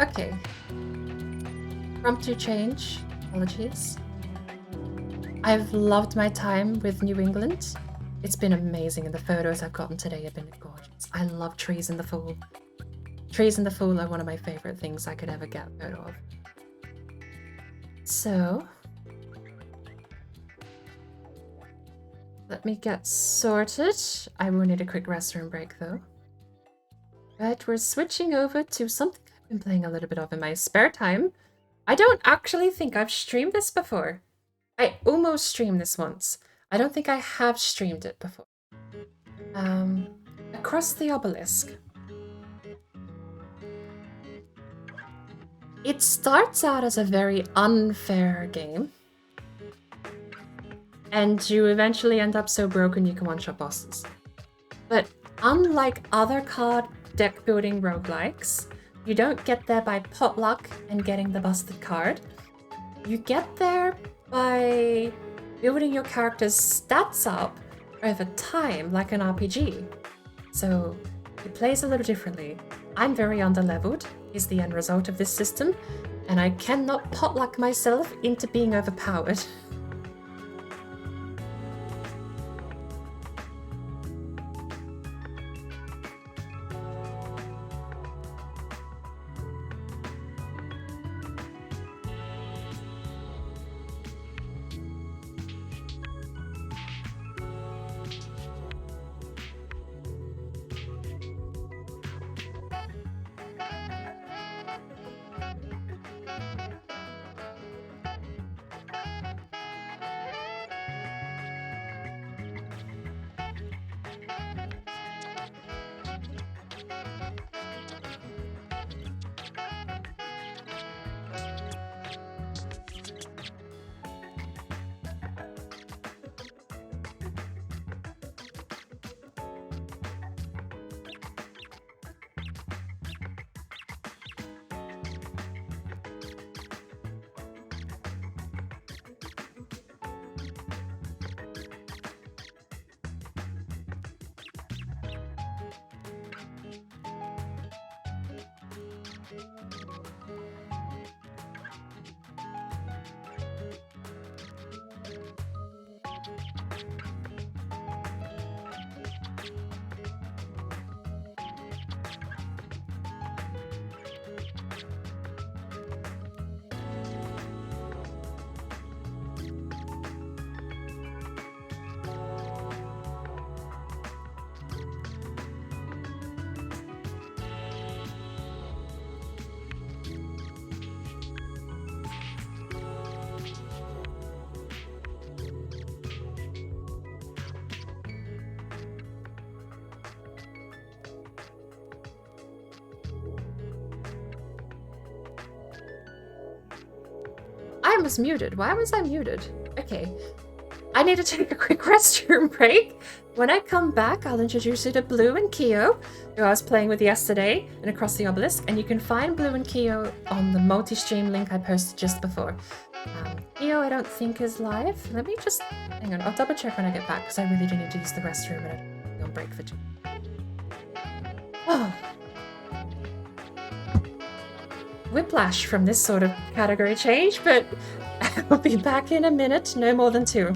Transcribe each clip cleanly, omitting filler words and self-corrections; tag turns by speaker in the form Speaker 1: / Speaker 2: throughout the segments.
Speaker 1: Okay. Prompt to change. Apologies. I've loved my time with New England. It's been amazing, and the photos I've gotten today have been gorgeous. I love trees in the fall. Trees in the fall are one of my favorite things I could ever get a photo of. So, let me get sorted. I will need a quick restroom break though. But we're switching over to something I've been playing a little bit of in my spare time. I don't actually think I've streamed this before. I almost streamed this once. I don't think I have streamed it before. Across the Obelisk. It starts out as a very unfair game. And you eventually end up so broken you can one-shot bosses. But unlike other card deck building roguelikes, you don't get there by potluck and getting the busted card. You get there by building your character's stats up over time like an RPG. So it plays a little differently. I'm very underleveled is the end result of this system, and I cannot potluck myself into being overpowered. I was muted. Why was I muted? Okay. I need to take a quick restroom break. When I come back, I'll introduce you to Blue and Keo, who I was playing with yesterday in Across the Obelisk, and you can find Blue and Keo on the multi-stream link I posted just before. Keo, I don't think is live. Let me just... hang on, I'll double check when I get back, because I really do need to use the restroom and I'll be on break for 2. Oh. Whiplash from this sort of category change, but I'll be back in a minute, no more than 2.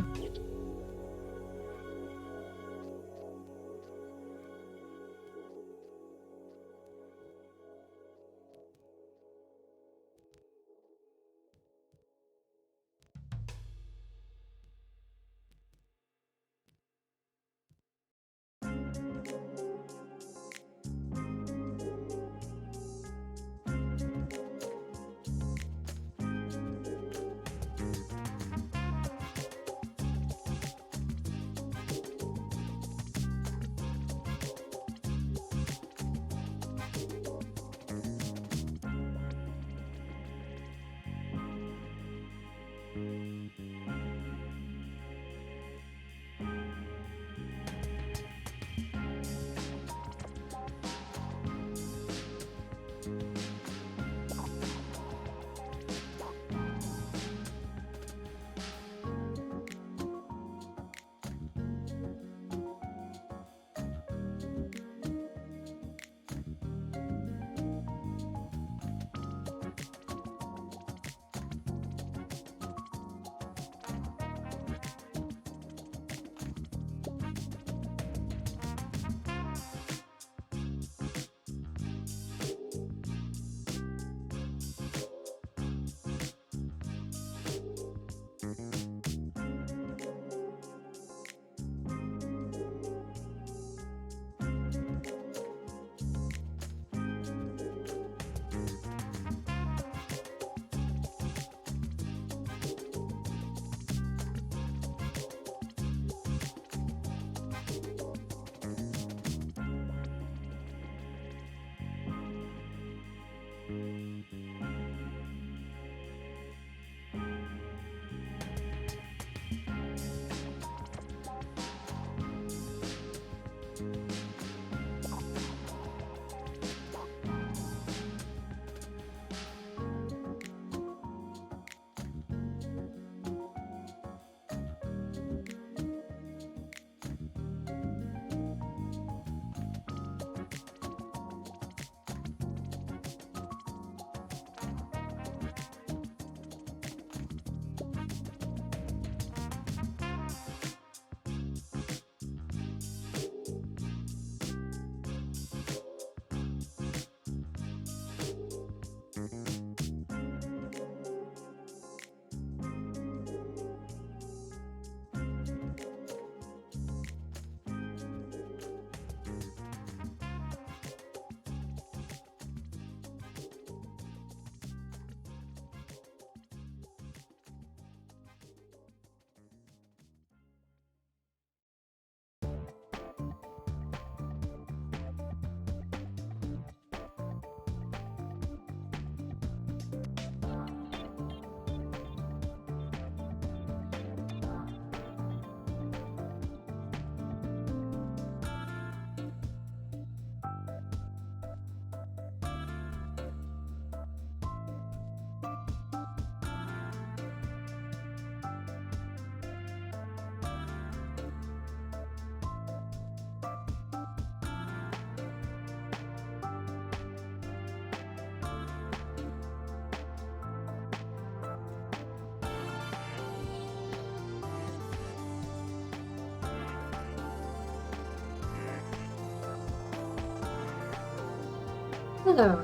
Speaker 1: Hello.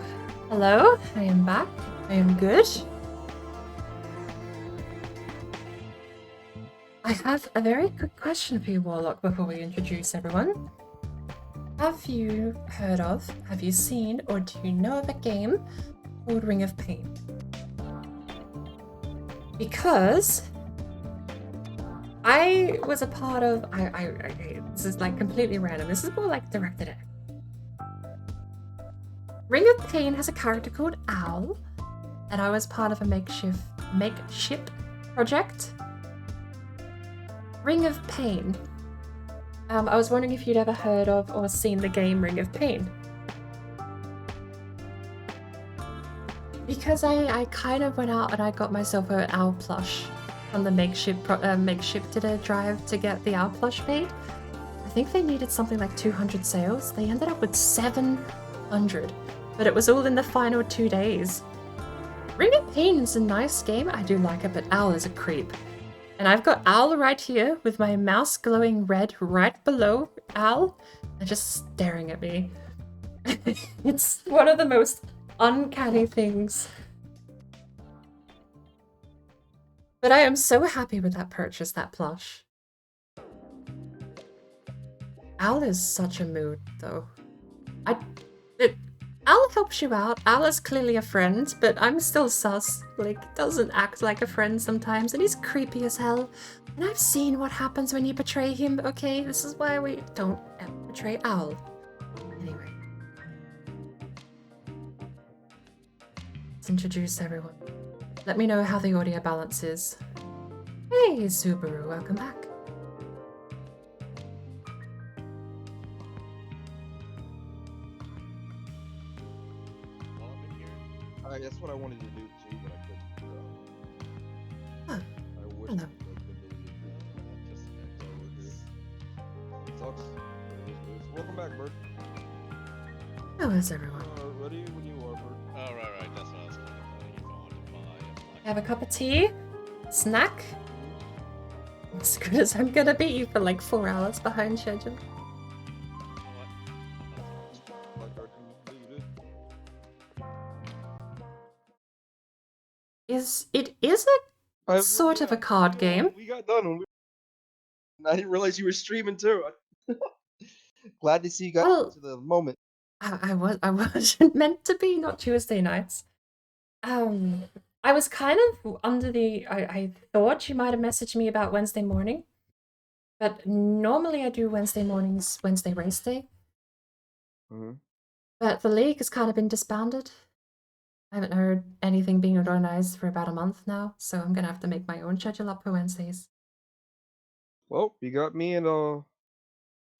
Speaker 1: Hello, I am back. I am good. I have a very quick question for you, Warlock, before we introduce everyone. Have you heard of, have you seen, or do you know of a game called Ring of Pain? Because I was a part of, this is like completely random. This is more like directed at. Ring of Pain has a character called Owl, and I was part of a makeshift project. Ring of Pain. I was wondering if you'd ever heard of or seen the game Ring of Pain. Because I kind of went out and I got myself an owl plush from the makeshift drive to get the owl plush made. I think they needed something like 200 sales. They ended up with 700, but it was all in the final 2 days. Ring of Pain is a nice game. I do like it, but Owl is a creep. And I've got Owl right here with my mouse glowing red right below Owl and just staring at me. It's one of the most uncanny things. But I am so happy with that purchase, that plush. Owl is such a mood, though. Owl helps you out. Owl is clearly a friend, but I'm still sus. Like, doesn't act like a friend sometimes, and he's creepy as hell. And I've seen what happens when you betray him, okay? This is why we don't ever betray Owl. Anyway. Let's introduce everyone. Let me know how the audio balance is. Hey, Subaru, welcome back.
Speaker 2: That's what I wanted to do too, but I couldn't. I wish
Speaker 1: Hello.
Speaker 2: Sucks. Welcome back, Bert.
Speaker 1: How is everyone?
Speaker 2: Ready when you are, Bert.
Speaker 3: Oh, right. That's what I was going to buy.
Speaker 1: Have a cup of tea? Snack? As good as I'm gonna beat you for like 4 hours behind schedule. It is a sort of a card game.
Speaker 2: We got done. I didn't realize you were streaming too. Glad to see you got to the moment.
Speaker 1: I wasn't meant to be, not Tuesday nights. I was kind of under the I thought you might have messaged me about Wednesday morning. But normally I do Wednesday mornings, Wednesday race day.
Speaker 2: Mm-hmm.
Speaker 1: But the league has kind of been disbanded. I haven't heard anything being organized for about a month now, so I'm gonna have to make my own schedule up for Wednesdays.
Speaker 2: Well, you got me and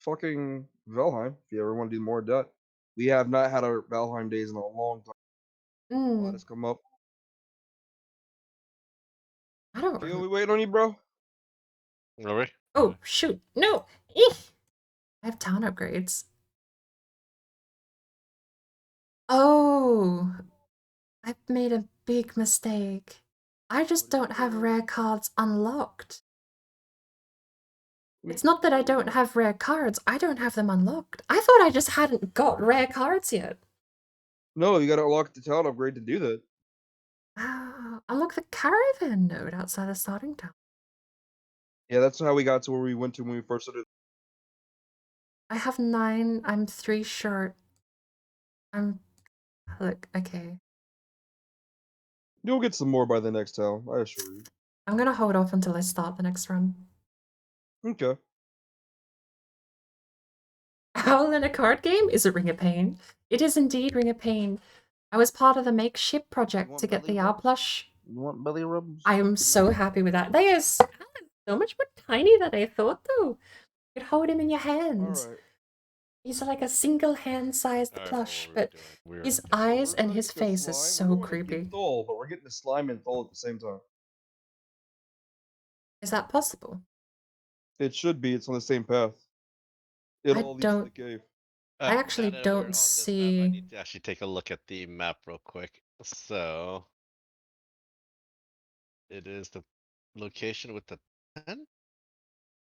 Speaker 2: fucking Valheim. If you ever want to do more of that, we have not had our Valheim days in a long time. Let us come up.
Speaker 1: I don't.
Speaker 2: Feel we wait on you, bro.
Speaker 3: Really?
Speaker 1: Oh shoot! No. I have town upgrades. Oh, I've made a big mistake. I just don't have rare cards unlocked. It's not that I don't have rare cards, I don't have them unlocked. I thought I just hadn't got rare cards yet.
Speaker 2: No, you gotta unlock the town upgrade to do that.
Speaker 1: Unlock the caravan node outside of starting town.
Speaker 2: Yeah, that's how we got to where we went to when we first started.
Speaker 1: I have 9, I'm 3 short. Look, okay.
Speaker 2: You'll get some more by the next town, I assure you.
Speaker 1: I'm gonna hold off until I start the next run.
Speaker 2: Okay.
Speaker 1: Owl in a card game is a Ring of Pain. It is indeed Ring of Pain. I was part of the makeshift project to get the owl plush.
Speaker 2: You want belly rubs?
Speaker 1: I am so happy with that. They are so much more tiny than I thought, though. You could hold him in your hands.
Speaker 2: Right.
Speaker 1: He's like a single hand-sized plush, but his eyes and his face is so creepy.
Speaker 2: Thole, but we're getting the slime and Thole at the same time.
Speaker 1: Is that possible?
Speaker 2: It should be. It's on the same path. It all leads to the cave.
Speaker 1: I actually don't see.
Speaker 3: I need to actually take a look at the map real quick. So it is the location with the 10?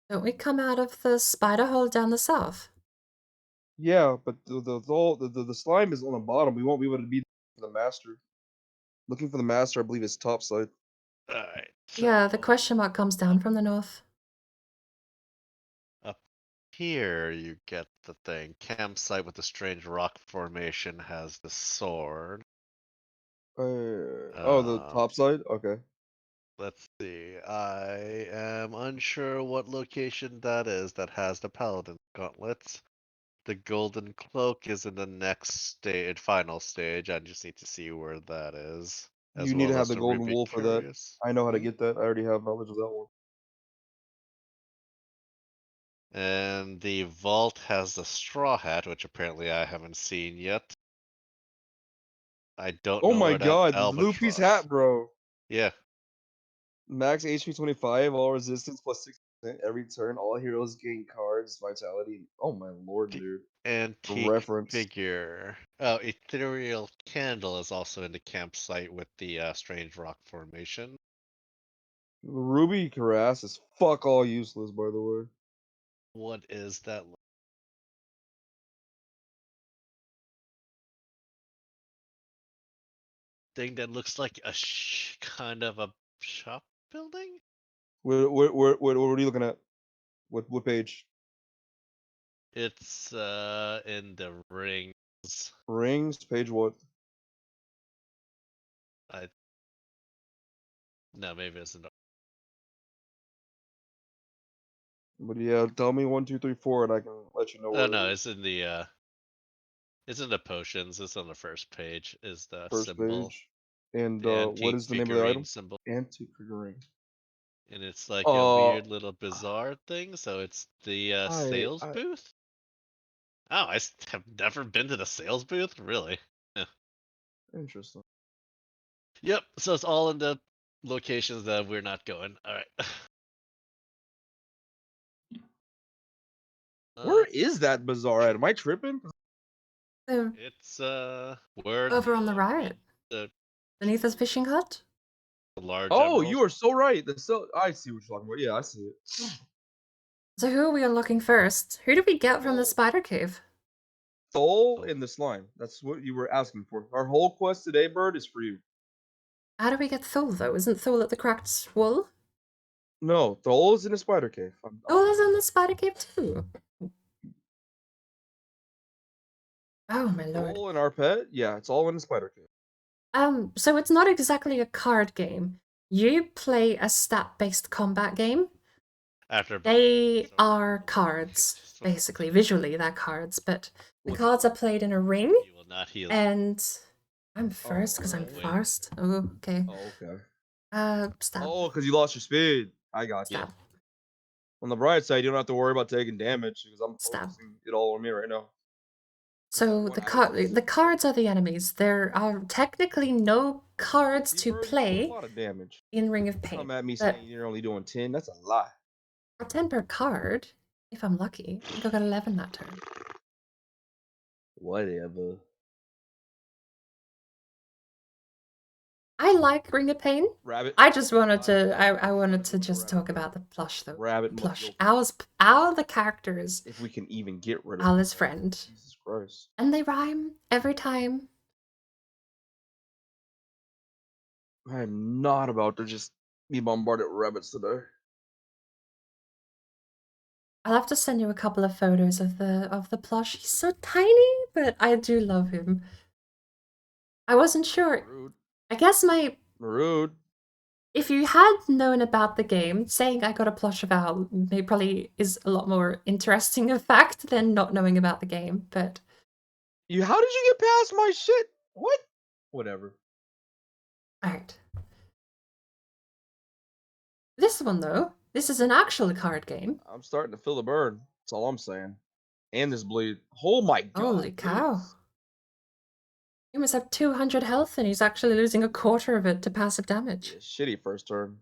Speaker 1: Don't we come out of the spider hole down the south?
Speaker 2: Yeah, but the slime is on the bottom. We won't be able to be the master. Looking for the master, I believe it's top side.
Speaker 3: Alright.
Speaker 1: Yeah, the
Speaker 3: so
Speaker 1: question mark comes down from the north.
Speaker 3: Up here, you get the thing. Campsite with the strange rock formation has the sword.
Speaker 2: The top side? Okay.
Speaker 3: Let's see. I am unsure what location that is that has the paladin gauntlets. The golden cloak is in the next stage, final stage. I just need to see where that is, as
Speaker 2: You need to
Speaker 3: well
Speaker 2: have
Speaker 3: as
Speaker 2: the
Speaker 3: the
Speaker 2: golden
Speaker 3: ruby
Speaker 2: wool for that.
Speaker 3: curious.
Speaker 2: I know how to get that. I already have knowledge of that one.
Speaker 3: And the vault has the straw hat, which apparently I haven't seen yet. I don't
Speaker 2: Oh
Speaker 3: know
Speaker 2: my
Speaker 3: where that
Speaker 2: god, the blue piece
Speaker 3: albatross.
Speaker 2: hat, bro.
Speaker 3: Yeah.
Speaker 2: Max HP 25, all resistance plus 6% every turn. All heroes gain cards, vitality. Oh my lord,
Speaker 3: The
Speaker 2: dude.
Speaker 3: antique
Speaker 2: Reference.
Speaker 3: figure. Oh, ethereal candle is also in the campsite with the strange rock formation.
Speaker 2: Ruby Carras is fuck all useless, by the way.
Speaker 3: What is that? Thing that looks like a kind of a shop building?
Speaker 2: What are you looking at? What page?
Speaker 3: It's in the rings.
Speaker 2: Rings, page what?
Speaker 3: I no, maybe it's in the
Speaker 2: But yeah, tell me 1, 2, 3, 4, and I can let you know
Speaker 3: oh
Speaker 2: where
Speaker 3: no,
Speaker 2: it is.
Speaker 3: it's in the potions. It's on the first page is the
Speaker 2: First
Speaker 3: symbol.
Speaker 2: page. And
Speaker 3: The
Speaker 2: what
Speaker 3: antique
Speaker 2: is the name of the
Speaker 3: figurine
Speaker 2: item?
Speaker 3: symbol.
Speaker 2: Antique figurine.
Speaker 3: And it's like a
Speaker 2: Uh,
Speaker 3: weird little bizarre thing, so it's the sales
Speaker 2: I
Speaker 3: booth? Oh, have never been to the sales booth? Really? Yeah.
Speaker 2: interesting.
Speaker 3: Yep, so it's all in the locations that we're not going. Alright.
Speaker 2: Where is that bazaar at? Am I tripping?
Speaker 1: So,
Speaker 3: It's where
Speaker 1: over on the
Speaker 3: the
Speaker 1: right,
Speaker 3: the
Speaker 1: beneath this fishing hut.
Speaker 3: large
Speaker 2: Oh,
Speaker 3: emerald.
Speaker 2: you are so right. I see what you're talking about. Yeah, I see it.
Speaker 1: So who are we unlocking first? Who did we get from the
Speaker 2: Oh.
Speaker 1: spider cave?
Speaker 2: Soul
Speaker 3: Oh.
Speaker 2: in the slime. That's what you were asking for. Our whole quest today, Bird, is for you.
Speaker 1: How do we get Thule though? Isn't Thule at the cracked wool?
Speaker 2: No, Thole is in a spider cave.
Speaker 1: Thule is in the spider cave too. Oh my lord.
Speaker 2: Thole and our pet? Yeah, it's all in the spider cave.
Speaker 1: So it's not exactly a card game. You play a stat-based combat game.
Speaker 3: After
Speaker 1: They
Speaker 3: so
Speaker 1: are cards,
Speaker 3: just
Speaker 1: basically. Visually, they're cards, but the
Speaker 2: What's
Speaker 1: cards
Speaker 2: that?
Speaker 1: are played in a ring,
Speaker 3: he will not heal.
Speaker 1: and I'm
Speaker 2: Oh,
Speaker 1: first because I'm
Speaker 2: okay.
Speaker 3: Wait.
Speaker 1: fast. Oh, okay.
Speaker 2: Oh, okay.
Speaker 1: Stab.
Speaker 2: Oh, because you lost your speed. I got you.
Speaker 1: Stab.
Speaker 2: On the bright side, you don't have to worry about taking damage because I'm
Speaker 1: Stab.
Speaker 2: focusing it all on me right now.
Speaker 1: So the cards are the enemies. There are technically no cards
Speaker 2: See,
Speaker 1: to
Speaker 2: Bird, you do a
Speaker 1: play
Speaker 2: lot of damage.
Speaker 1: in Ring of Pain,
Speaker 2: Come at me
Speaker 1: but
Speaker 2: saying you're only doing 10. That's a lie.
Speaker 1: a 10 per card, if I'm lucky. I think I got 11 that turn.
Speaker 2: Whatever.
Speaker 1: I like Ring of Pain.
Speaker 2: Rabbit.
Speaker 1: I just wanted
Speaker 2: Bye.
Speaker 1: to I
Speaker 2: Gotta
Speaker 1: wanted to
Speaker 2: go with the
Speaker 1: just
Speaker 2: rabbit,
Speaker 1: talk
Speaker 2: Bird.
Speaker 1: about the plush though.
Speaker 2: Rabbit
Speaker 1: The
Speaker 2: must
Speaker 1: plush.
Speaker 2: go first.
Speaker 1: Our the characters,
Speaker 2: If we can even get rid of
Speaker 1: Ali's
Speaker 2: it.
Speaker 1: friend.
Speaker 2: Jesus Christ.
Speaker 1: And they rhyme every time.
Speaker 2: I am not about to just be bombarded with rabbits today.
Speaker 1: I'll have to send you a couple of photos of the plush. He's so tiny, but I do love him. I wasn't sure.
Speaker 2: Rude.
Speaker 1: I guess
Speaker 2: Rude.
Speaker 1: if you had known about the game, saying I got a plush of Al probably is a lot more interesting a fact than not knowing about the game, but
Speaker 2: How did you get past my shit? What? Whatever.
Speaker 1: alright. This one though, this is an actual card game.
Speaker 2: I'm starting to feel the burn. That's all I'm saying. And this bleed. Oh my god.
Speaker 1: Holy
Speaker 2: Look at
Speaker 1: cow.
Speaker 2: this.
Speaker 1: He must have 200 health and he's actually losing a quarter of it to passive damage.
Speaker 2: Yeah, shitty first turn.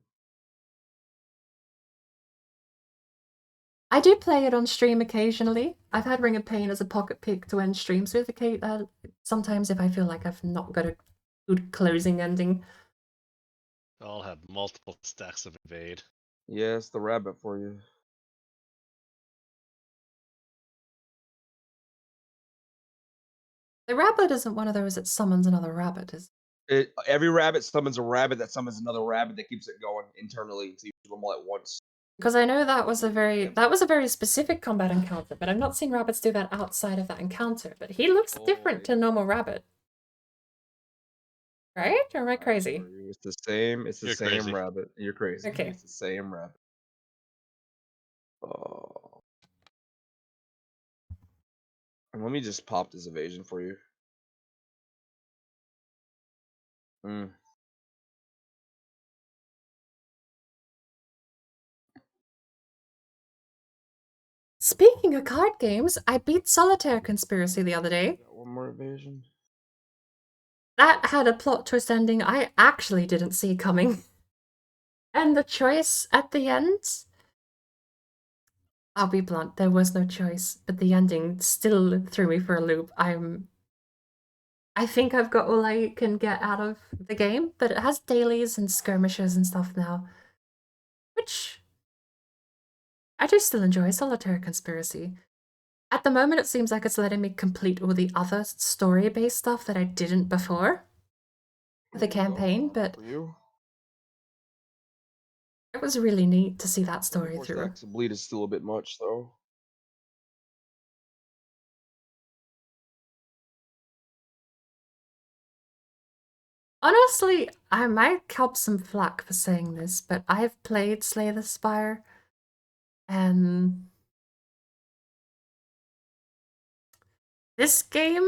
Speaker 1: I do play it on stream occasionally. I've had Ring of Pain as a pocket pick to end streams with sometimes if I feel like I've not got a good closing ending.
Speaker 3: All have multiple stacks of evade.
Speaker 2: Yeah, it's the rabbit for you.
Speaker 1: The rabbit isn't one of those that summons another rabbit, is
Speaker 2: Every rabbit summons a rabbit that summons another rabbit that keeps it going internally, so you do them all at once.
Speaker 1: because I know that was a very specific combat encounter, but I've not seen rabbits do that outside of that encounter. But he looks different to a normal rabbit. Right? Or am I crazy?
Speaker 2: It's the same. It's the
Speaker 3: You're
Speaker 2: same
Speaker 3: crazy.
Speaker 2: rabbit. You're crazy.
Speaker 1: Okay.
Speaker 2: It's the same rabbit. Oh. And let me just pop this evasion for you.
Speaker 1: Speaking of card games, I beat Solitaire Conspiracy the other day.
Speaker 2: Got one more evasion.
Speaker 1: That had a plot twist ending I actually didn't see coming. And the choice at the end, I'll be blunt, there was no choice, but the ending still threw me for a loop. I think I've got all I can get out of the game, but it has dailies and skirmishes and stuff now, which I do still enjoy. Solitaire Conspiracy. At the moment, it seems like it's letting me complete all the other story-based stuff that I didn't before the campaign, but it was really neat to see that story through.
Speaker 2: The bleed is still a bit much, though.
Speaker 1: Honestly, I might cop some flack for saying this, but I've played Slay the Spire, and this game,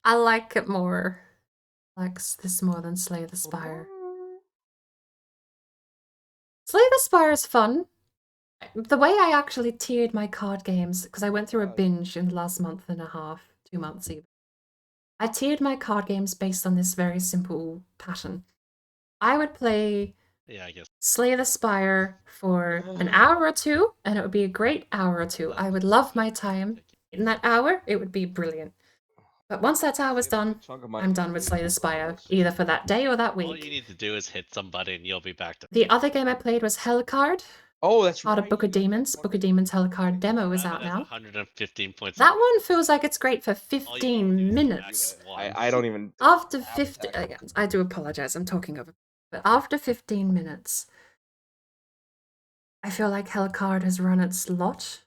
Speaker 1: I like it more. I like this more than Slay the Spire. Slay the Spire is fun. The way I actually tiered my card games, because I went through a binge in the last month and a half, 2 months even. I tiered my card games based on this very simple pattern. I would play Slay the Spire for an hour or two, and it would be a great hour or two. I would love my time. In that hour, it would be brilliant. But once that hour's done, I'm done with Slay the Spire, either for that day or that week.
Speaker 3: All you need to do is hit somebody and you'll be back to...
Speaker 1: The other game I played was Hellcard.
Speaker 2: Oh, that's
Speaker 1: right. Book of Demons. Book of Demons Hellcard demo is out now.
Speaker 3: 115 points.
Speaker 1: That one feels like it's great for 15 minutes.
Speaker 2: I don't even...
Speaker 1: After 15... I do apologize, I'm talking over... But after 15 minutes, I feel like Hellcard has run its lot.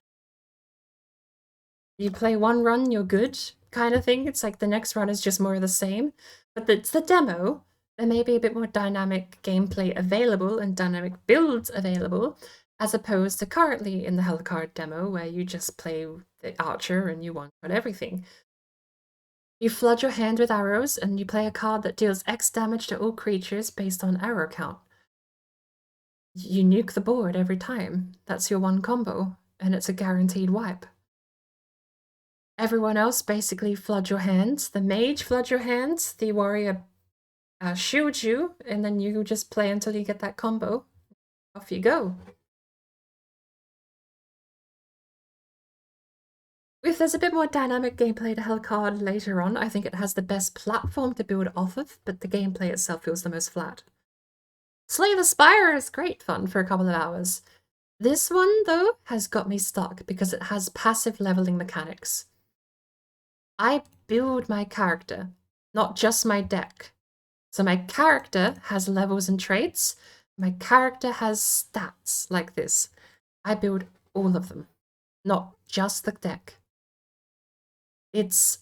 Speaker 1: You play one run, you're good, kind of thing. It's like the next run is just more of the same. But it's the demo. There may be a bit more dynamic gameplay available and dynamic builds available, as opposed to currently in the Hellcard demo, where you just play the archer and you one-shot everything. You flood your hand with arrows, and you play a card that deals X damage to all creatures based on arrow count. You nuke the board every time. That's your one combo, and it's a guaranteed wipe. Everyone else basically flood your hands. The mage floods your hands, the warrior shields you, and then you just play until you get that combo. Off you go. If there's a bit more dynamic gameplay to Hellcard later on, I think it has the best platform to build off of, but the gameplay itself feels the most flat. Slay the Spire is great fun for a couple of hours. This one, though, has got me stuck because it has passive leveling mechanics. I build my character, not just my deck. So my character has levels and traits. My character has stats like this. I build all of them, not just the deck. It's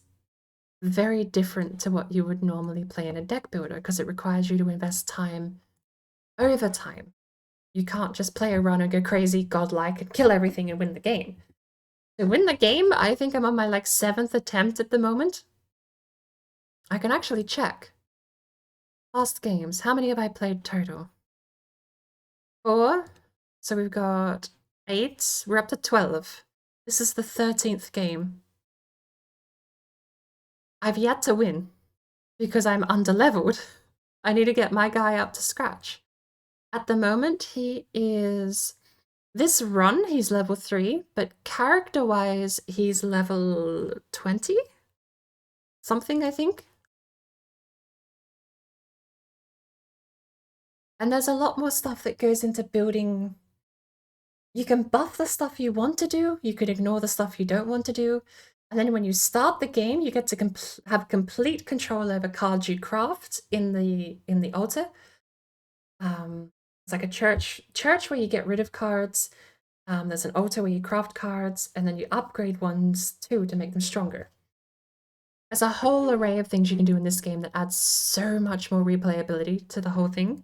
Speaker 1: very different to what you would normally play in a deck builder because it requires you to invest time over time. You can't just play a run and go crazy, godlike, and kill everything and win the game. To win the game, I think I'm on my 7th attempt at the moment. I can actually check. Past games, how many have I played total? 4. So we've got 8. We're up to 12. This is the 13th game. I've yet to win because I'm underleveled. I need to get my guy up to scratch. At the moment, he is... This run, he's level 3, but character-wise, he's level 20? Something, I think. And there's a lot more stuff that goes into building. You can buff the stuff you want to do, you could ignore the stuff you don't want to do. And then when you start the game, you get to have complete control over cards you craft in the altar. It's like a church where you get rid of cards. There's an altar where you craft cards, and then you upgrade ones too to make them stronger. There's a whole array of things you can do in this game that adds so much more replayability to the whole thing.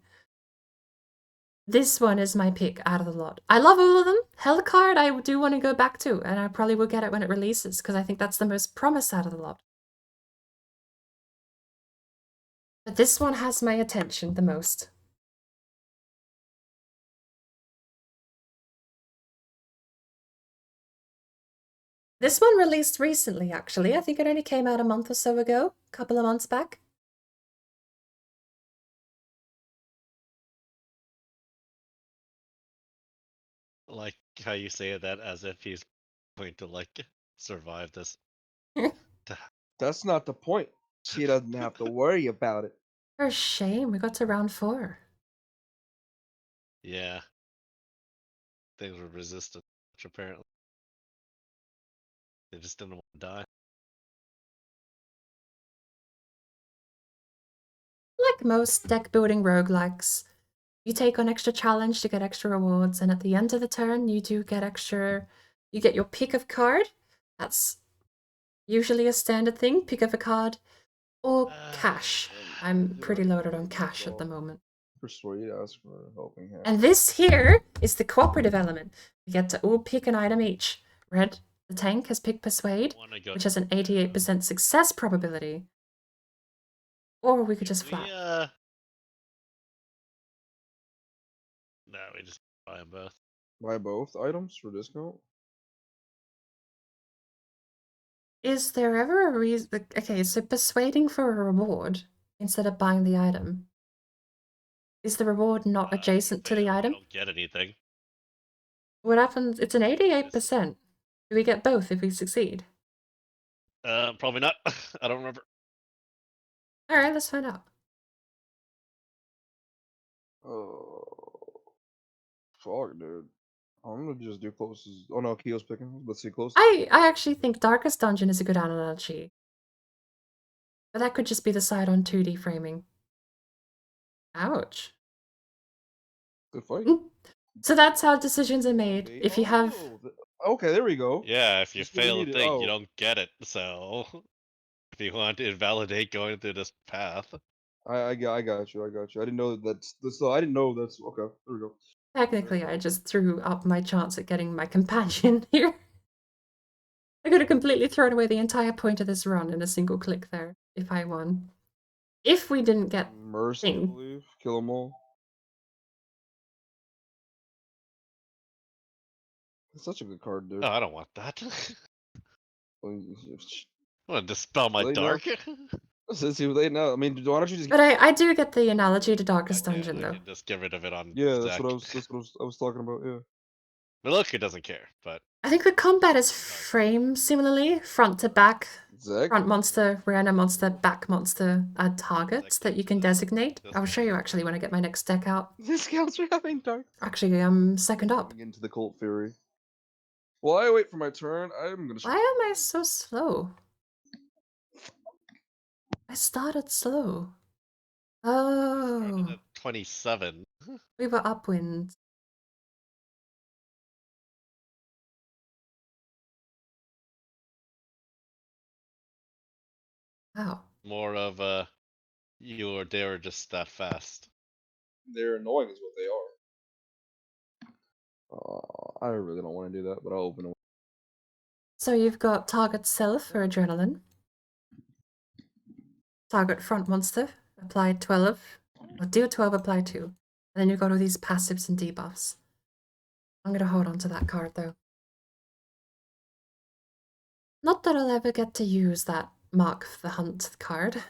Speaker 1: This one is my pick out of the lot. I love all of them. Hellcard I do want to go back to, and I probably will get it when it releases, because I think that's the most promise out of the lot. But this one has my attention the most. This one released recently, actually. I think it only came out a month or so ago, a couple of months back.
Speaker 3: Like how you say that as if he's going to like survive this.
Speaker 2: That's not the point. He doesn't have to worry about it.
Speaker 1: For shame, we got to round 4.
Speaker 3: Yeah. Things were resistant, apparently. They just didn't want to die.
Speaker 1: Like most deck building roguelikes, you take on extra challenge to get extra rewards, and at the end of the turn, you do get extra. You get your pick of card. That's usually a standard thing, pick of a card, or cash. I'm pretty loaded on cash at the moment.
Speaker 2: Persuade us for helping him.
Speaker 1: And this here is the cooperative element. We get to all pick an item each. Red, the tank, has picked Persuade, which has an 88% success probability. Or we could just flap.
Speaker 3: No, we just buy them both.
Speaker 2: Buy both items for discount?
Speaker 1: Is there ever a reason? Okay, so persuading for a reward instead of buying the item. Is the reward not adjacent to the item?
Speaker 3: You don't get anything.
Speaker 1: What happens? It's an 88%. Do we get both if we succeed?
Speaker 3: Probably not. I don't remember.
Speaker 1: Alright, let's find out.
Speaker 2: Oh, fuck, dude. I'm gonna just do closest. Oh no, Keo's picking. Let's see closest.
Speaker 1: I actually think Darkest Dungeon is a good analogy. But that could just be the side on 2D framing. Ouch.
Speaker 2: Good fight.
Speaker 1: So that's how decisions are made. If you have...
Speaker 2: Okay, there we go.
Speaker 3: Yeah, if you fail a thing, you don't get it. So, if you want to invalidate going through this path.
Speaker 2: I got you. I didn't know that's so. I didn't know that's okay. There we go.
Speaker 1: Technically, I just threw up my chance at getting my companion here. I could have completely thrown away the entire point of this run in a single click there, if I won. If we didn't get
Speaker 2: Mercy, I believe. Kill them all. It's such a good card, dude.
Speaker 3: Oh, I don't want that.
Speaker 2: I
Speaker 3: want to dispel my dark.
Speaker 2: Since you late now, I mean, why don't you just?
Speaker 1: But I do get the analogy to Darkest Dungeon, though.
Speaker 3: I can just get rid of it on.
Speaker 2: Yeah, that's what I was talking about. Yeah.
Speaker 3: Miloka doesn't care, but
Speaker 1: I think the combat is framed similarly, front to back.
Speaker 2: Exactly.
Speaker 1: Front monster, rear monster, back monster add targets that you can designate. I'll show you actually when I get my next deck out.
Speaker 2: Discounts are having dark.
Speaker 1: Actually, I'm second up.
Speaker 2: Into the Cult Fury. While I wait for my turn, I'm gonna.
Speaker 1: Why am I so slow? I started slow. Oh.
Speaker 3: Started at 27.
Speaker 1: We were upwind. Wow.
Speaker 3: More of you or they were just that fast.
Speaker 2: They're annoying is what they are. I really don't want to do that, but I'll open it.
Speaker 1: So you've got target self for adrenaline. Target front monster, apply 12. Or deal 12, apply 2. And then you've got all these passives and debuffs. I'm gonna hold on to that card though. Not that I'll ever get to use that Mark the Hunt card.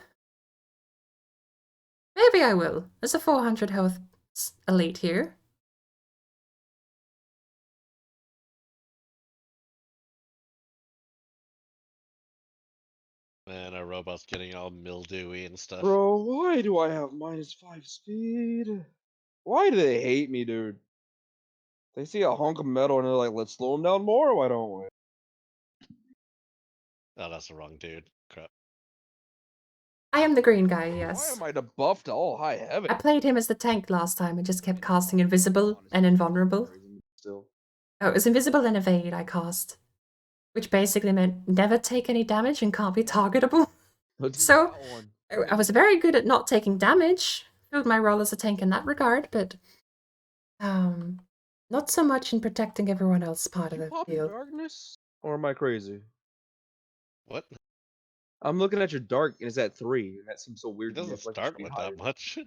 Speaker 1: Maybe I will. There's a 400 health elite here.
Speaker 3: Man, our robot's getting all mildewy and stuff.
Speaker 2: Bro, why do I have -5 speed? Why do they hate me, dude? They see a hunk of metal and they're like, let's slow them down more. Why don't we?
Speaker 3: Oh, that's the wrong dude. Crap.
Speaker 1: I am the green guy,
Speaker 2: Why
Speaker 1: yes.
Speaker 2: am I debuffed to all high heaven?
Speaker 1: I played him as the tank last time and just kept casting invisible and invulnerable.
Speaker 2: Still.
Speaker 1: Oh, it was invisible and evade I cast. Which basically meant never take any damage and can't be targetable.
Speaker 2: Let's do
Speaker 1: So,
Speaker 2: that one.
Speaker 1: I was very good at not taking damage. Filled my role as a tank in that regard, but not so much in protecting everyone else part of
Speaker 2: Did you
Speaker 1: the
Speaker 2: pop
Speaker 1: field.
Speaker 2: darkness? Or am I crazy?
Speaker 3: What?
Speaker 2: I'm looking at your dark and it's at 3, and that seems so
Speaker 3: It
Speaker 2: weird to me. I
Speaker 3: doesn't
Speaker 2: feel like it should
Speaker 3: start
Speaker 2: be
Speaker 3: with
Speaker 2: higher.
Speaker 3: that much.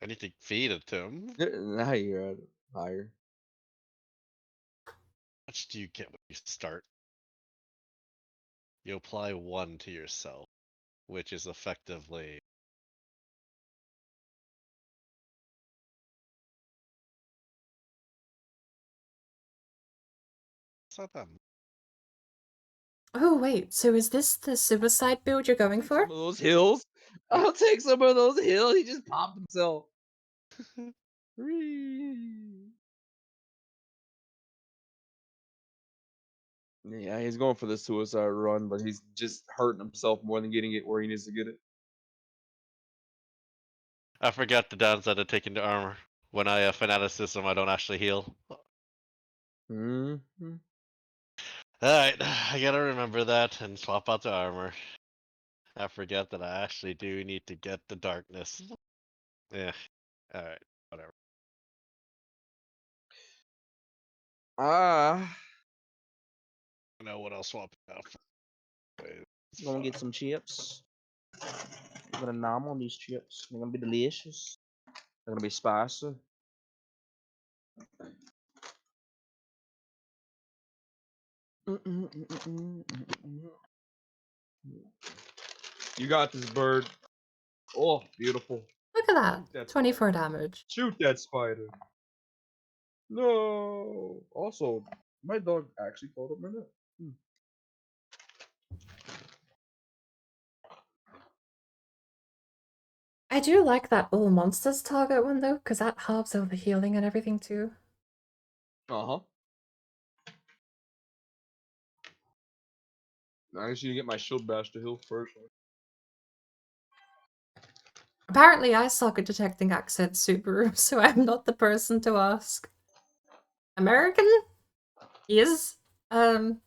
Speaker 3: I need to feed it to him.
Speaker 2: Now you're at higher.
Speaker 3: How much do you get when you start? You apply 1 to yourself, which is effectively. It's not that much.
Speaker 1: Oh, wait, so is this the suicide build you're going for?
Speaker 2: Some of those hills. I'll take some of those hills. He just popped himself. Yeah, he's going for the suicide run, but he's just hurting himself more than getting it where he needs to get it.
Speaker 3: I forgot the downside of taking the armor. When I fanaticism, I don't actually heal.
Speaker 2: Mm-hmm.
Speaker 3: Alright, I gotta remember that and swap out the armor. I forget that I actually do need to get the darkness. Yeah. Alright, whatever. I know what I'll swap it out for.
Speaker 2: Gonna get some chips. I'm gonna nom on these chips. They're gonna be delicious. They're gonna be spicy. You got this, bird. Oh, beautiful.
Speaker 1: Look at that.
Speaker 2: Shoot that
Speaker 1: 24
Speaker 2: spider.
Speaker 1: damage.
Speaker 2: Shoot that spider. No. Also, my dog actually called up my name.
Speaker 1: I do like that all monsters target one though, because that halves all the healing and everything too.
Speaker 2: Uh-huh. I guess you need to get my shield bash to heal first.
Speaker 1: Apparently I suck at detecting accent, Subaru, so I'm not the person to ask. American? Is?
Speaker 2: Nice.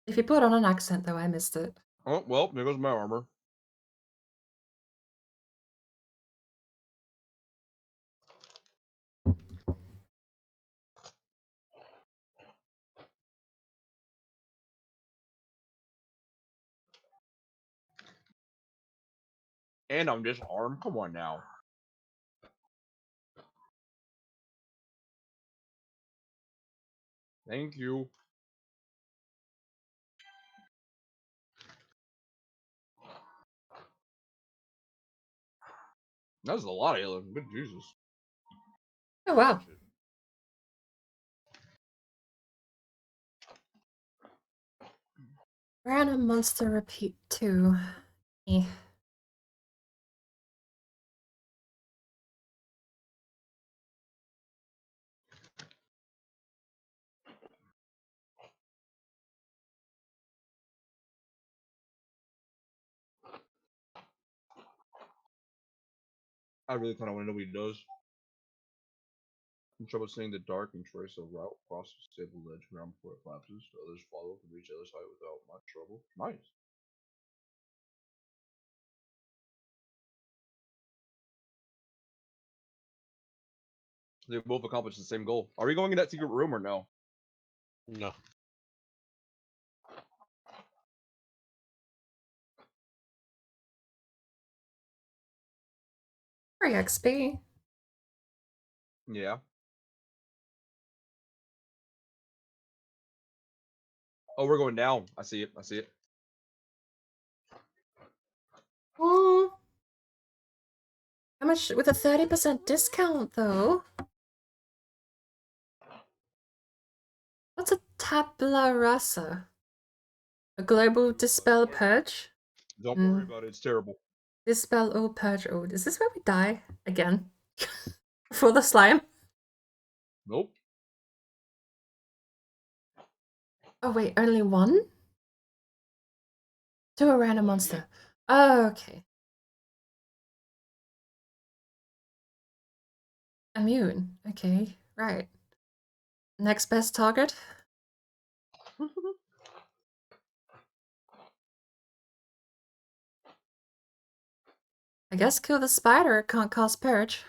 Speaker 1: If you put on an accent though, I missed it.
Speaker 2: Oh, well, there goes my armor. And I'm disarmed. Come on now. Thank you. That's a lot of healing. Good Jesus.
Speaker 1: Oh wow. Random monster repeat 2. Eh.
Speaker 2: I really kind of want to know what he does. I'm trouble seeing the dark and trace a route across the stable ledge ground before it collapses. Others follow to reach the other side without much trouble. Nice. They both accomplished the same goal. Are we going in that secret room or no?
Speaker 3: No.
Speaker 1: Free XP.
Speaker 2: Yeah. Oh, we're going down. I see it. I see it.
Speaker 1: Oh. How much with a 30% discount though? What's a tabula rasa? A global dispel purge?
Speaker 2: Don't worry about it. It's terrible.
Speaker 1: Dispel all purge. Oh, is this where we die? Again? For the slime?
Speaker 2: Nope.
Speaker 1: Oh wait, only one? To a random monster. Oh, okay. Immune. Okay, right. Next best target? I guess kill the spider, it can't cause purge.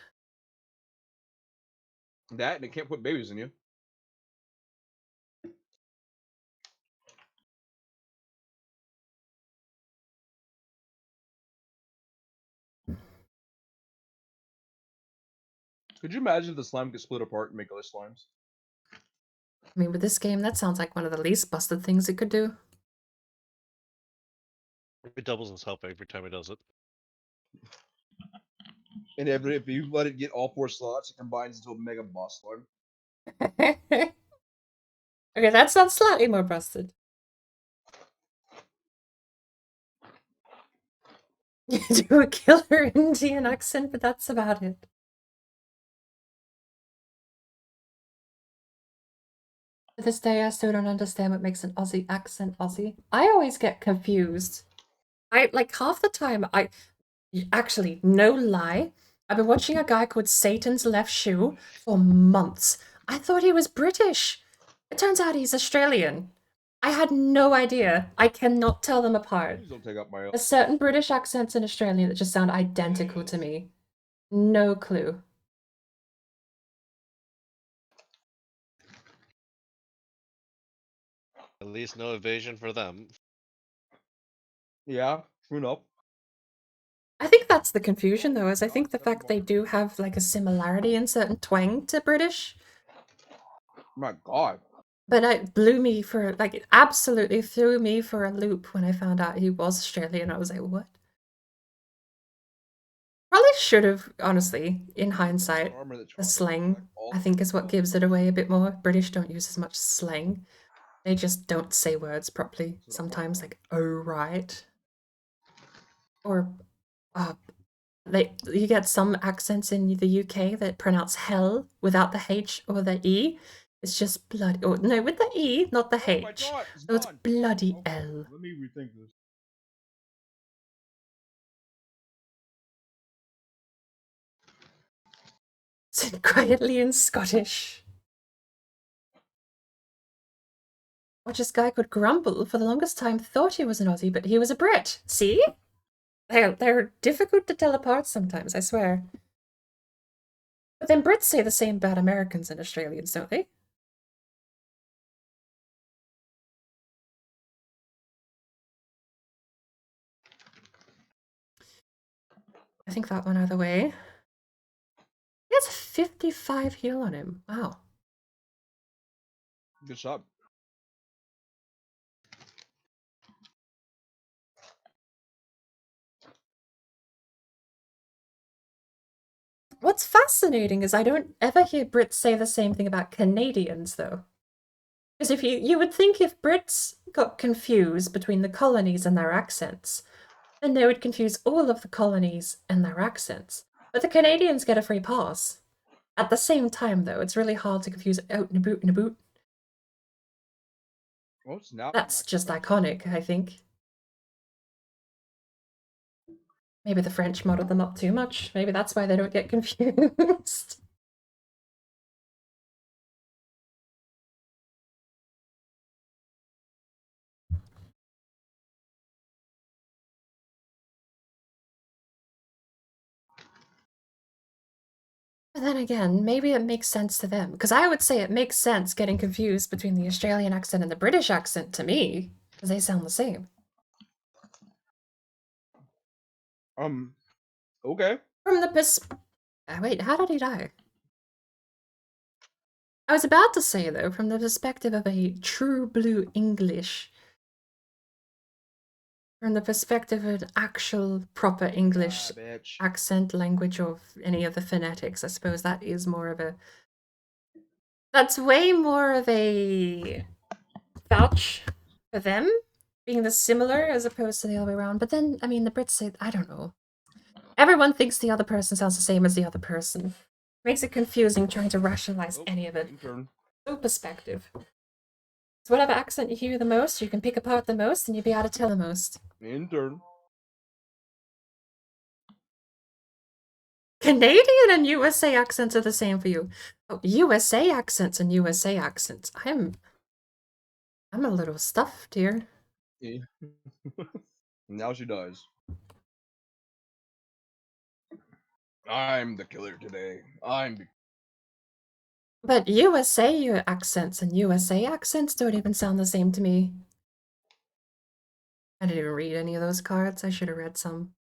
Speaker 2: That, and it can't put babies in you. Could you imagine if the slime could split apart and make other slimes?
Speaker 1: I mean, with this game, that sounds like one of the least busted things it could do.
Speaker 3: It doubles its health every time it does it.
Speaker 2: And if you let it get all 4 slots, it combines into a mega boss slime.
Speaker 1: Okay, that sounds slightly more busted. You do a killer Indian accent, but that's about it. To this day, I still don't understand what makes an Aussie accent Aussie. I always get confused. Like, half the time, actually, no lie, I've been watching a guy called Satan's Left Shoe for months. I thought he was British. It turns out he's Australian. I had no idea. I cannot tell them apart.
Speaker 2: Please don't take up my.
Speaker 1: There's certain British accents in Australian that just sound identical to me. No clue.
Speaker 3: At least no evasion for them.
Speaker 2: Yeah, true enough.
Speaker 1: I think that's the confusion, though, is I think the fact they do have, like, a similarity in certain twang to British.
Speaker 2: My God.
Speaker 1: But it blew me for, like, it absolutely threw me for a loop when I found out he was Australian. I was like, what? Probably should have, honestly, in hindsight. The slang, I think, is what gives it away a bit more. British don't use as much slang. They just don't say words properly sometimes, like, oh, right. Or, you get some accents in the UK that pronounce hell without the H or the E. It's just bloody, or no, with the E, not the H. So it's bloody L.
Speaker 2: Let me rethink this.
Speaker 1: Sit quietly in Scottish. Watch this guy could grumble for the longest time, thought he was an Aussie, but he was a Brit. See? They're difficult to tell apart sometimes, I swear. But then Brits say the same about Americans and Australians, don't they? I think that one either way. He has 55 heal on him. Wow.
Speaker 2: Good shot.
Speaker 1: What's fascinating is I don't ever hear Brits say the same thing about Canadians, though. Because if you would think if Brits got confused between the colonies and their accents, then they would confuse all of the colonies and their accents. But the Canadians get a free pass. At the same time, though, it's really hard to confuse out and a boot.
Speaker 2: Oh, snap.
Speaker 1: That's just iconic, I think. Maybe the French modeled them up too much. Maybe that's why they don't get confused. But then again, maybe it makes sense to them. Because I would say it makes sense getting confused between the Australian accent and the British accent to me. Because they sound the same.
Speaker 2: Okay.
Speaker 1: From the wait, how did he die? I was about to say, though, from the perspective of a true blue English, from the perspective of an actual proper English accent, language, or any of the phonetics, I suppose that is more of a... That's way more of a vouch for them, being the similar as opposed to the other way around. But then, I mean, the Brits say, I don't know. Everyone thinks the other person sounds the same as the other person. Makes it confusing trying to rationalize any of it.
Speaker 2: Intern.
Speaker 1: No perspective. So whatever accent you hear the most, you can pick apart the most, and you'll be able to tell the most.
Speaker 2: Intern.
Speaker 1: Canadian and USA accents are the same for you. Oh, USA accents and USA accents. I'm a little stuffed here.
Speaker 2: Yeah. Now she dies. I'm the killer today.
Speaker 1: But USA accents and USA accents don't even sound the same to me. I didn't even read any of those cards. I should have read some.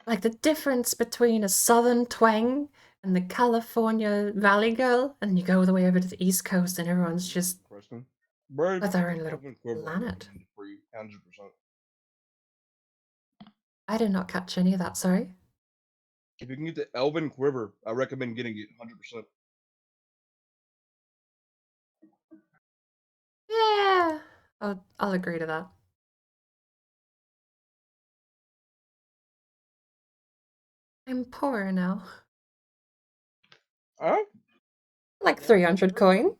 Speaker 1: Like the difference between a southern twang and the California Valley Girl, and you go all the way over to the East Coast and everyone's just
Speaker 2: Question.
Speaker 1: with their own little planet.
Speaker 2: 100%.
Speaker 1: I did not catch any of that, sorry.
Speaker 2: If you can get the Elven Quiver, I recommend getting it 100%.
Speaker 1: Yeah, I'll agree to that. I'm poor now.
Speaker 2: Huh?
Speaker 1: Like 300 coin.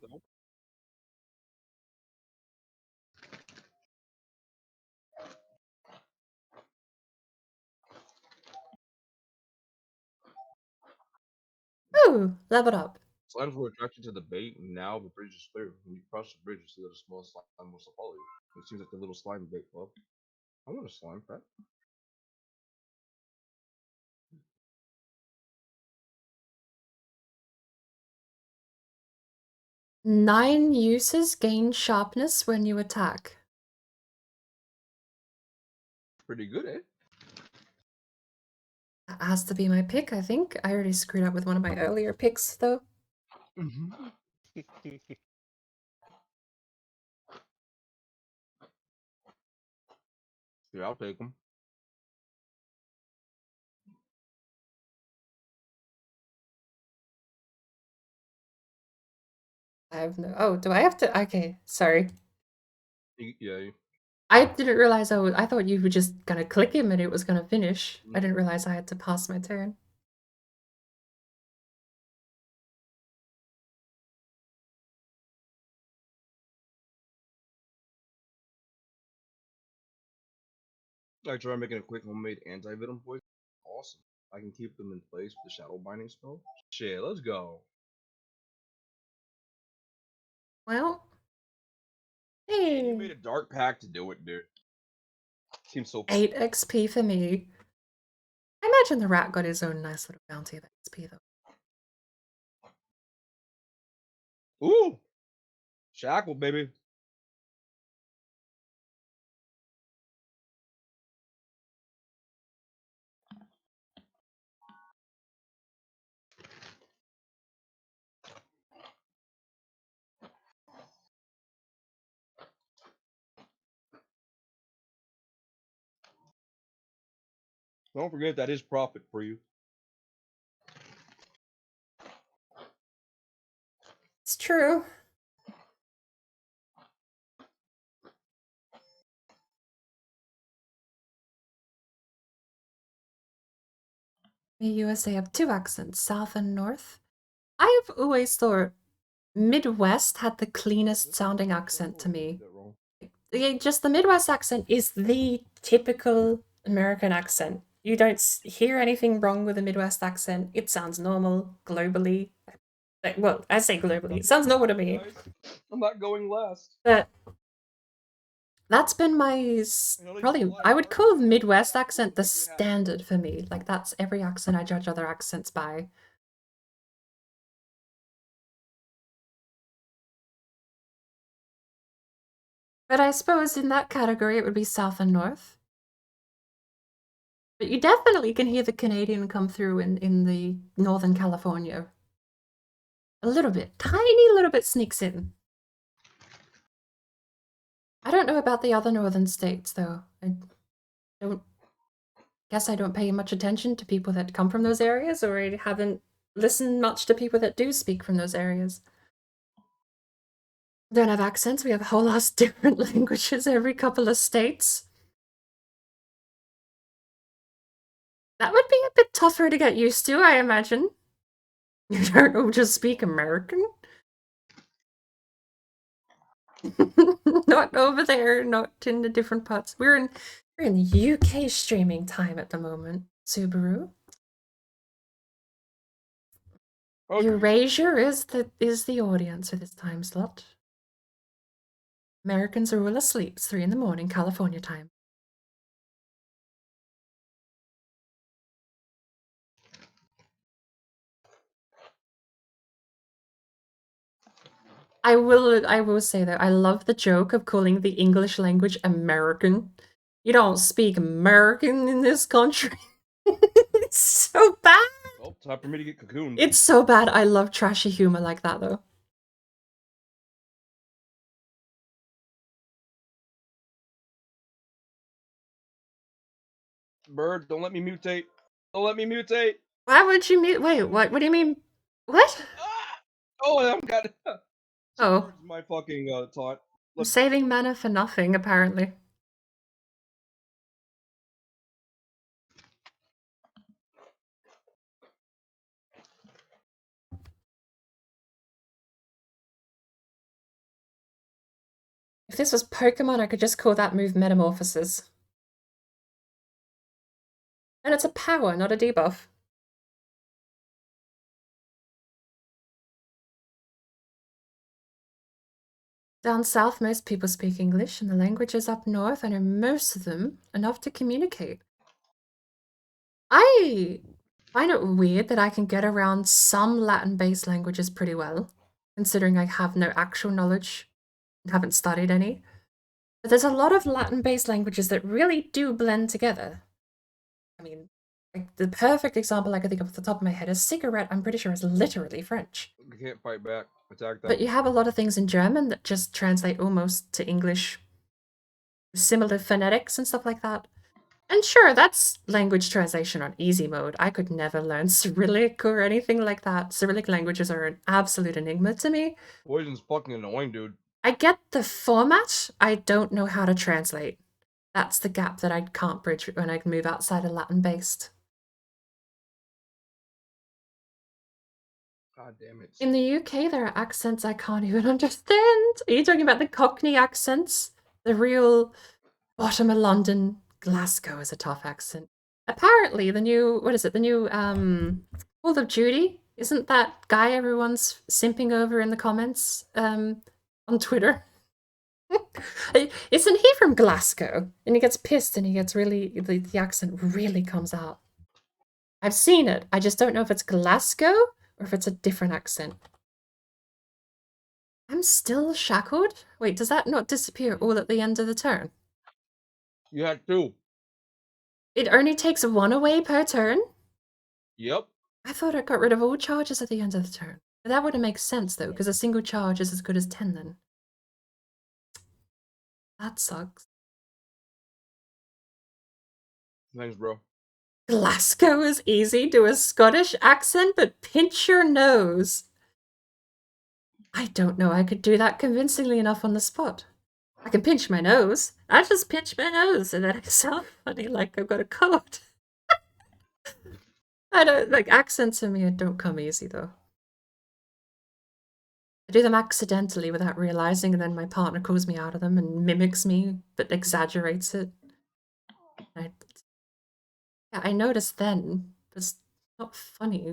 Speaker 1: Ooh, leveled up.
Speaker 2: Slimes were attracted to the bait, and now the bridge is clear. When you cross the bridge, you see that a small slime will follow you. It seems like the little slime bait club. I want a slime pet.
Speaker 1: Nine uses gain sharpness when you attack.
Speaker 2: Pretty good, eh?
Speaker 1: That has to be my pick, I think. I already screwed up with one of my earlier picks, though.
Speaker 2: Yeah, I'll take them.
Speaker 1: I have no. Oh, do I have to? Okay, sorry.
Speaker 2: Yeah.
Speaker 1: I didn't realize I thought you were just gonna click him and it was gonna finish. I didn't realize I had to pass my turn.
Speaker 2: I try making a quick homemade anti-venom poison. Awesome. I can keep them in place with the shadow binding spell. Shit, let's go.
Speaker 1: Well,
Speaker 2: And you
Speaker 1: hey,
Speaker 2: made a dark pack to do it, dude. Seems so
Speaker 1: 8 XP for me. I imagine the rat got his own nice little bounty of XP, though.
Speaker 2: Ooh! Shackle, baby. Don't forget that is profit for you.
Speaker 1: It's true. The USA have 2 accents, South and North. I've always thought Midwest had the cleanest sounding accent to me. Just the Midwest accent is the typical American accent. You don't hear anything wrong with a Midwest accent. It sounds normal globally. Well, I say globally. It sounds normal to me.
Speaker 2: I'm not going last.
Speaker 1: But that's been my probably. I would call the Midwest accent the standard for me. Like that's every accent I judge other accents by. But I suppose in that category it would be South and North. But you definitely can hear the Canadian come through in the Northern California. A little bit. Tiny little bit sneaks in. I don't know about the other northern states, though. I guess I don't pay much attention to people that come from those areas, or I haven't listened much to people that do speak from those areas. Don't have accents. We have a whole lot of different languages every couple of states. That would be a bit tougher to get used to, I imagine. You don't just speak American? Not over there, not in the different parts. We're in UK streaming time at the moment, Subaru.
Speaker 2: Okay.
Speaker 1: Eurasia is the audience for this time slot. Americans are all asleep. It's 3 in the morning, California time. I will say that I love the joke of calling the English language American. You don't speak American in this country. It's so bad.
Speaker 2: Well, time for me to get cocooned.
Speaker 1: It's so bad. I love trashy humor like that though.
Speaker 2: Bird, don't let me mutate. Don't let me mutate.
Speaker 1: Why would you mute? Wait, what? What do you mean? What?
Speaker 2: Ah! Oh, I'm got.
Speaker 1: Oh,
Speaker 2: My fucking taunt.
Speaker 1: I'm saving mana for nothing apparently. If this was Pokemon, I could just call that move Metamorphosis. And it's a power, not a debuff. Down south, most people speak English, and the languages up north, I know most of them enough to communicate. I find it weird that I can get around some Latin-based languages pretty well, considering I have no actual knowledge and haven't studied any. But there's a lot of Latin-based languages that really do blend together. I mean, like the perfect example I could think of off the top of my head is cigarette, I'm pretty sure is literally French.
Speaker 2: You can't fight back. Attack them.
Speaker 1: But you have a lot of things in German that just translate almost to English, similar phonetics and stuff like that. And sure, that's language translation on easy mode. I could never learn Cyrillic or anything like that. Cyrillic languages are an absolute enigma to me.
Speaker 2: Poison's fucking annoying, dude.
Speaker 1: I get the format, I don't know how to translate. That's the gap that I can't bridge when I move outside of Latin-based.
Speaker 2: God damn it.
Speaker 1: In the UK, there are accents I can't even understand. Are you talking about the Cockney accents? The real bottom of London, Glasgow is a tough accent. Apparently, the new, what is it, the new Call of Duty? Isn't that guy everyone's simping over in the comments on Twitter? Isn't he from Glasgow? And he gets pissed and he gets really, the accent really comes out. I've seen it. I just don't know if it's Glasgow or if it's a different accent. I'm still shackled? Wait, does that not disappear all at the end of the turn?
Speaker 2: You had 2.
Speaker 1: It only takes 1 away per turn?
Speaker 2: Yep.
Speaker 1: I thought it got rid of all charges at the end of the turn. But that wouldn't make sense though, because a single charge is as good as 10 then. That sucks.
Speaker 2: Thanks, bro.
Speaker 1: Glasgow is easy. Do a Scottish accent, but pinch your nose. I don't know I could do that convincingly enough on the spot. I can pinch my nose. I just pinch my nose and then I sound funny like I've got a cold. I don't, like, accents for me don't come easy though. I do them accidentally without realizing, and then my partner calls me out of them and mimics me, but exaggerates it. Yeah, I noticed then, but it's not funny.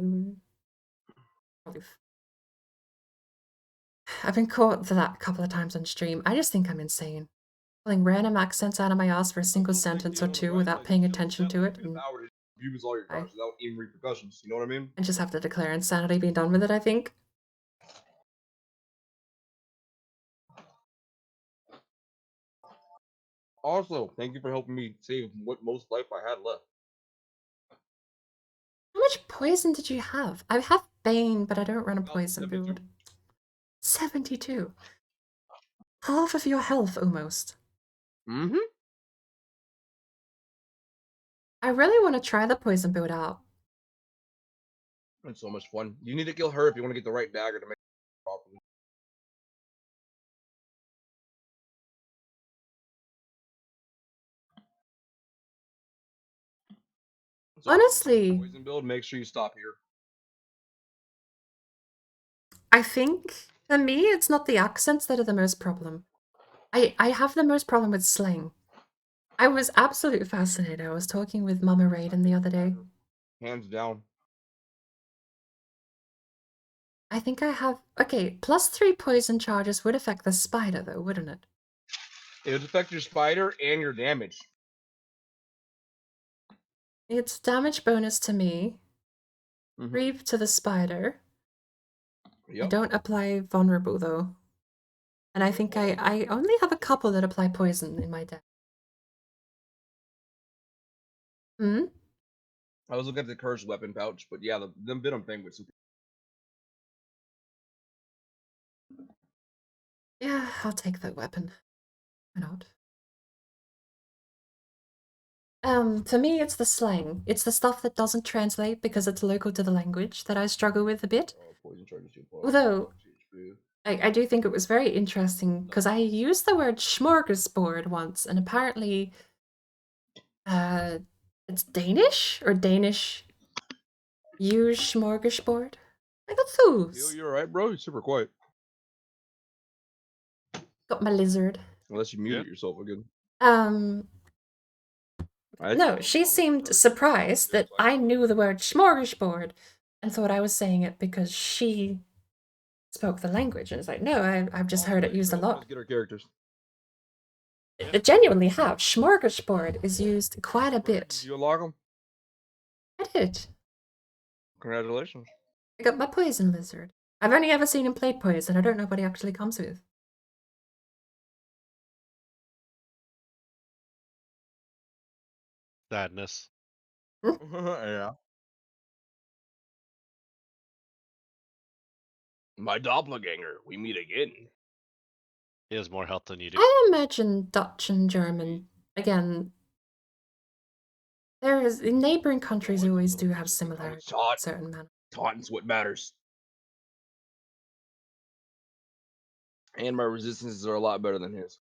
Speaker 1: I've been caught for that a couple of times on stream. I just think I'm insane. Pulling random accents out of my ass for a single sentence or two without paying attention to it. And
Speaker 2: Use all your cards without even repercussions. You know what I mean?
Speaker 1: I just have to declare insanity, being done with it, I think.
Speaker 2: Also, thank you for helping me save what most life I had left.
Speaker 1: How much poison did you have? I have Bane, but I don't run a poison build. 72. Half of your health, almost.
Speaker 2: Mm-hmm.
Speaker 1: I really want to try the poison build out.
Speaker 2: It's so much fun. You need to kill her if you want to get the right dagger to make it properly. So,
Speaker 1: Honestly,
Speaker 2: poison build, make sure you stop here.
Speaker 1: I think for me, it's not the accents that are the most problem. I have the most problem with slang. I was absolutely fascinated. I was talking with Mama Raiden the other day.
Speaker 2: Hands down.
Speaker 1: I think I have... Okay, +3 poison charges would affect the spider, though, wouldn't it?
Speaker 2: It would affect your spider and your damage.
Speaker 1: It's damage bonus to me,
Speaker 2: Mhm.
Speaker 1: creep to the spider. I
Speaker 2: Yep.
Speaker 1: don't apply vulnerable, though. And I think I only have a couple that apply poison in my deck. Hmm?
Speaker 2: I was looking at the cursed weapon pouch, but yeah, the venom thing was super.
Speaker 1: Yeah, I'll take that weapon. Why not? For me, it's the slang. It's the stuff that doesn't translate because it's local to the language that I struggle with a bit.
Speaker 2: Poison charges too.
Speaker 1: Although, I do think it was very interesting because I used the word smorgasbord once, and apparently, it's Danish or Danish. Use smorgasbord. I got those.
Speaker 2: You're alright, bro. You're super quiet.
Speaker 1: Got my lizard.
Speaker 2: Unless you muted yourself again.
Speaker 1: No, she seemed surprised that I knew the word smorgasbord and thought I was saying it because she spoke the language. And it's like, no, I've just heard it used a lot.
Speaker 2: Get our characters.
Speaker 1: I genuinely have. Smorgasbord is used quite a bit.
Speaker 2: Did you unlock them?
Speaker 1: I did.
Speaker 2: Congratulations.
Speaker 1: I got my poison lizard. I've only ever seen him play poison. I don't know what he actually comes with.
Speaker 3: Sadness.
Speaker 2: Yeah. My doppelganger. We meet again.
Speaker 3: He has more health than you do.
Speaker 1: I imagine Dutch and German, again, there is, in neighboring countries always do have similarities in certain manners.
Speaker 2: Taunting's what matters. And my resistances are a lot better than his.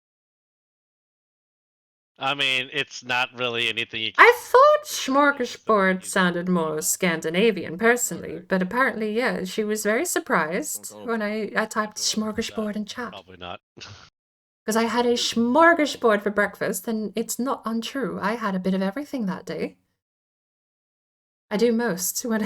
Speaker 3: I mean, it's not really anything you can...
Speaker 1: I thought smorgasbord sounded more Scandinavian, personally, but apparently, yeah, she was very surprised when I typed smorgasbord in chat.
Speaker 3: Probably not.
Speaker 1: Because I had a smorgasbord for breakfast, and it's not untrue. I had a bit of everything that day. I do most. When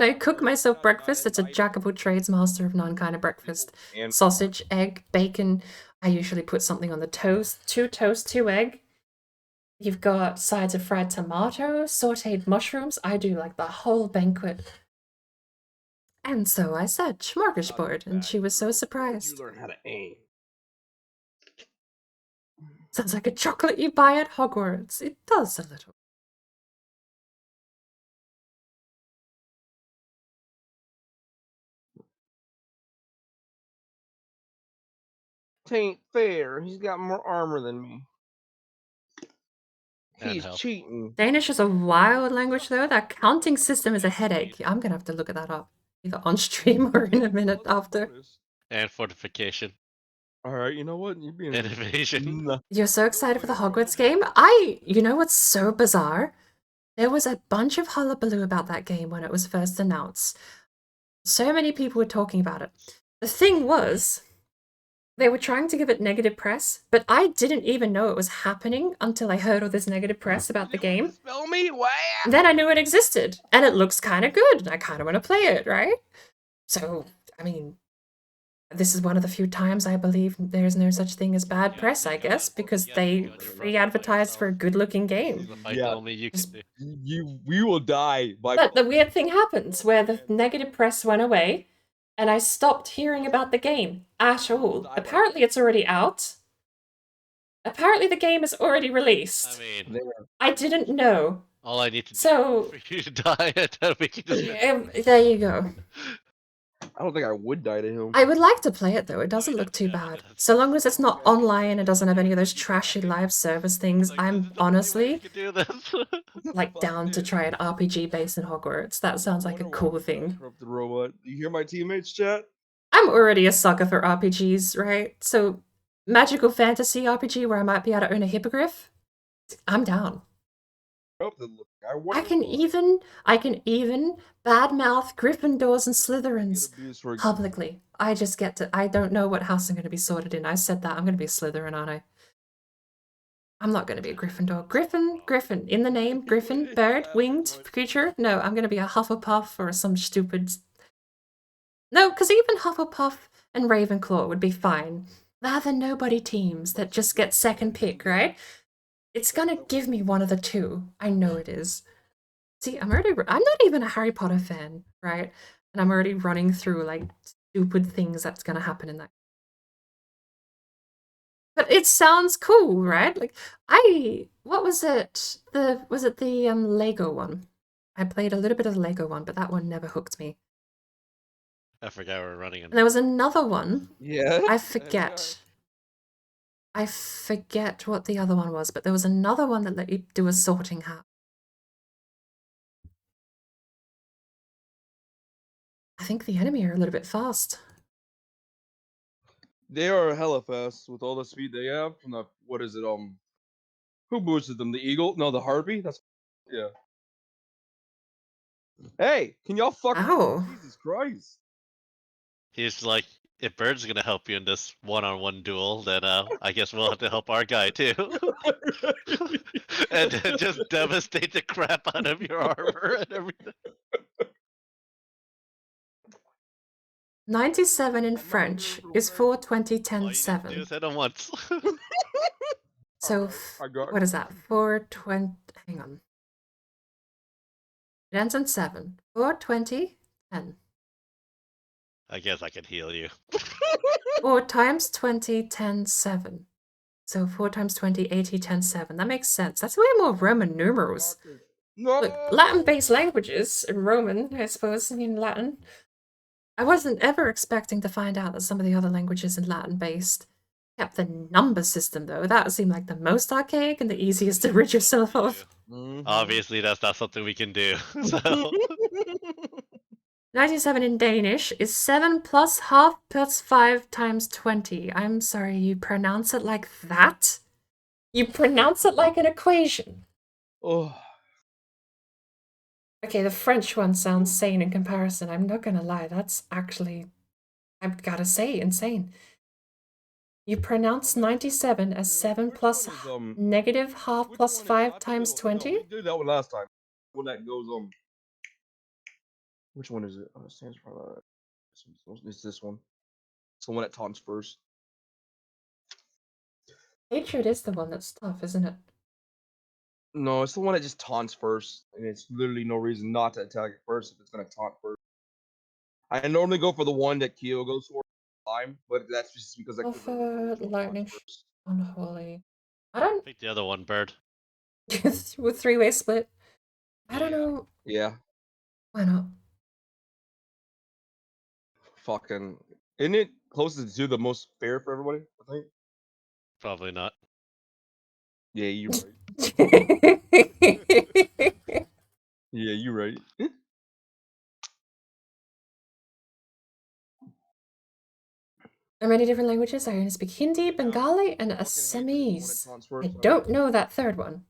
Speaker 1: I cook myself breakfast, it's a jack of all trades, master of none kind of breakfast. Sausage, egg, bacon. I usually put something on the toast. 2 toast, 2 egg. You've got sides of fried tomato, sauteed mushrooms. I do like the whole banquet. And so I said smorgasbord, and she was so surprised.
Speaker 2: You learn how to aim.
Speaker 1: Sounds like a chocolate you buy at Hogwarts. It does a little.
Speaker 2: Tain't fair. He's got more armor than me.
Speaker 3: And
Speaker 2: He's
Speaker 3: health.
Speaker 2: cheating.
Speaker 1: Danish is a wild language, though. That counting system is a headache. I'm gonna have to look at that up, either on stream or in a minute after.
Speaker 3: And fortification.
Speaker 2: Alright, you know what? You're being...
Speaker 3: And evasion.
Speaker 1: You're so excited for the Hogwarts game? You know what's so bizarre? There was a bunch of hullabaloo about that game when it was first announced. So many people were talking about it. The thing was, they were trying to give it negative press, but I didn't even know it was happening until I heard all this negative press about the game.
Speaker 2: Spell me? Wow.
Speaker 1: Then I knew it existed, and it looks kind of good, and I kind of want to play it, right? So, I mean, this is one of the few times I believe there's no such thing as bad press, I guess, because they free advertised for a good-looking game.
Speaker 2: Yeah,
Speaker 3: only you can do.
Speaker 2: we will die by...
Speaker 1: But the weird thing happens, where the negative press went away, and I stopped hearing about the game at all. Apparently it's already out. Apparently the game is already released.
Speaker 3: I mean,
Speaker 1: I didn't know.
Speaker 3: all I need to do
Speaker 1: So,
Speaker 3: for you to die, and we can just...
Speaker 1: there you go.
Speaker 2: I don't think I would die to him.
Speaker 1: I would like to play it, though. It doesn't look too bad. So long as it's not online and doesn't have any of those trashy live service things, I'm honestly, like, down to try an RPG based in Hogwarts. That sounds like a cool thing.
Speaker 2: Corrupted robot. You hear my teammates chat?
Speaker 1: I'm already a sucker for RPGs, right? So, magical fantasy RPG where I might be able to own a hippogriff? I'm down. I can even badmouth Gryffindors and Slytherins publicly. I just get to. I don't know what house I'm going to be sorted in. I said that I'm going to be a Slytherin, aren't I? I'm not going to be a Gryffindor. Griffin, in the name, Griffin, bird, winged creature. No, I'm going to be a Hufflepuff or some stupid. No, because even Hufflepuff and Ravenclaw would be fine. They're the nobody teams that just get second pick, right? It's gonna give me one of the two. I know it is. See, I'm not even a Harry Potter fan, right? And I'm already running through like stupid things that's gonna happen in that. But it sounds cool, right? Like what was it? Was it the Lego one? I played a little bit of the Lego one, but that one never hooked me.
Speaker 3: I forgot we're running.
Speaker 1: And there was another one.
Speaker 2: Yeah.
Speaker 1: I forget. I forget what the other one was, but there was another one that let you do a sorting hat. I think the enemy are a little bit fast.
Speaker 2: They are hella fast with all the speed they have from the what is it? Who boosted them? The eagle? No, the harpy. That's yeah. Hey, can y'all fucking
Speaker 1: Ow.
Speaker 2: Jesus Christ?
Speaker 3: He's like, if Bird's gonna help you in this one-on-one duel, then I guess we'll have to help our guy too. And just devastate the crap out of your armor and everything.
Speaker 1: 97 in French is 420 10
Speaker 3: All you need to do
Speaker 1: 7.
Speaker 3: is hit him once.
Speaker 1: So what is that? 420. Hang on. It ends in 7. 420 10.
Speaker 3: I guess I can heal you.
Speaker 1: 4 times 20 10 7. So 4 times 20 80 10 7. That makes sense. That's way more Roman numerals.
Speaker 2: No.
Speaker 1: Look, Latin-based languages in Roman, I suppose, in Latin. I wasn't ever expecting to find out that some of the other languages in Latin-based kept the number system, though. That seemed like the most archaic and the easiest to rid yourself of.
Speaker 3: Obviously, that's not something we can do. So
Speaker 1: 97 in Danish is 7 plus half plus 5 times 20. I'm sorry, you pronounce it like that? You pronounce it like an equation.
Speaker 2: Oh.
Speaker 1: Okay, the French one sounds sane in comparison. I'm not gonna lie, that's actually, I've gotta say, insane. You pronounce 97 as 7 plus negative half plus 5 times 20?
Speaker 2: We did that one last time. When that goes which one is it? Oh, it stands for it's this one. It's the one that taunts first.
Speaker 1: Hatred is the one that's tough, isn't it?
Speaker 2: No, it's the one that just taunts first, and it's literally no reason not to attack it first if it's gonna taunt first. I normally go for the one that Kyo goes for time, but that's just because I
Speaker 1: Go for lightning unholy. I don't
Speaker 3: pick the other one, Bird.
Speaker 1: with three-way split. I don't know.
Speaker 2: Yeah.
Speaker 1: Why not?
Speaker 2: Fucking isn't it closest to the most fair for everybody, I think?
Speaker 3: Probably not.
Speaker 2: Yeah, you're right. Yeah, you're right.
Speaker 1: How many different languages? I only speak Hindi, Bengali, and Assamese. I don't know that third one.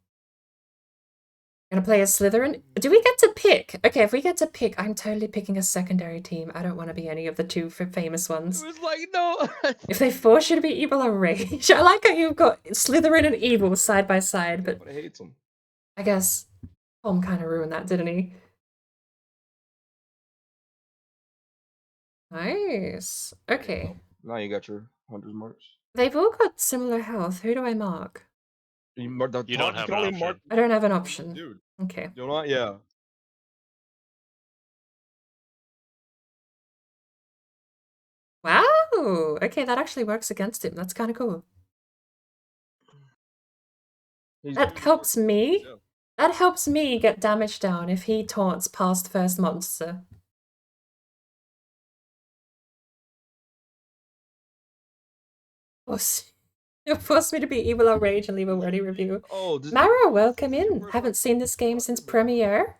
Speaker 1: Gonna play as Slytherin? Do we get to pick? Okay, if we get to pick, I'm totally picking a secondary team. I don't want to be any of the two famous ones.
Speaker 2: It was like, no.
Speaker 1: If they force you to be evil or rage. I like how you've got Slytherin and evil side by side, but
Speaker 2: I hate them.
Speaker 1: I guess Tom kind of ruined that, didn't he? Nice. Okay.
Speaker 2: Now you got your 100 marks.
Speaker 1: They've all got similar health. Who do I mark?
Speaker 3: You don't have an option.
Speaker 1: I don't have an option.
Speaker 2: Dude.
Speaker 1: Okay.
Speaker 2: Do not? Yeah.
Speaker 1: Wow. Okay, that actually works against him. That's kind of cool. That helps me. Yeah. That helps me get damage down if he taunts past first monster. You forced me to be evil or rage and leave a wordy review. Oh, Mara, welcome in. Haven't seen this game since premiere.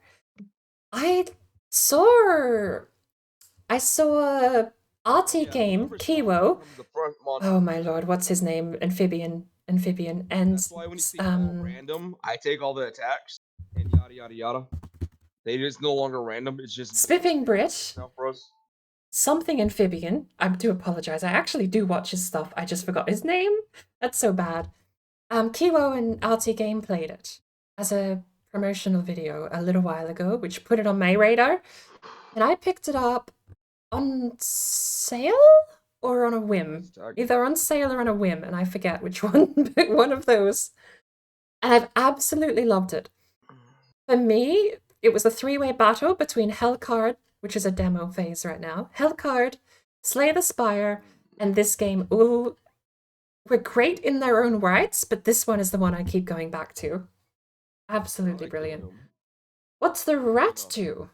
Speaker 1: I saw arty game, Kiwo. Oh my lord, what's his name? Amphibian, and
Speaker 2: that's why when you see all random, I take all the attacks. and yada yada yada. They just no longer random. It's just
Speaker 1: Spiffing Brit,
Speaker 2: now for us.
Speaker 1: something amphibian. I do apologize. I actually do watch his stuff. I just forgot his name. That's so bad. Kiwo and RT Game played it as a promotional video a little while ago, which put it on my radar. And I picked it up on sale or on a whim. Either on sale or on a whim, and I forget which one, but one of those. And I've absolutely loved it. For me, it was a three-way battle between Hellcard, which is a demo phase right now, Hellcard, Slay the Spire, and this game. Ooh, were great in their own rights, but this one is the one I keep going back to. Absolutely brilliant. What's the rat do?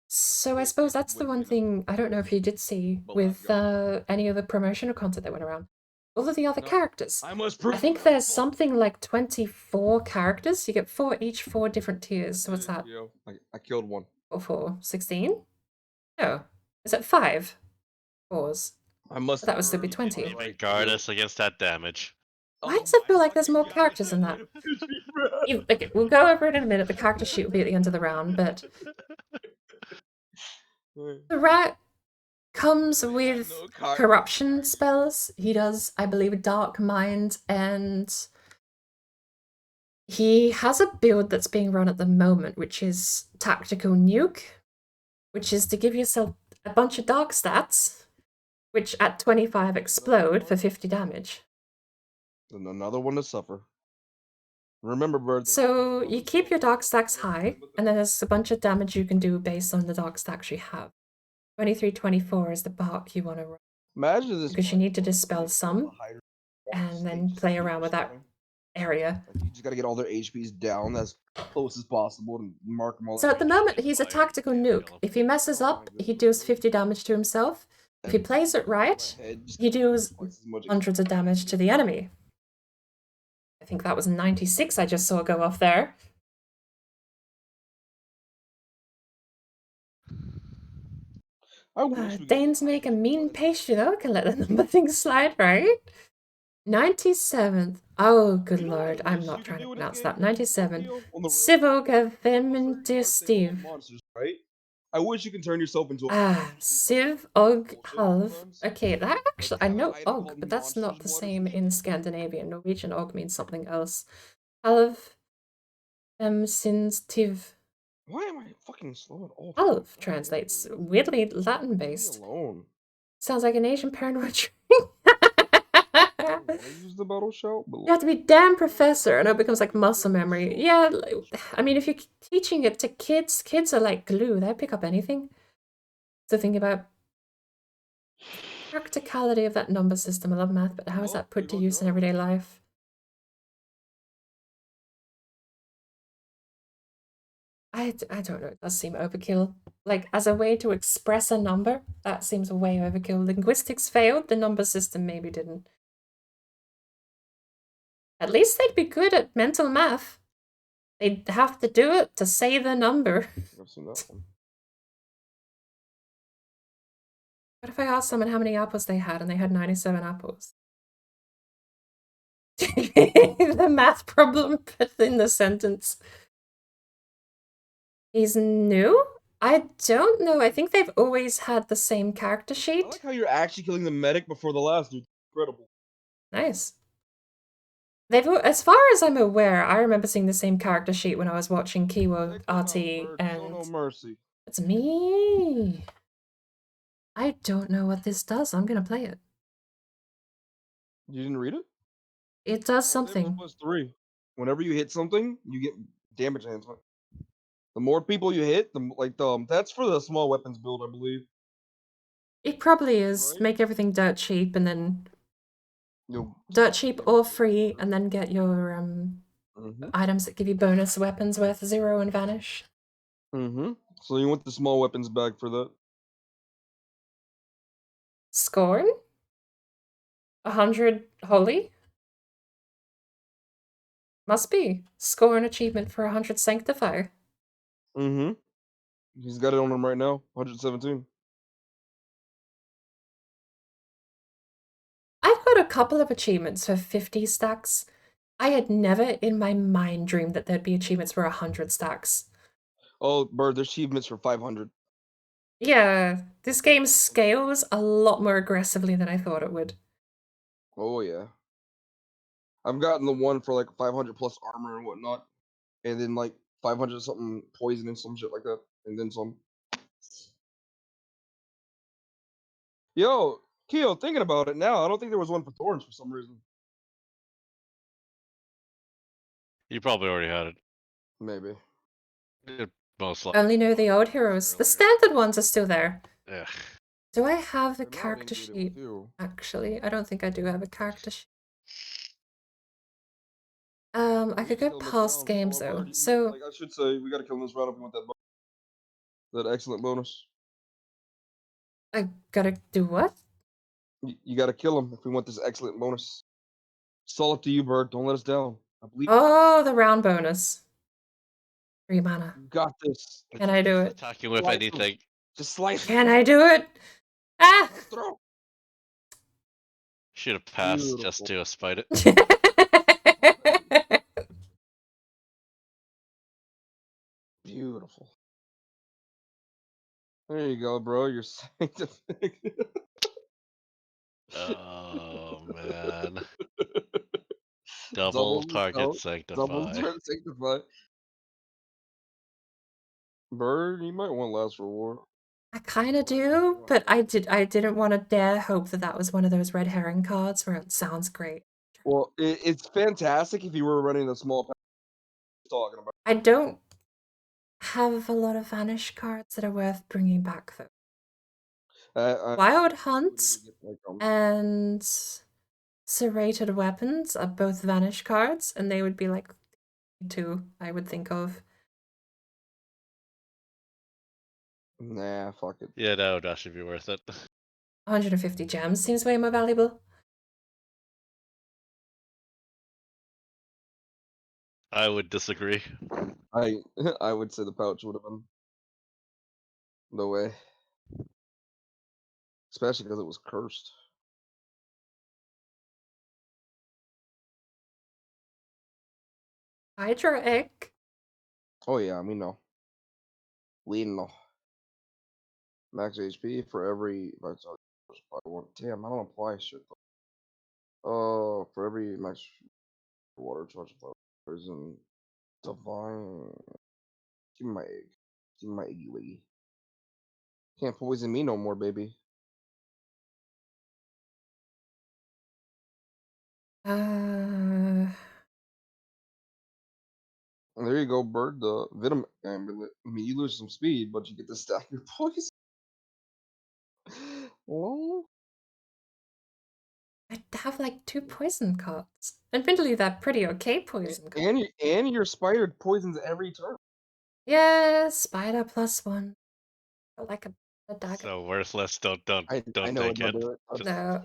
Speaker 1: So I suppose that's the one thing I don't know if you did see with any of the promotional content that went around. All of the other characters. I think there's something like 24 characters. You get each four different tiers. So what's that?
Speaker 2: I killed one.
Speaker 1: Or 4? 16? No. Is it 5? 4s?
Speaker 2: I must.
Speaker 1: That would still be 20.
Speaker 3: Even guard us against that damage.
Speaker 1: Why does it feel like there's more characters than that? Okay, we'll go over it in a minute. The character sheet will be at the end of the round, but the rat comes with corruption spells. He does, I believe, Dark Mind, and he has a build that's being run at the moment, which is Tactical Nuke, which is to give yourself a bunch of dark stats, which at 25 explode for 50 damage.
Speaker 2: And another one to suffer. Remember, bird.
Speaker 1: So you keep your dark stacks high, and then there's a bunch of damage you can do based on the dark stacks you have. 23, 24 is the bark you want to run.
Speaker 2: Imagine this.
Speaker 1: Because you need to dispel some, and then play around with that area.
Speaker 2: You just gotta get all their HPs down as close as possible and mark them all.
Speaker 1: So at the moment, he's a tactical nuke. If he messes up, he deals 50 damage to himself. If he plays it right, he deals hundreds of damage to the enemy. I think that was 96 I just saw go off there. Danes make a mean pastry though, can let the number things slide, right? 97th. Oh, good lord, I'm not trying to pronounce that. 97. Sivoga Steve.
Speaker 2: Right? I wish you can turn yourself into
Speaker 1: Siv Og Halv. Okay, that actually, I know Og, but that's not the same in Scandinavian. Norwegian Og means something else. Halv Since Tiv.
Speaker 2: Why am I fucking slow at all?
Speaker 1: Halv translates weirdly Latin based. Sounds like an Asian paranoid dream.
Speaker 2: Use the bottle shell.
Speaker 1: You have to be damn professor, and it becomes like muscle memory. Yeah, I mean, if you're teaching it to kids, kids are like glue. They pick up anything. So think about practicality of that number system. I love math, but how is that put to use in everyday life? I don't know. It does seem overkill. Like, as a way to express a number, that seems way overkill. Linguistics failed. The number system maybe didn't. At least they'd be good at mental math. They'd have to do it to say the number.
Speaker 2: I've seen that one.
Speaker 1: What if I asked someone how many apples they had and they had 97 apples? The math problem put in the sentence. He's new? I don't know. I think they've always had the same character sheet.
Speaker 2: I like how you're actually killing the medic before the last dude. Incredible.
Speaker 1: Nice. As far as I'm aware, I remember seeing the same character sheet when I was watching Kiwo RT, and
Speaker 2: no mercy.
Speaker 1: It's me. I don't know what this does. I'm gonna play it.
Speaker 2: You didn't read it?
Speaker 1: It does something.
Speaker 2: +3. Whenever you hit something, you get damage enhancement. The more people you hit, that's for the small weapons build, I believe.
Speaker 1: It probably is. Right? Make everything dirt cheap, and then dirt cheap or free, and then get your items that give you bonus weapons worth 0 and vanish.
Speaker 2: So you want the small weapons bag for that?
Speaker 1: Scorn? 100 holy? Must be. Scorn achievement for 100 sanctify.
Speaker 2: He's got it on him right now. 117.
Speaker 1: I've got a couple of achievements for 50 stacks. I had never in my mind dreamed that there'd be achievements for 100 stacks.
Speaker 2: Oh, Bird, there's achievements for 500.
Speaker 1: Yeah, this game scales a lot more aggressively than I thought it would.
Speaker 2: Oh yeah. I've gotten the one for like 500 plus armor and whatnot, and then like 500 something poison and some shit like that, and then some. Yo, Keo, thinking about it now, I don't think there was one for thorns for some reason.
Speaker 3: You probably already had it.
Speaker 2: Maybe.
Speaker 3: Most likely.
Speaker 1: Only know the old heroes. The
Speaker 3: Earlier.
Speaker 1: standard ones are still there.
Speaker 3: Yeah.
Speaker 1: Do I have a
Speaker 2: They're not
Speaker 1: character
Speaker 2: integrated
Speaker 1: sheet?
Speaker 2: with you.
Speaker 1: Actually, I don't think I do have a character sheet.
Speaker 2: We
Speaker 1: I could
Speaker 2: can
Speaker 1: go
Speaker 2: kill him this
Speaker 1: past
Speaker 2: round.
Speaker 1: games
Speaker 2: Hold on,
Speaker 1: though.
Speaker 2: Bird,
Speaker 1: So
Speaker 2: like I should say, we gotta kill him this round if we want that excellent bonus.
Speaker 1: I gotta do what?
Speaker 2: You gotta kill him if we want this excellent bonus. It's all up to you, Bird. Don't let us down. I believe
Speaker 1: Oh, the round bonus. 3 mana.
Speaker 2: you got this.
Speaker 1: Can I do
Speaker 3: Just
Speaker 1: it?
Speaker 3: attacking with
Speaker 2: Slice him.
Speaker 3: anything.
Speaker 2: Just slice
Speaker 1: Can
Speaker 2: him.
Speaker 1: I do it? Ah!
Speaker 2: Throw.
Speaker 3: Should have passed
Speaker 2: Beautiful.
Speaker 3: just to spite it.
Speaker 2: Beautiful. There you go, bro. You're sanctified.
Speaker 3: Oh man. Double
Speaker 2: Double
Speaker 3: target
Speaker 2: double
Speaker 3: sanctify.
Speaker 2: turn sanctify. Bird, you might want last reward.
Speaker 1: I kind of do, but I didn't want to dare hope that that was one of those red herring cards where it sounds great.
Speaker 2: Well, it's fantastic if you were running the small pack talking about.
Speaker 1: I don't have a lot of vanish cards that are worth bringing back though. Wild Hunt and Serrated Weapons are both vanish cards, and they would be like 2 I would think of.
Speaker 2: Nah, fuck it.
Speaker 3: Yeah, that would actually be worth it.
Speaker 1: 150 gems seems way more valuable.
Speaker 3: I would disagree.
Speaker 2: I I would say the pouch would have been the way, especially because it was cursed.
Speaker 1: Hydra Egg.
Speaker 2: Oh yeah, we know. We know. Max HP for every max. Damn, I don't apply shit. Oh, for every max water charge poison divine. Give me my egg. Give me my eggy wiggy. Can't poison me no more, baby. There you go, Bird. The Venom amulet. I mean, you lose some speed, but you get to stack your poison. Lol.
Speaker 1: I have like 2 poison cards. Admittedly, they're pretty okay poison cards.
Speaker 2: And your spider poisons every turn.
Speaker 1: Yeah, spider +1. I like a dagger.
Speaker 3: So worthless. Don't
Speaker 2: I know
Speaker 3: take
Speaker 2: what
Speaker 3: it.
Speaker 2: do it.
Speaker 1: No.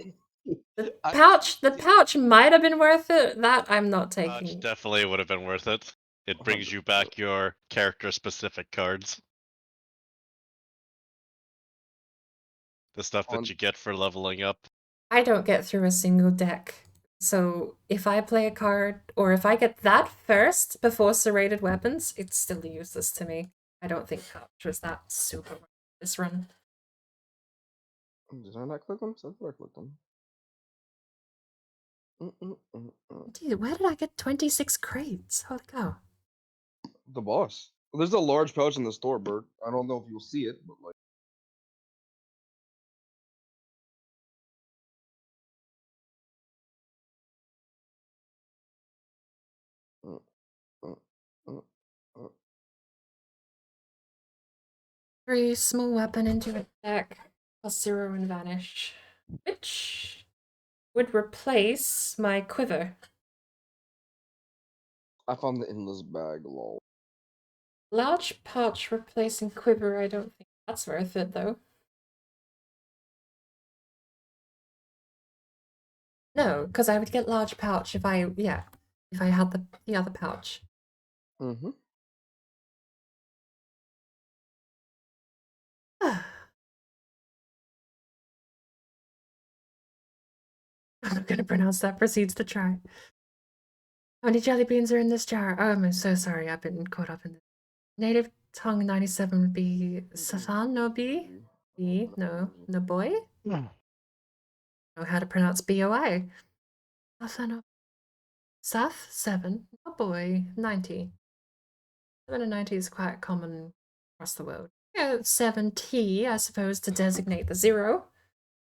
Speaker 1: The
Speaker 2: I-
Speaker 1: pouch might have been worth it. That I'm not
Speaker 3: Pouch
Speaker 1: taking.
Speaker 3: definitely would have been worth it. It brings you back your character specific cards. The stuff that you get for leveling up.
Speaker 1: I don't get through a single deck. So if I play a card, or if I get that first before serrated weapons, it's still useless to me. I don't think pouch was that super worth this run.
Speaker 2: Did I not click them? I thought I clicked them.
Speaker 1: Dude, where did I get 26 crates? Holy cow.
Speaker 2: The boss. There's a large pouch in the store, Bert. I don't know if you'll see it, but like. Mm, mm, mm, mm.
Speaker 1: 3 small weapon into a deck, +0 and vanish, which would replace my quiver.
Speaker 2: I found the endless bag, lol.
Speaker 1: Large pouch replacing quiver, I don't think that's worth it though. No, because I would get large pouch if I had the other pouch.
Speaker 2: Mm-hmm.
Speaker 1: I'm not gonna pronounce that. Proceeds to try. How many jelly beans are in this jar? Oh, I'm so sorry. I've been caught up in this. Native tongue 97 would be Safan, no B? B, no. No boy?
Speaker 3: Hmm.
Speaker 1: Know how to pronounce BOI. Safan, Saf, 7. No boy, 90. 7 and 90 is quite common across the world. Yeah, 7T, I suppose, to designate the 0.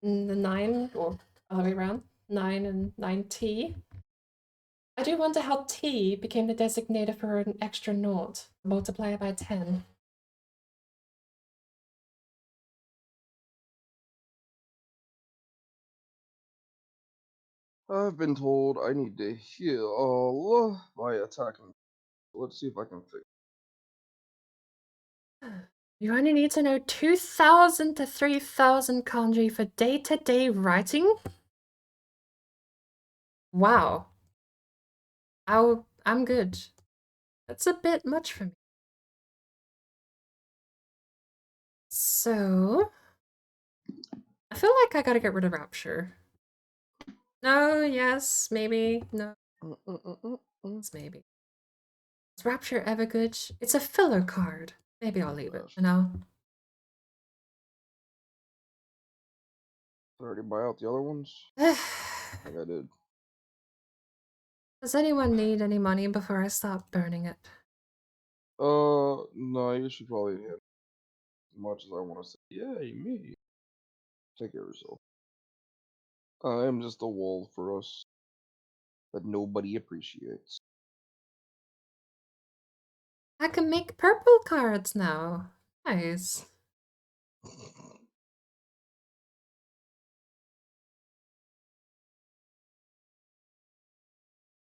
Speaker 1: And the 9, or other way around. 9 and 9T. I do wonder how T became the designator for an extra naught. Multiply it by 10.
Speaker 2: I've been told I need to heal by attacking. Let's see if I can fix.
Speaker 1: You only need to know 2,000 to 3,000 kanji for day-to-day writing? Wow. I'm good. That's a bit much for me. So, I feel like I gotta get rid of Rapture. No, yes, maybe, no, it's maybe. Is Rapture ever good? It's a filler card. Maybe I'll leave it, you know?
Speaker 2: Did I already buy out the other ones? I think I did.
Speaker 1: Does anyone need any money before I start burning it?
Speaker 2: No, you should probably hit as much as I want to say. Yay, me. Take care of yourself. I am just a wall for us that nobody appreciates.
Speaker 1: I can make purple cards now. Nice.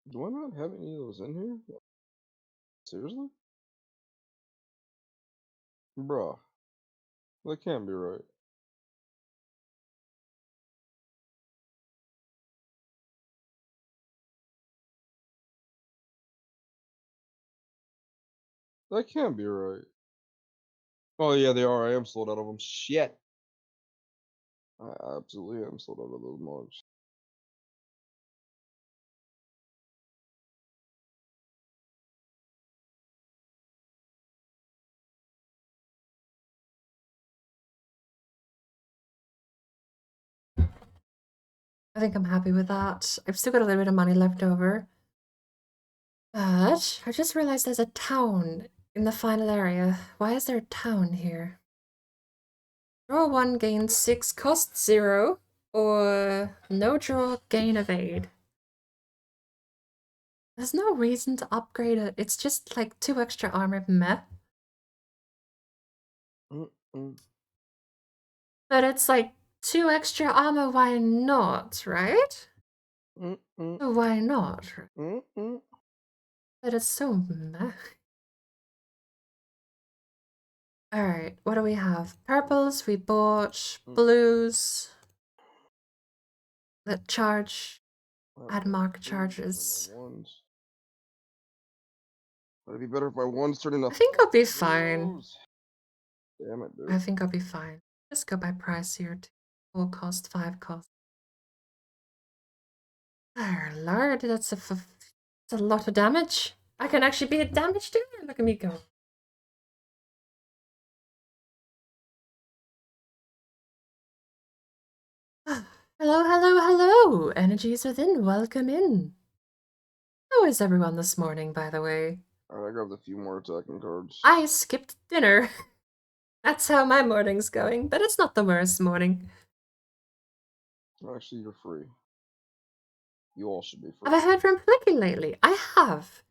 Speaker 2: Do I not have any of those in here? Seriously? Bruh. That can't be right. That can't be right. Oh yeah, they are. I am sold out of them. Shit. I absolutely am sold out of those mugs.
Speaker 1: I think I'm happy with that. I've still got a little bit of money left over. But I just realized there's a town in the final area. Why is there a town here? Draw 1, gain 6, cost 0, or no draw, gain evade. There's no reason to upgrade it. It's just like 2 extra armor, meh. But it's like 2 extra armor, why not, right? So why not? But it's so meh. Alright, what do we have? Purples, we bought. Blues. That charge. Add mark charges.
Speaker 2: Would it be better if my ones turn into
Speaker 1: I think I'll be fine.
Speaker 2: Damn it, dude.
Speaker 1: I think I'll be fine. Just go by price here too. 4 cost, 5 cost. Oh lord, that's a lot of damage. I can actually be a damage dealer. Look at me go. Hello, hello, hello! Energies within, welcome in. How is everyone this morning, by the way?
Speaker 2: Alright, I grabbed a few more attacking cards.
Speaker 1: I skipped dinner. That's how my morning's going, but it's not the worst morning.
Speaker 2: Actually, you're free. You all should be free.
Speaker 1: Have I heard from Flicky lately? I have.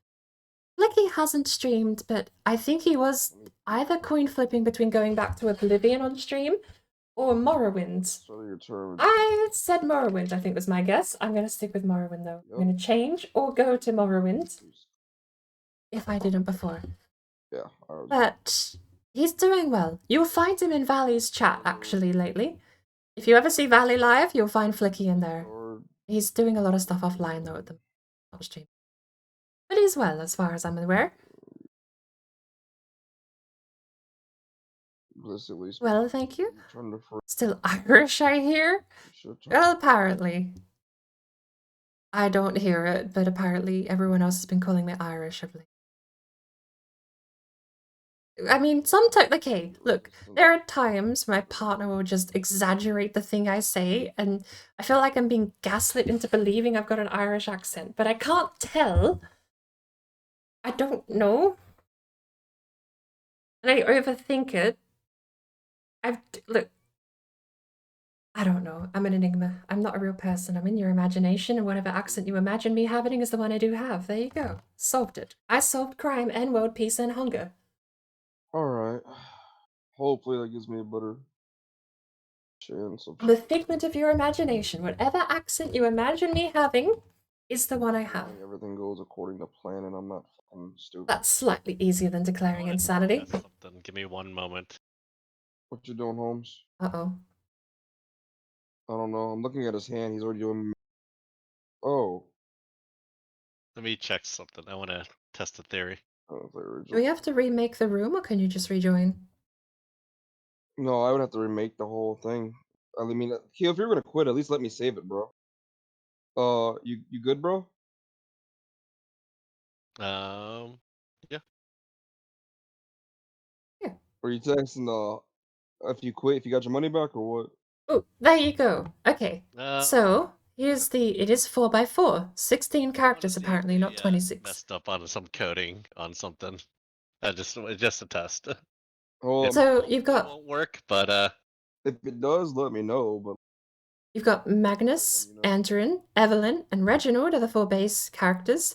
Speaker 1: Flicky hasn't streamed, but I think he was either coin flipping between going back to Oblivion on stream or Morrowind.
Speaker 2: So your turn.
Speaker 1: I said Morrowind, I think was my guess. I'm going to stick with Morrowind though.
Speaker 2: Yep.
Speaker 1: I'm going to change or go to Morrowind if I didn't before.
Speaker 2: Yeah.
Speaker 1: But he's doing well. You'll find him in Valley's chat actually lately. If you ever see Valley live, you'll find Flicky in there. He's doing a lot of stuff offline though at the stream. But he's well as far as I'm aware. Well, thank you. Still Irish, I hear? Well, apparently. I don't hear it, but apparently everyone else has been calling me Irish of late. I mean, sometimes, okay, look, there are times my partner will just exaggerate the thing I say, and I feel like I'm being gaslit into believing I've got an Irish accent, but I can't tell. I don't know. And I overthink it. Look, I don't know. I'm an enigma. I'm not a real person. I'm in your imagination, and whatever accent you imagine me having is the one I do have. There you go. Solved it. I solved crime and world peace and hunger.
Speaker 2: Alright. Hopefully that gives me a better chance of
Speaker 1: I'm a figment of your imagination. Whatever accent you imagine me having is the one I have.
Speaker 2: everything goes according to plan and I'm not fucking stupid.
Speaker 1: That's slightly easier than
Speaker 3: I
Speaker 1: declaring
Speaker 3: wanna
Speaker 1: insanity.
Speaker 3: test something. Give me one moment.
Speaker 2: What you doing, Holmes?
Speaker 1: Uh-oh.
Speaker 2: I don't know. I'm looking at his hand. He's already doing. Oh.
Speaker 3: Let me check something. I want to test the theory.
Speaker 1: Do we have to remake the room, or can you just rejoin?
Speaker 2: No, I would have to remake the whole thing. I mean, Keo, if you're gonna quit, at least let me save it, bro. You good, bro?
Speaker 3: Yeah.
Speaker 1: Yeah.
Speaker 2: Or you texting if you quit, if you got your money back or what?
Speaker 1: Oh, there you go. Okay. So, it is 4x4. 16 characters apparently, not 26.
Speaker 3: Messed up on some coding on something. Just a test.
Speaker 2: Oh,
Speaker 1: So, you've got
Speaker 3: won't work, but
Speaker 2: if it does, let me know. But
Speaker 1: You've got Magnus, Antorin, Evelyn, and Reginald are the 4 base characters.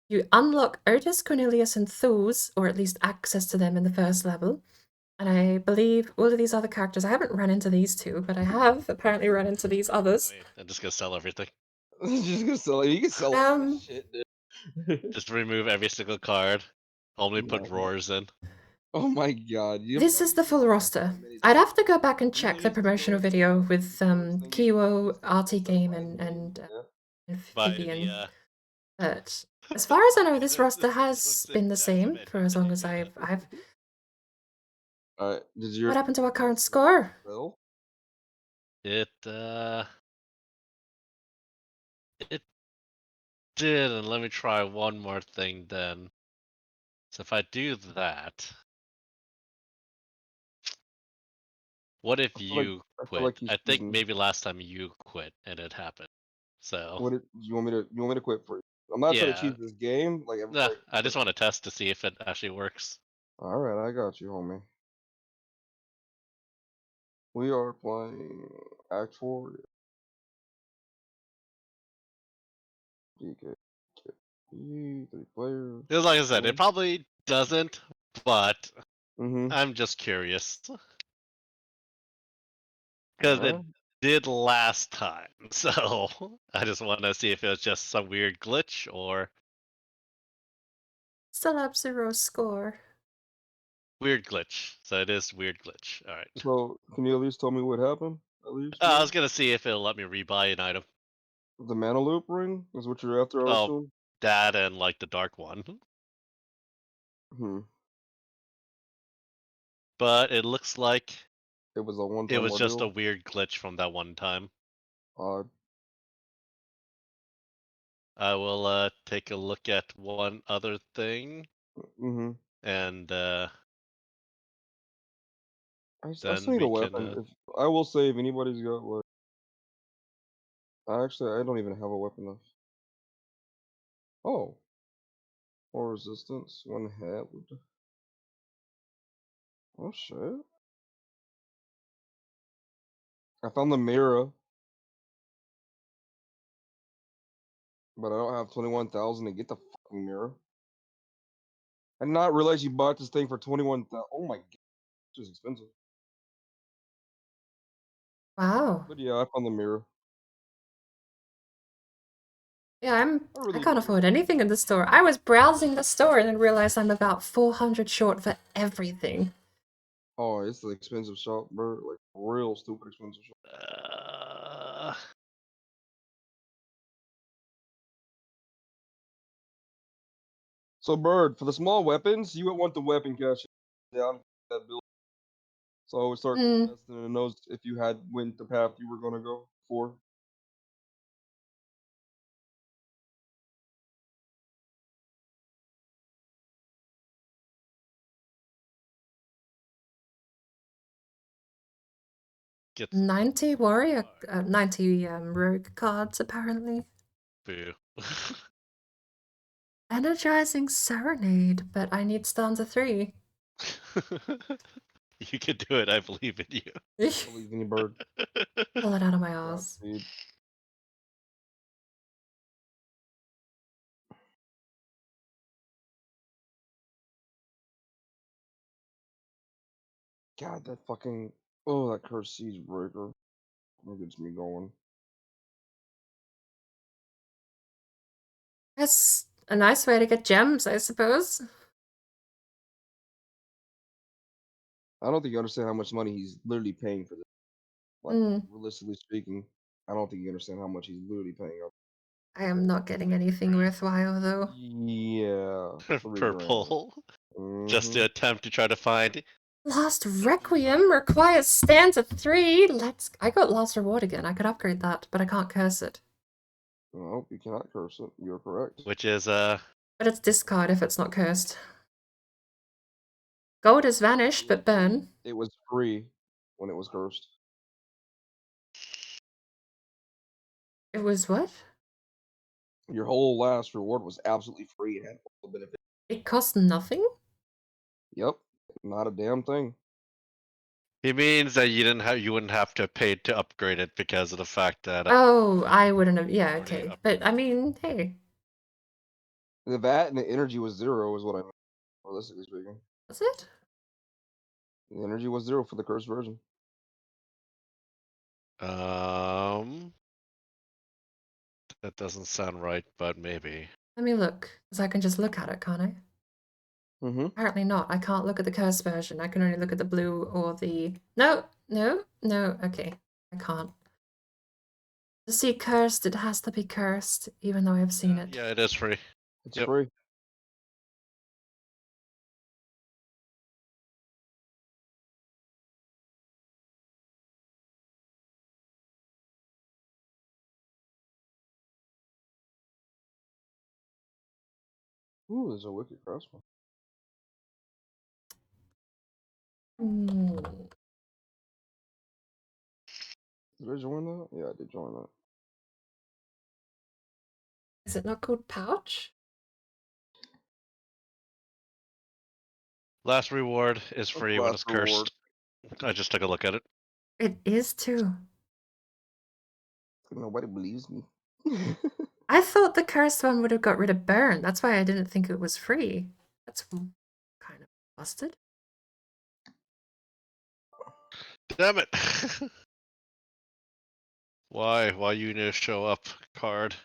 Speaker 1: You unlock Otis, Cornelius, and Thurs, or at least access to them in the first level. And I believe all of these other characters, I haven't run into these two, but I have apparently run into these others.
Speaker 3: wait, I'm just gonna sell everything.
Speaker 2: just gonna sell it. You can sell all that shit, dude.
Speaker 3: Just remove every single card. Only put
Speaker 2: No.
Speaker 3: drawers in.
Speaker 2: Oh my god.
Speaker 1: This is the full roster. I'd have to go back and check the promotional video with Kiwo, RT Game, and Vivian. But as far as I know, this roster has been the same for as long as I've. What happened to our current score?
Speaker 3: It did, and let me try one more thing then. So if I do that, what if you quit? I think maybe last time you quit and it happened. So
Speaker 2: You want me to quit for you? I'm not trying to
Speaker 3: yeah,
Speaker 2: cheat this game.
Speaker 3: nah, I just want to test to see if it actually works.
Speaker 2: All right, I got you, homie. We are playing Act 4. DK. 3 players.
Speaker 3: Because like I said, it probably doesn't, but
Speaker 2: Mm-hmm.
Speaker 3: I'm just curious. Because it did last time, so I just want to see if it was just some weird glitch or
Speaker 1: Still have 0 score.
Speaker 3: weird glitch. So it is weird glitch. All right.
Speaker 2: So, can you at least tell me what happened? At least.
Speaker 3: I was gonna see if it'll let me rebuy an item.
Speaker 2: The mana loop ring is what you're after, I
Speaker 3: Oh,
Speaker 2: assume.
Speaker 3: that and like the dark one.
Speaker 2: Hmm.
Speaker 3: But it looks like
Speaker 2: It was a one-time
Speaker 3: it was just a
Speaker 2: ordeal.
Speaker 3: weird glitch from that one time.
Speaker 2: Odd.
Speaker 3: I will take a look at one other thing
Speaker 2: Mm-hmm.
Speaker 3: and
Speaker 2: I still
Speaker 3: then
Speaker 2: need a
Speaker 3: we can
Speaker 2: weapon. If I will say, if anybody's got like, I don't even have a weapon left. Oh, more resistance, one hat. Oh shit! I found the mirror, but I don't have 21,000 to get the fucking mirror. I did not realize you bought this thing for 21,000. Oh my god, it's expensive.
Speaker 1: Wow.
Speaker 2: But yeah, I found the mirror.
Speaker 1: Yeah, I can't afford anything in the store. I was browsing the store and then realized I'm about 400 short for everything.
Speaker 2: Oh, it's the expensive shop, bro. Like real stupid expensive shop. So, Bird, for the small weapons, you would want the weapon cache down that build. So I would start testing and knows if you had went the path you were gonna go for.
Speaker 3: Get
Speaker 1: 90 warrior, 90 rogue cards apparently.
Speaker 3: boo.
Speaker 1: Energizing Serenade, but I need stanza 3.
Speaker 3: You can do it. I believe in you.
Speaker 2: Believe in you, bird.
Speaker 1: Pull it out of my
Speaker 2: God,
Speaker 1: arse.
Speaker 2: dude. God, that fucking that cursed siege breaker. That gets me going.
Speaker 1: That's a nice way to get gems, I suppose.
Speaker 2: I don't think you understand how much money he's literally paying for this. Like, realistically speaking, I don't think you understand how much he's literally paying up.
Speaker 1: I am not getting anything worthwhile though.
Speaker 2: Yeah, $3
Speaker 3: Per
Speaker 2: grand.
Speaker 3: pull. Just to attempt to try to find.
Speaker 1: Lost Requiem requires stanza 3. I got Lost Reward again. I could upgrade that, but I can't curse it.
Speaker 2: No, you cannot curse it. You're correct.
Speaker 3: Which is
Speaker 1: But it's discard if it's not cursed. Gold has vanished, but burn.
Speaker 2: It was free when it was cursed.
Speaker 1: It was what?
Speaker 2: Your whole last reward was absolutely free and had all the benefits.
Speaker 1: It cost nothing?
Speaker 2: Yep, not a damn thing.
Speaker 3: He means that you wouldn't have to pay to upgrade it because of the fact that
Speaker 1: Oh, I wouldn't have. Yeah,
Speaker 3: already
Speaker 1: okay.
Speaker 3: up-
Speaker 1: But I mean, hey,
Speaker 2: The VAT and the energy was 0, is what I meant, realistically speaking.
Speaker 1: was it?
Speaker 2: The energy was 0 for the cursed version.
Speaker 3: That doesn't sound right, but maybe.
Speaker 1: Let me look, because I can just look at it, can't I?
Speaker 2: Mm-hmm.
Speaker 1: Apparently not. I can't look at the cursed version. I can only look at the blue or the... No, no, no. Okay, I can't. To see cursed, it has to be cursed, even though I've seen it.
Speaker 3: Yeah, it is free.
Speaker 2: It's
Speaker 3: Yep.
Speaker 2: free. Ooh, there's a wicked crossbow.
Speaker 1: Hmm.
Speaker 2: Did I join that? Yeah, I did join that.
Speaker 1: Is it not called pouch?
Speaker 3: Last reward is free when it's
Speaker 2: Last reward.
Speaker 3: cursed. I just took a look at it.
Speaker 1: It is too.
Speaker 2: Nobody believes me.
Speaker 1: I thought the cursed one would have got rid of burn. That's why I didn't think it was free. That's kind of busted.
Speaker 3: Damn it! Why? Why you need to show up, card?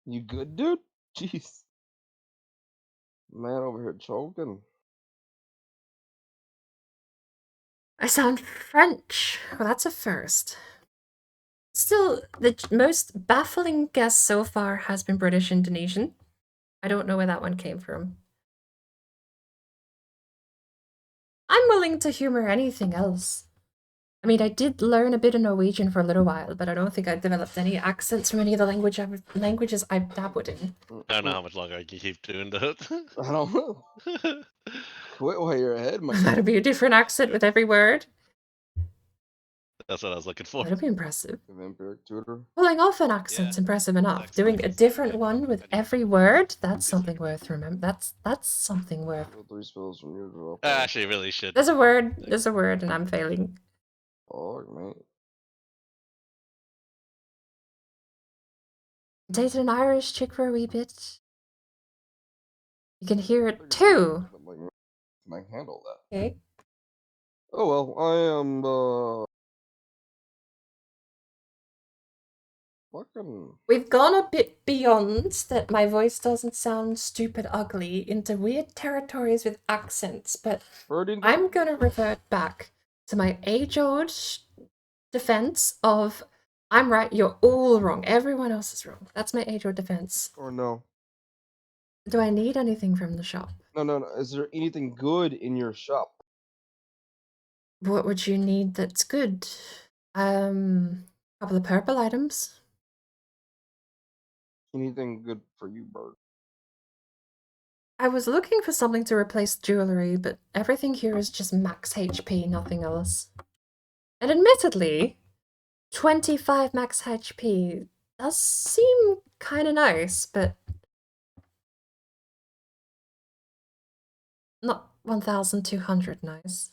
Speaker 2: You good, dude? Jeez. Man over here choking.
Speaker 1: I sound French. Well, that's a first. Still, the most baffling guess so far has been British Indonesian. I don't know where that one came from. I'm willing to humor anything else. I mean, I did learn a bit of Norwegian for a little while, but I don't think I developed any accents from any of the languages I've dabbled in.
Speaker 3: I don't know how much longer I can keep doing that.
Speaker 2: I don't know. Quit while you're ahead, my
Speaker 1: That'd be a different accent with every word.
Speaker 3: That's what I was looking for.
Speaker 1: That'd be impressive.
Speaker 2: Vampiric tutor.
Speaker 1: Pulling off an accent's impressive enough. Doing a different one with every word, that's something worth remembering. That's something worth.
Speaker 2: Kill 3 spells from your draw.
Speaker 3: I actually really should.
Speaker 1: There's a word, and I'm failing.
Speaker 2: Oh, mate.
Speaker 1: Dated an Irish chick for a wee bit. You can hear it too.
Speaker 2: Like, can I handle that?
Speaker 1: Okay.
Speaker 2: Oh well, I am fucking.
Speaker 1: We've gone a bit beyond that my voice doesn't sound stupid ugly into weird territories with accents, but I'm gonna revert back to my age-old defense of I'm right, you're all wrong, everyone else is wrong. That's my age-old defense.
Speaker 2: Or no.
Speaker 1: Do I need anything from the shop?
Speaker 2: No. Is there anything good in your shop?
Speaker 1: What would you need that's good? Couple of purple items.
Speaker 2: Anything good for you, bird?
Speaker 1: I was looking for something to replace jewelry, but everything here is just max HP, nothing else. And admittedly, 25 max HP does seem kind of nice, but not 1200 nice.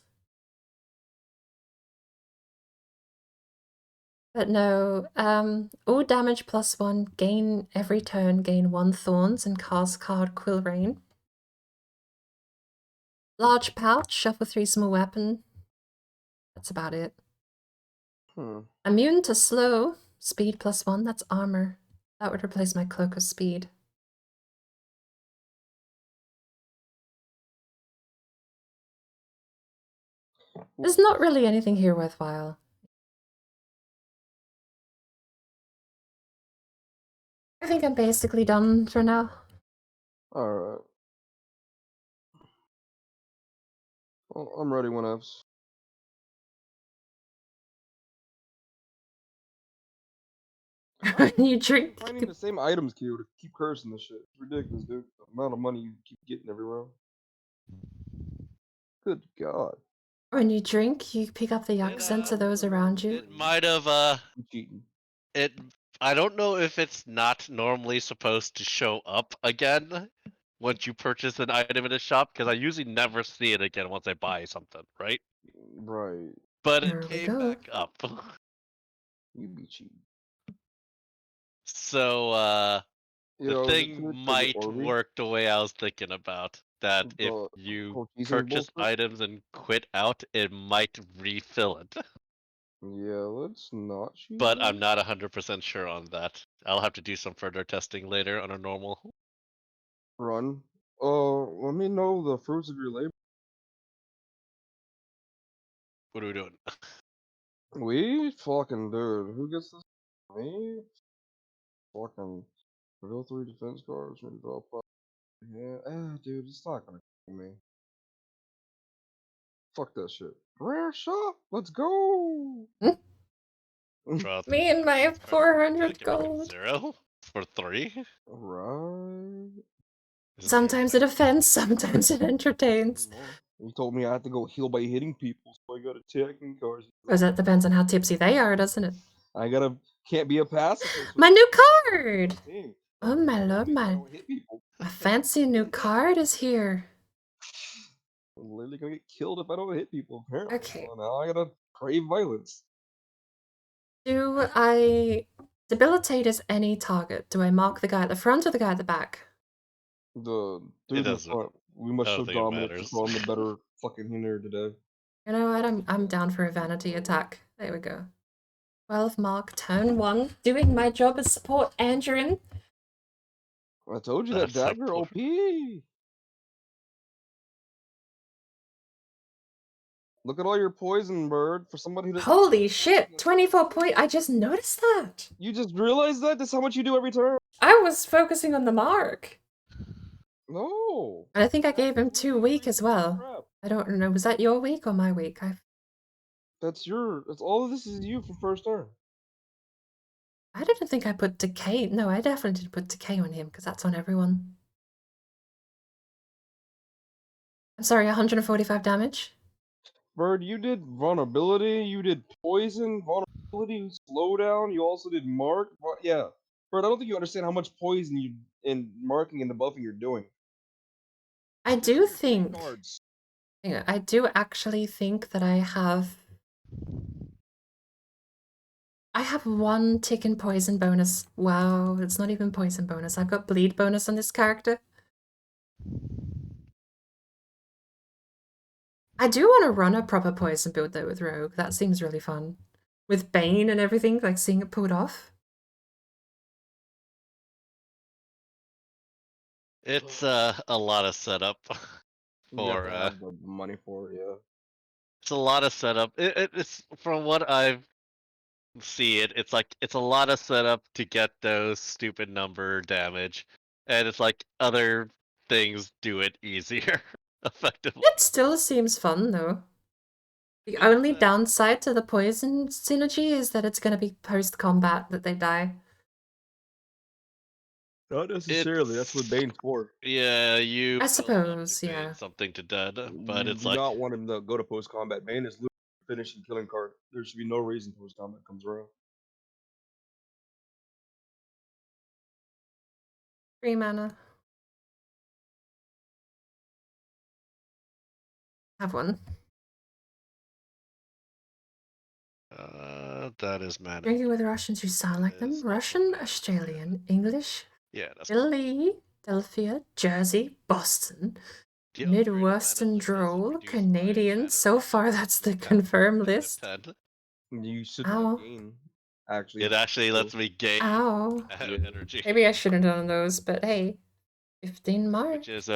Speaker 1: But no, all damage +1, gain every turn, gain 1 thorns, and cast card Quill Rain. Large pouch, shuffle 3 small weapon. That's about it. Immune to slow, speed +1, that's armor. That would replace my cloak of speed. There's not really anything here worthwhile. I think I'm basically done for now.
Speaker 2: Alright. Well, I'm ready whenever.
Speaker 1: When you drink,
Speaker 2: Finding the same items queue to keep cursing this shit. It's ridiculous, dude. The amount of money you keep getting every round. Good God.
Speaker 1: when you drink, you pick up the accents of those around you.
Speaker 3: It might have
Speaker 2: I'm cheating.
Speaker 3: I don't know if it's not normally supposed to show up again once you purchase an item in a shop, because I usually never see it again once I buy something, right?
Speaker 2: Right.
Speaker 3: But
Speaker 1: There
Speaker 3: it
Speaker 1: we
Speaker 3: came
Speaker 1: go.
Speaker 3: back up.
Speaker 2: You be cheating.
Speaker 3: So the thing might work the way I was thinking about. That if you purchase items and quit out, it might refill it.
Speaker 2: Yeah, let's not cheat.
Speaker 3: But I'm not 100% sure on that. I'll have to do some further testing later on a normal
Speaker 2: run. Let me know the fruits of your labor.
Speaker 3: What are we doing?
Speaker 2: We fucking dude. Who gets this? Me? Fucking reveal 3 defense cards. Maybe draw 5. Yeah, dude, it's not gonna kill me. Fuck that shit. Rare shop. Let's go.
Speaker 3: Draw
Speaker 1: Me and my 400 gold.
Speaker 3: 0 for 3.
Speaker 2: Right.
Speaker 1: Sometimes it offends, sometimes it entertains.
Speaker 2: You told me I have to go heal by hitting people, so I got attacking cards.
Speaker 1: Because that depends on how tipsy they are, doesn't it?
Speaker 2: I can't be a pacifist.
Speaker 1: My new card! Oh my lord, my fancy new card is here.
Speaker 2: I'm literally gonna get killed if I don't hit people, apparently.
Speaker 1: Okay.
Speaker 2: Well, now I gotta crave violence.
Speaker 1: Do I debilitate as any target? Do I mark the guy at the front or the guy at the back?
Speaker 2: The dude in the front. We must show dominance for calling the better fucking healer today.
Speaker 1: You know what? I'm down for a vanity attack. There we go. 12 mark, turn 1. Doing my job as support, Andrew.
Speaker 2: I told you that dagger OP. Look at all your poison, bird. For somebody who doesn't.
Speaker 1: Holy shit! 24 point. I just noticed that.
Speaker 2: You just realized that? That's how much you do every turn.
Speaker 1: I was focusing on the mark.
Speaker 2: No.
Speaker 1: And I think I gave him 2 weak as well. I don't know. Was that your week or my week?
Speaker 2: That's all of this is you for first turn.
Speaker 1: I didn't think I put decay. No, I definitely did put decay on him because that's on everyone. I'm sorry, 145 damage.
Speaker 2: Bird, you did vulnerability, you did poison, vulnerability, slowdown, you also did mark. Yeah. Bird, I don't think you understand how much poison you and marking and debuffing you're doing.
Speaker 1: I do think. I do actually think that I have 1 tick and poison bonus. Wow, it's not even poison bonus. I've got bleed bonus on this character. I do want to run a proper poison build though with Rogue. That seems really fun. With Bane and everything, like seeing it pulled off.
Speaker 3: It's a lot of setup for
Speaker 2: the money for it, yeah.
Speaker 3: It's a lot of setup. It's from what I've it's like it's a lot of setup to get those stupid number damage, and it's like other things do it easier, effectively.
Speaker 1: It still seems fun though. The only downside to the poison synergy is that it's going to be post-combat that they die.
Speaker 2: Not necessarily. That's what Bane's for.
Speaker 3: Yeah, you
Speaker 1: I
Speaker 3: will want to
Speaker 1: suppose,
Speaker 3: bait
Speaker 1: yeah.
Speaker 3: something to dead, but
Speaker 2: You
Speaker 3: it's
Speaker 2: do
Speaker 3: like
Speaker 2: not want him to go to post combat. Bane is literally a finishing killing card. There should be no reason post combat comes around.
Speaker 1: 3 mana. Have one.
Speaker 3: that is mana.
Speaker 1: Drinking with Russians who sound like
Speaker 3: That
Speaker 1: them.
Speaker 3: is
Speaker 1: Russian,
Speaker 3: mana.
Speaker 1: Australian, English,
Speaker 3: Yeah, that's
Speaker 1: Philly, Philadelphia, Jersey, Boston,
Speaker 3: the upgrade of mana
Speaker 1: Midwestern
Speaker 3: limit is
Speaker 1: droll,
Speaker 3: reduced by
Speaker 1: Canadian.
Speaker 3: mana
Speaker 1: So
Speaker 3: range
Speaker 1: far,
Speaker 3: of
Speaker 1: that's the
Speaker 3: 10
Speaker 1: confirmed
Speaker 3: negative
Speaker 1: list.
Speaker 3: 10.
Speaker 2: You should
Speaker 1: Ow.
Speaker 2: gain. Actually,
Speaker 3: It actually
Speaker 2: so-
Speaker 3: lets me gain
Speaker 1: Ow.
Speaker 3: energy,
Speaker 1: Maybe I shouldn't have done those, but hey. 15 mark.
Speaker 3: which is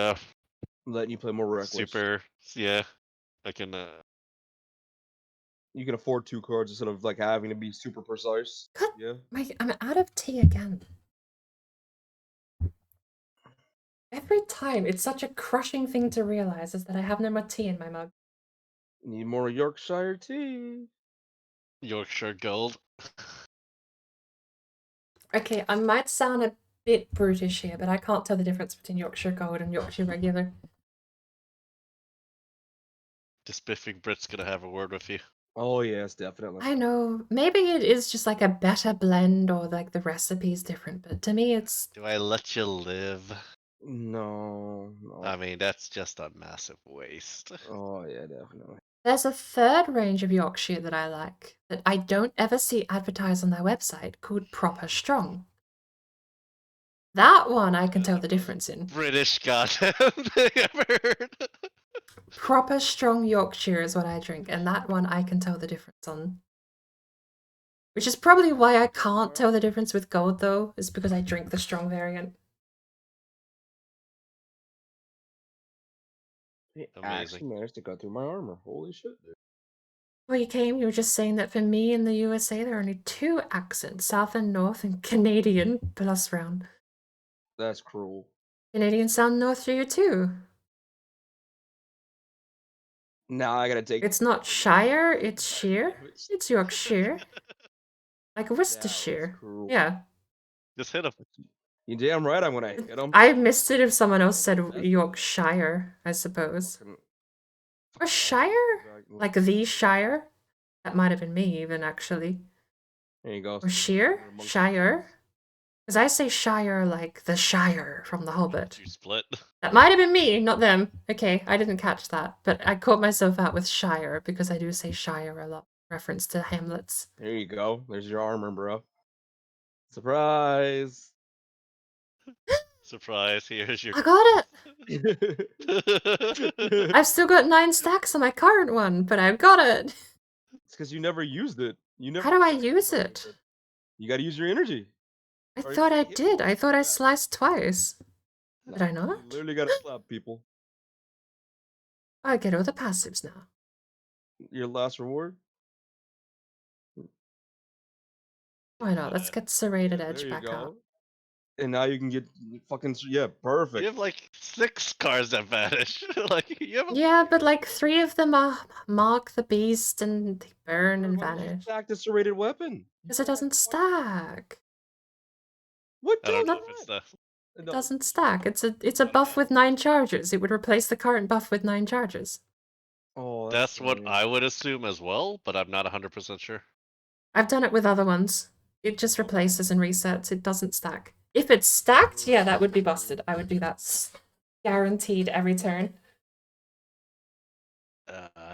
Speaker 2: letting you play more reckless.
Speaker 3: super. Yeah, I can.
Speaker 2: You can afford 2 cards instead of like having to be super precise.
Speaker 1: Cut.
Speaker 2: Yeah.
Speaker 1: I'm out of tea again. Every time, it's such a crushing thing to realize is that I have no more tea in my mug.
Speaker 2: Need more Yorkshire tea.
Speaker 3: Yorkshire Gold.
Speaker 1: Okay, I might sound a bit brutish here, but I can't tell the difference between Yorkshire Gold and Yorkshire Regular.
Speaker 3: The spiffing Brit's gonna have a word with you.
Speaker 2: Oh yes, definitely.
Speaker 1: I know, maybe it is just like a better blend or like the recipe's different, but to me it's...
Speaker 3: Do I let you live?
Speaker 2: No.
Speaker 3: I mean, that's just a massive waste.
Speaker 2: Oh yeah, definitely.
Speaker 1: There's a third range of Yorkshire that I like, that I don't ever see advertised on their website, called Proper Strong. That one I can tell the difference in.
Speaker 3: British goddamn thing I've heard.
Speaker 1: Proper Strong Yorkshire is what I drink, and that one I can tell the difference on. Which is probably why I can't tell the difference with gold, though, is because I drink the strong variant.
Speaker 2: He
Speaker 3: Amazing.
Speaker 2: actually managed to cut through my armor. Holy shit, dude.
Speaker 1: Before you came, you were just saying that for me in the USA, there are only 2 accents, South and North, and Canadian plus round.
Speaker 2: That's cruel.
Speaker 1: Canadian sound North for you too.
Speaker 2: Now I gotta take.
Speaker 1: It's not Shire, it's Shire. It's Yorkshire. Like Worcestershire.
Speaker 2: cruel.
Speaker 1: Yeah.
Speaker 3: Just hit him.
Speaker 2: You damn right I'm gonna hit him.
Speaker 1: I missed it if someone else said Yorkshire, I suppose.
Speaker 2: Fucking-
Speaker 1: Or Shire? Like the Shire? That might have been me, even, actually.
Speaker 2: There you go.
Speaker 1: Or Shire? Shire? Because I say Shire like the Shire from The Hobbit.
Speaker 3: You split.
Speaker 1: That might have been me, not them. Okay, I didn't catch that. But I caught myself out with Shire, because I do say Shire a lot. Reference to Hamlet's.
Speaker 2: There you go. There's your armor, bro. Surprise!
Speaker 3: Surprise, here's your.
Speaker 1: I got it!
Speaker 2: It's
Speaker 1: I've still got 9 stacks on my current one, but I've got it!
Speaker 2: because you never used it. You never.
Speaker 1: How do I use it?
Speaker 2: You gotta use your energy.
Speaker 1: I
Speaker 2: Or
Speaker 1: thought I
Speaker 2: hit
Speaker 1: did. I thought I
Speaker 2: Yeah.
Speaker 1: sliced twice. Did I
Speaker 2: You
Speaker 1: not?
Speaker 2: literally gotta slap people.
Speaker 1: I get all the passives now.
Speaker 2: Your last reward.
Speaker 1: Why not? Let's get Serrated
Speaker 2: There
Speaker 1: Edge
Speaker 2: you
Speaker 1: back
Speaker 2: go.
Speaker 1: out.
Speaker 2: And now you can get fucking perfect.
Speaker 3: You have like 6 cards that vanish. Like you have.
Speaker 1: Yeah, but like 3 of them are Mark the Beast and they burn and
Speaker 2: Why don't you
Speaker 1: vanish.
Speaker 2: stack the serrated weapon.
Speaker 1: Because it doesn't stack.
Speaker 2: What?
Speaker 3: I don't know
Speaker 2: does
Speaker 3: if it's
Speaker 2: that?
Speaker 3: the.
Speaker 1: It doesn't stack. It's a buff with 9 charges. It would replace the current buff with 9 charges.
Speaker 2: Oh,
Speaker 3: That's what
Speaker 2: lame.
Speaker 3: I would assume as well, but I'm not 100% sure.
Speaker 1: I've done it with other ones. It just replaces and resets. It doesn't stack. If it's stacked, yeah, that would be busted. I would do that guaranteed every turn.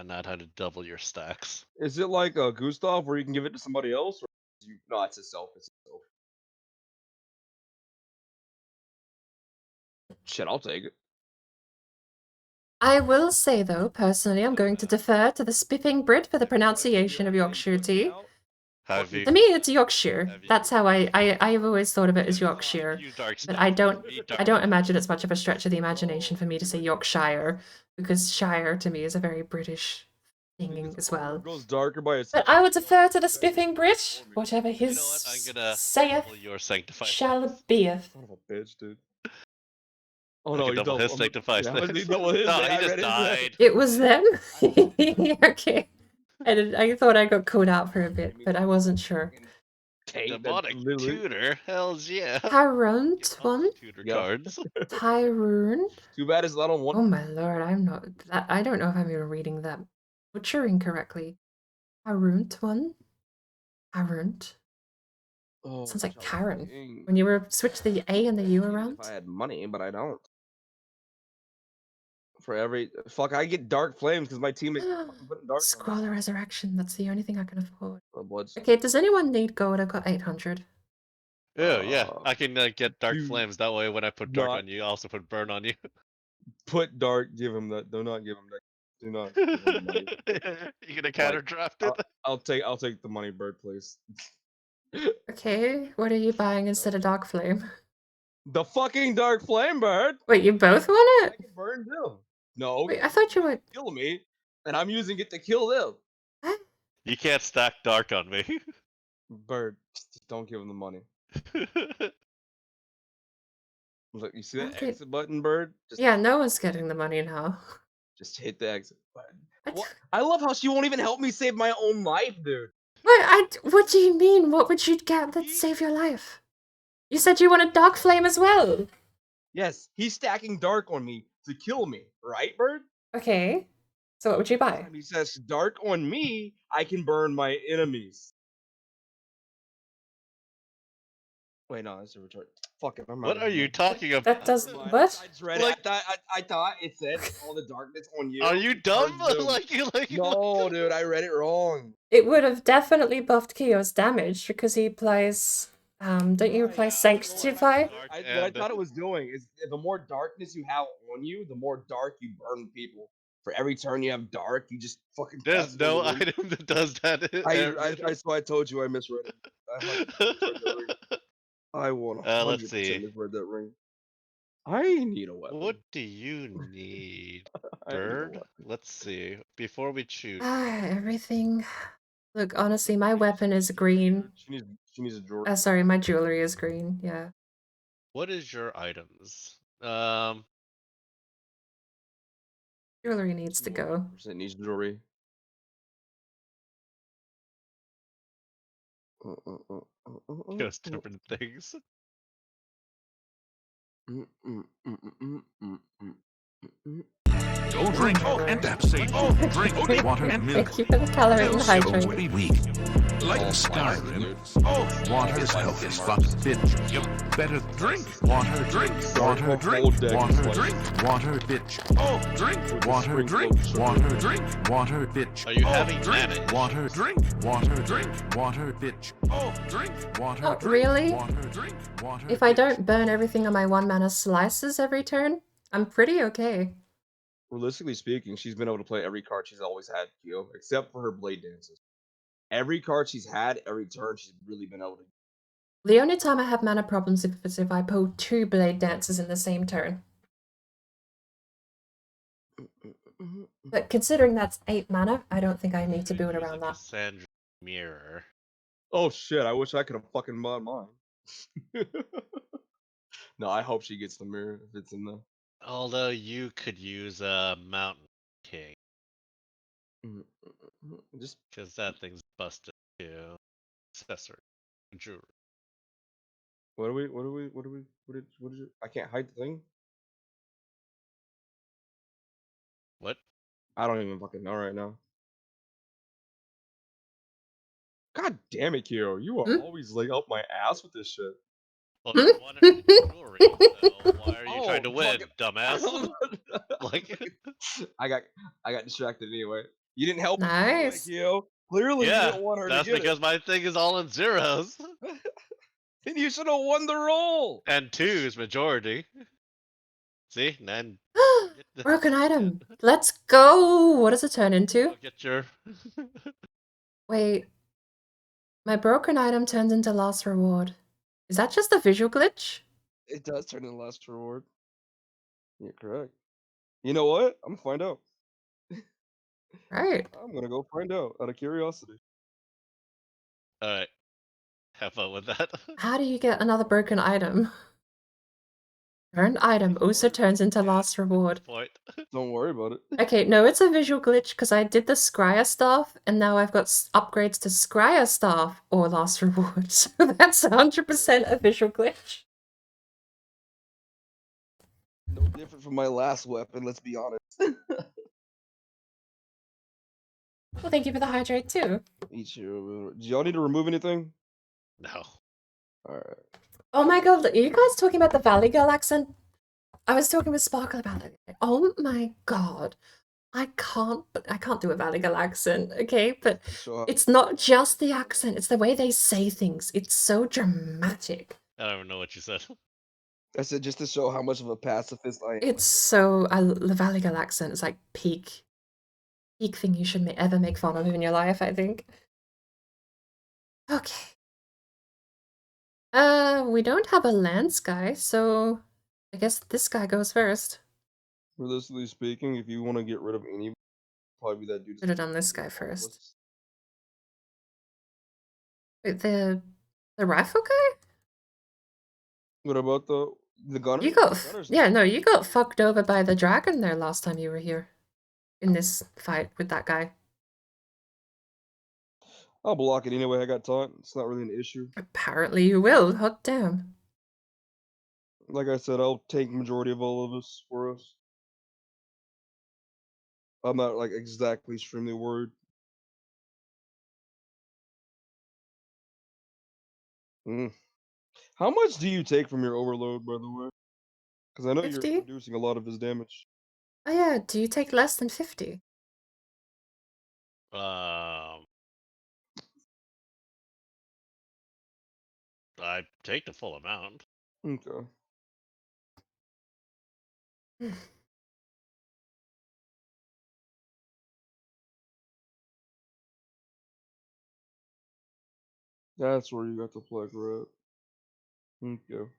Speaker 3: Not how to double your stacks.
Speaker 2: Is it like a Gustav where you can give it to somebody else, or you? No, it's itself. It's itself. Shit, I'll take it.
Speaker 1: I will say, though, personally, I'm going to defer to the spiffing Brit for the pronunciation of Yorkshire tea.
Speaker 3: Have you?
Speaker 1: To me, it's Yorkshire.
Speaker 3: Have you-
Speaker 1: That's how I've always thought of it as Yorkshire.
Speaker 3: You dark
Speaker 1: But
Speaker 3: side.
Speaker 1: I don't
Speaker 3: You dark-
Speaker 1: imagine it's much of a stretch of the imagination for me to say Yorkshire, because Shire to me is a very British thing as well.
Speaker 2: It goes darker by itself.
Speaker 1: But I would defer to the spiffing Brit, whatever
Speaker 3: You
Speaker 1: his
Speaker 3: know what? I'm gonna
Speaker 1: saith
Speaker 3: double your sanctified.
Speaker 1: shall beeth.
Speaker 2: Son of a bitch, dude. Oh
Speaker 3: I
Speaker 2: no,
Speaker 3: can
Speaker 2: you
Speaker 3: double his
Speaker 2: double
Speaker 3: sanctified.
Speaker 2: Yeah, how did he double his?
Speaker 3: No,
Speaker 2: I
Speaker 3: he just
Speaker 2: read it.
Speaker 3: died.
Speaker 1: It was them? Okay. I thought I got called out for a bit, but I wasn't sure.
Speaker 2: Tate. That's
Speaker 3: Demonic
Speaker 2: literally.
Speaker 3: tutor? Hells yeah.
Speaker 1: Tyrant
Speaker 3: Get all
Speaker 1: one?
Speaker 3: the tutor
Speaker 2: Yeah.
Speaker 3: cards.
Speaker 1: Tyrone?
Speaker 2: Too bad it's not on one.
Speaker 1: Oh my lord, I'm not. I don't know if I'm even reading that butchering correctly. Harunt one? Harunt?
Speaker 2: Oh,
Speaker 1: Sounds like
Speaker 2: child
Speaker 1: Karen.
Speaker 2: dang.
Speaker 1: When you were switch the A and the U
Speaker 2: Even
Speaker 1: around?
Speaker 2: if I had money, but I don't. For every fuck, I get dark flames because my teammates are fucking putting dark on me.
Speaker 1: Squalor Resurrection, that's the only thing I can afford.
Speaker 2: Bloods.
Speaker 1: Okay, does anyone need gold? I've got 800.
Speaker 3: Oh yeah, I can get dark
Speaker 2: do
Speaker 3: flames. That way, when I put dark
Speaker 2: not
Speaker 3: on you, I also put burn on you.
Speaker 2: put dark. Give him that. Do not give him that. Do not give him the money.
Speaker 3: You gonna
Speaker 2: Like,
Speaker 3: counter draft it?
Speaker 2: I'll take the money, bird, please.
Speaker 1: Okay, what are you buying instead of Dark Flame?
Speaker 2: The fucking dark flame bird.
Speaker 1: Wait, you both want
Speaker 2: I
Speaker 1: it?
Speaker 2: can burn them. No,
Speaker 1: Wait, I thought you were.
Speaker 2: kill me, and I'm using it to kill them.
Speaker 1: What?
Speaker 3: You can't stack dark on me.
Speaker 2: Bird, just don't give him the money. Look, you see that
Speaker 1: Okay.
Speaker 2: exit button, bird? Just
Speaker 1: Yeah, no one's getting the money now.
Speaker 2: Just hit the exit button.
Speaker 1: What?
Speaker 2: What? I love how she won't even help me save my own life, dude.
Speaker 1: What do you mean? What would you get that'd save your life? You said you wanted Dark Flame as well.
Speaker 2: Yes, he's stacking dark on me to kill me, right, bird?
Speaker 1: Okay. So what would you buy?
Speaker 2: Anytime he says dark on me, I can burn my enemies. Wait, no, that's a retort. Fuck it, I'm
Speaker 3: What
Speaker 2: out
Speaker 3: are
Speaker 2: of
Speaker 3: you
Speaker 2: here.
Speaker 3: talking about?
Speaker 1: That does
Speaker 2: Never mind.
Speaker 1: what?
Speaker 2: I just read it.
Speaker 3: Like-
Speaker 2: I thought it said all the darkness on you.
Speaker 3: Are you dumb?
Speaker 2: burns them.
Speaker 3: like
Speaker 2: No, dude, I read it wrong.
Speaker 1: It would have definitely buffed Kyo's damage because he applies. Don't you apply
Speaker 3: Yeah,
Speaker 1: Sanctify?
Speaker 2: What I thought it was doing is the more darkness you have on you, the more dark you burn people. For every turn you have dark, you just fucking
Speaker 3: There's
Speaker 2: cast it on
Speaker 3: no
Speaker 2: the room.
Speaker 3: item that does that.
Speaker 2: That's why I told you I misread it. I 100% misread that ring. I 100%
Speaker 3: Let's see.
Speaker 2: misread that ring. I need a weapon.
Speaker 3: What do you need,
Speaker 2: I need a
Speaker 3: bird?
Speaker 2: weapon.
Speaker 3: Let's see. Before we choose,
Speaker 1: Everything. Look, honestly, my weapon is green.
Speaker 2: She needs a drawer.
Speaker 1: Sorry, my jewelry is green. Yeah.
Speaker 3: what is your items?
Speaker 1: Jewelry needs to go.
Speaker 2: 100% needs jewelry.
Speaker 3: Goes different things.
Speaker 4: Don't drink and that's safe. Drink water and milk.
Speaker 1: Thank you for the calorie and
Speaker 4: Else you'll
Speaker 1: hydrate.
Speaker 4: be weak. Like Skyrim, water's health is fucked, bitch. Yep. Better drink water, drink water, drink water, drink water, bitch. Oh, drink water, drink water, drink water, bitch.
Speaker 3: Are you having
Speaker 4: drink
Speaker 3: damage?
Speaker 4: water, drink water, drink water, bitch. Oh, drink water,
Speaker 1: Not
Speaker 4: drink
Speaker 1: really.
Speaker 4: water, drink water.
Speaker 1: If I
Speaker 4: bitch.
Speaker 1: don't burn everything on my 1-mana slices every turn, I'm pretty okay.
Speaker 2: Realistically speaking, she's been able to play every card she's always had, Kyo, except for her blade dances. Every card she's had, every turn, she's really been able to.
Speaker 1: The only time I have mana problems is if I pull 2 Blade Dances in the same turn. But considering that's 8 mana, I don't think I need to build
Speaker 3: Use
Speaker 1: around
Speaker 3: a
Speaker 1: that.
Speaker 3: Cassandra mirror.
Speaker 2: Oh shit! I wish I could have fucking mod mine. No, I hope she gets the mirror if it's in the.
Speaker 3: Although you could use a Mountain King,
Speaker 2: Just
Speaker 3: because that thing's busted too. Accessory. Jewelry.
Speaker 2: what did you? I can't hide the thing.
Speaker 3: What?
Speaker 2: I don't even fucking know right now. God damn it, Kyo! You are always like up my ass with this shit.
Speaker 3: Well, you wanted jewelry, so why are you trying to win,
Speaker 2: fucking-
Speaker 3: dumbass? Like,
Speaker 2: I got distracted anyway. You didn't help us
Speaker 1: Nice.
Speaker 2: anyway, Kyo. Clearly, you
Speaker 3: yeah,
Speaker 2: didn't want her to
Speaker 3: that's
Speaker 2: get
Speaker 3: because my thing is all in zeros.
Speaker 2: it. Then you should have won the roll.
Speaker 3: And twos, majority. See? Then
Speaker 1: Broken item. Let's go. What does it turn
Speaker 3: go
Speaker 1: into?
Speaker 3: get your...
Speaker 1: Wait. My broken item turns into last reward. Is that just a visual glitch?
Speaker 2: It does turn in the last reward. You're correct. You know what? I'm gonna find out.
Speaker 1: Right.
Speaker 2: I'm gonna go find out out of curiosity.
Speaker 3: Alright. Have fun with that.
Speaker 1: How do you get another broken item? Earned item also turns into last reward.
Speaker 3: Point.
Speaker 2: Don't worry about it.
Speaker 1: Okay, no, it's a visual glitch because I did the Scryer staff and now I've got upgrades to Scryer staff or last reward. So that's 100% a visual glitch.
Speaker 2: No different from my last weapon, let's be honest.
Speaker 1: Well, thank you for the hydrate too.
Speaker 2: Each do y'all need to remove anything?
Speaker 3: No.
Speaker 2: Alright.
Speaker 1: Oh my god, are you guys talking about the Valley Girl accent? I was talking with Sparkle about it. Oh my god. I can't do a Valley Girl accent, okay? But
Speaker 2: So,
Speaker 1: it's not just the accent, it's the way they say things. It's so dramatic.
Speaker 3: I don't even know what you said.
Speaker 2: I said just to show how much of a pacifist I am.
Speaker 1: It's so the Valley Girl accent is like peak thing you should ever make fun of in your life, I think. Okay. We don't have a lance guy, so I guess this guy goes first.
Speaker 2: Realistically speaking, if you want to get rid of any, probably that dude.
Speaker 1: Should have done this guy first. Wait, the rifle guy?
Speaker 2: What about the gunner?
Speaker 1: You got you got fucked over by the dragon there last time you were here. In this fight with that guy.
Speaker 2: I'll block it anyway. I got taunt. It's not really an issue.
Speaker 1: Apparently you will. Hot damn.
Speaker 2: Like I said, I'll take majority of all of us for us. I'm not like exactly extremely worried. How much do you take from your overload, by the way? Because I know
Speaker 1: 50?
Speaker 2: you're reducing a lot of his damage.
Speaker 1: Oh yeah, do you take less than 50?
Speaker 3: I take the full amount.
Speaker 2: Okay. That's where you got the plug, right? Okay.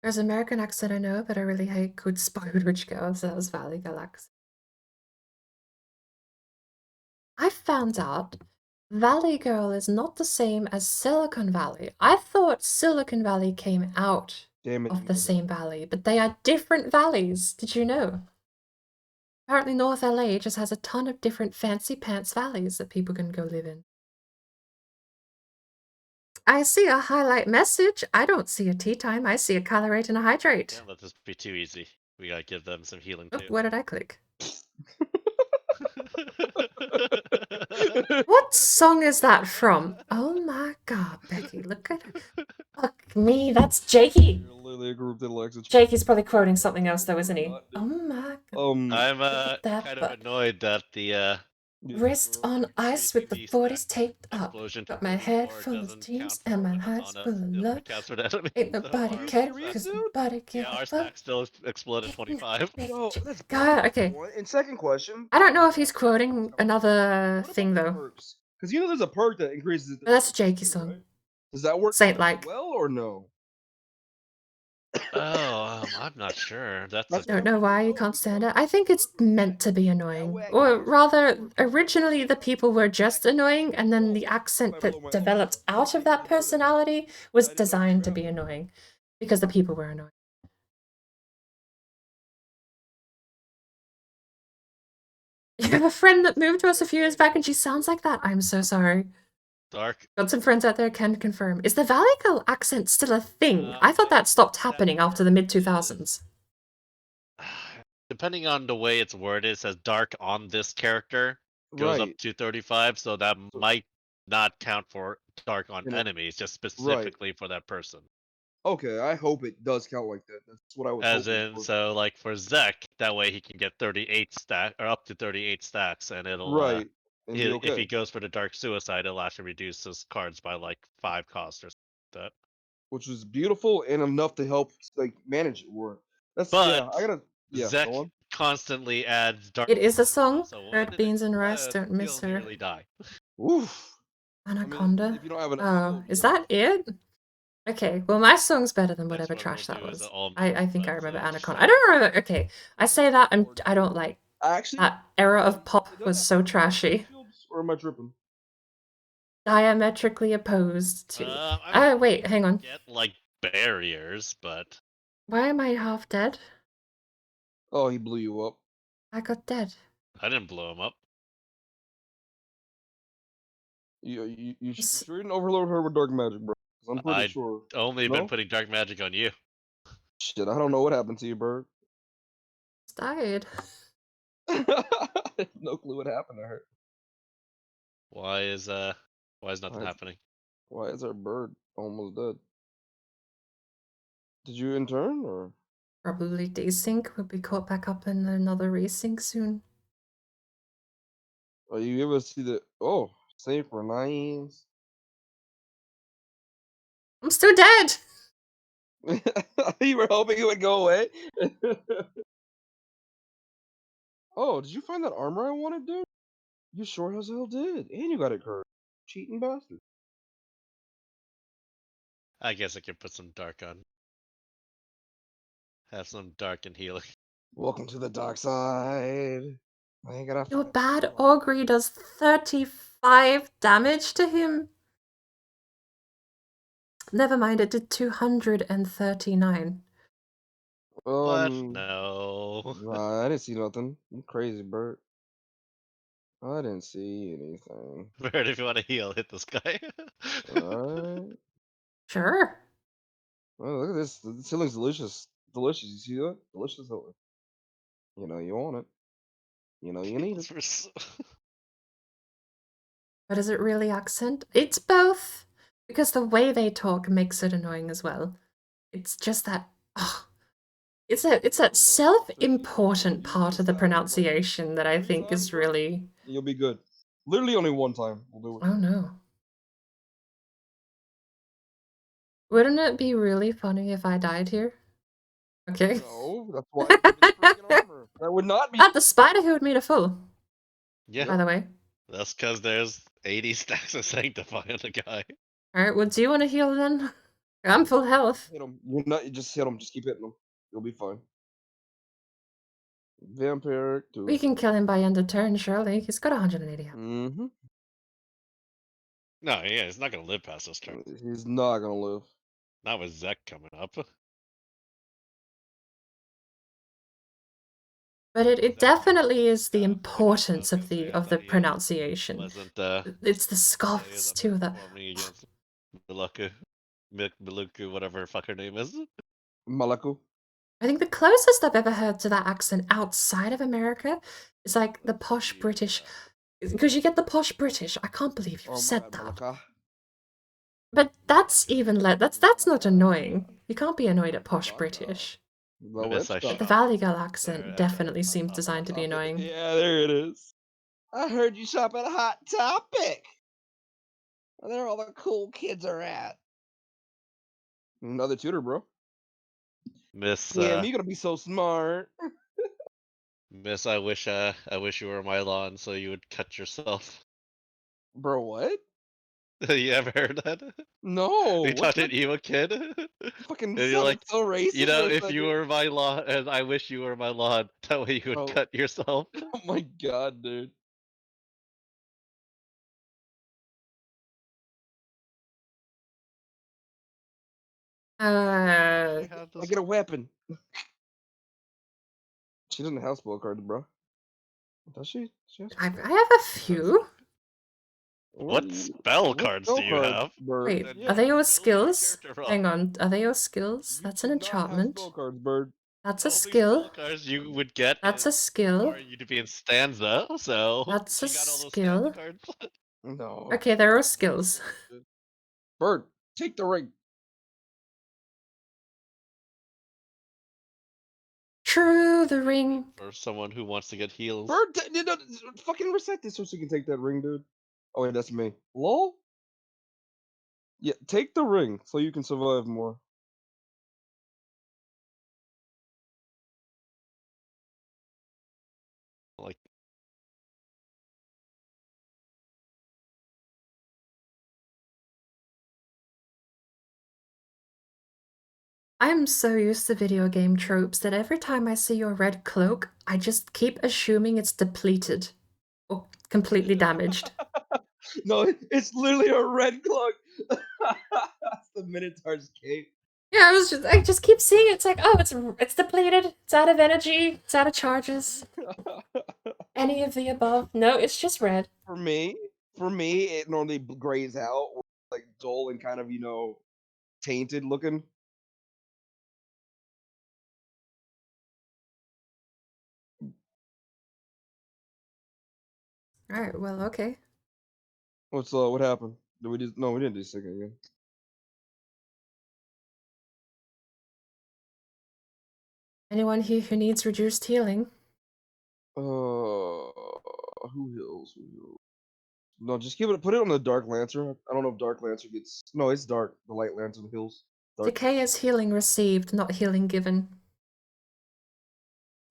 Speaker 1: There's an American accent I know, but I really hate good spoiled rich girls. That was Valley Girl accent. I found out Valley Girl is not the same as Silicon Valley. I thought Silicon Valley came out
Speaker 2: Damn it.
Speaker 1: of the same valley, but they are different valleys. Did you know? Apparently North LA just has a ton of different fancy pants valleys that people can go live in. I see a highlight message. I don't see a tea time. I see a colorate and a hydrate.
Speaker 3: Can't let this be too easy. We gotta give them some healing
Speaker 1: Oh,
Speaker 3: too.
Speaker 1: what did I click? What song is that from? Oh my god, Becky, look at her. Fuck me, that's Jakey.
Speaker 2: You're literally a group that likes it.
Speaker 1: Jakey's probably quoting something else though, isn't he? Oh my god.
Speaker 3: I'm
Speaker 1: that
Speaker 3: kind
Speaker 1: butt.
Speaker 3: of annoyed that the
Speaker 1: Wrist on ice with the 40s taped up.
Speaker 3: explosion
Speaker 1: Got my head
Speaker 3: or
Speaker 1: full of
Speaker 3: doesn't
Speaker 1: dreams
Speaker 3: count
Speaker 1: and
Speaker 3: for
Speaker 1: my
Speaker 3: weapons
Speaker 1: heart's
Speaker 3: on
Speaker 1: full
Speaker 3: us,
Speaker 1: of
Speaker 3: it
Speaker 1: love.
Speaker 3: counts for the enemy.
Speaker 1: Ain't
Speaker 3: So
Speaker 1: nobody
Speaker 3: our
Speaker 1: care,
Speaker 3: stack-
Speaker 1: cause nobody give
Speaker 3: yeah,
Speaker 1: a
Speaker 3: our
Speaker 1: fuck.
Speaker 3: stack still exploded 25.
Speaker 2: Yo, that's
Speaker 1: God, okay.
Speaker 2: And second question.
Speaker 1: I don't know if he's quoting another thing though.
Speaker 2: Because you know there's a perk that increases it.
Speaker 1: But that's a Jakey song.
Speaker 2: Right? Does that work
Speaker 1: Saint like.
Speaker 2: well or no?
Speaker 3: Oh, I'm not sure. That's
Speaker 1: Don't know why you can't stand it. I think it's meant to be annoying. Or rather, originally the people were just annoying, and then the accent that developed out of that personality was designed to be annoying. Because the people were annoying. You have a friend that moved to us a few years back and she sounds like that. I'm so sorry.
Speaker 3: dark.
Speaker 1: Got some friends out there can confirm. Is the Valley Girl accent still a thing? I thought that stopped happening after the mid-2000s.
Speaker 3: Depending on the way it's worded, it says dark on this character goes up to 35, so that might not count for dark on enemies, just specifically for that person.
Speaker 2: Okay, I hope it does count like that. That's what I was
Speaker 3: As
Speaker 2: hoping
Speaker 3: in,
Speaker 2: for.
Speaker 3: so like for Zek, that way he can get 38 stack or up to 38 stacks, and it'll
Speaker 2: Right. And be
Speaker 3: if he
Speaker 2: okay.
Speaker 3: goes for the dark suicide, it'll actually reduce his cards by like 5 cost or something like that.
Speaker 2: Which was beautiful and enough to help like manage it more. That's
Speaker 3: But
Speaker 2: I gotta
Speaker 3: Zek
Speaker 2: go on.
Speaker 3: constantly adds dark.
Speaker 1: It is a song.
Speaker 3: So
Speaker 1: Red beans and rice, don't miss
Speaker 3: he'll
Speaker 1: her.
Speaker 3: nearly die.
Speaker 2: Oof.
Speaker 1: Anaconda.
Speaker 2: if you don't have an
Speaker 1: Oh, is that it? Okay, well my song's better than whatever
Speaker 3: Next one
Speaker 1: trash
Speaker 3: we'll
Speaker 1: that
Speaker 3: do is
Speaker 1: was.
Speaker 3: all
Speaker 1: I think I
Speaker 3: but,
Speaker 1: remember Anaconda. I don't remember. Okay, I say that I don't like
Speaker 2: Actually,
Speaker 1: that era of pop
Speaker 2: it does
Speaker 1: was
Speaker 2: have
Speaker 1: so
Speaker 2: dark
Speaker 1: trashy.
Speaker 2: shields, or am I tripping?
Speaker 1: Diametrically opposed to.
Speaker 3: I mean,
Speaker 1: Wait, hang on.
Speaker 3: get like barriers, but
Speaker 1: Why am I half dead?
Speaker 2: Oh, he blew you up.
Speaker 1: I got dead.
Speaker 3: I didn't blow him up.
Speaker 2: You
Speaker 1: S-
Speaker 2: sure didn't overload her with dark magic, bro? 'Cause I'm pretty
Speaker 3: I
Speaker 2: sure.
Speaker 3: only been
Speaker 2: No?
Speaker 3: putting dark magic on you.
Speaker 2: Shit, I don't know what happened to you, bird.
Speaker 1: died.
Speaker 2: No clue what happened to her.
Speaker 3: Why is nothing
Speaker 2: Why is,
Speaker 3: happening?
Speaker 2: why is our bird almost dead? Did you in turn or?
Speaker 1: Probably desync. We'll be caught back up in another resync soon.
Speaker 2: Are you able to see the? Oh, save for 9s.
Speaker 1: I'm still dead!
Speaker 2: You were hoping it would go away. Oh, did you find that armor I wanted, dude? You sure as hell did, and you got it cursed. Cheating bastard.
Speaker 3: I guess I could put some dark on. Have some dark and healing.
Speaker 2: Welcome to the dark side. I ain't gonna.
Speaker 1: Your bad augury does 35 damage to him. Never mind, it did 239.
Speaker 3: What? No.
Speaker 2: Nah, I didn't see nothing. You crazy, Bert. I didn't see anything.
Speaker 3: Bird, if you want to heal, hit this guy.
Speaker 2: Alright.
Speaker 1: Sure.
Speaker 2: Oh, look at this. This healing's delicious. Delicious. You see that? Delicious healing. You know you want it. You know you need it.
Speaker 1: But is it really accent? It's both. Because the way they talk makes it annoying as well. It's just that. Oh, it's that self-important part of the pronunciation that I think is really.
Speaker 2: You'll be good. Literally only one time. We'll do it.
Speaker 1: Oh no. Wouldn't it be really funny if I died here? Okay.
Speaker 2: No, that's why you give me the freaking armor. That would not be.
Speaker 1: Ah, the spider hood made a full,
Speaker 3: Yeah,
Speaker 1: by the way.
Speaker 3: that's because there's 80 stacks of Sanctify on the guy.
Speaker 1: Alright, well, do you want to heal then? I'm full health.
Speaker 2: Hit him. You're not. You just hit him. Just keep hitting him. You'll be fine. Vampiric too.
Speaker 1: We can kill him by end of turn, surely. He's got 180 health.
Speaker 2: Mm-hmm.
Speaker 3: No, yeah, he's not gonna live past this turn.
Speaker 2: He's not gonna live.
Speaker 3: Not with Zek coming up.
Speaker 1: But it definitely is the
Speaker 3: I
Speaker 1: importance
Speaker 3: was
Speaker 1: of
Speaker 3: gonna
Speaker 1: the
Speaker 3: say, I thought he,
Speaker 1: pronunciation.
Speaker 3: Wasn't
Speaker 1: It's the
Speaker 3: he
Speaker 1: scoffs
Speaker 3: was
Speaker 1: too that
Speaker 3: underperforming against Miluku, whatever her fuck her name is.
Speaker 2: Malaku.
Speaker 1: I think the closest I've ever heard to that accent outside of America is like the posh British. Because you get the posh British. I can't believe you said that.
Speaker 2: Malaka.
Speaker 1: But that's even that's not annoying. You can't be annoyed at posh British.
Speaker 2: The
Speaker 3: Miss, I
Speaker 2: witch
Speaker 1: But
Speaker 3: shut
Speaker 1: the
Speaker 3: up.
Speaker 1: Valley Girl accent
Speaker 3: There,
Speaker 1: definitely
Speaker 3: I'm
Speaker 1: seems
Speaker 3: on
Speaker 1: designed to be
Speaker 3: topic.
Speaker 1: annoying.
Speaker 2: Yeah, there it is. I heard you shop at Hot Topic. There all the cool kids are at. Another tutor, bro.
Speaker 3: Miss,
Speaker 2: Damn, you're gonna be so smart.
Speaker 3: Miss, I wish you were my lawn so you would cut yourself.
Speaker 2: Bro, what?
Speaker 3: You ever heard that?
Speaker 2: No.
Speaker 3: You
Speaker 2: What's
Speaker 3: talked to
Speaker 2: that?
Speaker 3: an emo kid,
Speaker 2: Fucking
Speaker 3: and you're
Speaker 2: sounded
Speaker 3: like,
Speaker 2: so racist
Speaker 3: you know,
Speaker 2: for a
Speaker 3: if you
Speaker 2: second.
Speaker 3: were my lawn, and I wish you were my lawn, that way you would
Speaker 2: Bro.
Speaker 3: cut yourself.
Speaker 2: Oh my god, dude.
Speaker 3: I have
Speaker 2: I
Speaker 3: this.
Speaker 2: get a weapon. She doesn't have spell cards, bro. Does she? She has
Speaker 1: I have a few.
Speaker 3: What spell
Speaker 2: what
Speaker 3: cards
Speaker 2: spell
Speaker 3: do you
Speaker 2: cards,
Speaker 3: have?
Speaker 2: Bird?
Speaker 1: Wait,
Speaker 3: Then
Speaker 2: Yeah.
Speaker 1: are they your
Speaker 3: building your
Speaker 1: skills?
Speaker 3: character wrong.
Speaker 1: Hang on, are they your skills?
Speaker 2: You
Speaker 1: That's
Speaker 2: do
Speaker 1: an
Speaker 2: not have
Speaker 1: enchantment.
Speaker 2: spell cards, Bird.
Speaker 1: That's
Speaker 3: The
Speaker 1: a
Speaker 3: only
Speaker 1: skill.
Speaker 3: spell cards you would get
Speaker 1: That's a
Speaker 3: is
Speaker 1: skill.
Speaker 3: for you to be in stanza, so
Speaker 1: That's
Speaker 3: she
Speaker 1: a
Speaker 3: got all those
Speaker 1: skill.
Speaker 3: stanza cards.
Speaker 2: No.
Speaker 1: Okay, there are skills.
Speaker 2: Bird, take the ring.
Speaker 1: True, the ring.
Speaker 3: For someone who wants to get heals.
Speaker 2: Bird, fucking reset this so she can take that ring, dude. Oh wait, that's me. Lol. Yeah, take the ring so you can survive more.
Speaker 3: Like,
Speaker 1: I'm so used to video game tropes that every time I see your red cloak, I just keep assuming it's depleted or completely damaged.
Speaker 2: No, it's literally a red cloak. That's the Minotaur's cape.
Speaker 1: Yeah, I just keep seeing it. It's like, oh, it's depleted. It's out of energy. It's out of charges. Any of the above? No, it's just red.
Speaker 2: For me, it normally grays out, or like dull and kind of tainted looking.
Speaker 1: All right. Well, okay.
Speaker 2: What happened? Did we just no? We didn't do second again.
Speaker 1: Anyone here who needs reduced healing?
Speaker 2: Who heals? Who heals? No, just put it on the Dark Lancer. I don't know if Dark Lancer gets. No, it's dark. The Light Lancer heals. Dark.
Speaker 1: Decay is healing received, not healing given.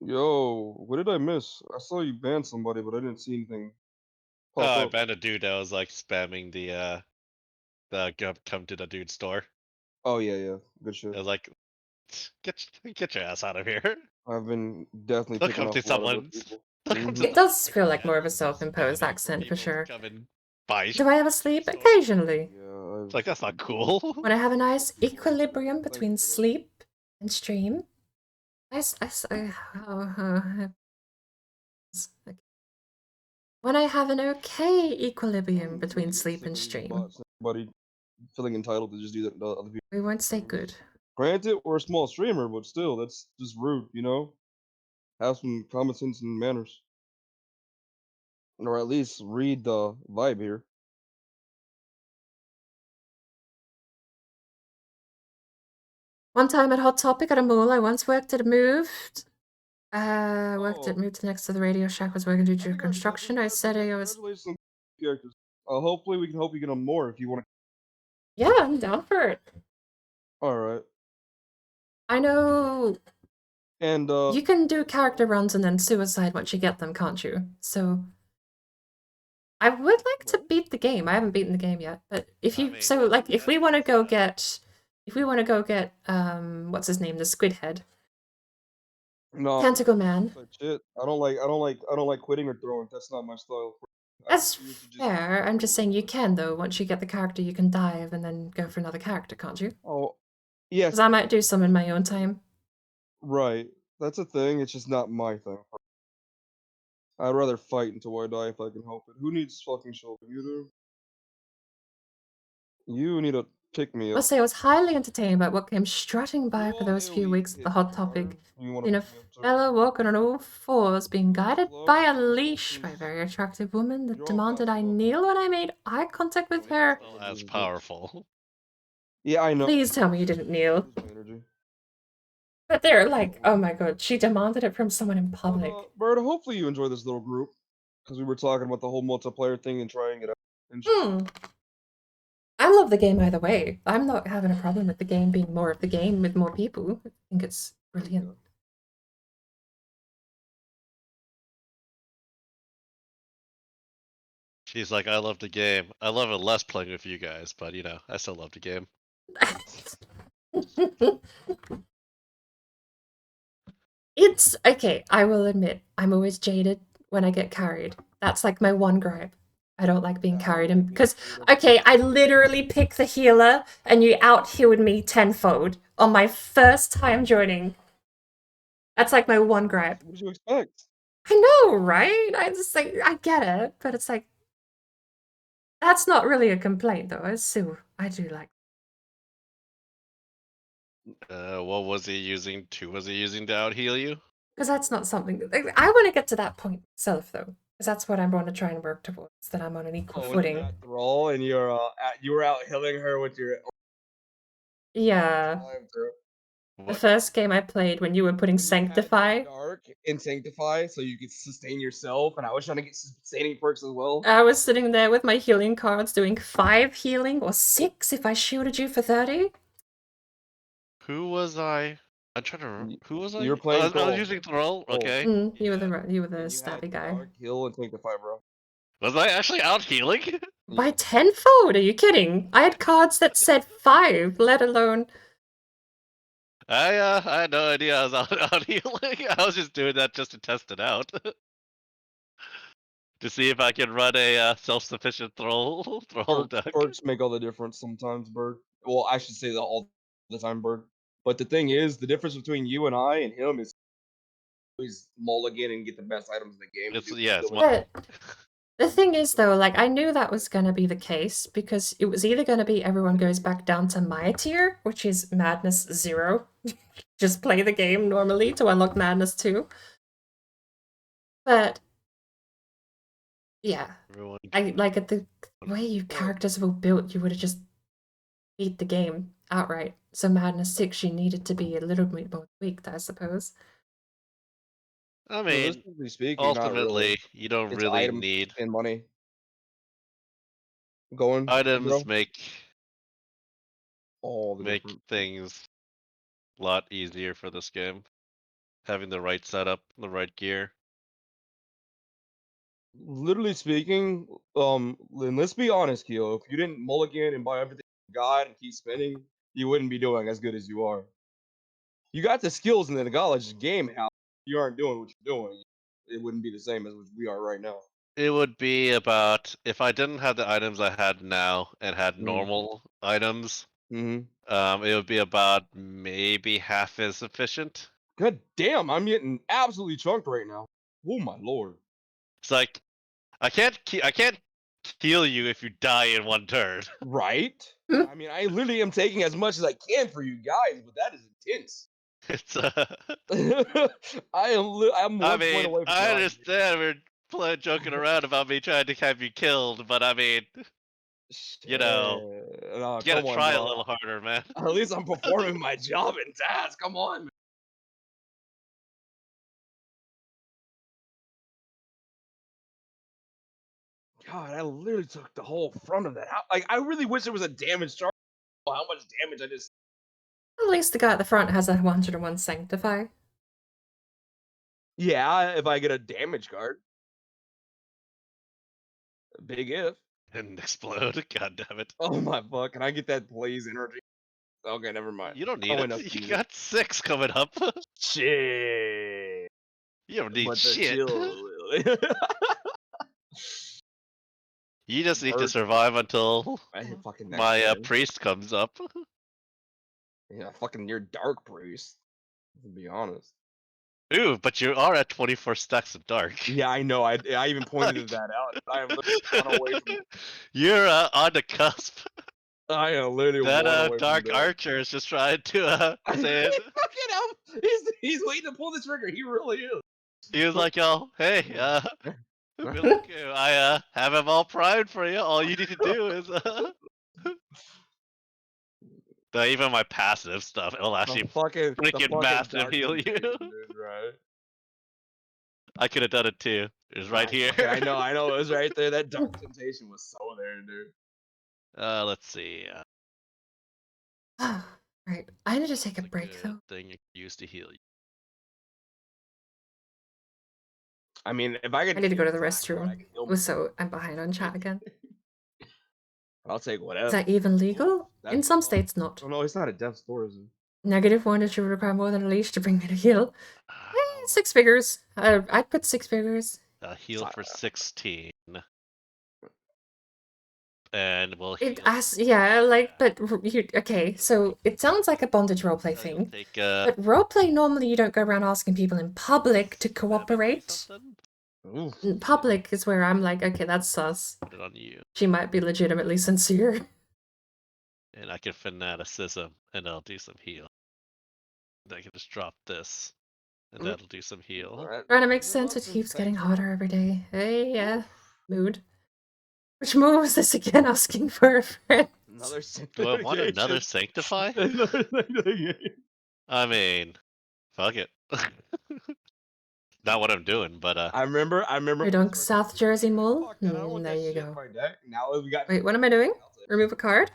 Speaker 2: Yo, what did I miss? I saw you ban somebody, but I didn't see anything pop
Speaker 3: I
Speaker 2: up.
Speaker 3: banned a dude that was like spamming the come to the dude store.
Speaker 2: Oh yeah, good shit.
Speaker 3: I was like, get your ass out of here.
Speaker 2: I've been definitely
Speaker 3: Don't
Speaker 2: picking
Speaker 3: come
Speaker 2: up
Speaker 3: to
Speaker 2: a lot of those
Speaker 3: someone's.
Speaker 2: people.
Speaker 3: Don't come to
Speaker 1: It does feel like
Speaker 3: yeah,
Speaker 1: more of a
Speaker 3: just
Speaker 1: self-imposed
Speaker 3: spamming
Speaker 1: accent for
Speaker 3: people to
Speaker 1: sure.
Speaker 3: come and buy
Speaker 1: Do I ever sleep?
Speaker 3: store.
Speaker 1: Occasionally.
Speaker 2: Yeah,
Speaker 3: It's like that's not cool.
Speaker 1: When I have a nice equilibrium between
Speaker 2: Thanks for that.
Speaker 1: sleep and stream. When I have an okay equilibrium between sleep and stream.
Speaker 2: Everybody feeling entitled to just do that to other people.
Speaker 1: We won't say good.
Speaker 2: Granted, we're a small streamer, but still, that's just rude, Have some common sense and manners. Or at least read the vibe here.
Speaker 1: One time at Hot Topic at a mall, I once worked at Moved. Moved next to the Radio Shack, was working to do construction. I said I was...
Speaker 2: Congratulations on characters. Hopefully we can help you get them more if you want to.
Speaker 1: Yeah, I'm down for it.
Speaker 2: Alright.
Speaker 1: I know...
Speaker 2: And,
Speaker 1: you can do character runs and then suicide once you get them, can't you? So... I would like to beat the game. I haven't beaten the game yet, but if you... So, like, if we want to go get... what's his name? The Squid Head.
Speaker 2: no,
Speaker 1: Tentacle Man.
Speaker 2: shit. I don't like quitting or throwing. That's not my style.
Speaker 1: That's fair. I'm just saying you can, though. Once you get the character, you can dive and then go for another character, can't you?
Speaker 2: Oh, yes.
Speaker 1: Because I might do some in my own time.
Speaker 2: Right. That's a thing. It's just not my thing. I'd rather fight until I die if I can help it. Who needs fucking shoulder? You do? You need to pick me
Speaker 1: I'll
Speaker 2: up.
Speaker 1: say I was highly entertained by what came strutting by for those few weeks at the Hot Topic. In a fellow walking on all fours, being guided by a leash by a very attractive woman that demanded I kneel when I made eye contact with her.
Speaker 3: As powerful.
Speaker 2: Yeah, I know.
Speaker 1: Please tell me you didn't kneel. But they're like, oh my god, she demanded it from someone in public.
Speaker 2: Bird, hopefully you enjoy this little group. Because we were talking about the whole multiplayer thing and trying it out.
Speaker 1: I love the game either way. I'm not having a problem with the game being more of the game with more people. I think it's brilliant.
Speaker 3: She's like, I love the game. I love it less playing with you guys, but I still love the game.
Speaker 1: It's okay, I will admit, I'm always jaded when I get carried. That's like my one gripe. I don't like being carried, and because okay, I literally pick the healer and you out-healed me tenfold on my first time joining. That's like my one gripe.
Speaker 2: What did you expect?
Speaker 1: I know, right? I just like I get it, but it's like that's not really a complaint though. I do like.
Speaker 3: What was he using? Was he using to out heal you?
Speaker 1: Because that's not something like, I want to get to that point myself though. Because that's what I want to try and work towards. That I'm on an equal footing.
Speaker 2: Roll and you were out healing her with your.
Speaker 1: Yeah. The first game I played when you were putting Sanctify.
Speaker 2: Dark and Sanctify, so you could sustain yourself, and I was trying to get sustaining perks as well.
Speaker 1: I was sitting there with my healing cards doing 5 healing or 6 if I shielded you for 30.
Speaker 3: Who was I? I'm trying to remember. Who was I?
Speaker 2: You were playing.
Speaker 3: I was using Thrall. Okay.
Speaker 1: You were the stabby guy.
Speaker 2: Dark, heal and Sanctify, bro.
Speaker 3: Was I actually out healing?
Speaker 1: By tenfold? Are you kidding? I had cards that said 5, let alone.
Speaker 3: I had no idea I was out healing. I was just doing that just to test it out. To see if I can run a self-sufficient Thrall deck.
Speaker 2: Perks make all the difference sometimes, Bird. Well, I should say that all the time, Bird. But the thing is, the difference between you and I and him is always mulligan and get the best items in the game.
Speaker 3: It's
Speaker 2: to do
Speaker 3: yeah, it's
Speaker 1: But the thing is, though, like, I knew that was going to be the case because it was either going to be everyone goes back down to my tier, which is Madness 0. Just play the game normally to unlock Madness 2. But, yeah.
Speaker 3: everyone.
Speaker 1: I like at the way your characters were built, you would have just beat the game outright. So Madness 6, you needed to be a little bit more tweaked, I suppose.
Speaker 3: I mean,
Speaker 2: realistically speaking, not
Speaker 3: ultimately,
Speaker 2: really.
Speaker 3: you don't
Speaker 2: It's
Speaker 3: really
Speaker 2: items
Speaker 3: need
Speaker 2: and money. Going
Speaker 3: items.
Speaker 2: bro? All the
Speaker 3: Make
Speaker 2: different
Speaker 3: things a lot easier for this game. Having the right setup, the right gear.
Speaker 2: literally speaking, and let's be honest, Keo, if you didn't mulligan and buy everything you got and keep spending, you wouldn't be doing as good as you are. You got the skills and the knowledge game how you aren't doing what you're doing. It wouldn't be the same as what we are right now.
Speaker 3: It would be about if I didn't have the items I had now and had normal items.
Speaker 2: Mm-hmm.
Speaker 3: It would be about maybe half as efficient.
Speaker 2: God damn, I'm getting absolutely chunked right now. Oh my lord.
Speaker 3: It's like I can't heal you if you die in one turn.
Speaker 2: Right?
Speaker 1: Hmm.
Speaker 2: I mean, I literally am taking as much as I can for you guys, but that is intense.
Speaker 3: It's
Speaker 2: I'm one
Speaker 3: I
Speaker 2: point
Speaker 3: mean,
Speaker 2: away from
Speaker 3: I
Speaker 2: dying.
Speaker 3: understand we're joking around about me trying to have you killed, but I mean, you know,
Speaker 2: No,
Speaker 3: you gotta
Speaker 2: come on,
Speaker 3: try a
Speaker 2: bro.
Speaker 3: little harder, man.
Speaker 2: At least I'm performing my job in task. Come on, man. God, I literally took the whole front of that. Like, I really wish there was a damage chart. How much damage I just.
Speaker 1: At least the guy at the front has a 101 Sanctify.
Speaker 2: Yeah, if I get a damage card. Big if.
Speaker 3: Didn't explode. God damn it.
Speaker 2: Oh my fuck! Can I get that blaze energy? Okay, never mind.
Speaker 3: You don't
Speaker 2: I
Speaker 3: need
Speaker 2: went
Speaker 3: it.
Speaker 2: up to
Speaker 3: You
Speaker 2: use
Speaker 3: got 6 coming up.
Speaker 2: Shit.
Speaker 3: You don't need
Speaker 2: But the
Speaker 3: shit.
Speaker 2: chill.
Speaker 3: You just need to
Speaker 2: Merc.
Speaker 3: survive until
Speaker 2: I hit fucking next
Speaker 3: my
Speaker 2: turn.
Speaker 3: priest comes up.
Speaker 2: Yeah, fucking near dark priest. To be honest.
Speaker 3: Ooh, but you are at 24 stacks of dark.
Speaker 2: Yeah, I know. I even pointed that out. I am literally one away from.
Speaker 3: You're on the cusp.
Speaker 2: I am literally
Speaker 3: That
Speaker 2: one away
Speaker 3: dark
Speaker 2: from death.
Speaker 3: archer is just trying to say it.
Speaker 2: Fucking hell! He's waiting to pull the trigger. He really is.
Speaker 3: He was like, "Yo, hey, look, I have them all primed for you. All you need to do is even my passive stuff. It'll actually freaking massive heal you.
Speaker 2: Dude, right?
Speaker 3: I could have done it too. It was right here.
Speaker 2: I know. It was right there. That dark temptation was so there, dude.
Speaker 3: Let's see.
Speaker 1: Right. I need to take a
Speaker 3: It's
Speaker 1: break,
Speaker 3: good
Speaker 1: though.
Speaker 3: thing you can use to heal you.
Speaker 2: I mean, if I could.
Speaker 1: I need to go to the
Speaker 2: I
Speaker 1: restroom.
Speaker 2: could heal
Speaker 1: So I'm behind on chat again.
Speaker 2: I'll take whatever.
Speaker 1: Is that even legal? In some states, not.
Speaker 2: Oh no, it's not a death store, is it?
Speaker 1: -1 is should require more than a leash to bring me to heal. 6 figures. I'd put 6 figures.
Speaker 3: Heal for 16. And we'll heal.
Speaker 1: Yeah, like, but okay, so it sounds like a bondage roleplay thing. But roleplay, normally you don't go around asking people in public to cooperate. In public is where I'm like, okay, that's sus.
Speaker 3: Put it on you.
Speaker 1: She might be legitimately sincere.
Speaker 3: And I can fanaticism, and I'll do some heal. And I can just drop this, and that'll do some heal.
Speaker 1: Trying to make sense, it keeps getting hotter every day. Hey, yeah. Mood. Which move was this again, asking for a friend?
Speaker 2: Another
Speaker 3: Do I want another Sanctify? I mean, fuck it. Not what I'm doing, but
Speaker 2: I remember.
Speaker 1: Redunk South Jersey Mall? There you go.
Speaker 2: Now we got.
Speaker 1: Wait, what am I doing? Remove a card?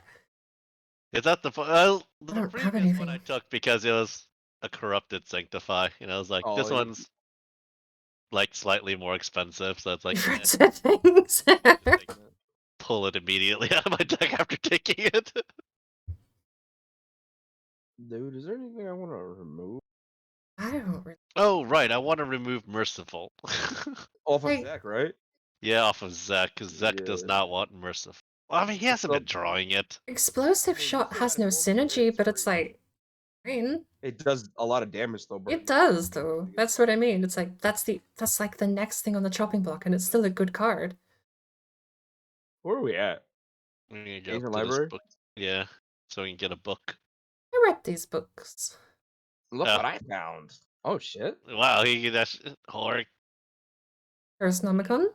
Speaker 3: is that the
Speaker 1: I don't have
Speaker 3: previous one I
Speaker 1: anything.
Speaker 3: took because it was a corrupted Sanctify. You know, I was like, this
Speaker 2: yeah.
Speaker 3: one's like slightly more expensive, so it's like
Speaker 1: Different settings.
Speaker 3: pull it immediately out of my deck after taking it.
Speaker 2: Dude, is there anything I want to remove?
Speaker 1: I don't really.
Speaker 3: Oh right, I want to remove Merciful.
Speaker 2: Off of
Speaker 1: Hey.
Speaker 2: Zach, right?
Speaker 3: Yeah, off of Zek, because Zek does
Speaker 2: Yeah.
Speaker 3: not want Merciful. Well, I mean, he hasn't been
Speaker 2: up?
Speaker 3: drawing it.
Speaker 1: Explosive
Speaker 2: Hey,
Speaker 1: Shot
Speaker 2: you
Speaker 1: has
Speaker 2: still
Speaker 1: no
Speaker 2: gotta go for it,
Speaker 1: synergy, but
Speaker 2: it's
Speaker 1: it's
Speaker 2: free.
Speaker 1: like, fine.
Speaker 2: It does a lot of damage though, bro.
Speaker 1: It does, though. That's what I mean. It's like that's like the next thing on the chopping block, and it's still a good card.
Speaker 2: Where are we at?
Speaker 3: We need to
Speaker 2: Ancient
Speaker 3: go to this
Speaker 2: library?
Speaker 3: book. Yeah, so we can get a book.
Speaker 1: I read these books.
Speaker 2: Look
Speaker 3: Oh.
Speaker 2: what I found. Oh shit.
Speaker 3: Wow, that's horror.
Speaker 1: First Nomicon?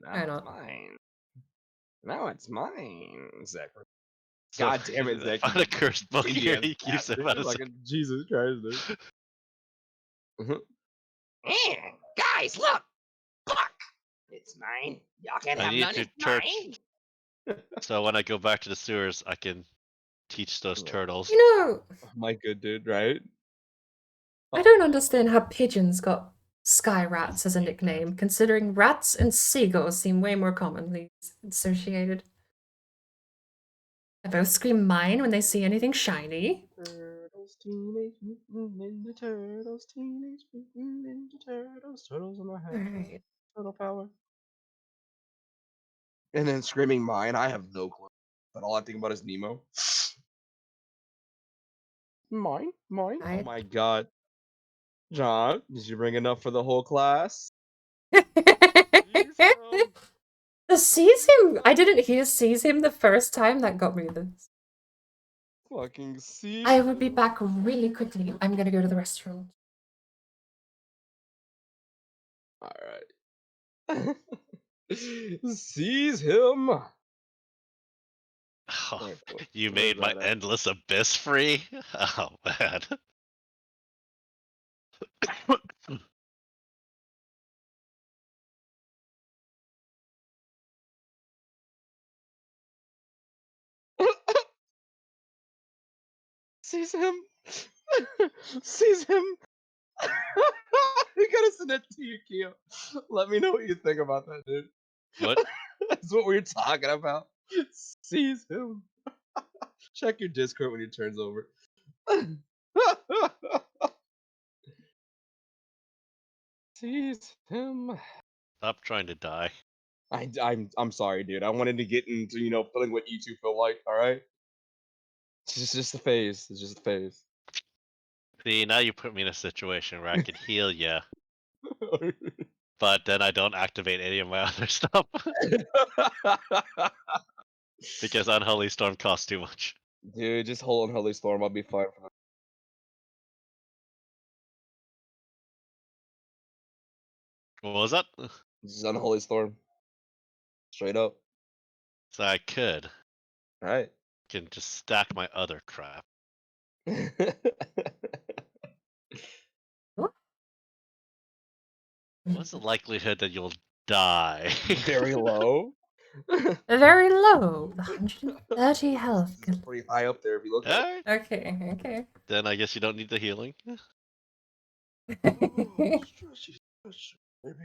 Speaker 2: Now
Speaker 1: Why
Speaker 2: it's
Speaker 1: not?
Speaker 2: mine. Now it's mine, Zachary.
Speaker 3: So,
Speaker 2: God damn it,
Speaker 3: I
Speaker 2: Zach.
Speaker 3: found a cursed book here.
Speaker 2: Indiana
Speaker 3: He keeps it
Speaker 2: bastard.
Speaker 3: about
Speaker 2: Like a Jesus Christ, dude. Guys, look! Fuck! It's mine. Y'all can't
Speaker 3: I
Speaker 2: have
Speaker 3: need
Speaker 2: none.
Speaker 3: to
Speaker 2: It's
Speaker 3: church.
Speaker 2: mine.
Speaker 3: So when I go back to the sewers, I can teach those
Speaker 2: Yeah.
Speaker 3: turtles.
Speaker 1: You know,
Speaker 2: My good dude, right?
Speaker 1: I don't understand how pigeons got sky rats as a nickname, considering rats and seagulls seem way more commonly associated. They both scream mine when they see anything shiny.
Speaker 2: Turtles, teenage mutant ninja turtles, teenage mutant ninja turtles, turtles in my head,
Speaker 1: Alright.
Speaker 2: turtle power. And then screaming mine, I have no clue. But all I think about is Nemo. Mine? Mine? Oh
Speaker 1: Right.
Speaker 2: my god. John, did you bring enough for the whole class?
Speaker 1: The sees him. I didn't hear sees him the first time. That got me this.
Speaker 2: Fucking see.
Speaker 1: I will be back really quickly. I'm gonna go to the restroom.
Speaker 2: Alright. Seize him!
Speaker 3: Oh,
Speaker 2: Wait,
Speaker 3: you
Speaker 2: where's
Speaker 3: made my
Speaker 2: that at?
Speaker 3: endless abyss free? Oh man.
Speaker 2: Seize him! Seize him! We gotta send that to you, Keo. Let me know what you think about that, dude.
Speaker 3: What?
Speaker 2: That's what we were talking about. Seize him. Check your Discord when he turns over. Seize him.
Speaker 3: Stop trying to die.
Speaker 2: I'm sorry, dude. I wanted to get into feeling what you two feel like. All right. It's just a phase. It's just a phase.
Speaker 3: See, now you put me in a situation where I can heal ya, but then I don't activate any of my other stuff because Unholy Storm costs too much.
Speaker 2: Dude, just hold on, Holy Storm. I'll be fine for that.
Speaker 3: What was that?
Speaker 2: Just Unholy Storm. Straight up.
Speaker 3: So I could
Speaker 2: Alright.
Speaker 3: can just stack my other crap.
Speaker 1: What?
Speaker 3: What's the likelihood that you'll die?
Speaker 2: Very low.
Speaker 1: Very low. 130 health.
Speaker 2: It's pretty high up there if you look at
Speaker 3: Alright,
Speaker 1: Okay, okay.
Speaker 3: then I guess you don't need the healing.
Speaker 2: it. Stretchy, baby.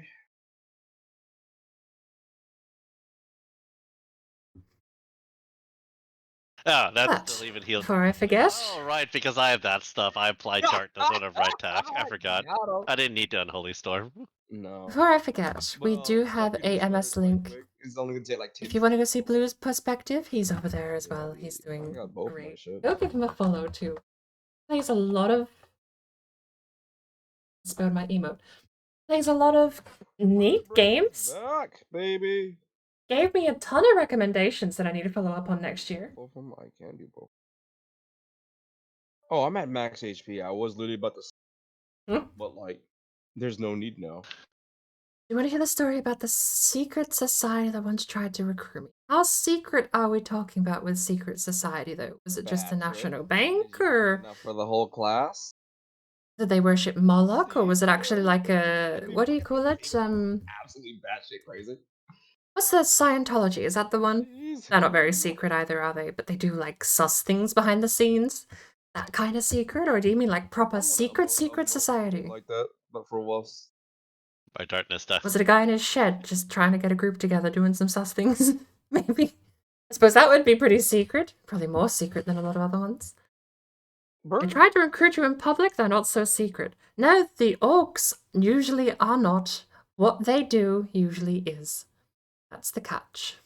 Speaker 3: Oh, that's
Speaker 1: But,
Speaker 3: still even healed.
Speaker 1: before I forget,
Speaker 3: Oh, right, because I have that stuff. I applied darkness on a right tack. I forgot.
Speaker 2: Got 'em.
Speaker 3: I didn't need to Unholy Storm.
Speaker 2: No.
Speaker 1: before I forget, we
Speaker 2: Well,
Speaker 1: do
Speaker 2: check
Speaker 1: have
Speaker 2: your
Speaker 1: a
Speaker 2: Discord
Speaker 1: MS
Speaker 2: really
Speaker 1: link.
Speaker 2: quick. It's only gonna take like 10
Speaker 1: If you want to go see Blue's perspective, he's over there as
Speaker 2: Yeah,
Speaker 1: well. He's
Speaker 2: I
Speaker 1: doing
Speaker 2: got both my
Speaker 1: great.
Speaker 2: shit.
Speaker 1: Go give him a follow too. Plays a lot of. Spelled my emote. Plays a lot of neat games.
Speaker 2: Back, baby.
Speaker 1: Gave me a ton of recommendations that I need to follow up on next year.
Speaker 2: Both of them, I can do both. Oh, I'm at max HP. I was literally about to say,
Speaker 1: Hmm?
Speaker 2: but like, there's no need now.
Speaker 1: You want to hear the story about the secret society that once tried to recruit me? How secret are we talking about with secret society, though? Was it just the
Speaker 2: Bastard.
Speaker 1: national
Speaker 2: Did
Speaker 1: bank,
Speaker 2: you
Speaker 1: or
Speaker 2: enough for the whole class?
Speaker 1: did they worship Moloch, or was it actually like a
Speaker 2: I mean,
Speaker 1: what do you call it?
Speaker 2: Absolutely batshit crazy.
Speaker 1: What's the Scientology? Is that the one?
Speaker 2: Jeez.
Speaker 1: They're not very secret either, are they? But they do like sus things behind the scenes. That kind of secret, or do you mean like proper secret society?
Speaker 2: Like that, but for once.
Speaker 3: By darkness death.
Speaker 1: Was it a guy in his shed just trying to get a group together doing some sus things? Maybe. I suppose that would be pretty secret. Probably more secret than a lot of other ones. They tried to recruit you in public, they're not so secret. No, the orcs usually are not. What they do usually is. That's the catch.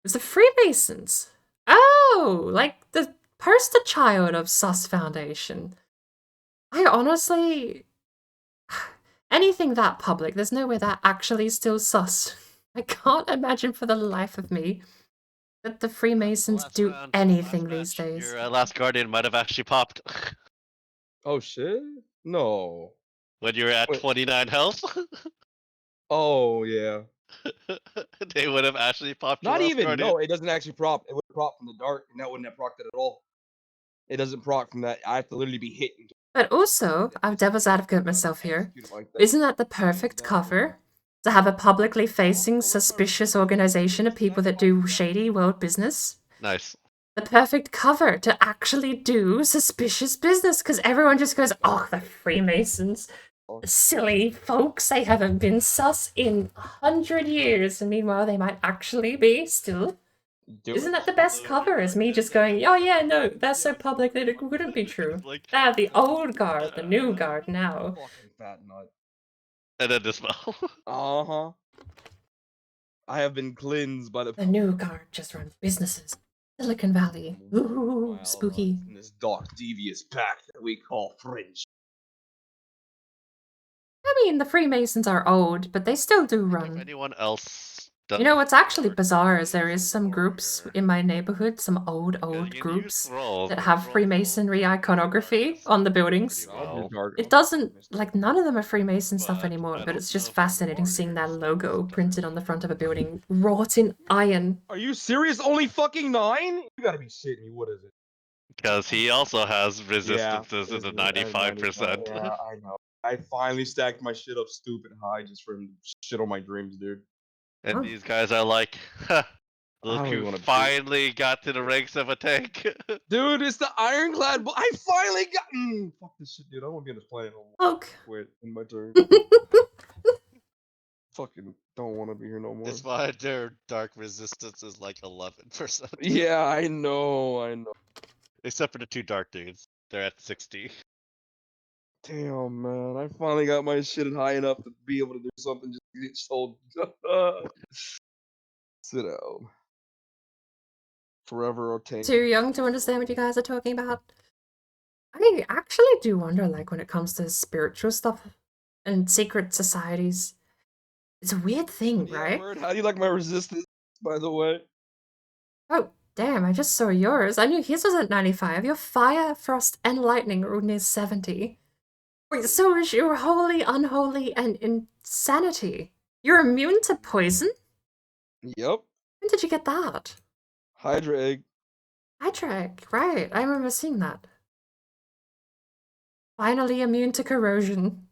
Speaker 1: It was the Freemasons. Oh, like the poster child of Sus Foundation. I honestly... Anything that public, there's no way that actually is still sus. I can't imagine for the life of me that the Freemasons
Speaker 3: Last
Speaker 1: do
Speaker 3: round,
Speaker 1: anything
Speaker 3: last
Speaker 1: these
Speaker 3: match,
Speaker 1: days.
Speaker 3: Your last Guardian might have actually popped.
Speaker 2: Oh shit? No.
Speaker 3: When you were at
Speaker 2: Wait.
Speaker 3: 29 health,
Speaker 2: Oh yeah.
Speaker 3: they would have actually popped your
Speaker 2: Not
Speaker 3: last
Speaker 2: even.
Speaker 3: Guardian.
Speaker 2: No, it doesn't actually prop. It would prop from the dark, and that wouldn't have procced it at all. It doesn't proc from that. I have to literally be hitting.
Speaker 1: But also, I'm devil's advocate myself here.
Speaker 2: Like that.
Speaker 1: Isn't that the perfect cover? To have a publicly facing, suspicious organization of people that do shady world business?
Speaker 3: Nice.
Speaker 1: The perfect cover to actually do suspicious business, because everyone just goes, oh, the Freemasons. Silly folks, they haven't been sus in 100 years, and meanwhile they might actually be still. Isn't that the best cover? Is me just going, oh yeah, no, that's so public that it couldn't be true. They have the old guard, the new guard now.
Speaker 2: Fucking fat nut.
Speaker 3: And then the smell.
Speaker 2: Uh-huh. I have been cleansed by the
Speaker 1: new guard just runs businesses. Silicon Valley. Ooh, spooky.
Speaker 2: in this dark, devious pact that we call friendship.
Speaker 1: I mean, the Freemasons are old, but they still do
Speaker 3: If
Speaker 1: run.
Speaker 3: anyone else
Speaker 1: You know what's actually bizarre is there is some groups in my neighborhood, some old groups that have Freemasonry iconography on the buildings. It doesn't, like, none of them are Freemason stuff anymore, but it's just fascinating seeing that logo printed on the front of a building, wrought in iron.
Speaker 2: Are you serious? Only fucking 9? You gotta be shitting me. What is it?
Speaker 3: Because he also has resistances in the
Speaker 2: it's
Speaker 3: 95%.
Speaker 2: Yeah, I know. I finally stacked my shit up stupid high just for him to shit on my dreams, dude.
Speaker 3: And
Speaker 1: Oh.
Speaker 3: these guys are like, huh, look
Speaker 2: don't even
Speaker 3: who
Speaker 2: wanna be-
Speaker 3: finally got to the ranks of a tank.
Speaker 2: Dude, it's the ironclad. I finally got. Fuck this shit, dude. I won't be in this plane no more.
Speaker 1: Look.
Speaker 2: Quit in my turn. Fucking don't want to be here no more.
Speaker 3: It's why their dark resistance is like 11%.
Speaker 2: Yeah, I know.
Speaker 3: Except for the 2 dark dudes. They're at 60.
Speaker 2: Damn, man. I finally got my shit high enough to be able to do something just to get sold. Sit down. Forever or tank.
Speaker 1: Too young to understand what you guys are talking about. I actually do wonder, like, when it comes to spiritual stuff and secret societies. It's a weird thing,
Speaker 2: Yeah,
Speaker 1: right?
Speaker 2: Bird, how do you like my resistance, by the way?
Speaker 1: Oh, damn, I just saw yours. I knew his was at 95. Your fire, frost, and lightning are all near 70. Wait, so is your holy, unholy, and insanity? You're immune to poison?
Speaker 2: Yep.
Speaker 1: When did you get that?
Speaker 2: Hydra egg.
Speaker 1: Hydra, right. I remember seeing that. Finally immune to corrosion.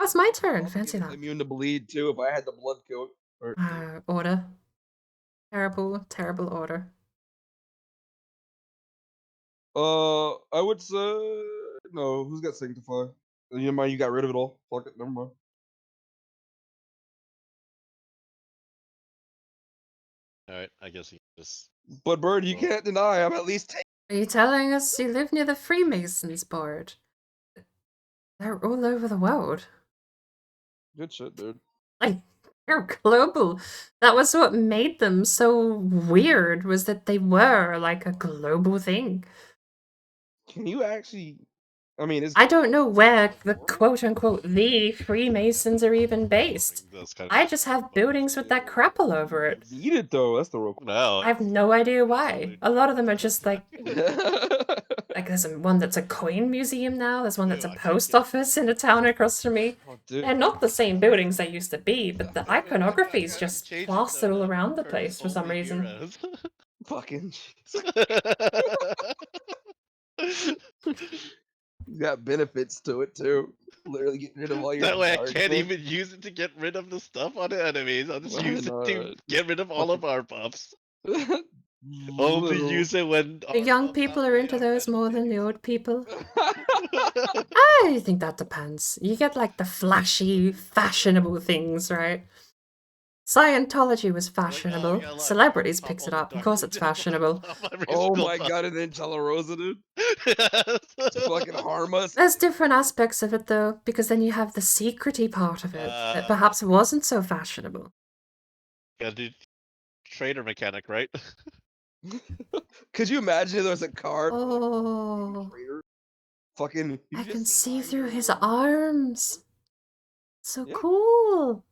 Speaker 1: Oh, it's my turn. Fancy that.
Speaker 2: Immune to bleed too if I had the blood coat.
Speaker 1: Order. Terrible, terrible order.
Speaker 2: I would say no. Who's got sanctify? You mind? You got rid of it all. Fuck it. Never mind.
Speaker 3: Alright, I guess you just.
Speaker 2: But Bird, you can't deny I'm at least.
Speaker 1: Are you telling us you live near the Freemasons board? They're all over the world.
Speaker 2: Good shit, dude.
Speaker 1: Like, they're global. That was what made them so weird, was that they were like a global thing.
Speaker 2: Can you actually? I mean, it's.
Speaker 1: I don't know where the quote-unquote the Freemasons are even based. I just have buildings with that crap all over it.
Speaker 2: Need it though. That's the real.
Speaker 3: No.
Speaker 1: I have no idea why. A lot of them are just like there's one that's a coin museum now. There's one that's a post office in a town across from me. They're not the same buildings they used to be, but the iconography is just plastered all around the place for some reason.
Speaker 2: Fucking. You got benefits to it too. Literally get rid of all your.
Speaker 3: That way I
Speaker 2: dark
Speaker 3: can't
Speaker 2: stuff.
Speaker 3: even use it to get rid of the stuff on the enemies. I'll just
Speaker 2: Why
Speaker 3: use it to
Speaker 2: not?
Speaker 3: get rid of all of our buffs. Only
Speaker 2: Literal.
Speaker 3: use it when
Speaker 1: The young people are into those more than the old people. I think that depends. You get like the flashy, fashionable things, right? Scientology was fashionable. Celebrities picks it up. Of course it's fashionable.
Speaker 2: Oh my god, and then Rosa, dude. To fucking harm us.
Speaker 1: There's different aspects of it though, because then you have the secrety part of it that perhaps wasn't so fashionable.
Speaker 3: Yeah, dude. Trader mechanic, right?
Speaker 2: Could you imagine if there was a card
Speaker 1: Oh,
Speaker 2: traitor? Fucking, you
Speaker 1: I
Speaker 2: just
Speaker 1: can see
Speaker 2: behind
Speaker 1: through
Speaker 2: your
Speaker 1: his
Speaker 2: little-
Speaker 1: arms. So
Speaker 2: Yeah.
Speaker 1: cool.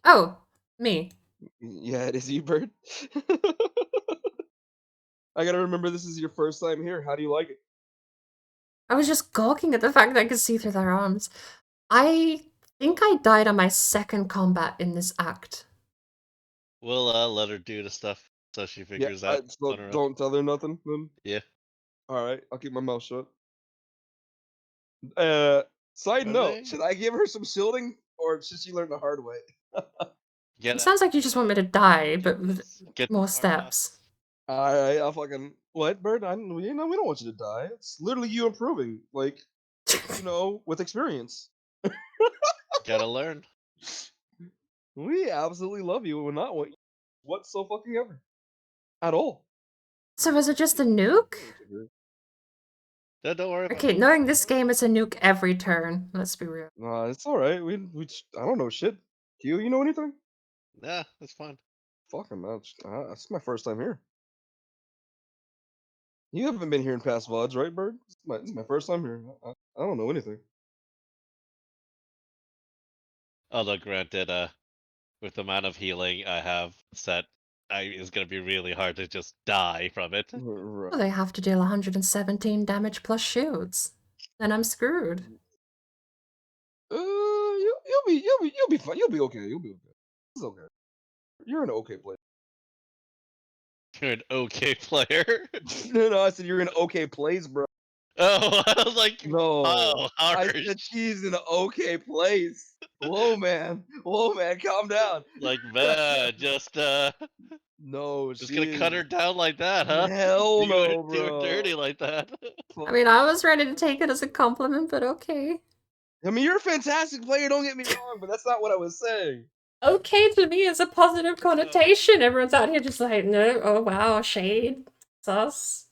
Speaker 1: Oh, me.
Speaker 2: Yeah, it is you, Bird. I gotta remember this is your first time here. How do you like it?
Speaker 1: I was just gawking at the fact that I could see through their arms. I think I died on my second combat in this act.
Speaker 3: We'll let her do the stuff so she
Speaker 2: Yeah,
Speaker 3: figures out
Speaker 2: so
Speaker 3: on her own.
Speaker 2: don't tell her nothing then.
Speaker 3: Yeah.
Speaker 2: All right, I'll keep my mouth shut. Side
Speaker 3: Are
Speaker 2: note:
Speaker 3: they?
Speaker 2: should I give her some shielding, or should she learn the hard way?
Speaker 3: Get
Speaker 1: It sounds like you just want me to die, but with
Speaker 3: get
Speaker 1: more
Speaker 3: the hard path.
Speaker 1: steps.
Speaker 2: All right, I'll fucking what, Bird? We don't want you to die. It's literally you improving, like with experience.
Speaker 3: Gotta learn.
Speaker 2: We absolutely love you. We're not what so fucking ever at all.
Speaker 1: So is it just a nuke?
Speaker 3: No, don't worry about
Speaker 1: Okay,
Speaker 3: it.
Speaker 1: knowing this game, it's a nuke every turn. Let's be real.
Speaker 2: Nah, it's all right. I don't know shit. Q, you know anything?
Speaker 3: Nah, that's fine.
Speaker 2: Fucking that's it's my first time here. You haven't been here in past VODs, right, Bird? This is my first time here. I don't know anything.
Speaker 3: Although granted, with the amount of healing I have set, it's gonna be really hard to just die from it.
Speaker 2: Right.
Speaker 1: Well, they have to deal 117 damage plus shields. Then I'm screwed.
Speaker 2: You'll be fine. You'll be okay. You'll be okay. It's okay. You're an okay player.
Speaker 3: You're an okay player.
Speaker 2: No, I said you're in okay place, bro.
Speaker 3: Oh, I was like,
Speaker 2: No,
Speaker 3: oh,
Speaker 2: I
Speaker 3: harsh.
Speaker 2: said she's in an okay place. Whoa, man. Whoa, man. Calm down.
Speaker 3: Like, man, just
Speaker 2: No,
Speaker 3: just gonna cut her down like that, huh?
Speaker 2: Hell
Speaker 3: Do her
Speaker 2: no, bro.
Speaker 3: dirty like that.
Speaker 1: I mean, I was ready to take it as a compliment, but okay.
Speaker 2: I mean, you're a fantastic player. Don't get me wrong, but that's not what I was saying.
Speaker 1: Okay to me is a positive connotation. Everyone's out here just like, no, oh wow, shade, sus.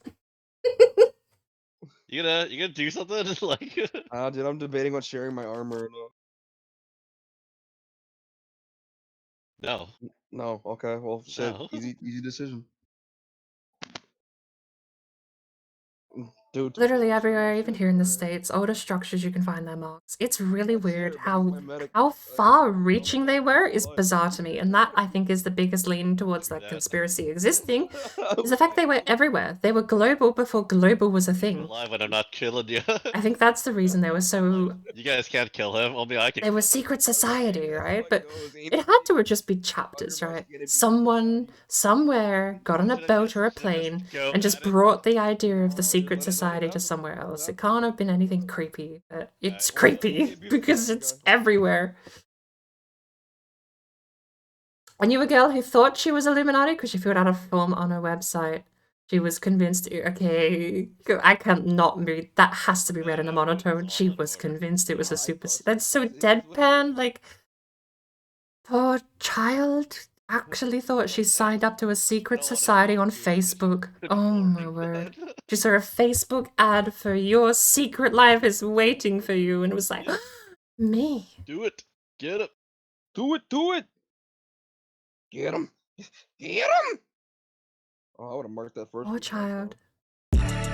Speaker 3: You gonna do something like?
Speaker 2: Dude, I'm debating on sharing my armor or
Speaker 3: No.
Speaker 2: not. No, okay. Well, shit.
Speaker 3: No.
Speaker 2: Easy decision. Dude.
Speaker 1: Literally everywhere, even here in the States, all the structures you can find their marks. It's really
Speaker 2: That's
Speaker 1: weird
Speaker 2: fair, but he's
Speaker 1: how
Speaker 2: my medic.
Speaker 1: far-reaching they were is bizarre to me, and that I think is the biggest lean towards that
Speaker 3: Yeah.
Speaker 1: conspiracy existing, is the fact they were everywhere. They were global before global was a
Speaker 3: You're
Speaker 1: thing.
Speaker 3: alive when I'm not killing you.
Speaker 1: I think that's the reason they were so...
Speaker 3: You guys can't kill him. Only I can.
Speaker 1: They were
Speaker 3: kill him.
Speaker 1: secret society,
Speaker 2: That's
Speaker 1: right?
Speaker 2: how
Speaker 1: But
Speaker 2: goes, ain't
Speaker 1: it had to just be chapters, right? Someone, somewhere, got on a
Speaker 3: Should I
Speaker 1: boat
Speaker 3: just-
Speaker 1: or a
Speaker 3: should I just
Speaker 1: plane
Speaker 3: go
Speaker 1: and just
Speaker 3: at it?
Speaker 1: brought the idea of the
Speaker 2: Oh,
Speaker 1: secret
Speaker 2: let it
Speaker 1: society to
Speaker 2: happen.
Speaker 1: somewhere
Speaker 2: Let it
Speaker 1: else. It
Speaker 2: happen.
Speaker 1: can't have been anything creepy, but it's
Speaker 3: Alright.
Speaker 1: creepy
Speaker 2: Okay,
Speaker 1: because
Speaker 2: beautiful,
Speaker 1: it's
Speaker 2: guys.
Speaker 1: everywhere. I knew a girl who thought she was Illuminati because she filled out a form on her website. She was convinced, okay, I can't not read, that has to be read in a monotone. She was convinced it was a super, that's so deadpan, like, poor child actually thought she signed up to a secret society on Facebook. Oh my word. She saw a Facebook ad for your secret life is waiting for you and was like, me.
Speaker 3: Do it. Get him.
Speaker 2: Do it. Get him. Get him. Oh, I would have marked that first.
Speaker 1: Poor child.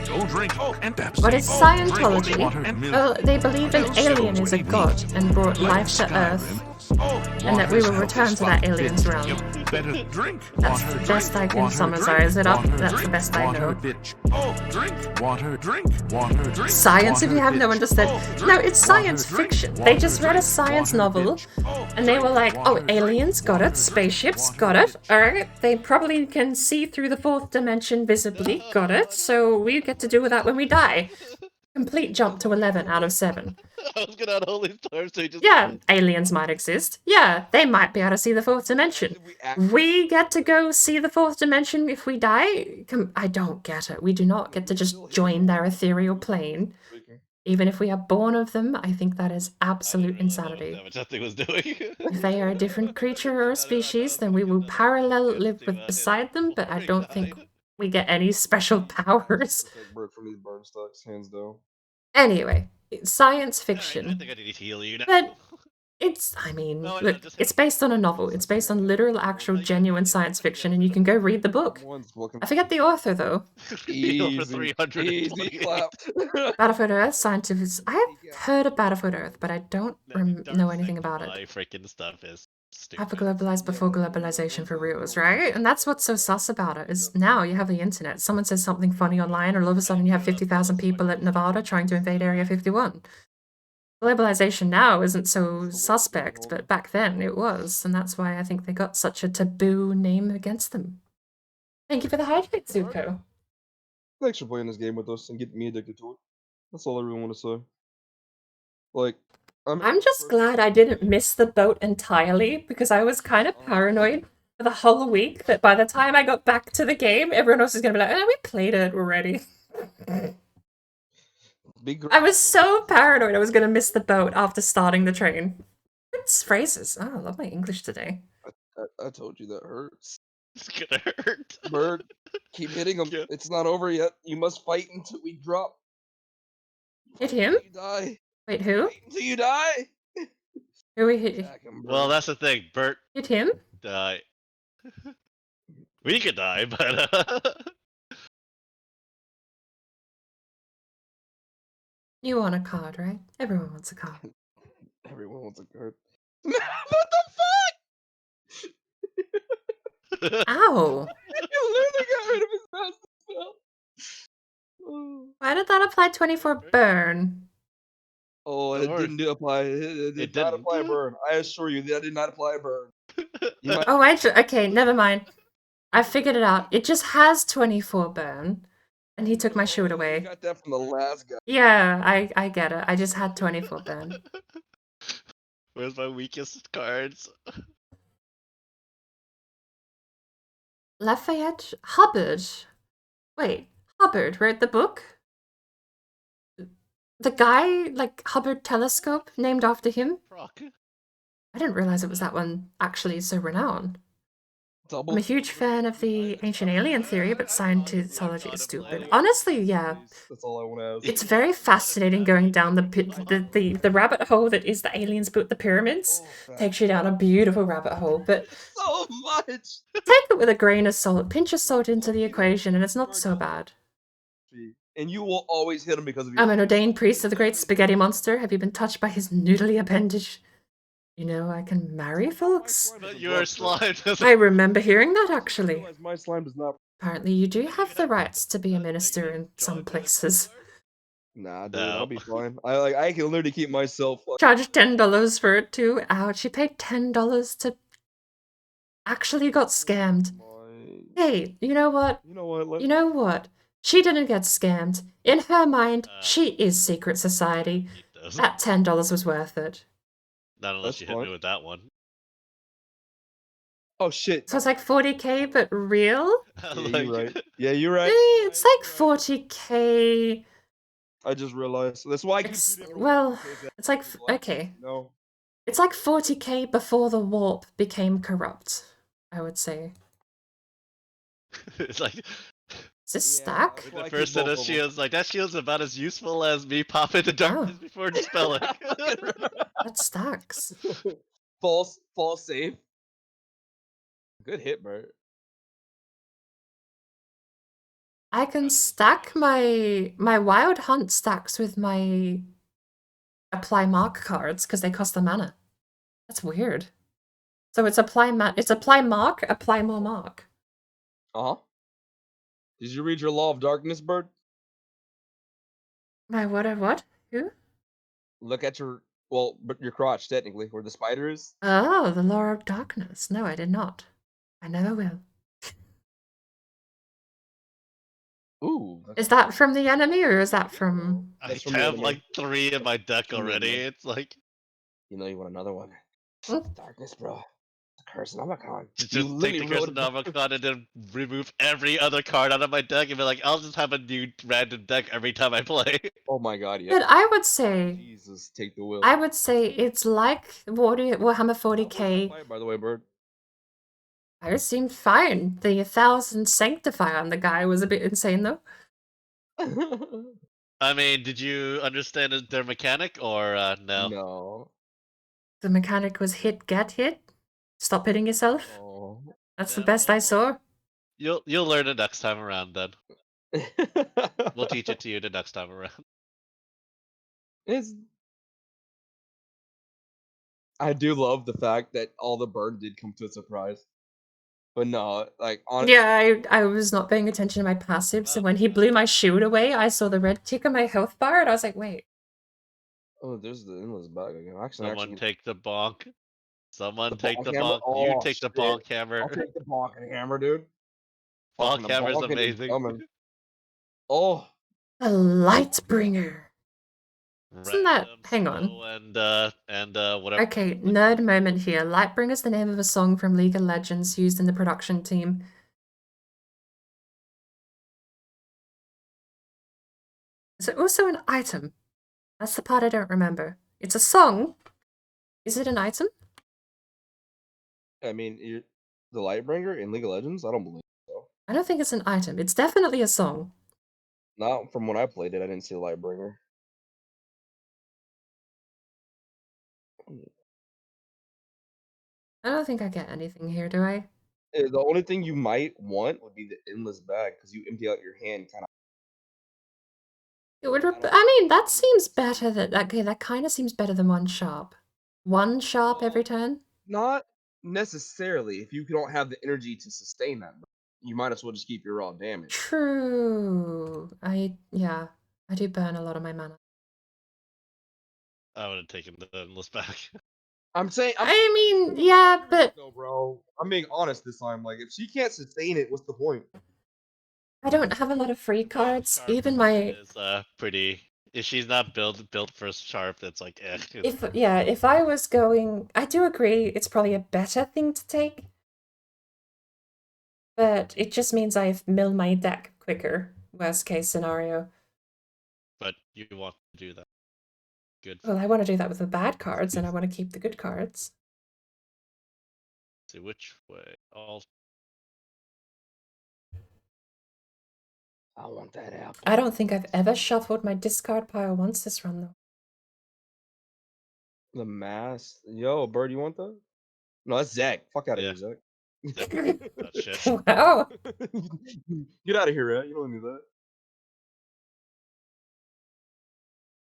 Speaker 4: Go drink and Pepsi.
Speaker 1: But it's
Speaker 4: Drink
Speaker 1: Scientology.
Speaker 4: water and milk.
Speaker 1: Well, they believe an
Speaker 4: Also,
Speaker 1: alien is a
Speaker 4: what it
Speaker 1: god
Speaker 4: means.
Speaker 1: and brought
Speaker 4: Like
Speaker 1: life to Earth.
Speaker 4: Skyrim,
Speaker 1: and that we will
Speaker 4: water's
Speaker 1: return to that
Speaker 4: healthy
Speaker 1: alien's
Speaker 4: spot.
Speaker 1: realm.
Speaker 4: You better drink.
Speaker 1: That's
Speaker 4: Water,
Speaker 1: the best
Speaker 4: drink.
Speaker 1: I can
Speaker 4: Water,
Speaker 1: summarize
Speaker 4: drink.
Speaker 1: it up.
Speaker 4: Water,
Speaker 1: That's the
Speaker 4: drink.
Speaker 1: best I
Speaker 4: Water,
Speaker 1: know.
Speaker 4: bitch. Drink. Water, drink. Water, drink.
Speaker 1: Science, if you
Speaker 4: Water,
Speaker 1: have no
Speaker 4: bitch.
Speaker 1: understood. No, it's
Speaker 4: Water,
Speaker 1: science
Speaker 4: drink.
Speaker 1: fiction. They
Speaker 4: Water,
Speaker 1: just read a
Speaker 4: drink.
Speaker 1: science
Speaker 4: Water,
Speaker 1: novel,
Speaker 4: bitch.
Speaker 1: and they were like, oh,
Speaker 4: Water, drink.
Speaker 1: aliens, got
Speaker 4: Water,
Speaker 1: it.
Speaker 4: drink.
Speaker 1: Spaceships,
Speaker 4: Water,
Speaker 1: got it.
Speaker 4: bitch.
Speaker 1: Alright, they probably can see through the fourth dimension visibly, got it. So we get to do with that when we die. Complete jump to 11 out of 7.
Speaker 3: I was gonna unholy storm, so he just.
Speaker 1: Yeah, aliens might exist. Yeah, they might be able to see the fourth dimension. We get to go see the fourth dimension if we die? I don't get it. We do not get to just join their ethereal plane. Even if we are born of them, I think that is absolute insanity.
Speaker 3: Damage that thing was doing.
Speaker 1: If they are a different creature or a species, then we will parallel live with beside them, but I don't think we get any special powers.
Speaker 2: Take Bert from these burn stocks, hands down.
Speaker 1: Anyway, it's science
Speaker 3: I
Speaker 1: fiction.
Speaker 3: think I need to heal you now.
Speaker 1: But I mean,
Speaker 3: No,
Speaker 1: look,
Speaker 3: just
Speaker 1: it's based on a novel. It's based on literal, actual, genuine science fiction, and you can go read the book. I forget the author, though.
Speaker 3: over
Speaker 2: Easy
Speaker 3: 328.
Speaker 2: clap.
Speaker 1: Battlefield Earth, scientists. I have heard of Battlefield Earth, but I don't know anything about it.
Speaker 3: My freaking stuff is stupid.
Speaker 1: Hyperglobalized before globalization for reals, right? And that's what's so sus about it, is now you have the internet. Someone says something funny online, and all of a sudden you have 50,000 people at Nevada trying to invade Area 51. Globalization now isn't so suspect, but back then it was, and that's why I think they got such a taboo name against them. Thank you for the hydrate, Zuko.
Speaker 2: Thanks for playing this game with us and getting me addicted to it. That's all I really want to say. Like,
Speaker 1: I'm just glad I didn't miss the boat entirely, because I was kind of paranoid for the whole week that by the time I got back to the game, everyone else is going to be like, oh, we played it already. I was so paranoid I was going to miss the boat after starting the train. It's phrases. Oh, I love my English today.
Speaker 2: I told you that hurts.
Speaker 3: It's gonna hurt.
Speaker 2: Bird, keep hitting him.
Speaker 3: Yeah.
Speaker 2: It's not over yet. You must fight until we drop.
Speaker 1: Hit
Speaker 2: Fight
Speaker 1: him?
Speaker 2: until you die.
Speaker 1: Wait, who?
Speaker 2: Fight until you die.
Speaker 1: Who we hit?
Speaker 2: Attack him, Bird.
Speaker 3: Well, that's the thing. Bert
Speaker 1: Hit him?
Speaker 3: die. We could die, but
Speaker 1: You want a card, right? Everyone wants a card.
Speaker 2: Everyone wants a card. what the fuck?
Speaker 1: Ow!
Speaker 2: You literally got rid of his master spell. Oh.
Speaker 1: Why did that apply 24 burn?
Speaker 2: Oh, it
Speaker 3: Or-
Speaker 2: didn't apply. It did
Speaker 3: It
Speaker 2: not
Speaker 3: didn't.
Speaker 2: apply a burn. I assure you, that did not apply a burn. You might
Speaker 1: Oh, okay, never mind. I figured it out. It just has 24 burn. And he took my shield
Speaker 2: You
Speaker 1: away.
Speaker 2: got that from the last guy.
Speaker 1: Yeah, I get it. I just had 24 burn.
Speaker 3: Where's my weakest cards?
Speaker 1: Lafayette Hubbard. Wait, Hubbard wrote the book? The guy, like, Hubbard telescope, named after him?
Speaker 3: Proc.
Speaker 1: I didn't realize it was that one actually so renowned.
Speaker 2: Double.
Speaker 1: I'm a huge fan of the ancient alien theory, but Scientology is stupid. Honestly, yeah.
Speaker 2: That's all I want to ask.
Speaker 1: It's very fascinating going down the rabbit hole that is the aliens built the pyramids. Takes you down a beautiful rabbit hole, but
Speaker 2: so much.
Speaker 1: take it with a grain of salt. Pinch of salt into the equation, and it's not so bad.
Speaker 2: And you will always hit him because of your.
Speaker 1: I'm an ordained priest of the great spaghetti monster. Have you been touched by his noodly appendage? You know, I can marry folks.
Speaker 3: But your slime doesn't.
Speaker 1: I remember hearing that, actually.
Speaker 2: My slime does not.
Speaker 1: Apparently, you do have the rights to be a minister in some places.
Speaker 2: Nah, dude,
Speaker 3: No.
Speaker 2: I'll be fine. I can literally keep myself.
Speaker 1: Charge $10 for it, too. Ouch, she paid $10 to... Actually got scammed. Hey, you know what?
Speaker 2: You know what?
Speaker 1: You know what? She didn't get scammed. In her mind, she is secret society.
Speaker 3: It does.
Speaker 1: That $10 was worth it.
Speaker 3: Not unless
Speaker 2: That's
Speaker 3: you hit me
Speaker 2: fine.
Speaker 3: with that one.
Speaker 2: Oh shit.
Speaker 1: So it's like 40k, but real?
Speaker 2: Yeah, you're right. Yeah, you're right.
Speaker 1: It's like 40k.
Speaker 2: I just realized. That's why I keep
Speaker 1: It's,
Speaker 2: shooting everyone
Speaker 1: well,
Speaker 2: in the face.
Speaker 1: it's like, okay.
Speaker 2: No.
Speaker 1: It's like 40k before the warp became corrupt, I would say.
Speaker 3: It's like
Speaker 1: Is this
Speaker 2: Yeah,
Speaker 1: stack?
Speaker 2: Well, I
Speaker 3: the
Speaker 2: keep
Speaker 3: first set
Speaker 2: both
Speaker 3: of
Speaker 2: of them.
Speaker 3: shields. Like that shield's about as useful as me popping the darkness before dispelling.
Speaker 1: That stacks.
Speaker 2: false save. Good hit, Bert.
Speaker 1: I can stack my wild hunt stacks with my apply mark cards because they cost the mana. That's weird. So it's apply mark, apply more mark.
Speaker 2: Uh-huh. Did you read your Law of Darkness, Bert?
Speaker 1: My what? Who?
Speaker 2: Look at your but your crotch technically, where the spider is.
Speaker 1: Oh, the Law of Darkness. No, I did not. I never will.
Speaker 2: Ooh.
Speaker 1: Is that from the enemy or is that from...
Speaker 3: I
Speaker 2: That's from the
Speaker 3: have
Speaker 2: enemy.
Speaker 3: like 3 in my deck
Speaker 2: From the
Speaker 3: already.
Speaker 2: enemy.
Speaker 3: It's like
Speaker 2: You know you want another one.
Speaker 1: Hmm?
Speaker 2: Darkness, bro. The Curse of Nomicon.
Speaker 3: just
Speaker 2: You
Speaker 3: take the
Speaker 2: literally
Speaker 3: Curse
Speaker 2: wrote
Speaker 3: of Nomicon and then remove every other card out of my deck and be like, I'll just have a new random deck every time I play.
Speaker 2: Oh my god, yeah.
Speaker 1: But I would say
Speaker 2: Jesus, take the wheel.
Speaker 1: it's like Warhammer 40k.
Speaker 2: Fight, by the way, Bird.
Speaker 1: I seemed fine. The 1000 Sanctify on the guy was a bit insane though.
Speaker 3: I mean, did you understand their mechanic or no?
Speaker 2: No.
Speaker 1: The mechanic was hit, get hit. Stop hitting yourself.
Speaker 2: Oh.
Speaker 1: That's the
Speaker 3: Yeah,
Speaker 1: best I
Speaker 3: well,
Speaker 1: saw.
Speaker 3: You'll learn it next time around then. We'll teach it to you the next time around.
Speaker 2: It's. I do love the fact that all the burn did come to a surprise. But no, like honestly,
Speaker 1: Yeah, I was not paying attention to my passives, and when he blew my shield away, I saw the red tick on my health bar, and I was like, wait.
Speaker 2: oh, there's the endless bag again.
Speaker 3: Someone take the bonk. Someone
Speaker 2: the
Speaker 3: take
Speaker 2: bonk
Speaker 3: the
Speaker 2: hammer.
Speaker 3: bonk. You
Speaker 2: Oh,
Speaker 3: take the
Speaker 2: shit.
Speaker 3: bonk
Speaker 2: I'll
Speaker 3: hammer.
Speaker 2: take the bonk and hammer, dude.
Speaker 3: Bonk
Speaker 2: Fucking
Speaker 3: hammer's
Speaker 2: bonking and
Speaker 3: amazing.
Speaker 2: coming. Oh,
Speaker 1: The Lightbringer. Isn't that...
Speaker 3: Random,
Speaker 1: hang on.
Speaker 3: slow, and whatever.
Speaker 1: Okay, nerd moment here. Lightbringer's the name of a song from League of Legends used in the production team. Is it also an item? That's the part I don't remember. It's a song. Is it an item?
Speaker 2: I mean, the Lightbringer in League of Legends. I don't believe so.
Speaker 1: I don't think it's an item. It's definitely a song.
Speaker 2: Not from when I played it. I didn't see the Lightbringer.
Speaker 1: I don't think I get anything here, do I?
Speaker 2: The only thing you might want would be the endless bag because you empty out your hand kind of.
Speaker 1: It would. I mean, that seems better. Okay, that kind of seems better than one sharp. One sharp every turn.
Speaker 2: Not necessarily. If you don't have the energy to sustain that, you might as well just keep your raw damage.
Speaker 1: True. I do burn a lot of my mana.
Speaker 3: I would have taken the endless back.
Speaker 2: I'm saying.
Speaker 1: I mean, yeah, but
Speaker 2: no, bro. I'm being honest this time. Like, if she can't sustain it, what's the point?
Speaker 1: I don't have a lot of free cards.
Speaker 3: Sharp
Speaker 1: Even my
Speaker 3: is pretty. If she's not built for sharp, that's like eh.
Speaker 1: if I was going, I do agree it's probably a better thing to take, but it just means I mill my deck quicker. Worst case scenario.
Speaker 3: But you want to do that. Good.
Speaker 1: Well, I want to do that with the bad cards, and I want to keep the good cards.
Speaker 3: See which way. All.
Speaker 2: I want that apple.
Speaker 1: I don't think I've ever shuffled my discard pile once this run, though.
Speaker 2: The mass. Yo, Bird, you want that? No, that's Zach. Fuck out of here, Zach.
Speaker 3: That shit.
Speaker 1: Wow.
Speaker 2: Get out of here, Rat. You don't need that.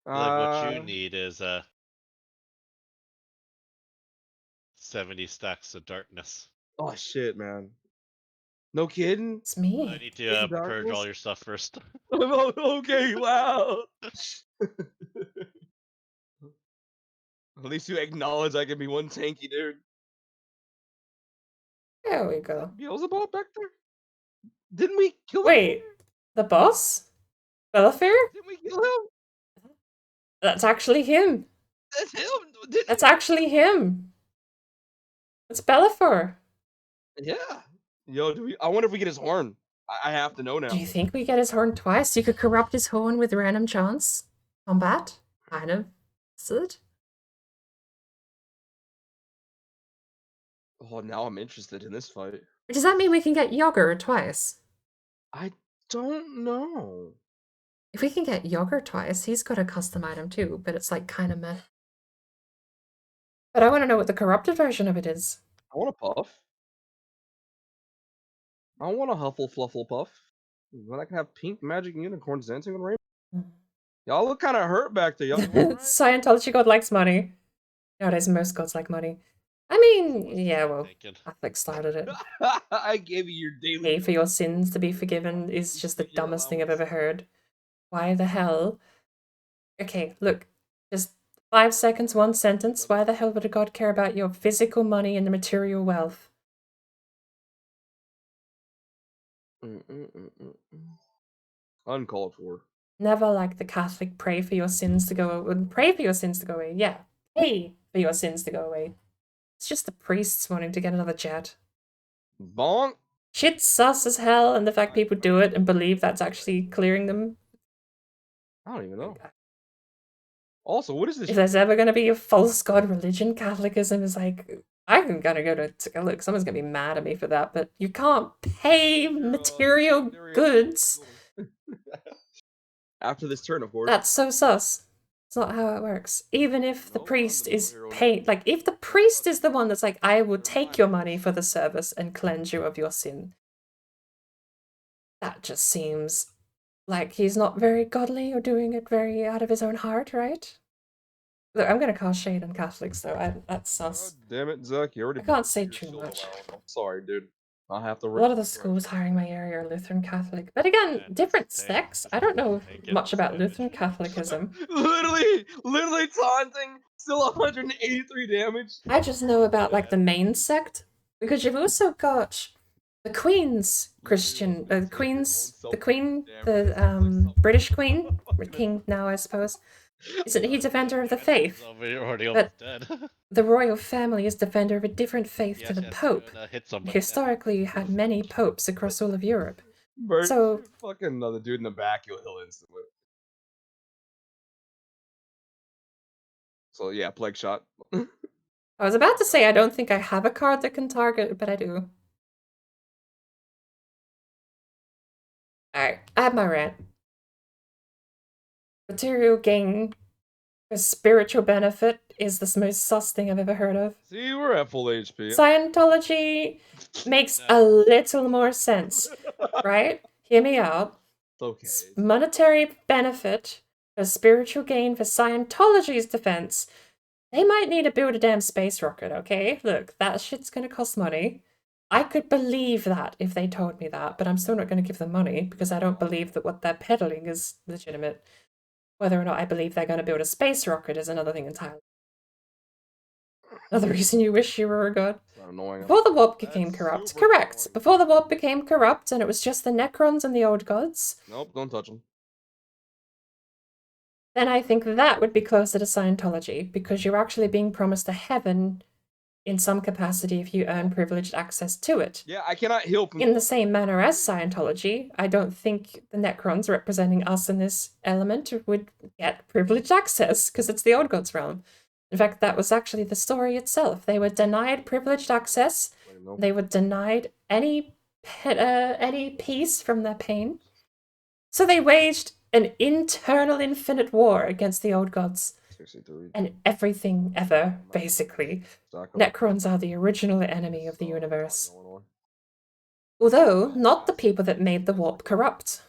Speaker 3: Like what you need is 70 stacks of darkness.
Speaker 2: Oh shit, man. No kidding.
Speaker 1: It's me.
Speaker 3: I need to purge all your stuff first.
Speaker 2: Okay, wow. At least you acknowledge I can be one tanky dude.
Speaker 1: There we go.
Speaker 2: Beelzebub back there? Didn't we kill him?
Speaker 1: Wait, the boss? Belfair?
Speaker 2: Didn't we kill him?
Speaker 1: That's actually him.
Speaker 2: That's him.
Speaker 1: That's actually him. It's Bellafor.
Speaker 2: Yeah. Yo, I wonder if we get his horn. I have to know now.
Speaker 1: Do you think we get his horn twice? You could corrupt his horn with random chance. Combat? Kind of. Is it?
Speaker 2: Oh, now I'm interested in this fight.
Speaker 1: Does that mean we can get Yogurt twice?
Speaker 2: I don't know.
Speaker 1: If we can get Yogurt twice, he's got a custom item too, but it's like kind of meh. But I want to know what the corrupted version of it is.
Speaker 2: I want a puff. I want a Huffle Fluffle Puff. When I can have pink magic unicorns dancing on rainbow. Y'all look kind of hurt back there. Y'all all right?
Speaker 1: Scientology god likes money. Nowadays, most gods like money. I mean, yeah, well, Catholic started it.
Speaker 2: I gave you your daily.
Speaker 1: Pay for your sins to be forgiven is just the dumbest thing I've ever heard. Why the hell? Okay, look. Just 5 seconds, one sentence. Why the hell would a god care about your physical money and the material wealth?
Speaker 2: Uncalled for.
Speaker 1: Never like the Catholic pray for your sins to go away. Pray for your sins to go away. Yeah, pay for your sins to go away. It's just the priests wanting to get another jet.
Speaker 2: Bonk.
Speaker 1: Shit's sus as hell, and the fact people do it and believe that's actually clearing them.
Speaker 2: I don't even know. Also, what is this?
Speaker 1: If there's ever going to be a false god religion, Catholicism is like, I'm going to go to look, someone's going to be mad at me for that, but you can't pay material goods.
Speaker 2: After this turn, of course.
Speaker 1: That's so sus. It's not how it works. Even if the
Speaker 2: No, I'm
Speaker 1: priest
Speaker 2: the real
Speaker 1: is
Speaker 2: hero now.
Speaker 1: paid, like if the priest is the one that's like, I will take your money for the service and cleanse you of your sin, that just seems like he's not very godly or doing it very out of his own heart, right? Look, I'm gonna cast shade on Catholics though. That's
Speaker 2: God
Speaker 1: sus.
Speaker 2: damn it, Zach! You already.
Speaker 1: I can't say
Speaker 2: your
Speaker 1: too
Speaker 2: shield
Speaker 1: much.
Speaker 2: around. I'm sorry, dude. I have to.
Speaker 1: A lot of the schools hiring my area are Lutheran Catholic, but again,
Speaker 3: Man,
Speaker 1: different
Speaker 3: this tank
Speaker 1: sects.
Speaker 3: just
Speaker 1: I don't know
Speaker 3: ain't getting
Speaker 1: much
Speaker 3: this
Speaker 1: about
Speaker 3: damage.
Speaker 1: Lutheran Catholicism.
Speaker 2: literally taunting. Still 183 damage.
Speaker 1: I just know about like the main sect because you've also got the Queen's Christian, the Queen, the British Queen, King now I suppose. Isn't he defender of the faith?
Speaker 3: You're already
Speaker 1: But
Speaker 3: almost dead.
Speaker 1: the royal family is defender of a different faith to
Speaker 3: yes,
Speaker 1: the
Speaker 3: yes,
Speaker 1: Pope.
Speaker 3: hit somebody.
Speaker 1: Historically, you had many popes across all of Europe.
Speaker 2: Bird,
Speaker 1: So-
Speaker 2: shoot fucking another dude in the back, he'll instantly. So yeah, plague shot.
Speaker 1: I was about to say I don't think I have a card that can target, but I do. Alright, I have my rant. Material gain for spiritual benefit is the most sus thing I've ever heard of.
Speaker 2: See, we're at full HP.
Speaker 1: Scientology makes a little more sense, right? Hear me out.
Speaker 2: Okay.
Speaker 1: Monetary benefit for spiritual gain for Scientology's defense. They might need to build a damn space rocket, okay? Look, that shit's gonna cost money. I could believe that if they told me that, but I'm still not gonna give them money because I don't believe that what they're peddling is legitimate. Whether or not I believe they're gonna build a space rocket is another thing entirely. Another reason you wish you were a god.
Speaker 2: So annoying.
Speaker 1: Before the warp became
Speaker 2: That's
Speaker 1: corrupt.
Speaker 2: super
Speaker 1: Correct.
Speaker 2: annoying.
Speaker 1: Before the warp became corrupt and it was just the Necrons and the old gods,
Speaker 2: Nope, don't touch him.
Speaker 1: then I think that would be closer to Scientology, because you're actually being promised a heaven in some capacity if you earn privileged access to it.
Speaker 2: Yeah, I cannot heal from.
Speaker 1: In the same manner as Scientology, I don't think the Necrons representing us in this element would get privileged access, because it's the old gods realm. In fact, that was actually the story itself. They were denied privileged access.
Speaker 2: Wait, no.
Speaker 1: They were denied any peace from their pain. So they waged an internal infinite war against the old gods
Speaker 2: 63.
Speaker 1: and everything ever, basically. Necrons are the original enemy of the universe. Although, not the people that made the warp corrupt.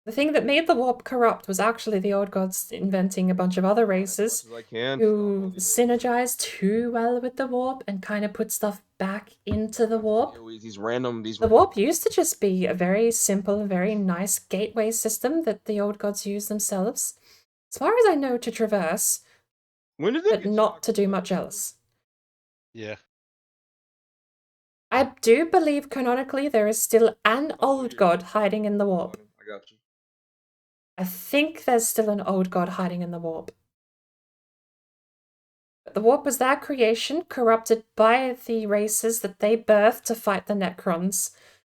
Speaker 1: The thing that made the warp corrupt was actually the old gods inventing a bunch of other races who synergized too well with the warp and kind of put stuff back into the warp. The warp used to just be a very simple, very nice gateway system that the old gods used themselves, as far as I know, to traverse, but not to do much else.
Speaker 3: Yeah.
Speaker 1: I do believe canonically there is still an old god hiding in the warp.
Speaker 2: I got you.
Speaker 1: I think there's still an old god hiding in the warp. But the warp was their creation, corrupted by the races that they birthed to fight the Necrons.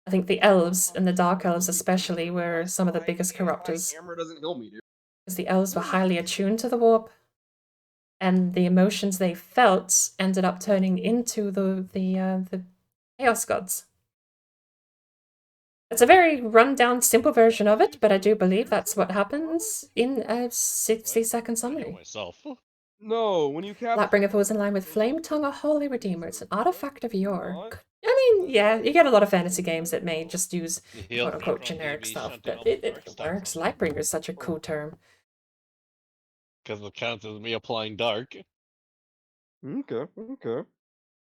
Speaker 1: I think the elves, and the Dark Elves especially, were some of the biggest corruptors.
Speaker 2: Camera doesn't heal me, dude.
Speaker 1: Because the elves were highly attuned to the warp, and the emotions they felt ended up turning into the Chaos Gods. It's a very run-down, simple version of it, but I do believe that's what happens in a 60-second summary.
Speaker 3: Myself.
Speaker 2: No, when you cap.
Speaker 1: Lightbringer falls in line with Flame Tongue, a Holy Redeemer. It's an artifact of York. I mean, yeah, you get a lot of fantasy games that may just use quote-unquote generic stuff, but it works. Lightbringer is such a cool term.
Speaker 3: Because it counts as me applying dark.
Speaker 2: Okay, okay.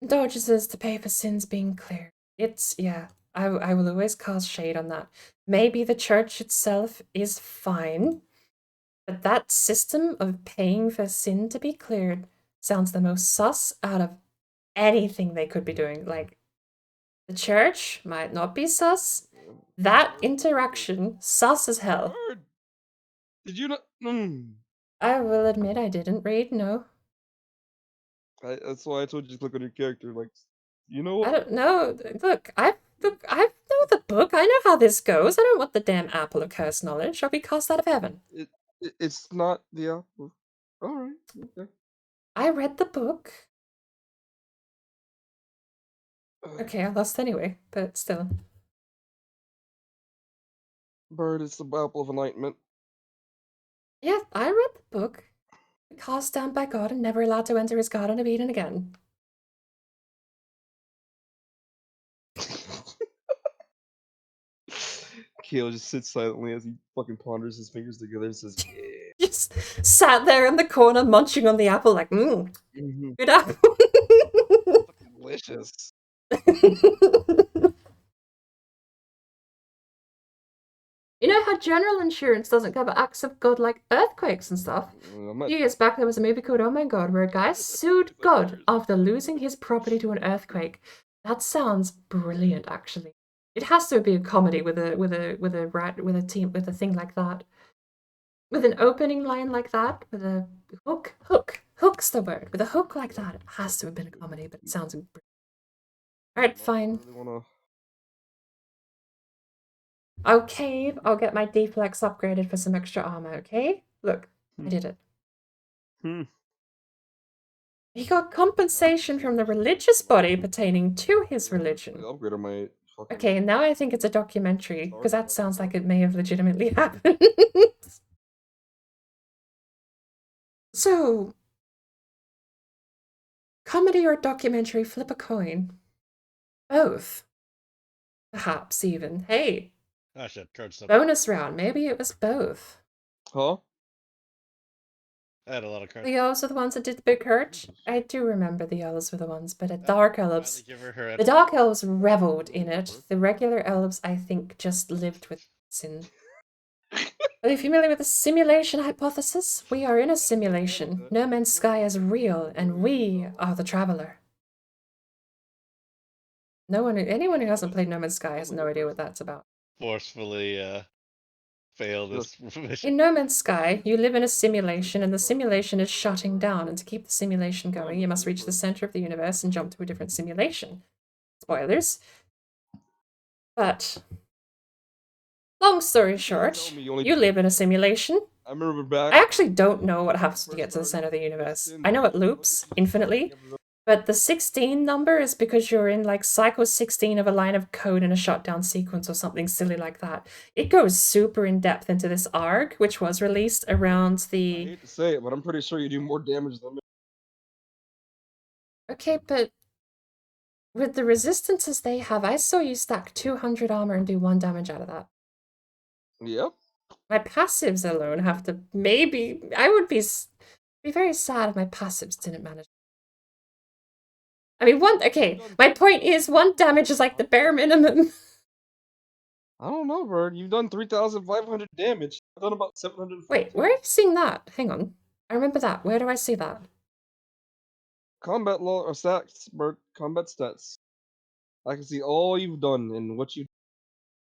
Speaker 1: Indulgences to pay for sins being cleared. It's, yeah, I will always cast shade on that. Maybe the church itself is fine, but that system of paying for sin to be cleared sounds the most sus out of anything they could be doing. Like, the church might not be sus. That interaction, sus as hell.
Speaker 2: Bird. Did you not?
Speaker 1: I will admit I didn't read, no.
Speaker 2: That's why I told you to click on your character. Like, you know what?
Speaker 1: I don't know. Look, I know the book. I know how this goes. I don't want the damn apple of cursed knowledge. I'll be cast out of heaven.
Speaker 2: It's not the apple. All right. Okay.
Speaker 1: I read the book. Okay, I lost anyway, but still.
Speaker 2: Bird, it's the apple of enlightenment.
Speaker 1: Yeah, I read the book. Cast down by God and never allowed to enter his Garden of Eden again.
Speaker 2: Kale just sits silently as he fucking ponders his fingers together and says, yeah.
Speaker 1: Just sat there in the corner munching on the apple like,
Speaker 2: Mhm.
Speaker 1: good apple.
Speaker 2: Fucking delicious.
Speaker 1: You know how general insurance doesn't cover acts of God like earthquakes and stuff?
Speaker 2: I'm
Speaker 1: A
Speaker 2: not
Speaker 1: few years back, there was a movie called Oh My God, where a guy sued God after losing his property to an earthquake. That sounds brilliant, actually. It has to be a comedy with a thing like that. With an opening line like that, with a hook's the word. With a hook like that, it has to have been a comedy, but it sounds brilliant. Alright, fine.
Speaker 2: really wanna...
Speaker 1: Okay, I'll get my D-Flex upgraded for some extra armor, okay? Look, I did it. He got compensation from the religious body pertaining to his religion.
Speaker 2: Upgrade on my fucking...
Speaker 1: Okay, now I think it's a documentary, because that sounds like it may have legitimately happened. So, comedy or documentary, flip a coin. Both. Perhaps even. Hey,
Speaker 3: Oh shit, cards up.
Speaker 1: bonus round, maybe it was both.
Speaker 2: Huh?
Speaker 3: I had a lot of cards.
Speaker 1: The elves are the ones that did the big hurt. I do remember the elves were the ones, but the dark elves...
Speaker 3: Give her
Speaker 1: The dark elves reveled in it. The regular elves, I think, just lived with sin. Are you familiar with the simulation hypothesis? We are in a simulation. No Man's Sky is real, and we are the traveler. Anyone who hasn't played No Man's Sky has no idea what that's about.
Speaker 3: forcefully fail this mission.
Speaker 1: In No Man's Sky, you live in a simulation, and the simulation is shutting down. And to keep the simulation going, you must reach the center of the universe and jump to a different simulation. Spoilers. But long story short, you live in a simulation.
Speaker 2: I remember back...
Speaker 1: I actually don't know what happens to get to the center of the universe. I know it loops infinitely, but the 16 number is because you're in like cycle 16 of a line of code in a shutdown sequence or something silly like that. It goes super in depth into this ARG, which was released around
Speaker 2: I
Speaker 1: the...
Speaker 2: hate to say it, but I'm pretty sure you do more damage than me.
Speaker 1: Okay, but with the resistances they have, I saw you stack 200 armor and do 1 damage out of that.
Speaker 2: Yep.
Speaker 1: My passives alone have to maybe... I would be very sad if my passives didn't manage. I mean, okay, my point is 1 damage is like the bare minimum.
Speaker 2: I don't know, Bird. You've done 3,500 damage. I've done about 700.
Speaker 1: Wait, where are you seeing that? Hang on. I remember that. Where do I see that?
Speaker 2: Combat law or stats, Bird. Combat stats. I can see all you've done and what you...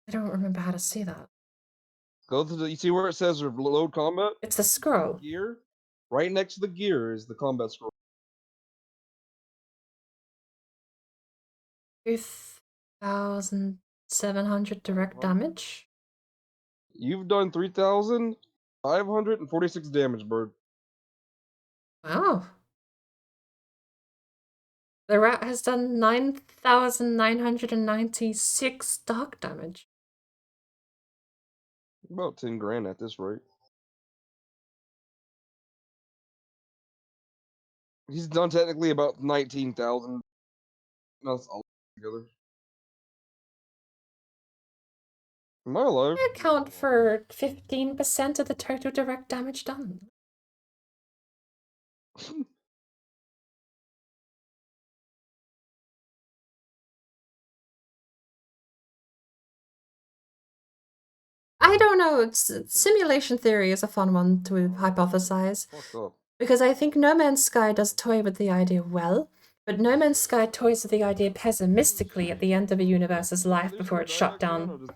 Speaker 1: I don't remember how to see that.
Speaker 2: Go to the... You see where it says load combat?
Speaker 1: It's the scroll.
Speaker 2: Gear? Right next to the gear is the combat scroll.
Speaker 1: 2,700 direct damage?
Speaker 2: You've done 3,546 damage, Bird.
Speaker 1: Wow. The rat has done 9,996 dark damage.
Speaker 2: About 10 grand at this rate. He's done technically about 19,000. That's all together. Am I alive?
Speaker 1: I account for 15% of the total direct damage done. I don't know. Simulation theory is a fun one to hypothesize.
Speaker 2: Fucked up.
Speaker 1: Because I think No Man's Sky does toy with the idea well, but No Man's Sky toys with the idea pessimistically at the end of a universe's life before it's shut down.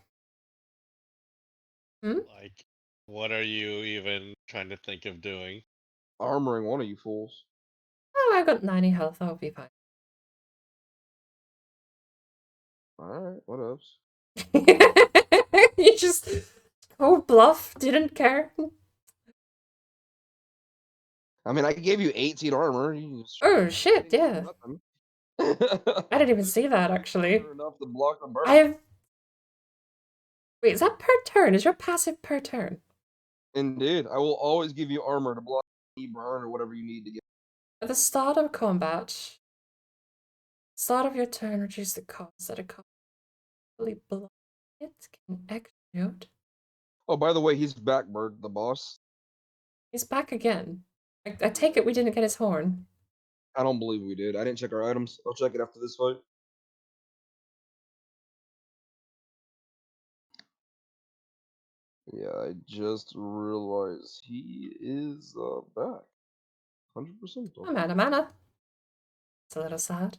Speaker 3: Like, what are you even trying to think of doing?
Speaker 2: Armoring one of you fools.
Speaker 1: Oh, I got 90 health. I'll be fine.
Speaker 2: Alright, what else?
Speaker 1: You just cold bluff, didn't care.
Speaker 2: I mean, I gave you 18 armor.
Speaker 1: Oh shit, yeah. I didn't even see that actually.
Speaker 2: Enough to block the burn.
Speaker 1: I have... Wait, is that per turn? Is your passive per turn?
Speaker 2: Indeed, I will always give you armor to block. burn or whatever you need to get.
Speaker 1: At the start of combat, start of your turn, reduce the cost at a cost. Fully block it can execute.
Speaker 2: Oh, by the way, he's back, Bird, the boss.
Speaker 1: He's back again. I take it we didn't get his horn.
Speaker 2: I don't believe we did. I didn't check our items. I'll check it after this fight. Yeah, I just realized he is back. 100%.
Speaker 1: I'm out of mana. It's a little sad.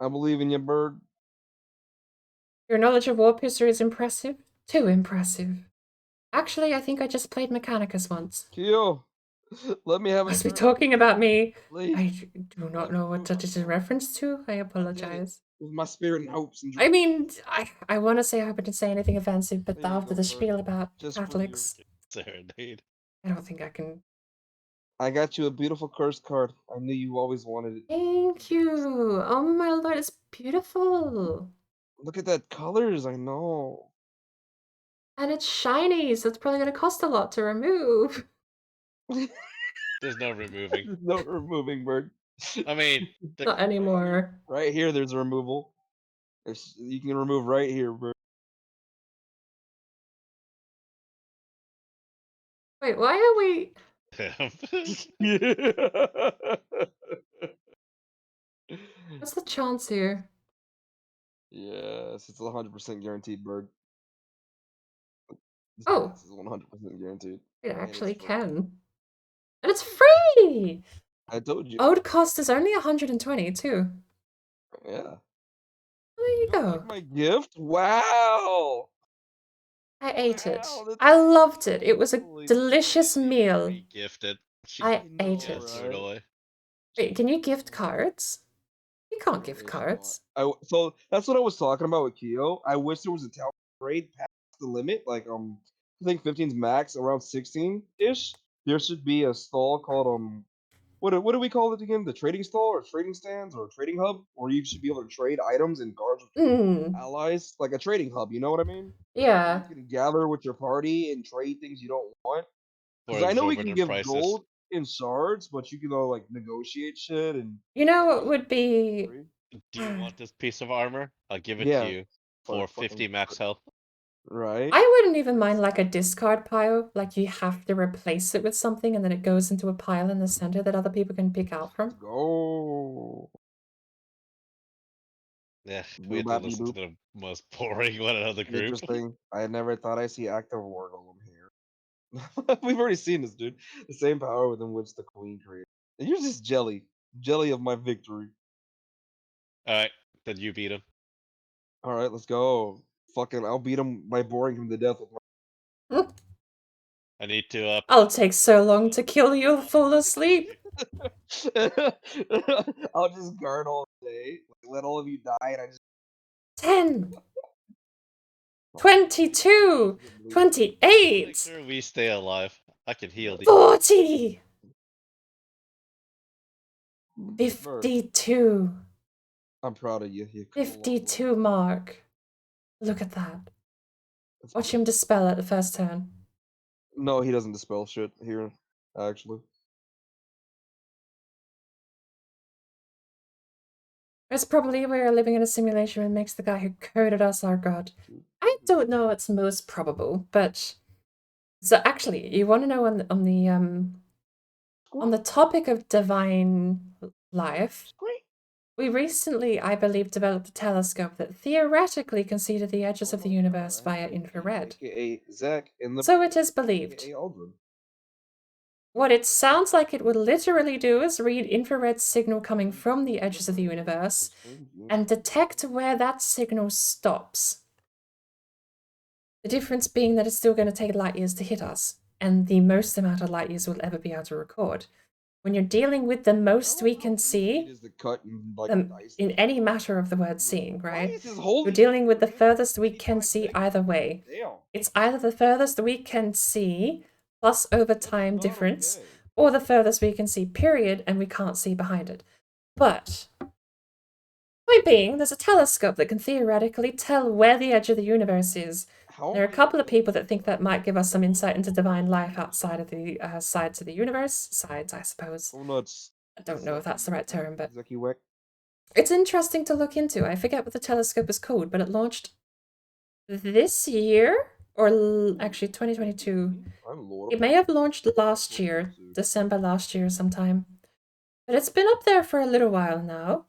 Speaker 2: I believe in you, Bird.
Speaker 1: Your knowledge of warp history is impressive. Too impressive. Actually, I think I just played Mechanicus once.
Speaker 2: Kyo, let me have a
Speaker 1: Must be
Speaker 2: turn.
Speaker 1: talking about me.
Speaker 2: Please.
Speaker 1: I do not know what that is a reference to. I apologize.
Speaker 2: With my spirit and hopes and
Speaker 1: I
Speaker 2: dreams.
Speaker 1: mean, I want to say I didn't say anything offensive, but
Speaker 2: There you
Speaker 1: after
Speaker 2: go,
Speaker 1: the
Speaker 2: Bird.
Speaker 1: spiel about
Speaker 2: Just for you.
Speaker 1: Catholics,
Speaker 3: Serenade.
Speaker 1: I don't think I can.
Speaker 2: I got you a beautiful curse card. I knew you always wanted it.
Speaker 1: Thank you. Oh my lord, it's beautiful.
Speaker 2: Look at that colors, I know.
Speaker 1: And it's shiny, so it's probably going to cost a lot to remove.
Speaker 3: There's no removing.
Speaker 2: There's no removing, Bird.
Speaker 3: I mean,
Speaker 1: Not anymore.
Speaker 2: Right here, there's a removal. You can remove right here, Bird.
Speaker 1: Wait, why are we... What's the chance here?
Speaker 2: Yes, it's 100% guaranteed, Bird. This
Speaker 1: Oh.
Speaker 2: pass is 100% guaranteed.
Speaker 1: It
Speaker 2: And
Speaker 1: actually
Speaker 2: it's free.
Speaker 1: can. And it's free!
Speaker 2: I told you.
Speaker 1: Ode cost is only 120 too.
Speaker 2: Yeah.
Speaker 1: There you
Speaker 2: don't
Speaker 1: go.
Speaker 2: like my gift? Wow.
Speaker 1: I ate it.
Speaker 2: Wow, that's
Speaker 1: I loved it. It was a
Speaker 2: holy
Speaker 1: delicious
Speaker 2: shit.
Speaker 1: meal.
Speaker 3: Gifted. She
Speaker 1: I
Speaker 2: know,
Speaker 1: ate
Speaker 3: can't
Speaker 1: it.
Speaker 3: throw it away.
Speaker 1: Wait, can you gift cards? You can't
Speaker 2: There
Speaker 1: gift
Speaker 2: is
Speaker 1: cards.
Speaker 2: not. So that's what I was talking about with Kyo. I wish there was a town grade past the limit. Like I think 15's max, around 16 ish. There should be a stall called what do we call it again? The trading stall or trading stands or trading hub, where you should be able to trade items and cards with
Speaker 1: Mm,
Speaker 2: allies, like a trading hub. You know what I mean?
Speaker 1: yeah.
Speaker 2: You can gather with your party and trade things you don't want.
Speaker 3: For
Speaker 2: Because I know we can
Speaker 3: exorbitant
Speaker 2: give
Speaker 3: prices.
Speaker 2: gold in shards, but you can like negotiate shit and
Speaker 1: You know what would be...
Speaker 2: free.
Speaker 3: Do you want this piece of armor? I'll give it
Speaker 2: Yeah,
Speaker 3: to you for
Speaker 2: fucking
Speaker 3: 50 max health.
Speaker 2: right.
Speaker 1: I wouldn't even mind like a discard pile. Like you have to replace it with something and then it goes into a pile in the center that other people can pick out
Speaker 2: Let's
Speaker 1: from.
Speaker 2: go.
Speaker 3: Yeah, we had to
Speaker 2: Boop-boppy
Speaker 3: listen to
Speaker 2: boop.
Speaker 3: the most boring one out of the group.
Speaker 2: Interesting. I never thought I'd see active war golem here. We've already seen this, dude. The same power within which the queen created. And you're just jelly. Jelly of my victory.
Speaker 3: Alright, then you beat him.
Speaker 2: Alright, let's go. Fucking, I'll beat him by boring him to death with my.
Speaker 3: I need to
Speaker 1: I'll take so long to kill you, fall asleep.
Speaker 2: I'll just guard all day. Let all of you die, and I just.
Speaker 1: 10, 22,
Speaker 3: make
Speaker 1: 28,
Speaker 3: sure we stay alive. I can heal these.
Speaker 1: 40,
Speaker 2: Bird,
Speaker 1: 52,
Speaker 2: I'm proud of you. You cool little boy.
Speaker 1: 52 mark. Look at that.
Speaker 2: That's
Speaker 1: Watch
Speaker 2: cool.
Speaker 1: him dispel at the first turn.
Speaker 2: No, he doesn't dispel shit here, actually.
Speaker 1: It's probably we're living in a simulation and makes the guy who coded us our god. I don't know what's most probable, but so actually, you want to know on the topic of divine life, we recently, I believe, developed a telescope that theoretically can see to the edges of the universe via infrared.
Speaker 2: AKA Zach in the.
Speaker 1: So it is believed.
Speaker 2: AKA Aldrin.
Speaker 1: What it sounds like it would literally do is read infrared signal coming from the edges of the universe and detect where that signal stops. The difference being that it's still going to take light years to hit us, and the most amount of light years we'll ever be able to record. When you're dealing with the most we can see, in any matter of the word seeing, right? You're dealing with the furthest we can see either way. It's either the furthest we can see plus over time difference, or the furthest we can see period and we can't see behind it. But point being, there's a telescope that can theoretically tell where the edge of the universe is.
Speaker 2: How
Speaker 1: There are
Speaker 2: am
Speaker 1: a
Speaker 2: I
Speaker 1: couple of
Speaker 2: gonna-
Speaker 1: people that think that might give us some insight into divine life outside of the sides of the universe. Sides, I suppose.
Speaker 2: Oh nuts.
Speaker 1: I don't know if that's the right term, but
Speaker 2: Zeki Weck.
Speaker 1: it's interesting to look into. I forget what the telescope is called, but it launched this year, or actually 2022.
Speaker 2: I'm Lord.
Speaker 1: It may have launched last year, December last year sometime. But it's been up there for a little while now.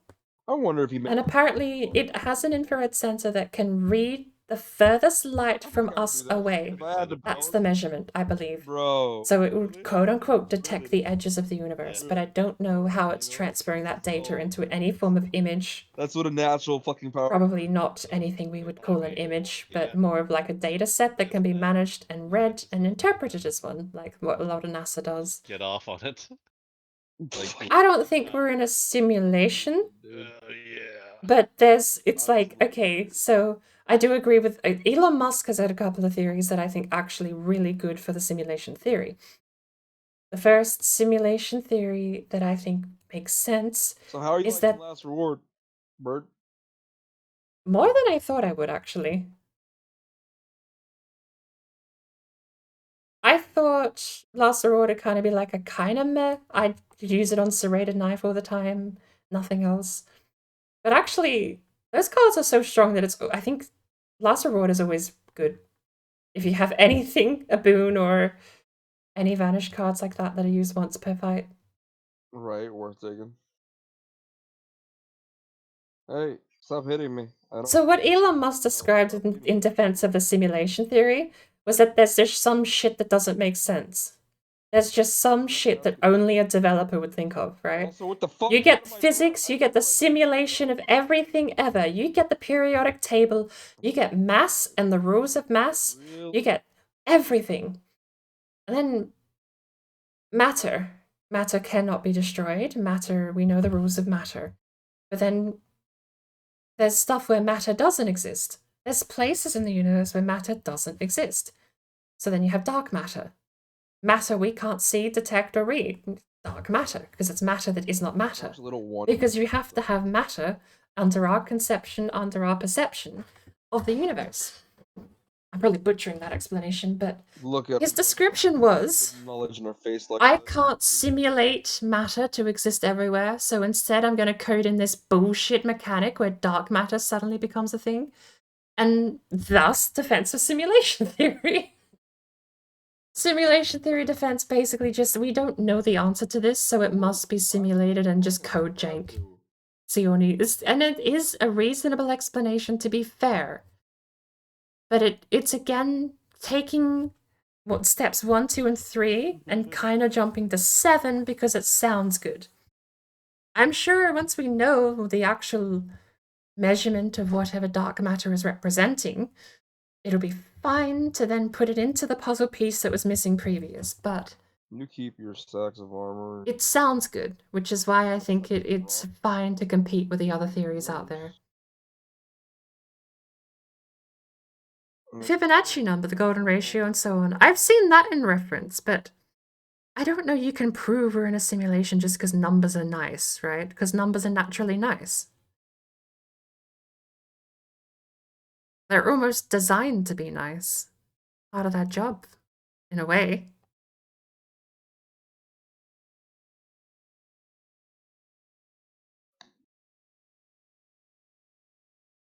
Speaker 2: I wonder if he
Speaker 1: And apparently it has an infrared sensor that can read the furthest light from us away.
Speaker 2: If I had to
Speaker 1: That's the measurement, I believe.
Speaker 2: bro.
Speaker 1: So it would quote unquote detect the edges of the universe, but I don't know how it's transferring that data into any form of image.
Speaker 2: That's what a natural fucking power.
Speaker 1: Probably not anything we would call an image, but more of like a data set that can be managed and read and interpreted as one, like what a lot of NASA does.
Speaker 3: Get off on it. Like,
Speaker 1: I don't think we're in a simulation,
Speaker 3: yeah.
Speaker 1: but it's like, okay, so I do agree with Elon Musk has had a couple of theories that I think actually really good for the simulation theory. The first simulation theory that I think makes sense
Speaker 2: So how are you
Speaker 1: is
Speaker 2: liking
Speaker 1: that
Speaker 2: last reward, Bird?
Speaker 1: more than I thought I would actually. I thought Last Sword would kind of be like a kind of meh. I'd use it on serrated knife all the time, nothing else. But actually, those cards are so strong that I think Last Reward is always good. If you have anything, a boon or any vanished cards like that that are used once per fight.
Speaker 2: Right, worth taking. Hey, stop hitting me. I don't.
Speaker 1: So what Elon Musk described in defense of the simulation theory was that there's just some shit that doesn't make sense. There's just some shit that only a developer would think of, right?
Speaker 2: Also, what the fuck?
Speaker 1: You get physics, you get the simulation of everything ever. You get the periodic table, you get mass and the rules of mass, you get everything. And then matter. Matter cannot be destroyed. Matter, we know the rules of matter. But then there's stuff where matter doesn't exist. There's places in the universe where matter doesn't exist. So then you have dark matter. Matter we can't see, detect, or read. Dark matter, because it's matter that is not matter. Because you have to have matter under our conception, under our perception of the universe. I'm probably butchering that explanation, but his description was, I can't simulate matter to exist everywhere, so instead I'm going to code in this bullshit mechanic where dark matter suddenly becomes a thing, and thus defense of simulation theory. Simulation theory defense basically just, we don't know the answer to this, so it must be simulated and just code jank. And it is a reasonable explanation to be fair. But it's again taking steps 1, 2, and 3 and kind of jumping to 7 because it sounds good. I'm sure once we know the actual measurement of whatever dark matter is representing, it'll be fine to then put it into the puzzle piece that was missing previous, but
Speaker 2: you keep your stacks of armor.
Speaker 1: It sounds good, which is why I think it's fine to compete with the other theories out there. Fibonacci number, the golden ratio, and so on. I've seen that in reference, but I don't know you can prove we're in a simulation just because numbers are nice, right? Because numbers are naturally nice. They're almost designed to be nice. Part of that job, in a way.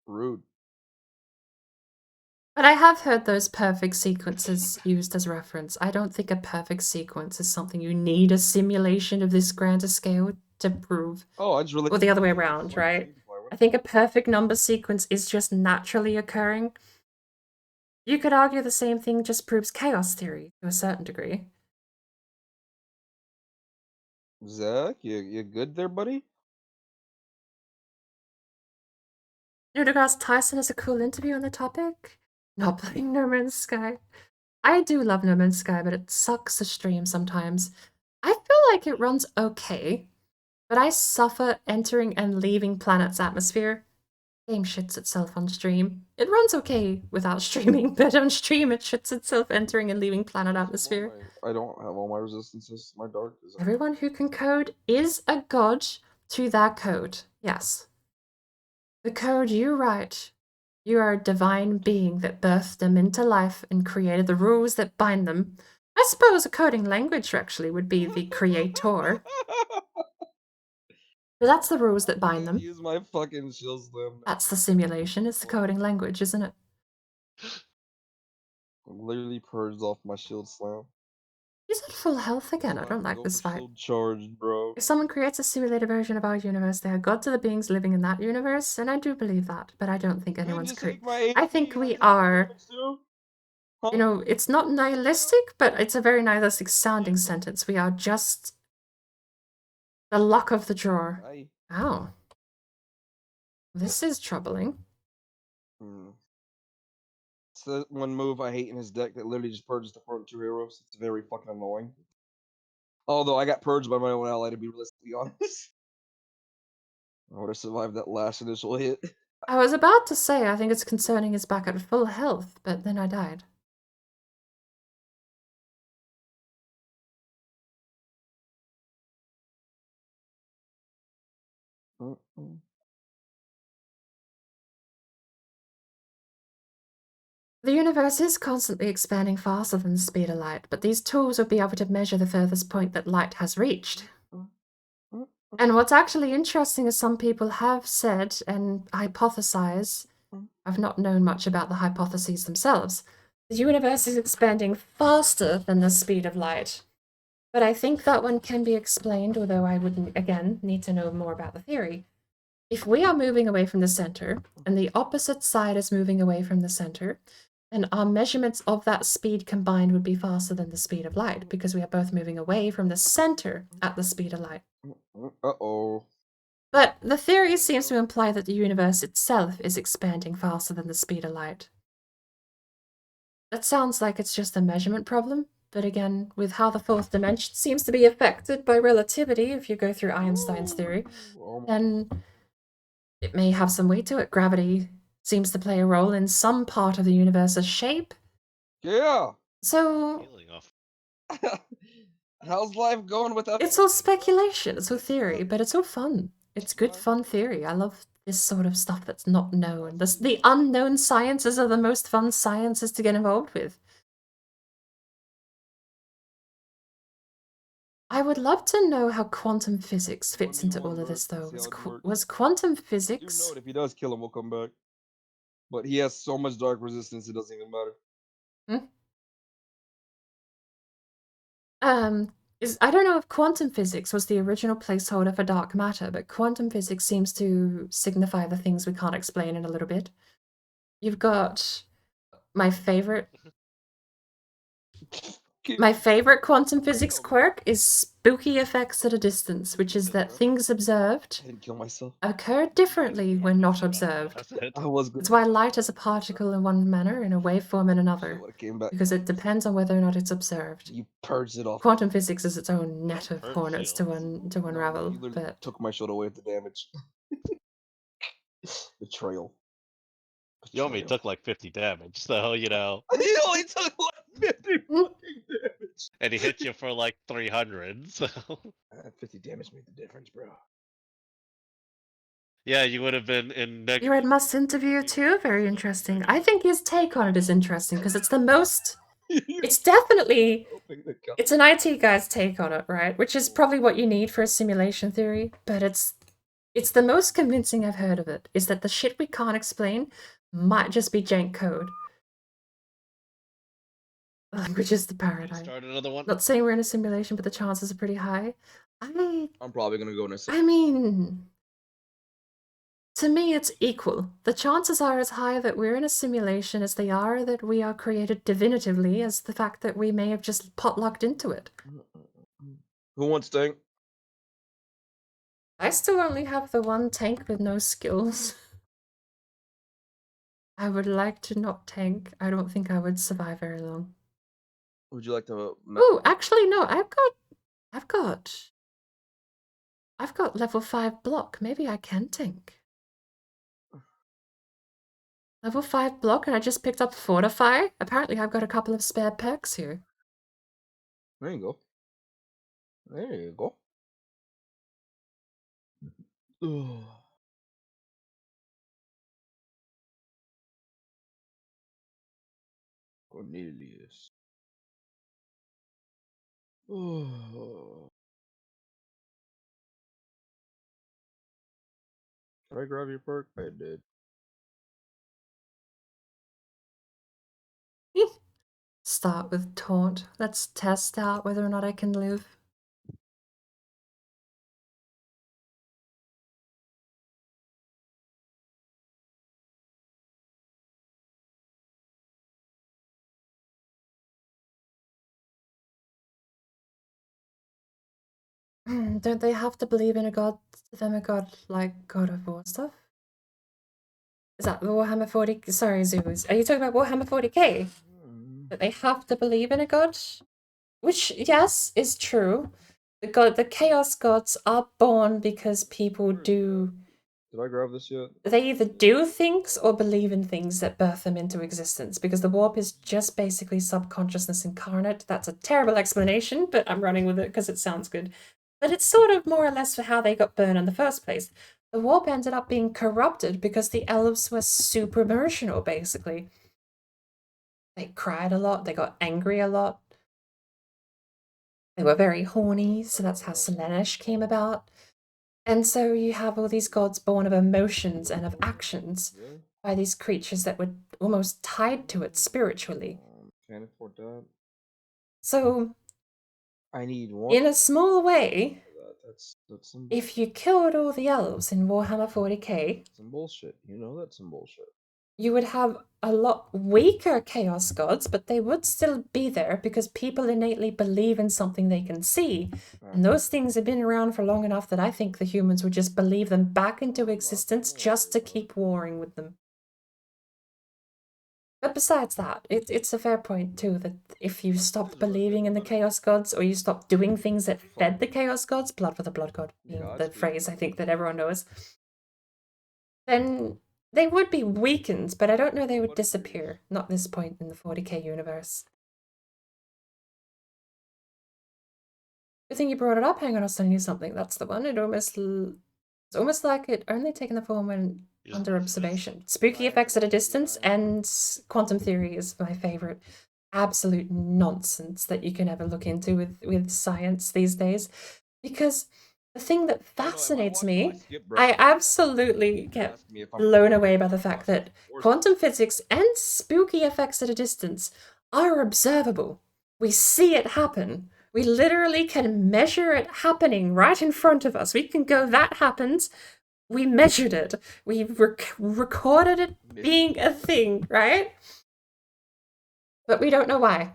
Speaker 2: Rude.
Speaker 1: But I have heard those perfect sequences used as reference. I don't think a perfect sequence is something you need a simulation of this grander scale to prove.
Speaker 2: Oh, I just really.
Speaker 1: Or the other way around, right? I think a perfect number sequence is just naturally occurring. You could argue the same thing just proves chaos theory to a certain degree.
Speaker 2: Zach, you good there, buddy?
Speaker 1: Nudegast Tyson has a cool interview on the topic. Not playing No Man's Sky. I do love No Man's Sky, but it sucks to stream sometimes. I feel like it runs okay, but I suffer entering and leaving planet's atmosphere. Game shits itself on stream. It runs okay without streaming, but on stream it shits itself entering and leaving planet atmosphere.
Speaker 2: I don't have all my resistances. My dark is.
Speaker 1: Everyone who can code is a god. to that code. Yes. The code you write. You are a divine being that birthed them into life and created the rules that bind them. I suppose a coding language actually would be the creator. But that's the rules that bind them.
Speaker 2: Use my fucking shield slam.
Speaker 1: That's the simulation. It's the coding language, isn't it?
Speaker 2: Literally purged off my shield slam.
Speaker 1: He's at full health again. I
Speaker 2: I'll
Speaker 1: don't
Speaker 2: have to
Speaker 1: like
Speaker 2: go
Speaker 1: this
Speaker 2: for
Speaker 1: fight.
Speaker 2: shield charge, bro.
Speaker 1: If someone creates a simulated version of our universe, they are gods of the beings living in that universe, and I do believe that, but I don't think anyone's
Speaker 2: Just take
Speaker 1: I
Speaker 2: my
Speaker 1: think
Speaker 2: AP,
Speaker 1: we
Speaker 2: I take
Speaker 1: are,
Speaker 2: damage too? Huh?
Speaker 1: you know, it's not nihilistic, but it's a very nihilistic sounding sentence. We are just the luck of the drawer.
Speaker 2: Aye.
Speaker 1: Ow. This is troubling.
Speaker 2: It's the one move I hate in his deck that literally just purges the front 2 heroes. It's very fucking annoying. Although I got purged by my own ally, to be realistically honest. I would have survived that last initial hit.
Speaker 1: I was about to say I think it's concerning he's back at full health, but then I died. The universe is constantly expanding faster than the speed of light, but these tools will be able to measure the furthest point that light has reached. And what's actually interesting is some people have said and hypothesize, I've not known much about the hypotheses themselves, the universe is expanding faster than the speed of light. But I think that one can be explained, although I wouldn't, again, need to know more about the theory. If we are moving away from the center, and the opposite side is moving away from the center, then our measurements of that speed combined would be faster than the speed of light, because we are both moving away from the center at the speed of light.
Speaker 2: Uh-oh.
Speaker 1: But the theory seems to imply that the universe itself is expanding faster than the speed of light. That sounds like it's just a measurement problem, but again, with how the fourth dimension seems to be affected by relativity, if you go through Einstein's theory, then it may have some weight to it. Gravity seems to play a role in some part of the universe's shape.
Speaker 2: Yeah.
Speaker 1: So
Speaker 2: How's life going without?
Speaker 1: it's all speculation, it's all theory, but it's all fun. It's good, fun theory. I love this sort of stuff that's not known. The unknown sciences are the most fun sciences to get involved with. I would love to know how quantum physics fits into all of this, though. Was quantum
Speaker 2: Do
Speaker 1: physics...
Speaker 2: note if he does kill him, we'll come back. But he has so much dark resistance, it doesn't even matter.
Speaker 1: I don't know if quantum physics was the original placeholder for dark matter, but quantum physics seems to signify the things we can't explain in a little bit. You've got my favorite quantum physics quirk is spooky effects at a distance, which is that things observed
Speaker 2: I didn't kill myself.
Speaker 1: occur differently when not observed.
Speaker 2: I was good.
Speaker 1: It's why light is a particle in one manner and a waveform in another, because it depends on whether or not it's observed.
Speaker 2: You purged it off.
Speaker 1: Quantum physics is its own net of hornets to unravel,
Speaker 2: You literally
Speaker 1: but
Speaker 2: took my shield away with the damage. Betrayal.
Speaker 3: Yomi took like 50 damage, so you know.
Speaker 2: He only took like 50 fucking damage.
Speaker 3: And he hit you for like 300, so.
Speaker 2: 50 damage made the difference, bro.
Speaker 3: Yeah, you would have been in
Speaker 1: you read Must's interview too? Very interesting. I think his take on it is interesting because it's the most... It's definitely... It's an IT guy's take on it, right? Which is probably what you need for a simulation theory, but it's the most convincing I've heard of it, is that the shit we can't explain might just be jank code. Language is the paradigm.
Speaker 3: Start another one?
Speaker 1: Not saying we're in a simulation, but the chances are pretty high.
Speaker 2: I'm probably gonna go in a
Speaker 1: I mean... To me, it's equal. The chances are as high that we're in a simulation as they are that we are created divinatively, as the fact that we may have just potlucked into it.
Speaker 2: Who wants tank?
Speaker 1: I still only have the one tank with no skills. I would like to not tank. I don't think I would survive very long.
Speaker 2: Would you like to?
Speaker 1: Ooh, actually no. I've got level 5 block. Maybe I can tank. Level 5 block, and I just picked up Fortify. Apparently I've got a couple of spare perks here.
Speaker 2: There you go. There you go. Ugh. Cornelius. Ugh. Can I grab your perk? I did.
Speaker 1: Start with taunt. Let's test out whether or not I can live. Don't they have to believe in a god, them a god like God of War stuff? Is that the Warhammer 40? Sorry, Zoos. Are you talking about Warhammer 40k? That they have to believe in a god? Which, yes, is true. The Chaos Gods are born because people do.
Speaker 2: Did I grab this yet?
Speaker 1: They either do things or believe in things that birth them into existence, because the warp is just basically subconsciousness incarnate. That's a terrible explanation, but I'm running with it because it sounds good. But it's sort of more or less for how they got burned in the first place. The warp ended up being corrupted because the elves were super emotional, basically. They cried a lot, they got angry a lot. They were very horny, so that's how Slaanesh came about. And so you have all these gods born of emotions and of actions by these creatures that were almost tied to it spiritually.
Speaker 2: Can't afford that.
Speaker 1: So,
Speaker 2: I need one.
Speaker 1: in a small way,
Speaker 2: That's some
Speaker 1: if you killed all the elves in Warhammer 40k,
Speaker 2: some bullshit. You know that's some bullshit.
Speaker 1: you would have a lot weaker chaos gods, but they would still be there because people innately believe in something they can see. And those things have been around for long enough that I think the humans would just believe them back into existence just to keep warring with them. But besides that, it's a fair point too that if you stopped believing in the chaos gods or you stopped doing things that fed the chaos gods, blood for the blood god being the phrase I think that everyone knows, then they would be weakened, but I don't know they would disappear. Not this point in the 40k universe. Good thing you brought it up. Hang on, I was telling you something. That's the one. It's almost like it only taken the form when under observation. Spooky effects at a distance and quantum theory is my favorite. Absolute nonsense that you can ever look into with science these days. Because the thing that fascinates me, I absolutely get blown away by the fact that quantum physics and spooky effects at a distance are observable. We see it happen. We literally can measure it happening right in front of us. We can go, that happens. We measured it. We recorded it being a thing, right? But we don't know why.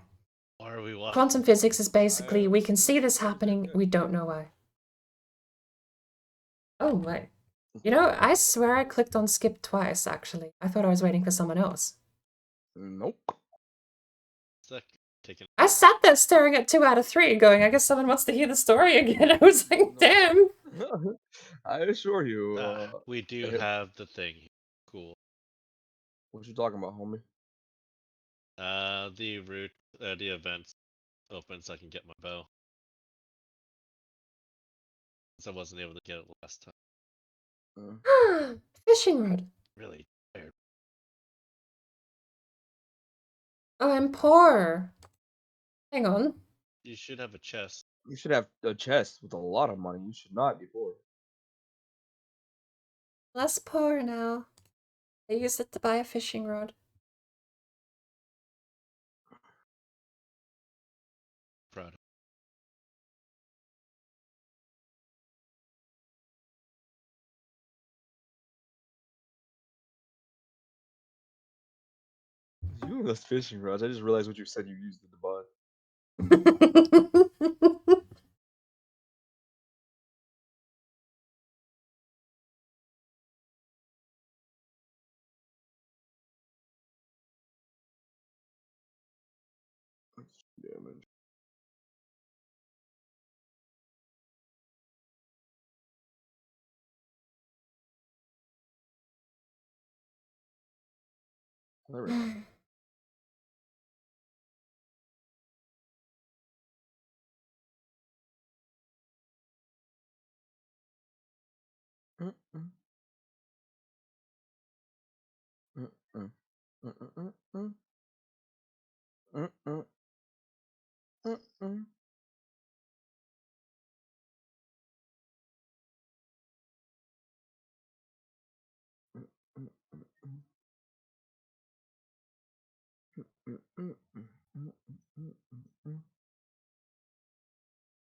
Speaker 3: Why are we watching?
Speaker 1: Quantum physics is basically, we can see this happening, we don't know why. Oh, my. You know, I swear I clicked on skip twice, actually. I thought I was waiting for someone else.
Speaker 2: Nope.
Speaker 1: I sat there staring at 2 out of 3, going, I guess someone wants to hear the story again. I was like, damn.
Speaker 2: I assure you.
Speaker 3: We do have the thing. Cool.
Speaker 2: What you talking about, homie?
Speaker 3: The route, the events open so I can get my bow. Since I wasn't able to get it last time.
Speaker 1: Fishing rod.
Speaker 3: Really tired.
Speaker 1: Oh, I'm poor. Hang on.
Speaker 3: You should have a chest.
Speaker 2: You should have a chest with a lot of money. You should not be poor.
Speaker 1: Less poor now. I used it to buy a fishing rod.
Speaker 3: Proud.
Speaker 2: You and those fishing rods. I just realized what you said you used it to buy. Damage. There we go. Mm, mm. Mm, mm. Mm, mm, mm, mm. Mm, mm. Mm, mm. Mm, mm, mm, mm. Mm, mm, mm, mm, mm, mm, mm.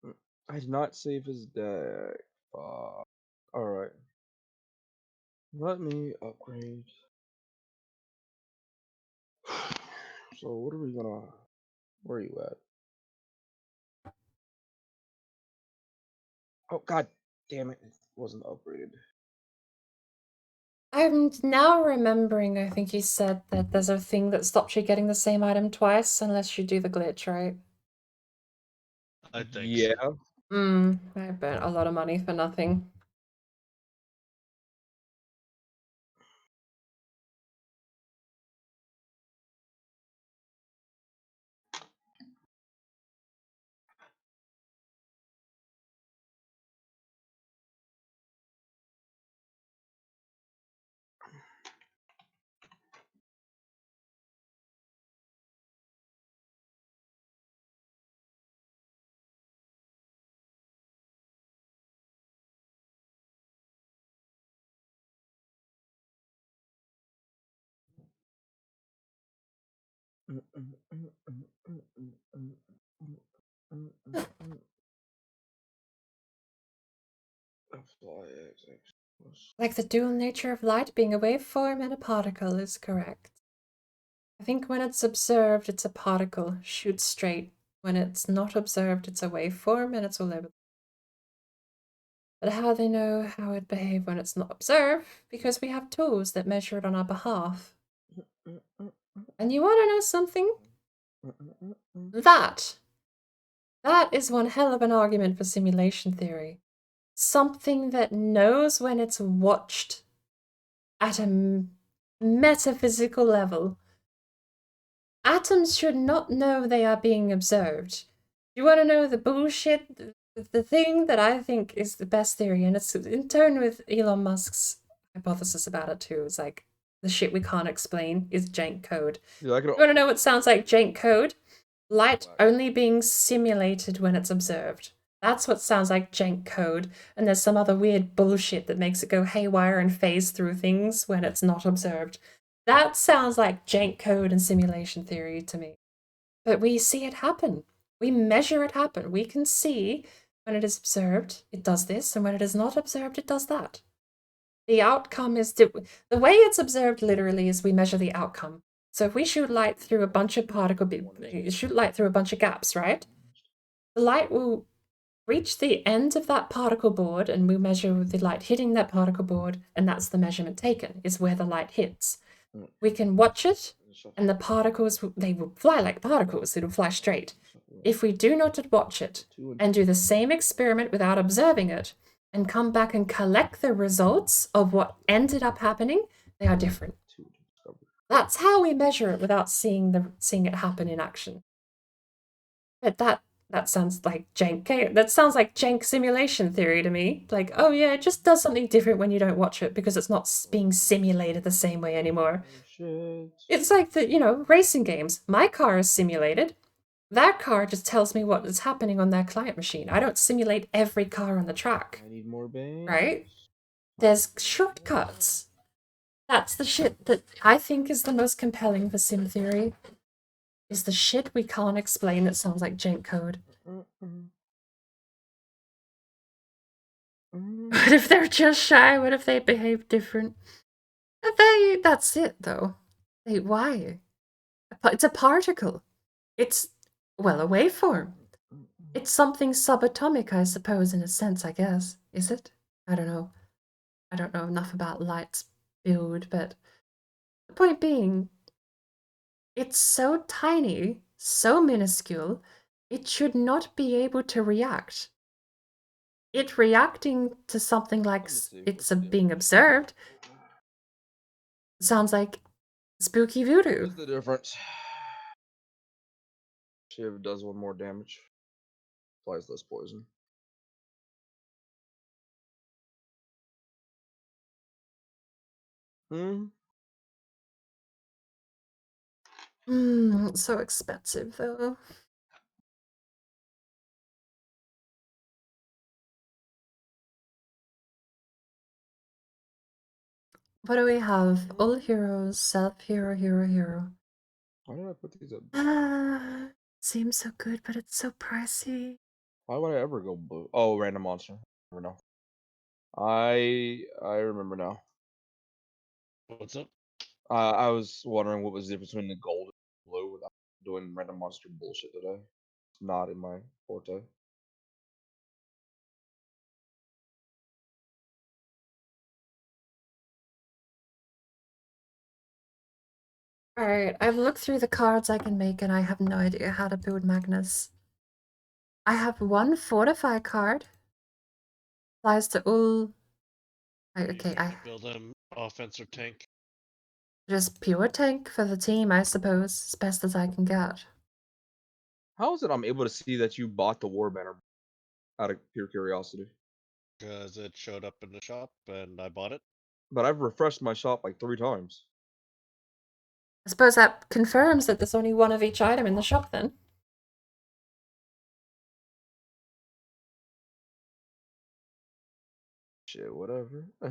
Speaker 2: Mm. I did not save his deck. Fuck. Alright. Let me upgrade. So what are we gonna? Where are you at? Oh god damn it! It wasn't upgraded.
Speaker 1: I'm now remembering, I think you said that there's a thing that stops you getting the same item twice unless you do the glitch, right?
Speaker 3: I think
Speaker 2: Yeah.
Speaker 3: so.
Speaker 1: I burnt a lot of money for nothing. Like the dual nature of light being a waveform and a particle is correct. I think when it's observed, it's a particle, shoots straight. When it's not observed, it's a waveform and it's all over. But how they know how it behave when it's not observed? Because we have tools that measure it on our behalf. And you want to know something? That is one hell of an argument for simulation theory. Something that knows when it's watched at a metaphysical level. Atoms should not know they are being observed. You want to know the bullshit? The thing that I think is the best theory, and it's in turn with Elon Musk's hypothesis about it too, is like the shit we can't explain is jank code.
Speaker 2: Yeah, I
Speaker 1: You want to know what sounds like jank code? Light only being simulated when it's observed. That's what sounds like jank code, and there's some other weird bullshit that makes it go haywire and phase through things when it's not observed. That sounds like jank code and simulation theory to me. But we see it happen. We measure it happen. We can see when it is observed, it does this, and when it is not observed, it does that. The outcome is the way it's observed literally is we measure the outcome. So if we shoot light through a bunch of gaps, right? The light will reach the end of that particle board, and we measure the light hitting that particle board, and that's the measurement taken, is where the light hits. We can watch it, and the particles, they will fly like particles, it'll fly straight. If we do not watch it, and do the same experiment without observing it, and come back and collect the results of what ended up happening, they are different. That's how we measure it without seeing it happen in action. But that sounds like jank. That sounds like jank simulation theory to me. Like, oh yeah, it just does something different when you don't watch it because it's not being simulated the same way anymore. It's like the racing games. My car is simulated. That car just tells me what is happening on their client machine. I don't simulate every car on the track.
Speaker 2: I need more bands.
Speaker 1: Right? There's shortcuts. That's the shit that I think is the most compelling for sim theory. Is the shit we can't explain that sounds like jank code. What if they're just shy? What if they behave different? That's it though. Why? It's a particle. It's, well, a waveform. It's something subatomic, I suppose, in a sense, I guess. Is it? I don't know. I don't know enough about light's build, but the point being, it's so tiny, so minuscule, it should not be able to react. It reacting to something like it's being observed sounds like spooky voodoo.
Speaker 2: What's the difference? Shiv does 1 more damage. Applies less poison. Hmm.
Speaker 1: It's so expensive though. What do we have? All heroes, self hero, hero.
Speaker 2: Why did I put these up?
Speaker 1: Seems so good, but it's so pricey.
Speaker 2: Why would I ever go blue? Oh, random monster. I never know. I remember now.
Speaker 3: What's up?
Speaker 2: I was wondering what was the difference between the gold and blue without doing random monster bullshit today. It's not in my forte.
Speaker 1: Alright, I've looked through the cards I can make and I have no idea how to build Magnus. I have one Fortify card. Applies to all. Okay, I
Speaker 3: build him offense or tank.
Speaker 1: just pure tank for the team, I suppose, as best as I can get.
Speaker 2: How is it I'm able to see that you bought the war banner out of pure curiosity?
Speaker 3: Because it showed up in the shop and I bought it.
Speaker 2: But I've refreshed my shop like 3 times.
Speaker 1: I suppose that confirms that there's only one of each item in the shop then.
Speaker 2: Shit, whatever.
Speaker 1: I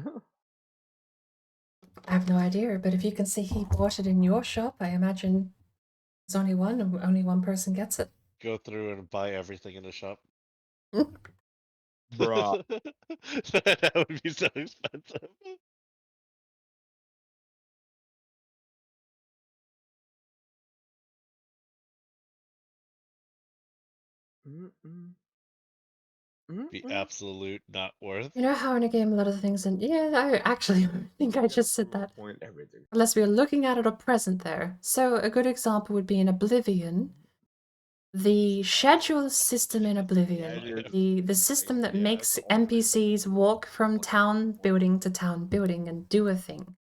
Speaker 1: have no idea, but if you can see he bought it in your shop, I imagine there's only one and only one person gets it.
Speaker 3: Go through and buy everything in the shop.
Speaker 2: Bruh.
Speaker 3: That would be so expensive. Be absolute not worth.
Speaker 1: You know how in a game a lot of things and yeah, I actually think I just said that.
Speaker 2: Point everything.
Speaker 1: Unless we are looking at it or present there. So a good example would be in Oblivion. The schedule system in Oblivion, the system that makes NPCs walk from town building to town building and do a thing.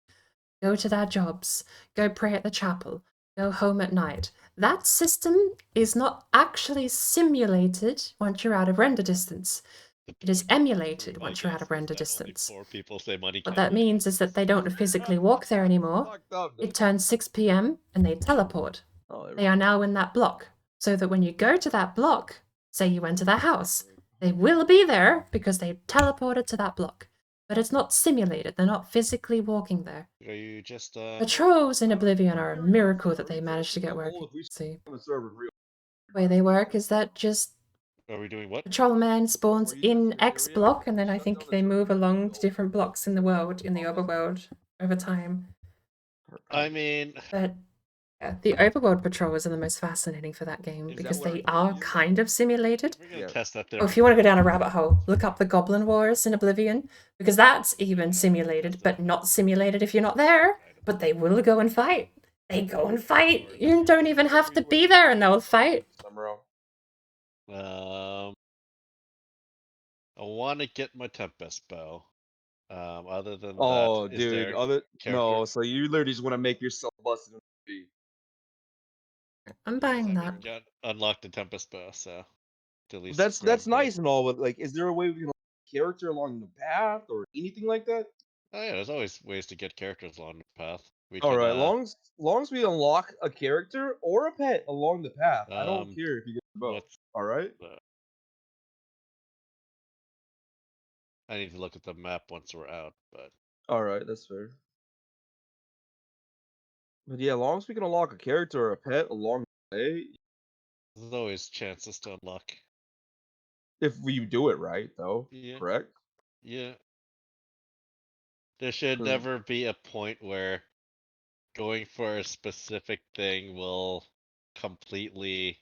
Speaker 1: Go to their jobs, go pray at the chapel, go home at night. That system is not actually simulated once you're out of render distance. It is emulated once you're out of render distance. What that means is that they don't physically walk there anymore. It turns 6 p.m. and they teleport. They are now in that block. So that when you go to that block, say you went to their house, they will be there because they teleported to that block. But it's not simulated, they're not physically walking there.
Speaker 3: Are you just
Speaker 1: Patrols in Oblivion are a miracle that they managed to get working. See, the way they work is that just
Speaker 3: are we doing what?
Speaker 1: Patrol man spawns in X block, and then I think they move along to different blocks in the world, in the overworld, over time.
Speaker 3: I mean,
Speaker 1: But yeah, the overworld patrols are the most fascinating for that game because they are kind of simulated.
Speaker 3: we're gonna test that there.
Speaker 1: Oh, if you want to go down a rabbit hole, look up the Goblin Wars in Oblivion, because that's even simulated, but not simulated if you're not there. But they will go and fight. They go and fight. You don't even have to be there, and they'll fight.
Speaker 3: I want to get my Tempest bow. Other than
Speaker 2: Oh,
Speaker 3: that, is
Speaker 2: dude.
Speaker 3: there
Speaker 2: No, so you literally just want to make yourself busted in the feet.
Speaker 1: I'm buying that.
Speaker 3: Got unlocked the Tempest bow, so at least
Speaker 2: That's nice and all, but like, is there a way we can character along the path or anything like that?
Speaker 3: Oh yeah, there's always ways to get characters along the path. We
Speaker 2: All
Speaker 3: can,
Speaker 2: right, long as we unlock a character or a pet along the path, I don't
Speaker 3: Um,
Speaker 2: care if you get both.
Speaker 3: what's
Speaker 2: All right.
Speaker 3: I need to look at the map once we're out, but
Speaker 2: All right, that's fair. But yeah, long as we can unlock a character or a pet along the way,
Speaker 3: there's always chances to unlock.
Speaker 2: if we do it right, though.
Speaker 3: Yeah.
Speaker 2: Correct.
Speaker 3: Yeah. There should
Speaker 2: 'Cause-
Speaker 3: never be a point where going for a specific thing will completely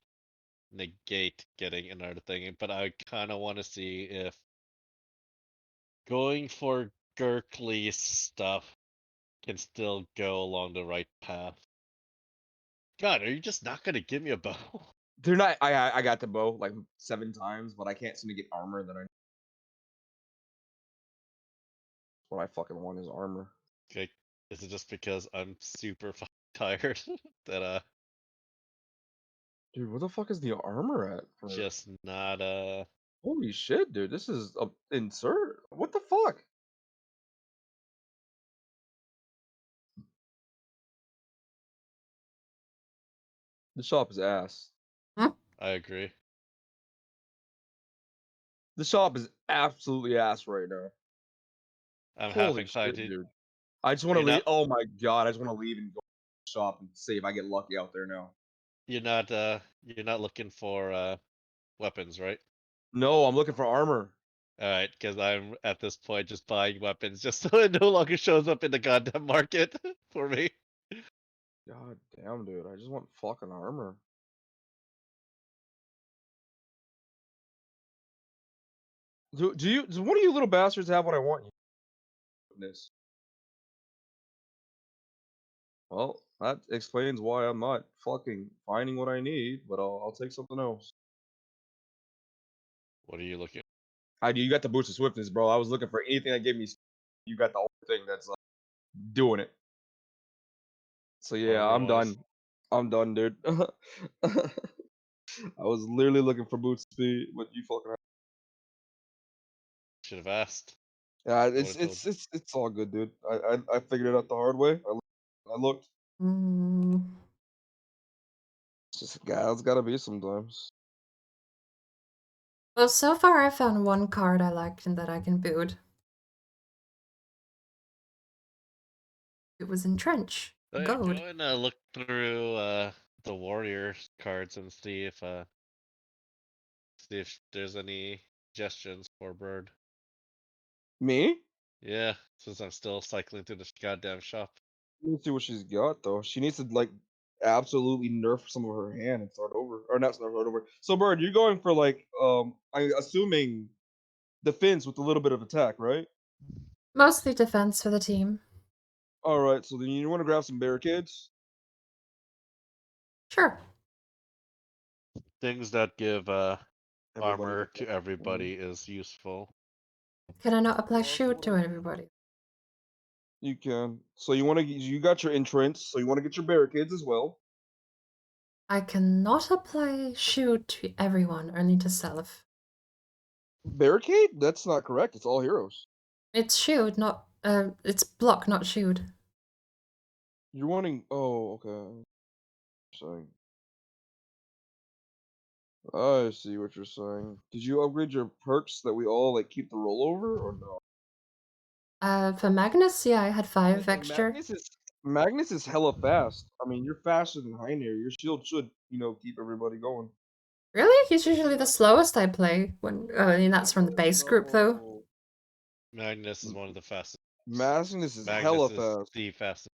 Speaker 3: negate getting another thing. But I kind of want to see if going for Gurkly stuff can still go along the right path. God, are you just not gonna give me a bow?
Speaker 2: They're not. I got the bow like 7 times, but I can't seem to get armor that I. What I fucking want is armor.
Speaker 3: Okay, is it just because I'm super tired that
Speaker 2: Dude, where the fuck is the armor at?
Speaker 3: just not
Speaker 2: Holy shit, dude! This is a insert. What the fuck? The shop is ass.
Speaker 3: I agree.
Speaker 2: The shop is absolutely ass right now.
Speaker 3: I'm half
Speaker 2: Holy shit,
Speaker 3: excited.
Speaker 2: dude. I just want to
Speaker 3: You're
Speaker 2: leave.
Speaker 3: not
Speaker 2: Oh my god, I just want to leave and go to the shop and see if I get lucky out there now.
Speaker 3: you're not looking for weapons, right?
Speaker 2: No, I'm looking for armor.
Speaker 3: Alright, because I'm at this point just buying weapons just so it no longer shows up in the goddamn market for me.
Speaker 2: God damn, dude. I just want fucking armor. Do one of you little bastards have what I want? Goodness. Well, that explains why I'm not fucking finding what I need, but I'll take something else.
Speaker 3: What are you looking
Speaker 2: You got the boost of swiftness, bro. I was looking for anything that gave me. You got the whole thing that's doing it. So yeah,
Speaker 3: armor
Speaker 2: I'm
Speaker 3: wise?
Speaker 2: done. I'm done, dude. I was literally looking for boot speed, but you fucking.
Speaker 3: Should have asked.
Speaker 2: Yeah,
Speaker 3: I
Speaker 2: it's
Speaker 3: would've told
Speaker 2: it's
Speaker 3: you.
Speaker 2: it's it's all good, dude. I figured it out the hard way. I looked.
Speaker 1: Mm.
Speaker 2: It's just guys gotta be sometimes.
Speaker 1: Well, so far I found one card I liked and that I can build. It was Entrench.
Speaker 3: Go
Speaker 1: Gold.
Speaker 3: and look through the warrior cards and see if there's any suggestions for Bird.
Speaker 2: Me?
Speaker 3: Yeah, since I'm still cycling through this goddamn shop.
Speaker 2: Let me see what she's got though. She needs to like absolutely nerf some of her hand and start over, or not start over. So, Bird, you're going for like I assuming defense with a little bit of attack, right?
Speaker 1: Mostly defense for the team.
Speaker 2: All right. So then you want to grab some barricades.
Speaker 1: Sure.
Speaker 3: Things that give
Speaker 2: Everybody
Speaker 3: armor
Speaker 2: the
Speaker 3: to
Speaker 2: fucking thing.
Speaker 3: everybody is useful.
Speaker 1: Can I not apply
Speaker 2: Well, so
Speaker 1: shield
Speaker 2: what
Speaker 1: to
Speaker 2: I'm
Speaker 1: everybody?
Speaker 2: You can. So you got your entrance. So you want to get your barricades as well.
Speaker 1: I cannot apply shield to everyone, only to self.
Speaker 2: Barricade? That's not correct. It's all heroes.
Speaker 1: It's shield, not it's block, not shield.
Speaker 2: You're wanting. Oh, okay. Saying. I see what you're saying. Did you upgrade your perks that we all like keep the rollover or no?
Speaker 1: For Magnus, yeah, I had 5
Speaker 2: And
Speaker 1: extra.
Speaker 2: Magnus is hella fast. I mean, you're faster than Heiner. Your shield should, keep everybody going.
Speaker 1: Really? He's usually the slowest I play. When I mean that's from the
Speaker 2: Magnus?
Speaker 1: base group though.
Speaker 2: No.
Speaker 3: Magnus is
Speaker 2: M-
Speaker 3: one of the fastest.
Speaker 2: Magnus is
Speaker 3: Magnus
Speaker 2: hella
Speaker 3: is
Speaker 2: fast.
Speaker 3: the fastest.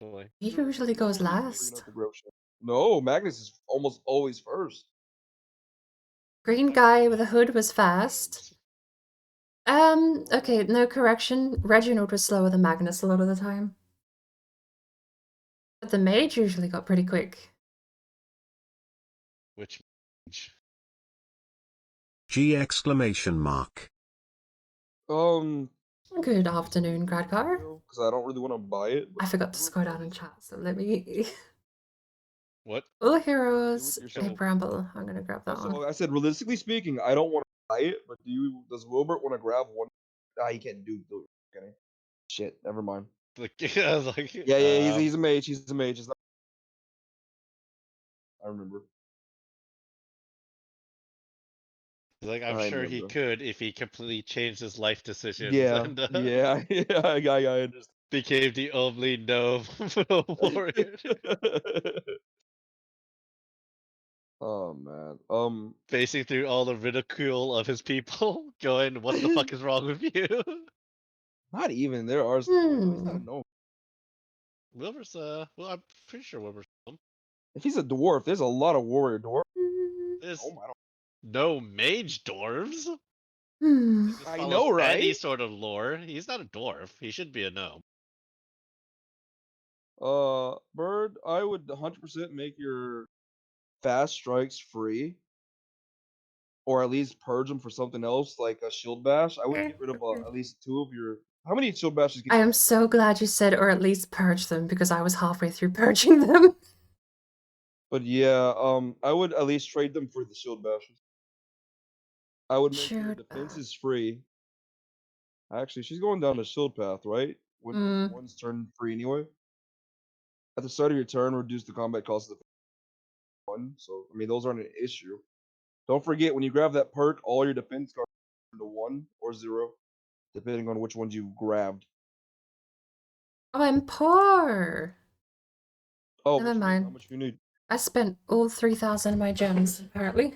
Speaker 3: Really.
Speaker 1: He usually goes
Speaker 2: Literally green
Speaker 1: last.
Speaker 2: up the grove shot. No, Magnus is almost always first.
Speaker 1: Green guy with a hood was fast. Okay, no correction. Reginald was slower than Magnus a lot of the time. But the mage usually got pretty quick.
Speaker 3: Which mage?
Speaker 5: G exclamation mark.
Speaker 1: Good afternoon, Gradgar.
Speaker 2: Because I don't really want to buy it. But
Speaker 1: I forgot to scroll down in chat, so let me.
Speaker 3: What?
Speaker 1: All
Speaker 2: do
Speaker 1: Heroes,
Speaker 2: with
Speaker 1: a
Speaker 2: yourself.
Speaker 1: Bramble. I'm gonna grab that one.
Speaker 2: Also, I said realistically speaking, I don't want to buy it. But does Wilbert want to grab one? Ah, he can't do it. Can he? Shit. Never mind.
Speaker 3: Like, I was like,
Speaker 2: Yeah. He's a mage. He's a mage. It's not. I remember.
Speaker 3: I'm
Speaker 2: I
Speaker 3: sure he
Speaker 2: remember.
Speaker 3: could if he completely changed his life decisions
Speaker 2: Yeah.
Speaker 3: and
Speaker 2: Yeah. Yeah. I understand.
Speaker 3: became the only no warrior,
Speaker 2: Oh man.
Speaker 3: facing through all the ridicule of his people, going, "What the fuck is wrong with you?"
Speaker 2: Not even. There are. No, he's not a
Speaker 1: Hmm.
Speaker 2: gnome.
Speaker 3: Wilbur's well, I'm pretty sure Wilbur's home.
Speaker 2: If he's a dwarf, there's a lot of warrior dwarf.
Speaker 3: There's
Speaker 2: I don't.
Speaker 3: no mage dwarves.
Speaker 1: Hmm.
Speaker 3: If this
Speaker 2: I
Speaker 3: follows
Speaker 2: know,
Speaker 3: any
Speaker 2: right?
Speaker 3: sort of lore, he's not a dwarf. He should be a gnome.
Speaker 2: Bird, I would 100% make your fast strikes free, or at least purge them for something else, like a shield bash. I would get rid of at least 2 of your. How many shield bashes get
Speaker 1: I
Speaker 2: you?
Speaker 1: am so glad you said, or at least purge them, because I was halfway through purging them.
Speaker 2: But yeah, I would at least trade them for the shield bashes. I would make your
Speaker 1: Shoot.
Speaker 2: defenses free. Actually, she's going down the shield path, right? One's turn free anyway. At the start of your turn, reduce the combat cost of the. 1. So I mean, those aren't an issue. Don't forget when you grab that perk, all your defense cards turn to 1 or 0, depending on which ones you grabbed.
Speaker 1: Oh, I'm poor.
Speaker 2: Oh,
Speaker 1: Never
Speaker 2: what you need?
Speaker 1: mind.
Speaker 2: How much you need?
Speaker 1: I spent all 3,000 of my gems, apparently.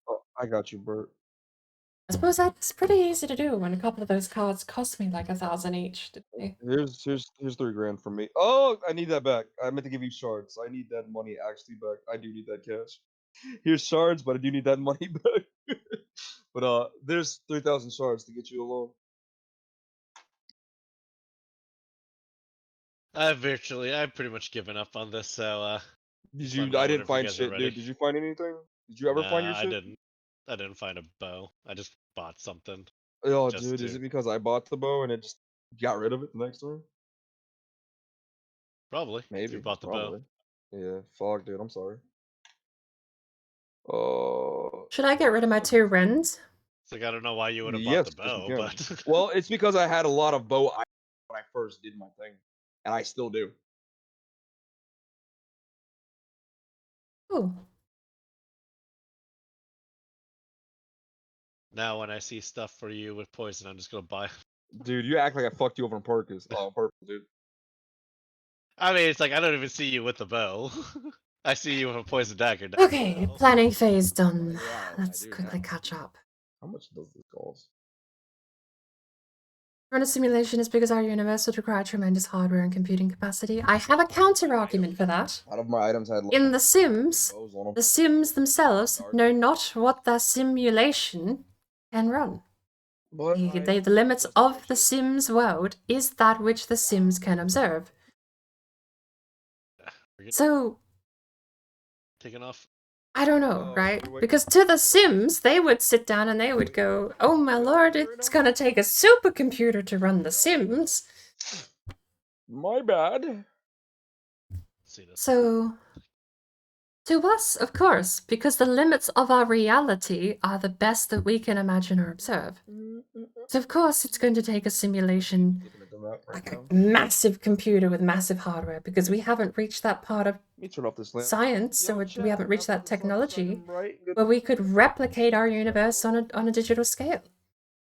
Speaker 2: Oh, I got you, Bert.
Speaker 1: I suppose that's pretty easy to do when a couple of those cards cost me like 1,000 each, didn't they?
Speaker 2: Here's $3,000 from me. Oh, I need that back. I meant to give you shards. I need that money actually back. I do need that cash. Here's shards, but I do need that money back. But there's 3,000 shards to get you a loan.
Speaker 3: I've pretty much given up on this, so
Speaker 2: Did
Speaker 3: just let
Speaker 2: you?
Speaker 3: me
Speaker 2: I
Speaker 3: know
Speaker 2: didn't
Speaker 3: whenever you
Speaker 2: find
Speaker 3: guys are
Speaker 2: shit,
Speaker 3: ready.
Speaker 2: dude. Did you find anything? Did you ever find your
Speaker 3: Nah,
Speaker 2: shit?
Speaker 3: I didn't find a bow. I just bought something.
Speaker 2: Oh,
Speaker 3: Just
Speaker 2: dude, is
Speaker 3: to-
Speaker 2: it because I bought the bow and it just got rid of it the next time?
Speaker 3: Probably. If
Speaker 2: Maybe,
Speaker 3: you bought the bow.
Speaker 2: probably. Yeah, fuck, dude. I'm sorry.
Speaker 1: Should I get rid of my 2 wrens?
Speaker 3: It's like I don't know why you would have bought
Speaker 2: Yes,
Speaker 3: the
Speaker 2: yes, you
Speaker 3: bow,
Speaker 2: can.
Speaker 3: but
Speaker 2: Well, it's because I had a lot of bow when I first did my thing, and I still do.
Speaker 1: Oh,
Speaker 3: now when I see stuff for you with poison, I'm just gonna buy.
Speaker 2: Dude, you act like I fucked you over on purpose. Oh, purpose, dude.
Speaker 3: I mean, it's like I don't even see you with the bow. I see you with a poison dagger. Now,
Speaker 1: okay,
Speaker 3: so.
Speaker 1: planning phase done.
Speaker 2: Yeah,
Speaker 1: Let's
Speaker 2: I do
Speaker 1: quickly
Speaker 2: now.
Speaker 1: catch up.
Speaker 2: How much does this cost?
Speaker 1: Run a simulation as big as our universe would require tremendous hardware and computing capacity. I have a counter argument for that.
Speaker 2: A lot of my items had like
Speaker 1: In The Sims,
Speaker 2: bows on 'em.
Speaker 1: the Sims themselves
Speaker 2: Dark.
Speaker 1: know not what their simulation can run.
Speaker 2: But
Speaker 1: The limits of the Sims world is that which the Sims can observe. So,
Speaker 3: Taking off.
Speaker 1: I don't know,
Speaker 2: Oh,
Speaker 1: right?
Speaker 2: you're waking
Speaker 1: Because to the Sims, they would sit down and they would go, oh my lord, it's gonna take a supercomputer to run The Sims.
Speaker 2: My bad.
Speaker 3: See this.
Speaker 1: So, to us, of course, because the limits of our reality are the best that we can imagine or observe. So, of course, it's going to take a simulation,
Speaker 2: Looking at the map right
Speaker 1: like
Speaker 2: now.
Speaker 1: a massive computer with massive hardware, because we haven't reached that part of
Speaker 2: Let me turn off this lamp.
Speaker 1: science, so
Speaker 2: Yo,
Speaker 1: we
Speaker 2: chat,
Speaker 1: haven't reached
Speaker 2: now
Speaker 1: that
Speaker 2: the sun's
Speaker 1: technology
Speaker 2: shining bright, good
Speaker 1: where we could replicate our universe on a digital scale.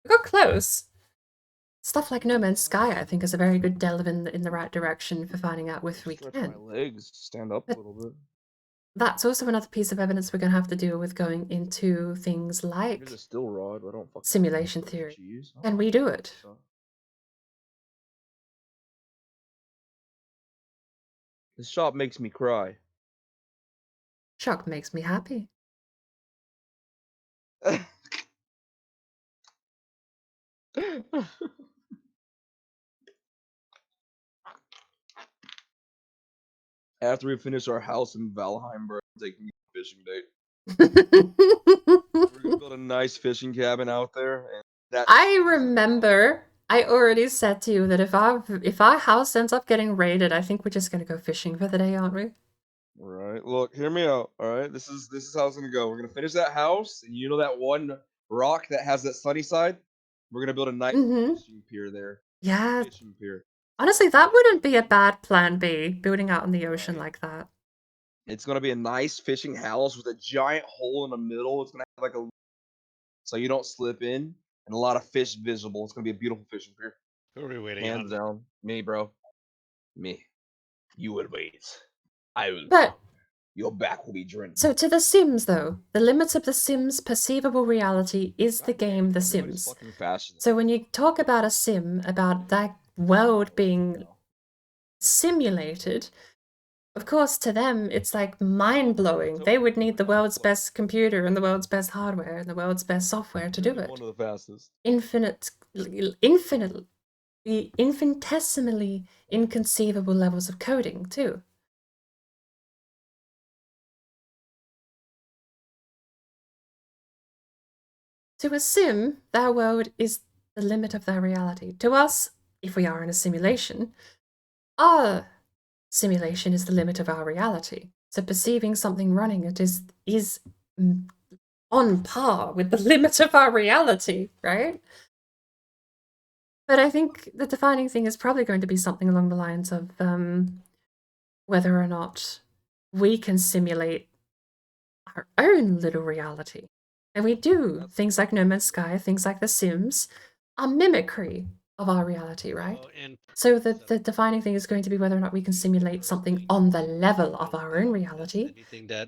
Speaker 1: We got close. Stuff like No Man's Sky, I think, is a very good delve in the right direction for finding out if we
Speaker 2: Stretch
Speaker 1: can.
Speaker 2: my legs, stand up a little bit.
Speaker 1: That's also another piece of evidence we're going to have to deal with going into things like
Speaker 2: Here's a steel rod, but I don't fucking
Speaker 1: simulation theory.
Speaker 2: cheese.
Speaker 1: Can we do it?
Speaker 2: This shop makes me cry.
Speaker 1: Shock makes me happy.
Speaker 2: After we finish our house in Valheim, bro, I'm taking you on a fishing date. We're gonna build a nice fishing cabin out there. And
Speaker 1: I remember I already said to you that if our house ends up getting raided, I think we're just gonna go fishing for the day, aren't we?
Speaker 2: Right. Look, hear me out. All right. This is how it's gonna go. We're gonna finish that house, and you know that one rock that has that sunny side. We're gonna build a nice fishing pier there.
Speaker 1: Yeah.
Speaker 2: Fishing pier.
Speaker 1: Honestly, that wouldn't be a bad plan B, building out in the ocean like that.
Speaker 2: It's gonna be a nice fishing house with a giant hole in the middle. It's gonna have like a so you don't slip in, and a lot of fish visible. It's gonna be a beautiful fishing pier.
Speaker 3: Who are we waiting
Speaker 2: Hands
Speaker 3: on?
Speaker 2: down, me, bro. Me. You will wait. I will.
Speaker 1: But
Speaker 2: Your back will be drenched.
Speaker 1: so to The Sims, though, the limits of The Sims' perceivable reality is the game The Sims. So when you talk about a sim, about that world being simulated, of course, to them, it's like mind-blowing. They would need the world's best computer and the world's best hardware and the world's best software to do it.
Speaker 2: One of the fastest.
Speaker 1: Infinitesimally inconceivable levels of coding, too. To a sim, their world is the limit of their reality. To us, if we are in a simulation, our simulation is the limit of our reality. So perceiving something running it is on par with the limit of our reality, right? But I think the defining thing is probably going to be something along the lines of whether or not we can simulate our own little reality. And we do things like No Man's Sky, things like The Sims, are mimicry of our reality, right? So the defining thing is going to be whether or not we can simulate something on the level of our own reality.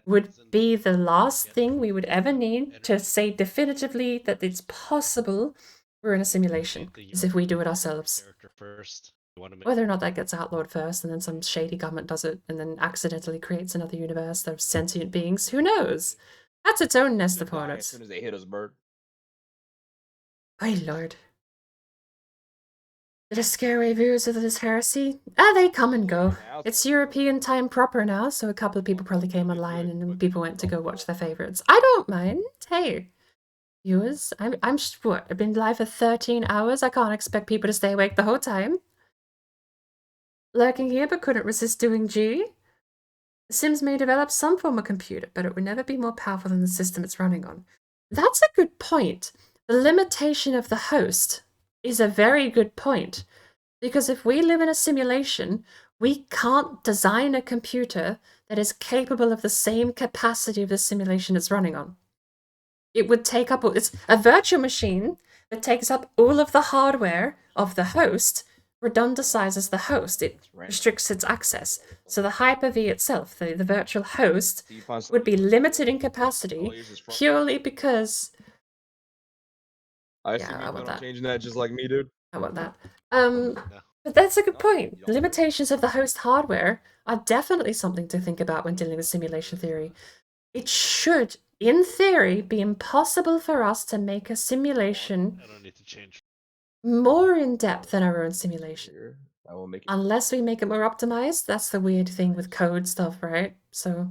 Speaker 1: Would be the last thing we would ever need to say definitively that it's possible we're in a simulation, is if we do it ourselves. Whether or not that gets outlawed first and then some shady government does it and then accidentally creates another universe of sentient beings, who knows? That's its own nest of
Speaker 2: Die as
Speaker 1: hornets.
Speaker 2: soon as they hit us, bird.
Speaker 1: Oh lord. Did it scare away viewers of this heresy? Ah, they come and go. It's European time proper now, so a couple of people probably came online and then people went to go watch their favorites. I don't mind. Hey, viewers, what? I've been live for 13 hours. I can't expect people to stay awake the whole time. Lurking here, but couldn't resist doing G. The Sims may develop some form of computer, but it would never be more powerful than the system it's running on. That's a good point. The limitation of the host is a very good point. Because if we live in a simulation, we can't design a computer that is capable of the same capacity of the simulation it's running on. It would take up, it's a virtual machine that takes up all of the hardware of the host, redundantizes the host, it restricts its access. So the Hyper-V itself, the virtual host, would be limited in capacity purely because...
Speaker 2: I
Speaker 1: Yeah,
Speaker 2: assume
Speaker 1: I
Speaker 2: you
Speaker 1: want
Speaker 2: plan on
Speaker 1: that.
Speaker 2: changing that just like me, dude.
Speaker 1: I want that. But that's a good point. Limitations of the host hardware are definitely something to think about when dealing with simulation theory. It should, in theory, be impossible for us to make a simulation
Speaker 3: I don't need to change.
Speaker 1: more in depth than our own simulation.
Speaker 2: Here, I will make it.
Speaker 1: Unless we make it more optimized. That's the weird thing with code stuff, right? So...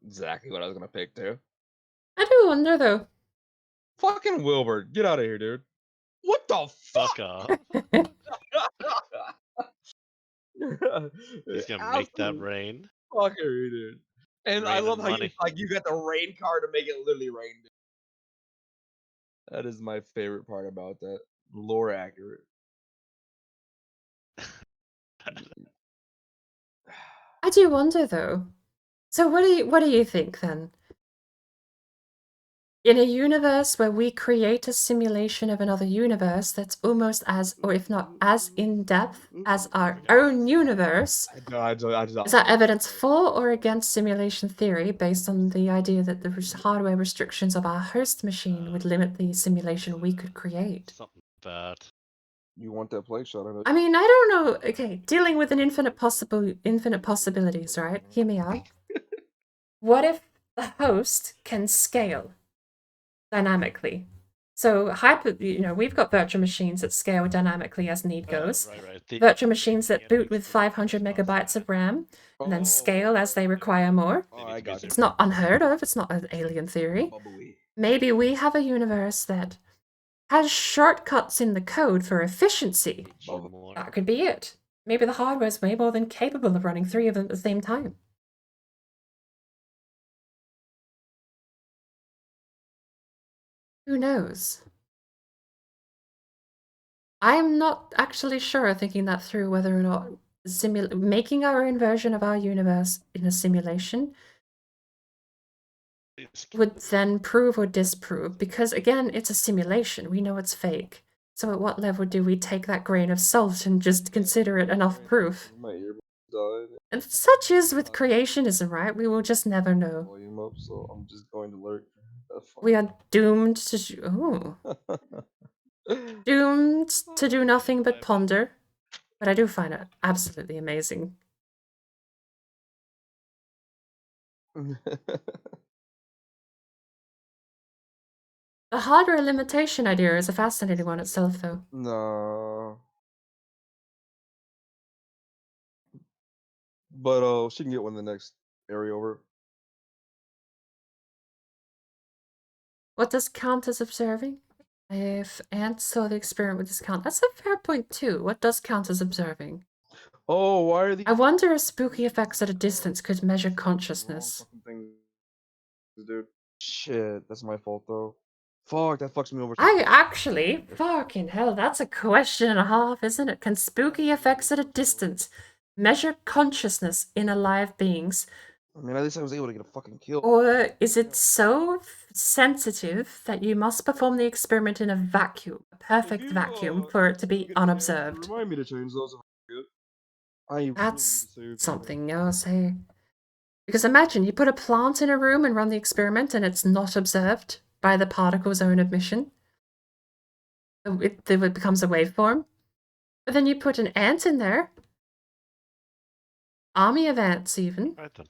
Speaker 2: Exactly what I was gonna pick too.
Speaker 1: I do wonder, though.
Speaker 2: Fucking Wilbur, get out of here, dude. What the
Speaker 3: Fuck
Speaker 2: fuck?
Speaker 3: off. He's gonna make that
Speaker 2: Absolute
Speaker 3: rain.
Speaker 2: fuckery, dude. And I
Speaker 3: Rain
Speaker 2: love
Speaker 3: and
Speaker 2: how you
Speaker 3: money.
Speaker 2: you got the rain card to make it literally rain. Dude. That is my favorite part about that. Lore accurate.
Speaker 1: I do wonder, though. So what do you think, then? In a universe where we create a simulation of another universe that's almost as, or if not as in-depth as our own universe, is that evidence for or against simulation theory based on the idea that the hardware restrictions of our host machine would limit the simulation we could create?
Speaker 3: Something bad.
Speaker 2: You want that play shot?
Speaker 1: I mean, I don't know. Okay, dealing with an infinite possibilities, right? Hear me out. What if the host can scale dynamically? So we've got virtual machines that scale dynamically as need goes.
Speaker 3: Right.
Speaker 1: Virtual machines that boot with 500 megabytes of RAM and then scale as they require more.
Speaker 2: Oh, I got you.
Speaker 1: It's not unheard of. It's not an alien theory.
Speaker 2: Bubbly.
Speaker 1: Maybe we have a universe that has shortcuts in the code for efficiency. That could be it. Maybe the hardware is way more than capable of running 3 of them at the same time. Who knows? I'm not actually sure, thinking that through, whether or not making our own version of our universe in a simulation would then prove or disprove, because again, it's a simulation. We know it's fake. So at what level do we take that grain of salt and just consider it enough proof?
Speaker 2: My earbud died.
Speaker 1: And such is with creationism, right? We will just never know.
Speaker 2: Volume up, so I'm just going to lurk.
Speaker 1: We are doomed to doomed to do nothing but ponder. But I do find it absolutely amazing. The hardware limitation idea is a fascinating one itself, though.
Speaker 2: No. But she can get one the next area over.
Speaker 1: What does count as observing? If ants saw the experiment with this count, that's a fair point too. What does count as observing?
Speaker 2: Oh, why are these?
Speaker 1: I wonder if spooky effects at a distance could measure consciousness.
Speaker 2: Dude. Shit, that's my fault though. Fuck, that fucks me over.
Speaker 1: I actually, fucking hell, that's a question and a half, isn't it? Can spooky effects at a distance measure consciousness in alive beings?
Speaker 2: I mean, at least I was able to get a fucking kill.
Speaker 1: Or is it so sensitive that you must perform the experiment in a vacuum, a perfect vacuum, for it to be unobserved?
Speaker 2: Remind me to change those if I forget. I really need
Speaker 1: That's
Speaker 2: to save
Speaker 1: something else, hey? Because imagine you put a plant in a room and run the experiment and it's not observed by the particle's own admission. It becomes a waveform. But then you put an ant in there, army of ants even,
Speaker 3: Right then.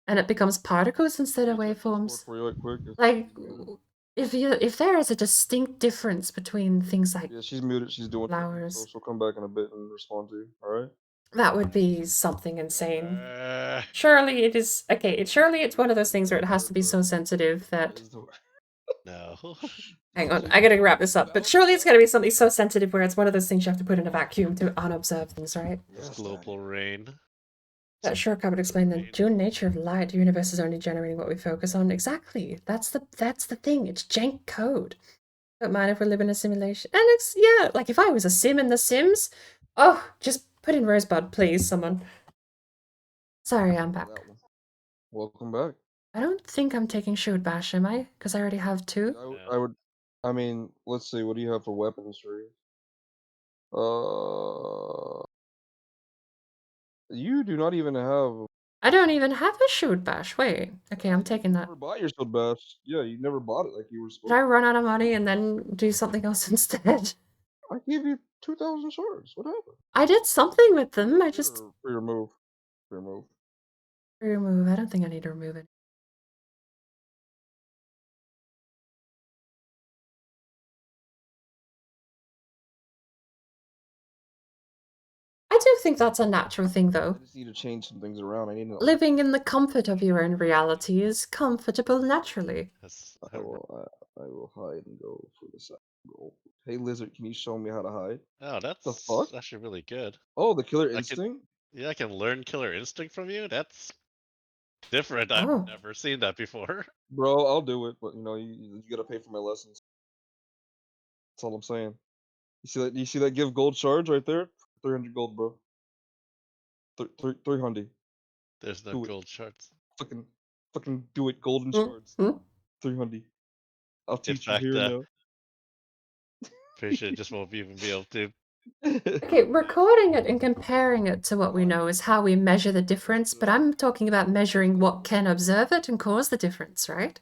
Speaker 1: and it becomes particles instead of waveforms.
Speaker 2: For you, quick.
Speaker 1: Like, if there is a distinct difference between things like
Speaker 2: Yeah, she's muted. She's doing
Speaker 1: flowers,
Speaker 2: so she'll come back in a bit and respond to you. All right.
Speaker 1: that would be something insane. Surely it is okay. Surely it's one of those things where it has to be so sensitive that.
Speaker 3: No.
Speaker 1: Hang on, I gotta wrap this up. But surely it's gotta be something so sensitive where it's one of those things you have to put in a vacuum to unobserve things, right?
Speaker 3: This global rain.
Speaker 1: That shortcut would explain the dual nature of light. The universe is only generating what we focus on. Exactly. That's the thing. It's jank code. Don't mind if we live in a simulation. And it's like if I was a sim in The Sims, oh, just put in Rosebud, please, someone. Sorry, I'm back.
Speaker 2: Welcome back.
Speaker 1: I don't think I'm taking Shield Bash, am I? Because I already have 2.
Speaker 2: I would. I mean, let's see. What do you have for weapons for you? You do not even have.
Speaker 1: I don't even have a Shield Bash. Wait. Okay, I'm taking
Speaker 2: You
Speaker 1: that.
Speaker 2: never bought your shield bash. Yeah, you never bought it like you were supposed.
Speaker 1: Did I run out of money and then do something else instead?
Speaker 2: I gave you 2,000 shards. What happened?
Speaker 1: I did something with them. I just
Speaker 2: remove.
Speaker 1: remove. I don't think I need to remove it. I do think that's a natural thing, though.
Speaker 2: I just need to change some things around. I need to.
Speaker 1: Living in the comfort of your own reality is comfortable naturally.
Speaker 2: I will hide and go for the second goal. Hey, Lizard, can you show me how to hide?
Speaker 3: Oh, that's
Speaker 2: The fuck?
Speaker 3: actually really good.
Speaker 2: Oh, the killer instinct?
Speaker 3: Yeah, I can learn killer instinct from you? That's different.
Speaker 1: Oh.
Speaker 3: I've never seen that before.
Speaker 2: Bro, I'll do it, but you gotta pay for my lessons. That's all I'm saying. You see that? You see that give gold charge right there? 300 gold, bro. 300.
Speaker 3: There's no
Speaker 2: Do it.
Speaker 3: gold shards.
Speaker 2: Fucking do it, golden shards. 300. I'll teach you here now.
Speaker 3: Pretty sure it just won't even be able to.
Speaker 1: Okay, recording it and comparing it to what we know is how we measure the difference, but I'm talking about measuring what can observe it and cause the difference, right?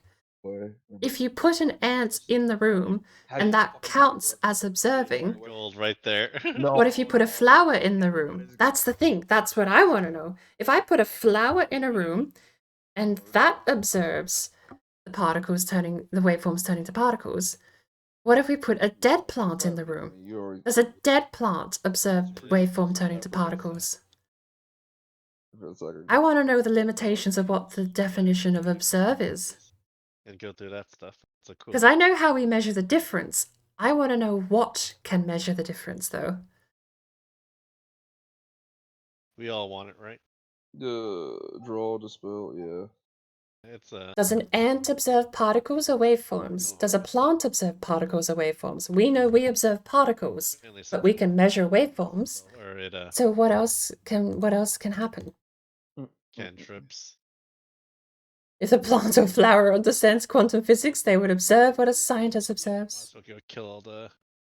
Speaker 1: If you put an ant in the room and that counts as observing,
Speaker 3: Gold right there.
Speaker 1: what if you put a flower in the room? That's the thing. That's what I want to know. If I put a flower in a room and that observes the waveforms turning to particles, what if we put a dead plant in the room? Does a dead plant observe waveform turning to particles? I want to know the limitations of what the definition of observe is.
Speaker 3: And go through that stuff. So cool.
Speaker 1: Because I know how we measure the difference. I want to know what can measure the difference, though.
Speaker 3: We all want it, right?
Speaker 2: Draw, dispel, yeah.
Speaker 1: Does an ant observe particles or waveforms? Does a plant observe particles or waveforms? We know we observe particles, but we can measure waveforms. So what else can happen?
Speaker 3: Cantrips.
Speaker 1: If a plant or flower understands quantum physics, they would observe what a scientist observes.
Speaker 3: So go kill all the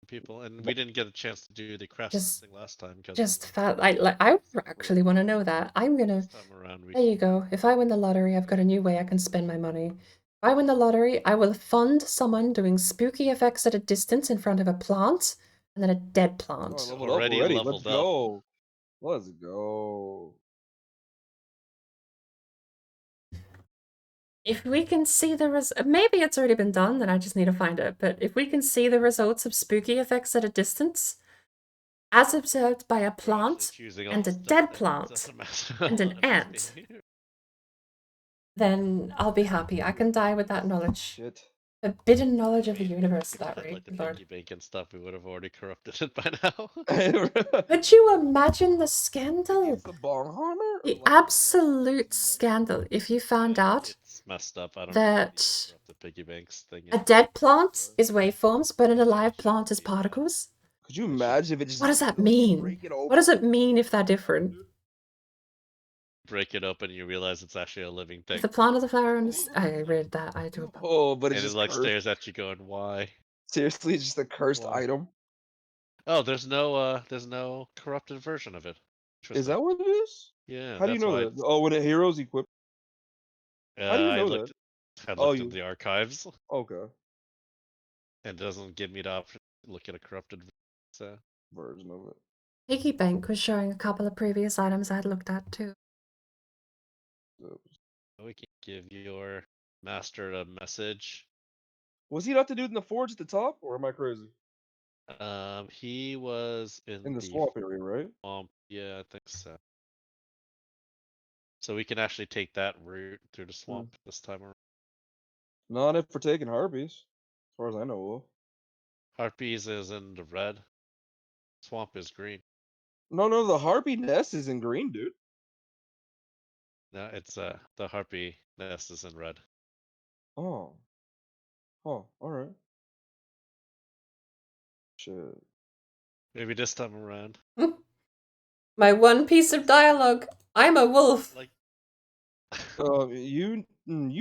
Speaker 3: people, and we didn't get a chance to do the craft thing last time.
Speaker 1: I actually want to know that. I'm gonna. There you go. If I win the lottery, I've got a new way I can spend my money. If I win the lottery, I will fund someone doing spooky effects at a distance in front of a plant, and then a dead plant.
Speaker 2: Oh, already leveled up. Let's go.
Speaker 1: If we can see maybe it's already been done, then I just need to find it. But if we can see the results of spooky effects at a distance, as observed by a plant and a dead plant and an ant, then I'll be happy. I can die with that knowledge.
Speaker 2: Shit.
Speaker 1: Forbidden knowledge of the universe at that rate.
Speaker 3: Like the piggy bank and stuff, we would have already corrupted it by now.
Speaker 1: Could you imagine the scandal? The absolute scandal if you found out
Speaker 3: it's messed up. I don't
Speaker 1: that
Speaker 3: piggy banks thing.
Speaker 1: A dead plant is waveforms, but an alive plant is particles?
Speaker 2: Could you imagine if it just
Speaker 1: What does that
Speaker 2: break
Speaker 1: mean?
Speaker 2: it open?
Speaker 1: What does it mean if they're different?
Speaker 3: Break it open, you realize it's actually a living thing.
Speaker 1: If the plant or the flower I read that, I do.
Speaker 2: Oh, but it's
Speaker 3: And it
Speaker 2: just
Speaker 3: like
Speaker 2: cursed.
Speaker 3: stares at you going, why?
Speaker 2: Seriously, it's just a cursed
Speaker 3: Why?
Speaker 2: item.
Speaker 3: Oh, there's no corrupted version of it.
Speaker 2: Is that what it is?
Speaker 3: Yeah,
Speaker 2: How do you
Speaker 3: that's
Speaker 2: know
Speaker 3: why
Speaker 2: that? Oh, when it heroes equip. How do you know that?
Speaker 3: I
Speaker 2: Oh,
Speaker 3: looked in the archives,
Speaker 2: Okay.
Speaker 3: and it doesn't give me the option to look at a corrupted
Speaker 2: Version of it.
Speaker 1: Piggy Bank was showing a couple of previous items I'd looked at too.
Speaker 3: We can give your master a message.
Speaker 2: Was he not the dude in the forge at the top, or am I crazy?
Speaker 3: He was
Speaker 2: In the swamp area, right?
Speaker 3: swamp. Yeah, I think so. So we can actually take that route through the swamp this time around.
Speaker 2: Not if we're taking harpies, as far as I know of.
Speaker 3: Harpies is in the red. Swamp is green.
Speaker 2: No, the harpy nest is in green, dude.
Speaker 3: No, it's the harpy nest is in red.
Speaker 2: Oh. Oh, alright. Shit.
Speaker 3: Maybe this time around.
Speaker 1: My one piece of dialogue. I'm a wolf.
Speaker 3: Like
Speaker 2: You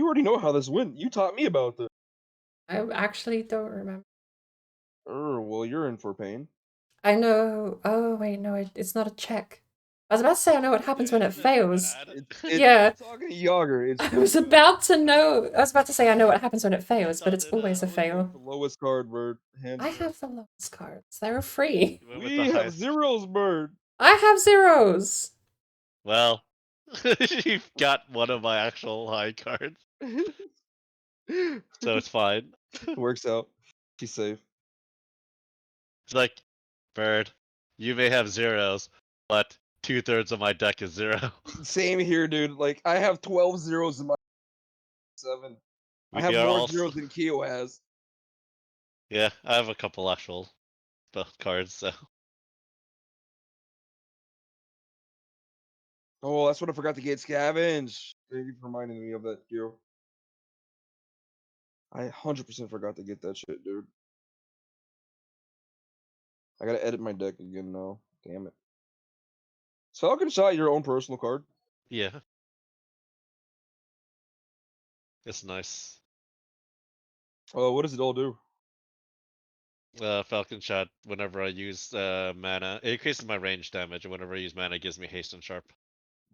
Speaker 2: already know how this went. You taught me about this.
Speaker 1: I actually don't remember.
Speaker 2: Well, you're in for pain.
Speaker 1: I know. Oh wait, no, it's not a check. I was about to say I know what happens when it fails. Yeah.
Speaker 2: I'm talking to Yager.
Speaker 1: I was about to know. I was about to say I know what happens when it fails, but it's
Speaker 3: Done it,
Speaker 1: always a fail.
Speaker 2: The lowest card, Bird. Hands
Speaker 1: I
Speaker 2: down.
Speaker 1: have the lowest cards. They're free.
Speaker 3: You went with
Speaker 2: We
Speaker 3: the
Speaker 2: have
Speaker 3: highest-
Speaker 2: zeros, Bird.
Speaker 1: I have zeros.
Speaker 3: Well, you've got one of my actual high cards, so it's fine.
Speaker 2: Works out. She's safe.
Speaker 3: It's like, Bird, you may have zeros, but 2/3 of my deck is zero.
Speaker 2: Same here, dude. Like, I have 12 zeros in my 7. I have
Speaker 3: We are
Speaker 2: more
Speaker 3: also-
Speaker 2: zeros than Keo has.
Speaker 3: Yeah, I have a couple actual cards, so.
Speaker 2: Oh, that's what I forgot to get. Scavenge. Thank you for reminding me of that, Keo. I 100% forgot to get that shit, dude. I gotta edit my deck again now. Damn it. Is Falcon Shot your own personal card?
Speaker 3: Yeah. It's nice.
Speaker 2: Oh, what does it all do?
Speaker 3: Falcon Shot, whenever I use mana, it increases my range damage, and whenever I use mana, it gives me haste and sharp.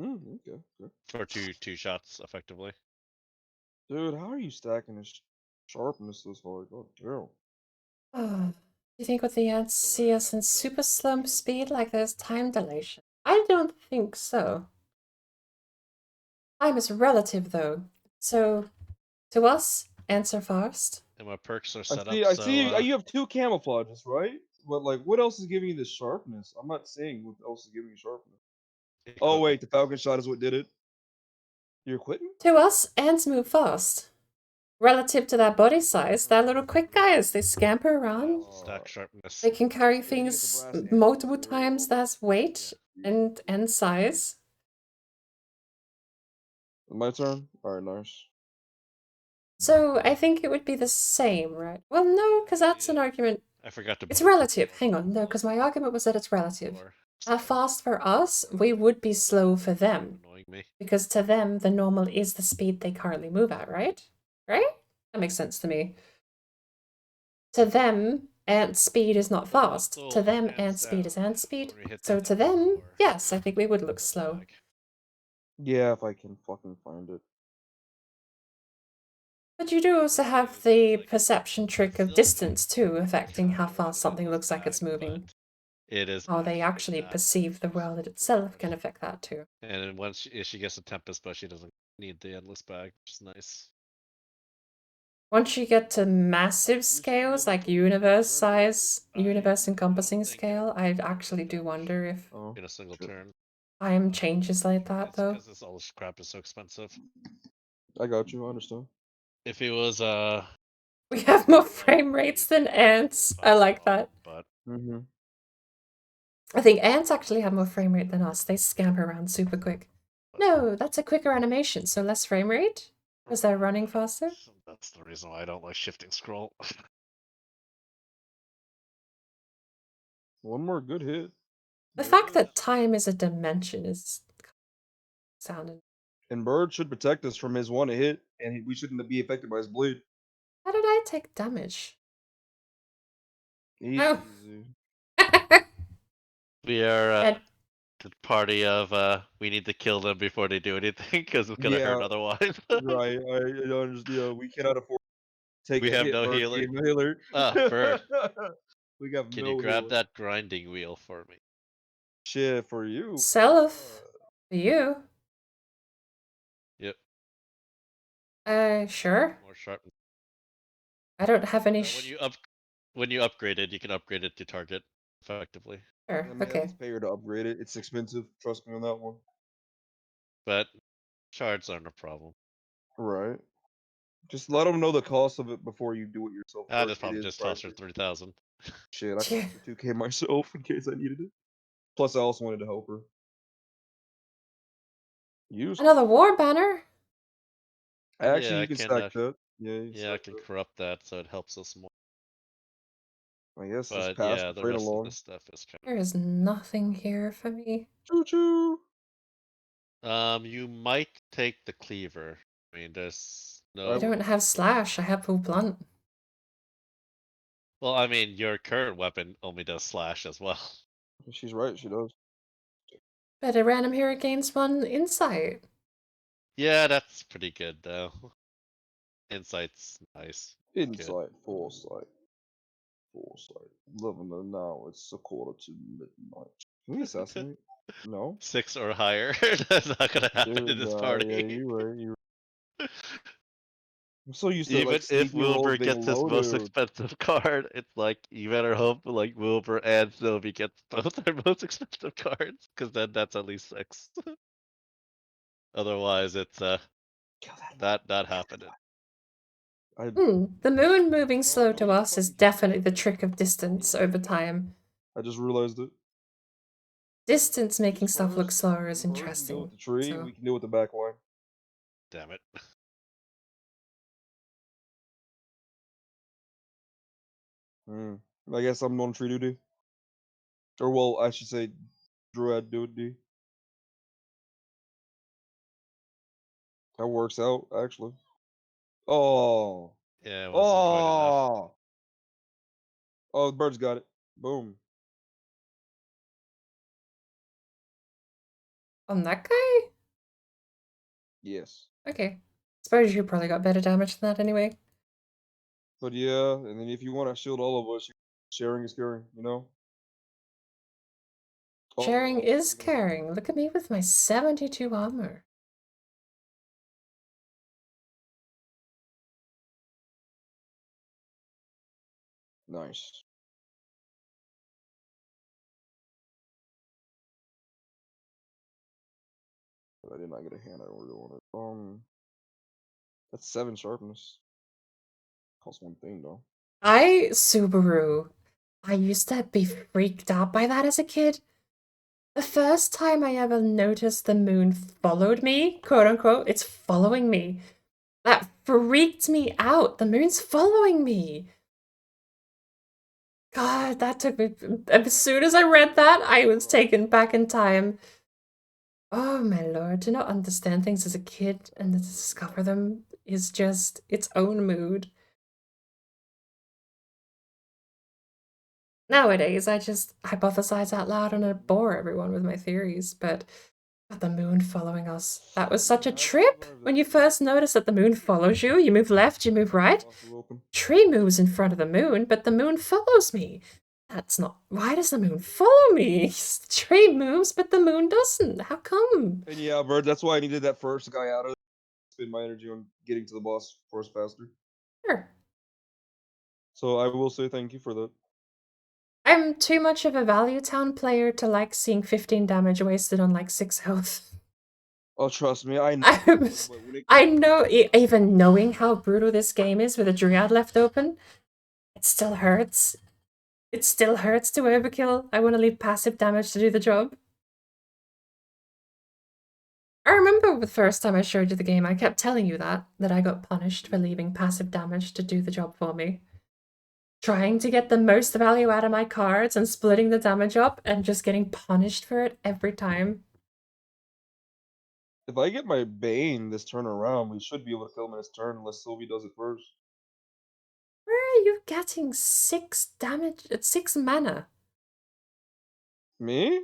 Speaker 2: Okay.
Speaker 3: For two shots, effectively.
Speaker 2: Dude, how are you stacking this sharpness this hard? God damn.
Speaker 1: Oh, do you think with the ants see us in super slump speed like there's time dilation? I don't think so. Time is relative though. So, to us, ants are fast.
Speaker 3: And my perks are
Speaker 2: I
Speaker 3: set
Speaker 2: see,
Speaker 3: up,
Speaker 2: I see
Speaker 3: so,
Speaker 2: you have 2 camouflages, right? But like, what else is giving you this sharpness? I'm not seeing what else is giving you sharpness. Oh wait, the Falcon Shot is what did it. Your equipment?
Speaker 1: To us, ants move fast. Relative to their body size, they're little quick guys. They scamper around.
Speaker 3: Stack sharpness.
Speaker 1: They can carry
Speaker 2: you get the
Speaker 1: things
Speaker 2: brass ant
Speaker 1: multiple
Speaker 2: there.
Speaker 1: times their weight and size.
Speaker 2: My turn? Alright, nice.
Speaker 1: So I think it would be the same, right? Well, no, because that's an argument.
Speaker 3: I forgot to.
Speaker 1: It's relative. Hang on, no, because my argument was that it's relative. How fast for us, we would be slow for them.
Speaker 3: Annoying me.
Speaker 1: Because to them, the normal is the speed they currently move at, right? Right? That makes sense to me. To them, ant speed is not fast. To them, ant speed is ant speed. So to them, yes, I think we would look slow.
Speaker 2: Yeah, if I can fucking find it.
Speaker 1: But you do also have the perception trick of distance too, affecting how fast something looks like it's moving.
Speaker 3: It is.
Speaker 1: How they actually perceive the world itself can affect that too.
Speaker 3: And then once she gets a Tempest, but she doesn't need the Endless Bag, which is nice.
Speaker 1: Once you get to massive scales, like universe size, universe encompassing scale, I actually do wonder if
Speaker 3: In a single turn.
Speaker 1: time changes like that though.
Speaker 3: Because all this crap is so expensive.
Speaker 2: I got you, I understand.
Speaker 3: If it was
Speaker 1: We have more frame rates than ants. I like that.
Speaker 3: But
Speaker 1: I think ants actually have more frame rate than us. They scamper around super quick. No, that's a quicker animation, so less frame rate? Was they're running faster?
Speaker 3: That's the reason why I don't like shifting scroll.
Speaker 2: One more good hit.
Speaker 1: The
Speaker 2: There
Speaker 1: fact
Speaker 2: it
Speaker 1: that
Speaker 2: is.
Speaker 1: time is a dimension is sounding.
Speaker 2: And Bird should protect us from his one hit, and we shouldn't be affected by his bleed.
Speaker 1: How did I take damage?
Speaker 2: Easy.
Speaker 1: Oh.
Speaker 3: We are
Speaker 1: Dead.
Speaker 3: the party of we need to kill them before they do anything because it's gonna hurt
Speaker 2: Yeah,
Speaker 3: otherwise.
Speaker 2: right. I understand. Yeah, we cannot afford to take
Speaker 3: We
Speaker 2: a
Speaker 3: have
Speaker 2: hit.
Speaker 3: no
Speaker 2: Bird
Speaker 3: healer.
Speaker 2: gave no healer.
Speaker 3: Bird.
Speaker 2: We got
Speaker 3: Can
Speaker 2: no
Speaker 3: you grab
Speaker 2: healer.
Speaker 3: that grinding wheel for me?
Speaker 2: Shit for you.
Speaker 1: Self. For you?
Speaker 3: Yep.
Speaker 1: Sure.
Speaker 3: More sharp.
Speaker 1: I don't have any.
Speaker 3: When you upgrade it, you can upgrade it to target effectively.
Speaker 1: Sure.
Speaker 2: I mean, at
Speaker 1: Okay.
Speaker 2: least pay her to upgrade it. It's expensive. Trust me on that one.
Speaker 3: But shards aren't a problem.
Speaker 2: Right. Just let them know the cost of it before you do it yourself.
Speaker 3: I
Speaker 2: Bird.
Speaker 3: just
Speaker 2: It
Speaker 3: probably
Speaker 2: is
Speaker 3: just toss her
Speaker 2: pricey.
Speaker 3: 3,000.
Speaker 2: Shit, I
Speaker 1: Yeah.
Speaker 2: cost her 2K myself in case I needed it. Plus, I also wanted to help her. Use.
Speaker 1: Another war banner.
Speaker 2: Actually,
Speaker 3: Yeah,
Speaker 2: you
Speaker 3: I
Speaker 2: can
Speaker 3: can.
Speaker 2: stack that. Yeah, you can
Speaker 3: Yeah, I
Speaker 2: stack
Speaker 3: can
Speaker 2: that.
Speaker 3: corrupt that so it helps us more.
Speaker 2: I guess this
Speaker 3: But
Speaker 2: pass
Speaker 3: yeah,
Speaker 2: the
Speaker 3: the
Speaker 2: train
Speaker 3: rest of
Speaker 2: along.
Speaker 3: this stuff is kind
Speaker 1: There is nothing here for me.
Speaker 2: Choo choo.
Speaker 3: of. You might take the cleaver. I mean, there's
Speaker 1: I
Speaker 3: no.
Speaker 1: don't have slash. I have full blunt.
Speaker 3: Well, I mean, your current weapon only does slash as well.
Speaker 2: She's right. She does.
Speaker 1: But a random hero gains 1 insight.
Speaker 3: Yeah, that's pretty good though. Insight's nice. Good.
Speaker 2: Insight, foresight, foresight. Living the now. It's a quarter to midnight. Can we assassinate? No.
Speaker 3: 6 or higher. That's not gonna happen in this
Speaker 2: Nah,
Speaker 3: party.
Speaker 2: yeah, you're right. I'm so used to
Speaker 3: Even
Speaker 2: like
Speaker 3: if
Speaker 2: sneaky rolls
Speaker 3: Wilbur
Speaker 2: being
Speaker 3: gets his most
Speaker 2: loaded.
Speaker 3: expensive card, it's like you better hope like Wilbur and Sylvie gets both their most expensive cards, because then that's at least 6. Otherwise, it's
Speaker 2: Kill that.
Speaker 3: that happened.
Speaker 2: I
Speaker 1: The moon moving slow
Speaker 2: no,
Speaker 1: to
Speaker 2: you
Speaker 1: us is
Speaker 2: fucking-
Speaker 1: definitely the trick of distance over time.
Speaker 2: just realized it.
Speaker 1: Distance making
Speaker 2: Use
Speaker 1: stuff look
Speaker 2: first.
Speaker 1: slower is
Speaker 2: Bird can deal with
Speaker 1: interesting.
Speaker 2: the tree.
Speaker 1: So.
Speaker 2: We can deal with the back line.
Speaker 3: Damn it.
Speaker 2: I guess I'm on tree duty. Or well, I should say druid duty. That works out actually. Oh.
Speaker 3: Yeah, it wasn't quite enough.
Speaker 2: Oh, the bird's got it. Boom.
Speaker 1: On that guy?
Speaker 2: Yes.
Speaker 1: Okay. Suppose you probably got better damage than that anyway.
Speaker 2: But yeah, and then if you want to shield all of us, sharing is caring, you know?
Speaker 1: Sharing
Speaker 2: Oh,
Speaker 1: is
Speaker 2: yeah.
Speaker 1: caring. Look at me with my 72 armor.
Speaker 2: Nice. But I did not get a hand I really wanted. That's 7 sharpness. Costs 1 thing though.
Speaker 1: Subaru. I used to be freaked out by that as a kid. The first time I ever noticed the moon followed me, quote unquote, it's following me. That freaked me out. The moon's following me. God, that took me. As soon as I read that, I was taken back in time. Oh my lord, to not understand things as a kid and to discover them is just its own mood. Nowadays, I just hypothesize out loud and I bore everyone with my theories, but the moon following us. That was such a trip! When you first notice that the moon follows you, you move left, you move right. Tree moves in front of the moon, but the moon follows me. That's not... Why does the moon follow me? The tree moves, but the moon doesn't. How come?
Speaker 2: And yeah, Bird, that's why I needed that first guy out of spend my energy on getting to the boss first faster.
Speaker 1: Sure.
Speaker 2: So I will say thank you for that.
Speaker 1: I'm too much of a Value Town player to like seeing 15 damage wasted on like 6 health.
Speaker 2: Oh, trust me, I know.
Speaker 1: I know, even knowing how brutal this game is with a Dryad left open, it still hurts. It still hurts to overkill. I want to leave passive damage to do the job. remember the first time I showed you the game, I kept telling you that I got punished for leaving passive damage to do the job for me. Trying to get the most value out of my cards and splitting the damage up and just getting punished for it every time.
Speaker 2: If I get my Bane this turn around, we should be able to kill him in his turn unless Sylvie does it first.
Speaker 1: Where are you getting 6 damage? It's 6 mana.
Speaker 2: Me?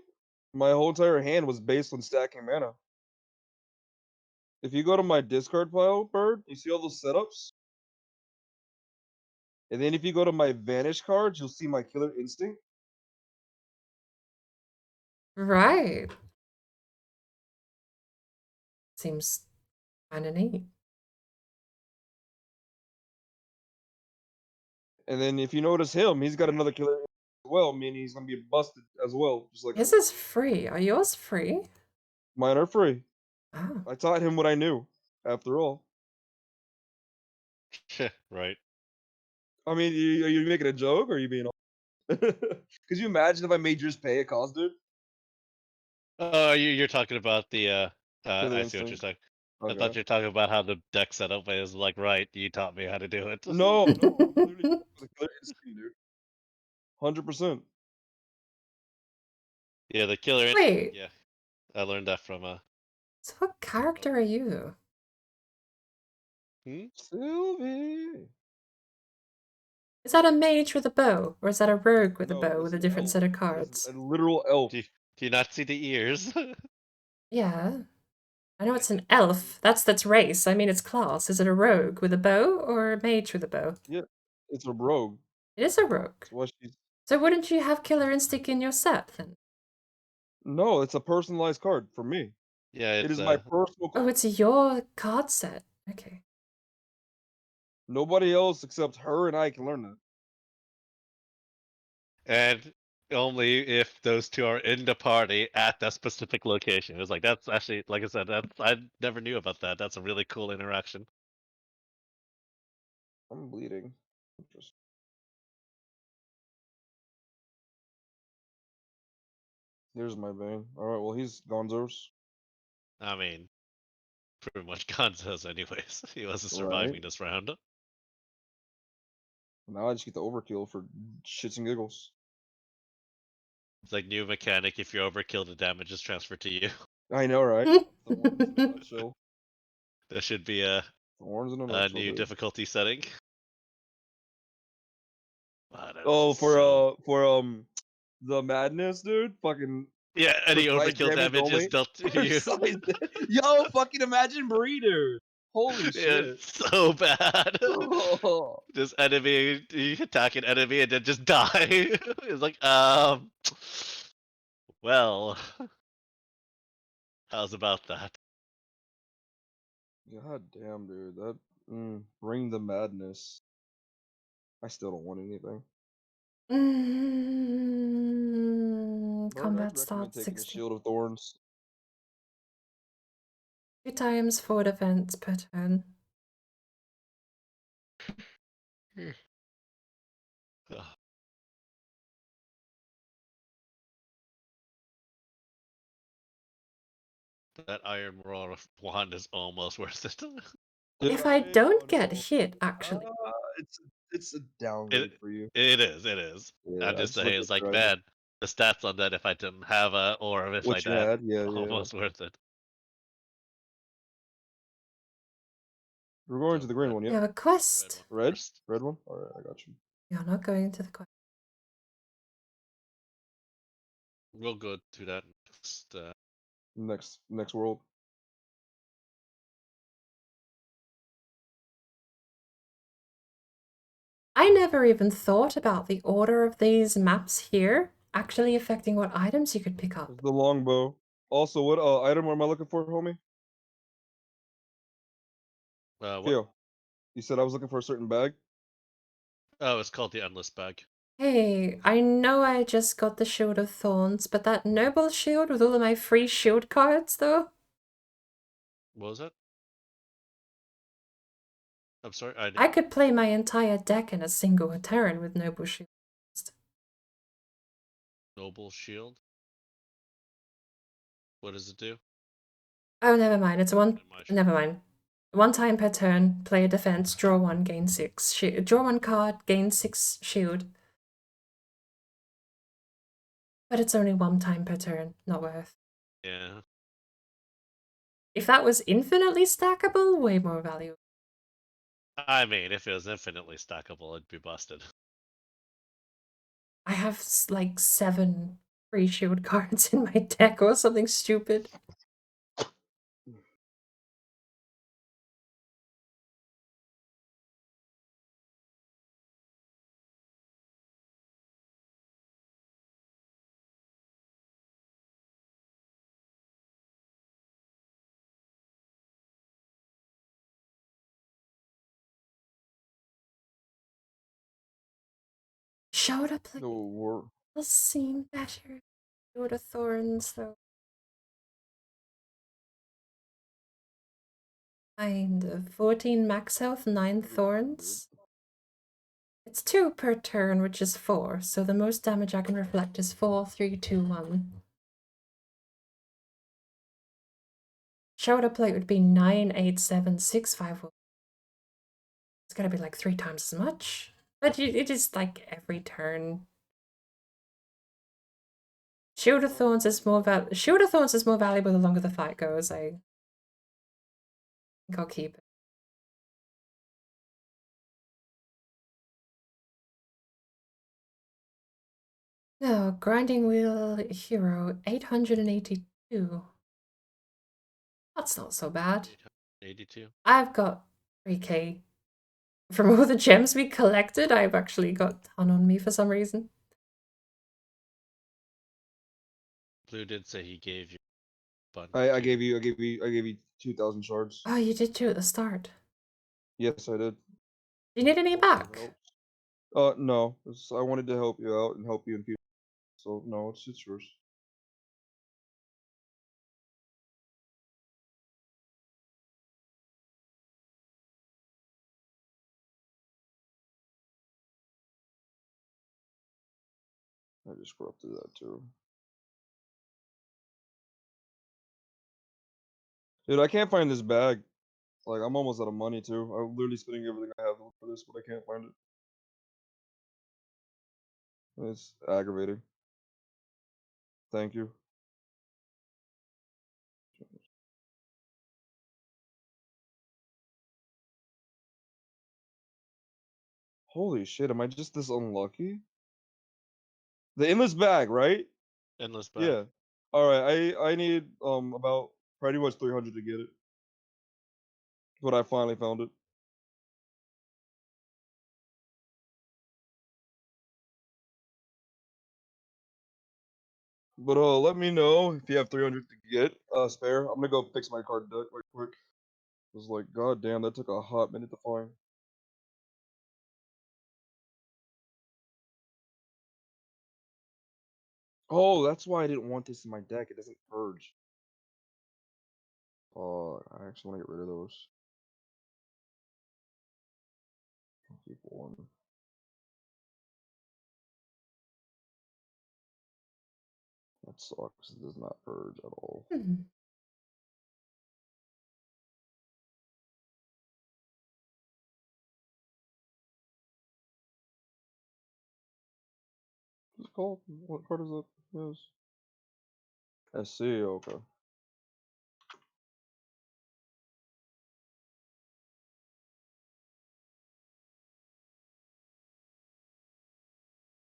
Speaker 2: My whole entire hand was based on stacking mana. If you go to my discard pile, Bird, you see all those setups? And then if you go to my Vanish cards, you'll see my Killer Instinct.
Speaker 1: Right. Seems kinda neat.
Speaker 2: And then if you notice him, he's got another Killer Instinct as well, meaning he's gonna be busted as well. Just like
Speaker 1: His is free. Are yours free?
Speaker 2: mine are free.
Speaker 1: Oh.
Speaker 2: I taught him what I knew, after all.
Speaker 3: Right.
Speaker 2: I mean, are you making a joke or are you being Could you imagine if I made yours pay a cost, dude?
Speaker 3: Oh, you're talking about the
Speaker 2: Killer
Speaker 3: I see what you're
Speaker 2: Instinct.
Speaker 3: saying. I
Speaker 2: Okay.
Speaker 3: thought you were talking about how the deck setup is like, right, you taught me how to do it.
Speaker 2: No, I'm literally the Killer Instinct, dude. 100%.
Speaker 3: Yeah, the killer instinct,
Speaker 1: Wait,
Speaker 3: yeah. I learned that from
Speaker 1: so what character are you?
Speaker 2: Sylvie.
Speaker 1: Is that a mage with a bow? Or is that a rogue with a
Speaker 2: No,
Speaker 1: bow
Speaker 2: that's
Speaker 1: with a
Speaker 2: an
Speaker 1: different
Speaker 2: elf.
Speaker 1: set of
Speaker 2: That's
Speaker 1: cards?
Speaker 2: a literal elf.
Speaker 3: do you not see the ears?
Speaker 1: Yeah. I know it's an elf. That's race. I mean, it's class. Is it a rogue with a bow or a mage with a bow?
Speaker 2: Yeah, it's a rogue.
Speaker 1: It is a rogue.
Speaker 2: That's why she's.
Speaker 1: So wouldn't you have Killer Instinct in your set then?
Speaker 2: No, it's a personalized card for me.
Speaker 3: Yeah,
Speaker 2: It
Speaker 3: it's
Speaker 2: is my personal
Speaker 1: Oh,
Speaker 2: card.
Speaker 1: it's your card set. Okay.
Speaker 2: Nobody else except her and I can learn that.
Speaker 3: and only if those two are in the party at that specific location. It's like that's actually, like I said, I never knew about that. That's a really cool interaction.
Speaker 2: I'm bleeding. Interesting. Here's my Bane. Alright, well, he's Gonzo's.
Speaker 3: I mean, pretty much Gonzo's anyways. He wasn't
Speaker 2: Right.
Speaker 3: surviving this round.
Speaker 2: Now I just get the overkill for shits and giggles.
Speaker 3: It's like new mechanic. If you overkill, the damage is transferred to you.
Speaker 2: I know, right? Thorns in a nutshell.
Speaker 3: There should be a
Speaker 2: Thorns in a nutshell,
Speaker 3: new
Speaker 2: dude.
Speaker 3: difficulty setting. Wow, that
Speaker 2: Oh,
Speaker 3: is so...
Speaker 2: for the madness, dude. Fucking
Speaker 3: Yeah, any
Speaker 2: precise
Speaker 3: overkill damage is
Speaker 2: only.
Speaker 3: dealt to you.
Speaker 2: Precise. Yo, fucking imagine Bree, dude. Holy
Speaker 3: Yeah,
Speaker 2: shit.
Speaker 3: it's so bad.
Speaker 2: Oh.
Speaker 3: Just enemy, you attack an enemy and then just die. It's like, well, how's about that?
Speaker 2: God damn, dude. That bring the madness. I still don't want anything. But
Speaker 1: Combat
Speaker 2: I'd recommend
Speaker 1: starts
Speaker 2: taking a
Speaker 1: 60.
Speaker 2: Shield of Thorns.
Speaker 1: 2 times 4 defense per turn.
Speaker 3: Ugh. That Iron Roar wand is almost worth it.
Speaker 1: If I
Speaker 2: Did
Speaker 1: don't
Speaker 2: Oh,
Speaker 1: get
Speaker 2: no.
Speaker 1: hit, actually.
Speaker 2: It's a downgrade for you.
Speaker 3: It is, it is.
Speaker 2: Yeah,
Speaker 3: I'm
Speaker 2: I
Speaker 3: just
Speaker 2: just looked
Speaker 3: saying, it's
Speaker 2: at
Speaker 3: like,
Speaker 2: your item.
Speaker 3: man, the stats on that if I didn't have a, or if I
Speaker 2: What you
Speaker 3: did,
Speaker 2: had, yeah.
Speaker 3: almost worth it.
Speaker 2: We're going
Speaker 3: So
Speaker 2: to the green
Speaker 3: red-
Speaker 2: one,
Speaker 1: You
Speaker 2: yeah?
Speaker 1: have a quest.
Speaker 2: Red?
Speaker 3: first.
Speaker 2: Red one? Alright, I got you.
Speaker 1: You're not going to the quest.
Speaker 3: We'll go to that next.
Speaker 2: Next world.
Speaker 1: I never even thought about the order of these maps here actually affecting what items you could pick up.
Speaker 2: It's the longbow. Also, what item am I looking for, homie?
Speaker 3: What?
Speaker 2: Theo, you said I was looking for a certain bag?
Speaker 3: Oh, it's called the Endless Bag.
Speaker 1: Hey, I know I just got the Shield of Thorns, but that Noble Shield with all of my free shield cards, though?
Speaker 3: What was it? I'm sorry,
Speaker 1: I could play my entire deck in a single turn with Noble Shield.
Speaker 3: Noble Shield. What does it do?
Speaker 1: Oh, never mind. It's a one.
Speaker 3: Pretty much.
Speaker 1: Never mind. One time per turn, play a defense, draw one, gain 6. Draw one card, gain 6 shield. But it's only one time per turn, not worth.
Speaker 3: Yeah.
Speaker 1: If that was infinitely stackable, way more value.
Speaker 3: I mean, if it was infinitely stackable, it'd be busted.
Speaker 1: I have like 7 free shield cards in my deck or something stupid. Showed up like
Speaker 2: No war.
Speaker 1: will seem better. Shield of Thorns though. Kind of 14 max health, 9 thorns. It's 2 per turn, which is 4, so the most damage I can reflect is 4, 3, 2, 1. Shoulder plate would be 9, 8, 7, 6, 5. It's gonna be like 3 times as much. But it is like every turn. Shield of Thorns is more valuable the longer the fight goes. I think I'll keep it. No, Grinding Wheel Hero 882. That's not so bad.
Speaker 3: 82.
Speaker 1: I've got 3k. From all the gems we collected, I've actually got a ton on me for some reason.
Speaker 3: Blue did say he gave you a bunch.
Speaker 2: I gave you 2,000 shards.
Speaker 1: Oh, you did too at the start.
Speaker 2: Yes, I did.
Speaker 1: Do you need any back?
Speaker 2: No. I wanted to help you out and help you in future. So no, it's yours. I just corrupted that too. Dude, I can't find this bag. Like, I'm almost out of money too. I'm literally spending everything I have for this, but I can't find it. It's aggravating. Thank you. Holy shit, am I just this unlucky? The endless bag, right?
Speaker 3: Endless bag.
Speaker 2: Yeah. Alright, I need about pretty much 300 to get it. But I finally found it. But let me know if you have 300 to get spare. I'm gonna go fix my card deck right quick. It was like, god damn, that took a hot minute to find. Oh, that's why I didn't want this in my deck. It doesn't purge. Oh, I actually want to get rid of those. Keep one. That sucks. It does not purge at all. It's called. What card is that? Yes. I see. Okay.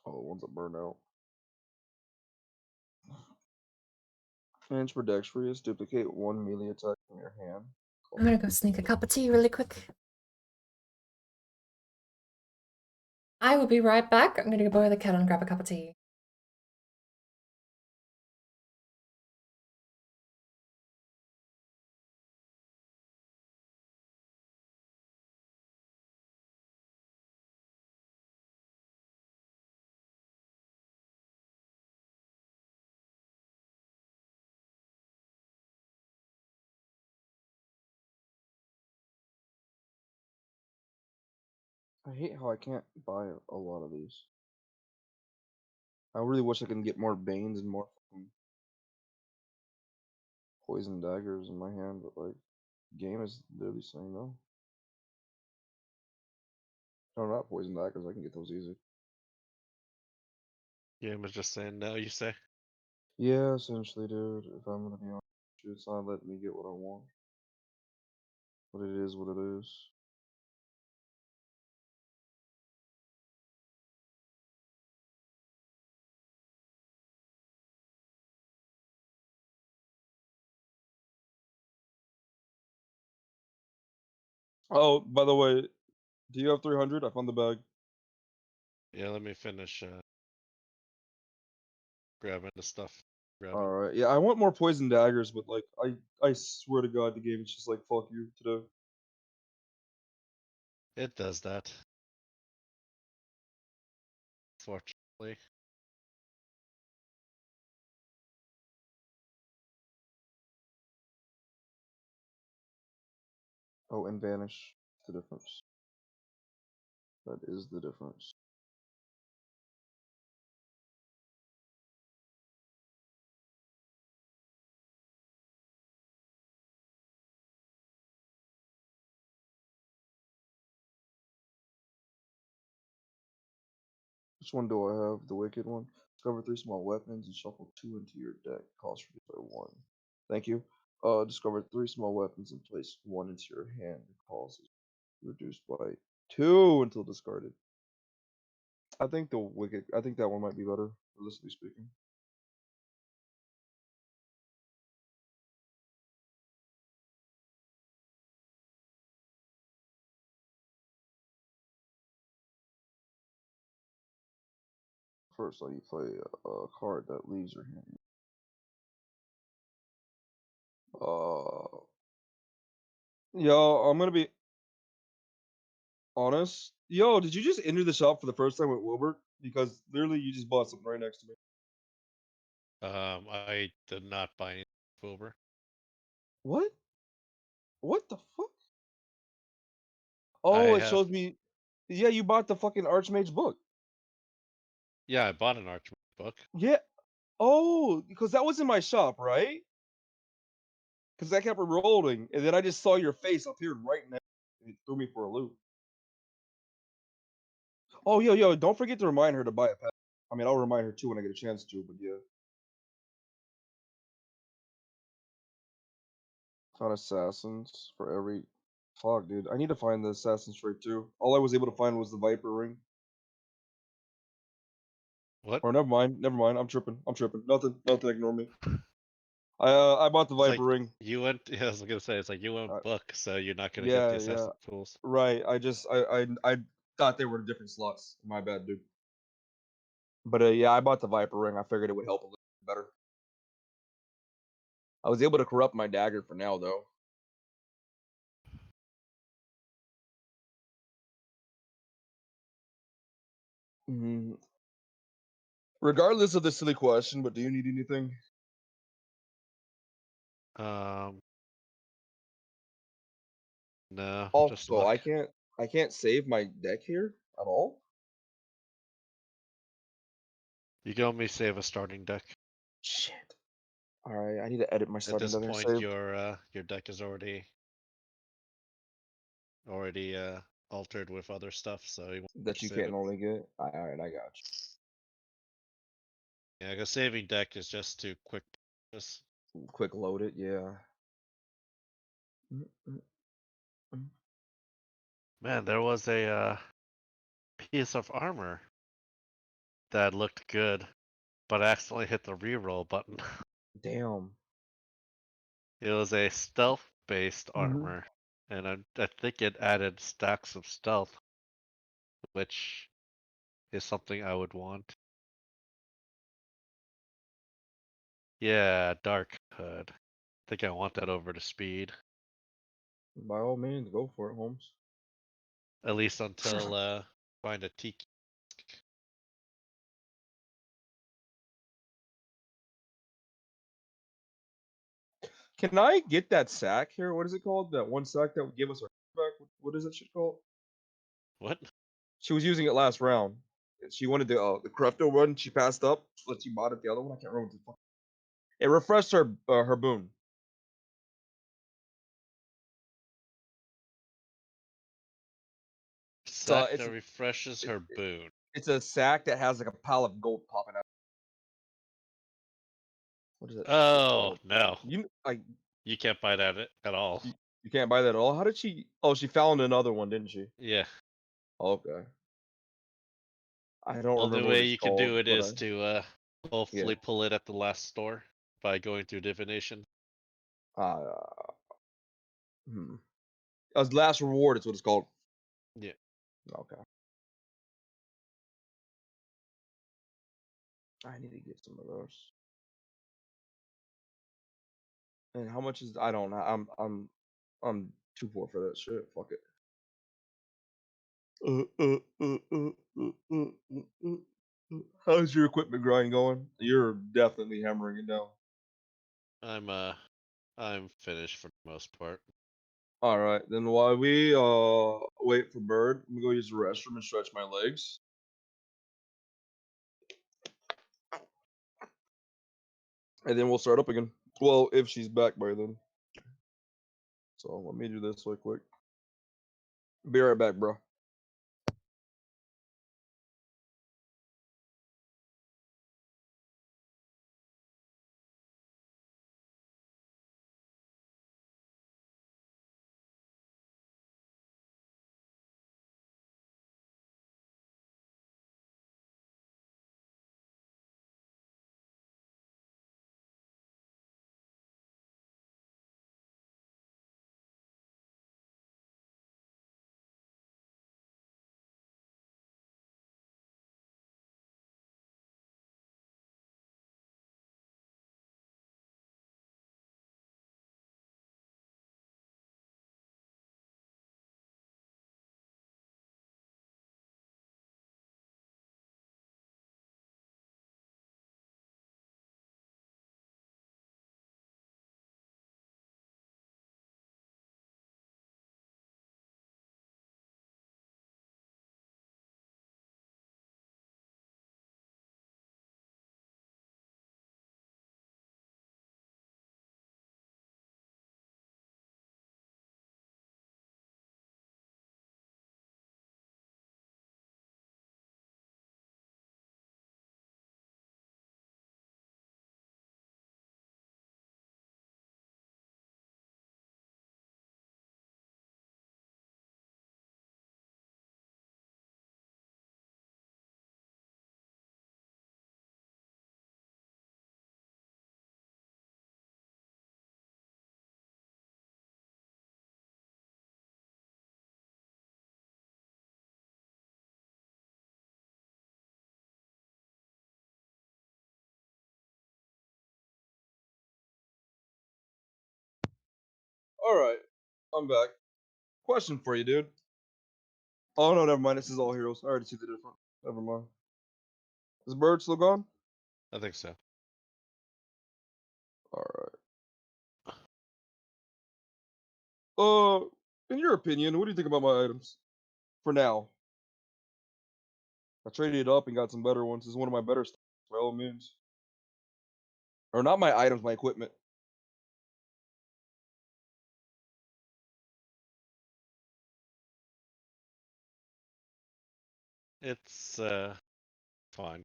Speaker 2: Oh, the ones that burn out. Ambidextrous. Duplicate one melee attack from your hand.
Speaker 1: I'm gonna go sneak a cup of tea really quick. I will be right back. I'm gonna go boil the kettle and grab a cup of tea.
Speaker 2: I hate how I can't buy a lot of these. I really wish I could get more Banes and more fucking poison daggers in my hand, but like, game is literally saying no. No, not poison daggers. I can get those easy.
Speaker 3: Game is just saying no, you say?
Speaker 2: Yeah, essentially, dude. If I'm gonna be honest, it's not letting me get what I want. But it is what it is. Oh, by the way, do you have 300? I found the bag.
Speaker 3: Yeah, let me finish grabbing the stuff. Grabbing.
Speaker 2: All right. Yeah, I want more poison daggers, but like, I swear to God, the game is just like fuck you today.
Speaker 3: It does that. Fortunately.
Speaker 2: Oh, and vanish. The difference. That is the difference. Which one do I have? The wicked one? Discover 3 small weapons and shuffle 2 into your deck. Cost reduced by 1. Thank you. Discover 3 small weapons and place 1 into your hand. The cost is reduced by 2 until discarded. I think the wicked. I think that one might be better, realistically speaking. First, you play a card that leaves your hand. Yo, I'm gonna be honest. Yo, did you just enter the shop for the first time with Wilbert? Because literally, you just bought something right next to me.
Speaker 3: I did not buy any Wilbur.
Speaker 2: What? What the fuck?
Speaker 3: I
Speaker 2: Oh, it
Speaker 3: have.
Speaker 2: shows me. Yeah, you bought the fucking Archmage book.
Speaker 3: Yeah, I bought an Archmage book.
Speaker 2: Yeah. Oh, because that was in my shop, right? Because I kept rolling, and then I just saw your face appeared right next. And it threw me for a loop. Oh, yo, don't forget to remind her to buy a pet. I mean, I'll remind her too when I get a chance to, but yeah. Found assassins for every. Fuck, dude. I need to find the assassin's trait too. All I was able to find was the Viper ring.
Speaker 3: What?
Speaker 2: Or never mind, never mind. I'm tripping. Nothing, ignore me. I bought the
Speaker 3: It's
Speaker 2: Viper
Speaker 3: like
Speaker 2: ring.
Speaker 3: you went. Yeah, I was gonna say it's like you went
Speaker 2: Uh,
Speaker 3: book, so you're not gonna get the
Speaker 2: yeah.
Speaker 3: assassin tools.
Speaker 2: Right. I thought they were different slots. My bad, dude. But yeah, I bought the Viper ring. I figured it would help a little bit better. I was able to corrupt my dagger for now, though. Regardless of the silly question, but do you need anything?
Speaker 3: Um, no, just
Speaker 2: Also,
Speaker 3: luck.
Speaker 2: I can't save my deck here at all.
Speaker 3: You can only save a starting deck.
Speaker 2: Shit. All right, I need to edit my
Speaker 3: At
Speaker 2: starting
Speaker 3: this
Speaker 2: deck and
Speaker 3: point,
Speaker 2: save.
Speaker 3: your deck is already altered with other stuff, so you won't
Speaker 2: That you
Speaker 3: save
Speaker 2: can't
Speaker 3: it.
Speaker 2: only get. All right, I got
Speaker 3: Yeah, because saving deck is just to quick purchase.
Speaker 2: you. Quick load it, yeah.
Speaker 3: Man, there was a piece of armor that looked good, but I accidentally hit the reroll button.
Speaker 2: Damn.
Speaker 3: It was a stealth-based
Speaker 2: Mm-hmm.
Speaker 3: armor, and I think it added stacks of stealth, which is something I would want. Yeah, dark hood. I think I want that over to speed,
Speaker 2: By all means, go for it, Holmes.
Speaker 3: at least until find a tiki.
Speaker 2: Can I get that sack here? What is it called? That one sack that would give us our back? What is that shit called?
Speaker 3: What?
Speaker 2: She was using it last round. She wanted the Corrupto one. She passed up, but she bought it the other one. I can't remember what the fuck. It refreshed her boon.
Speaker 3: sack
Speaker 2: it's
Speaker 3: that
Speaker 2: a-
Speaker 3: refreshes her boon.
Speaker 2: It's a sack that has like a pile of gold popping out. What is that?
Speaker 3: Oh no,
Speaker 2: You like
Speaker 3: you can't buy that at all.
Speaker 2: you can't buy that at all. How did she? Oh, she found another one, didn't she?
Speaker 3: Yeah,
Speaker 2: Okay. I don't
Speaker 3: only
Speaker 2: remember what
Speaker 3: way
Speaker 2: it's
Speaker 3: you can do
Speaker 2: called,
Speaker 3: it
Speaker 2: but
Speaker 3: is to hopefully
Speaker 2: yeah.
Speaker 3: pull it at the last store by going through divination.
Speaker 2: Uh, hmm. Last reward is what it's called.
Speaker 3: Yeah.
Speaker 2: Okay. I need to get some of those. And how much is? I don't know. I'm too poor for that shit. Fuck it. How's your equipment grind going? You're definitely hammering it down.
Speaker 3: I'm finished for the most part.
Speaker 2: All right, then while we wait for Bird, let me go use the restroom and stretch my legs. And then we'll start up again. Well, if she's back by then. So let me do this real quick. Be right back, bro. All right, I'm back. Question for you, dude. Oh no, never mind. This is all heroes. I already see the difference. Never mind. Is Bird still gone?
Speaker 3: I think so.
Speaker 2: All right. In your opinion, what do you think about my items? For now, I traded it up and got some better ones. This is one of my better stuff, by all means. Or not my items, my equipment.
Speaker 3: It's fine.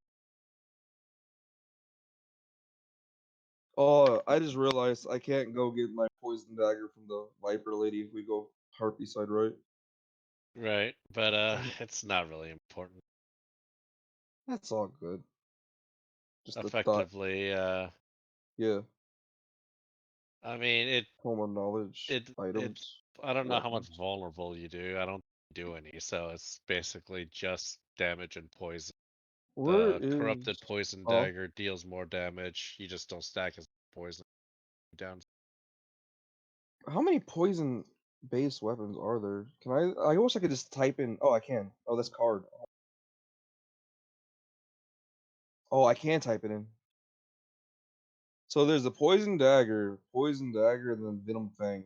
Speaker 2: Oh, I just realized I can't go get my poison dagger from the Viper lady if we go Harpy side, right?
Speaker 3: Right, but it's not really important.
Speaker 2: That's all good. Just a thought.
Speaker 3: Effectively,
Speaker 2: Yeah.
Speaker 3: I mean
Speaker 2: Common knowledge
Speaker 3: it
Speaker 2: items.
Speaker 3: I don't know how much
Speaker 2: Weapons.
Speaker 3: vulnerable you do. I don't do any, so it's basically just damage and poison.
Speaker 2: Where
Speaker 3: The
Speaker 2: is?
Speaker 3: corrupted poison
Speaker 2: Oh,
Speaker 3: dagger deals more damage. You just don't stack as poison down.
Speaker 2: how many poison based weapons are there? Can I wish I could just type in. Oh, I can. Oh, this card. Oh, I can type it in. So there's a poison dagger, and then venom fang.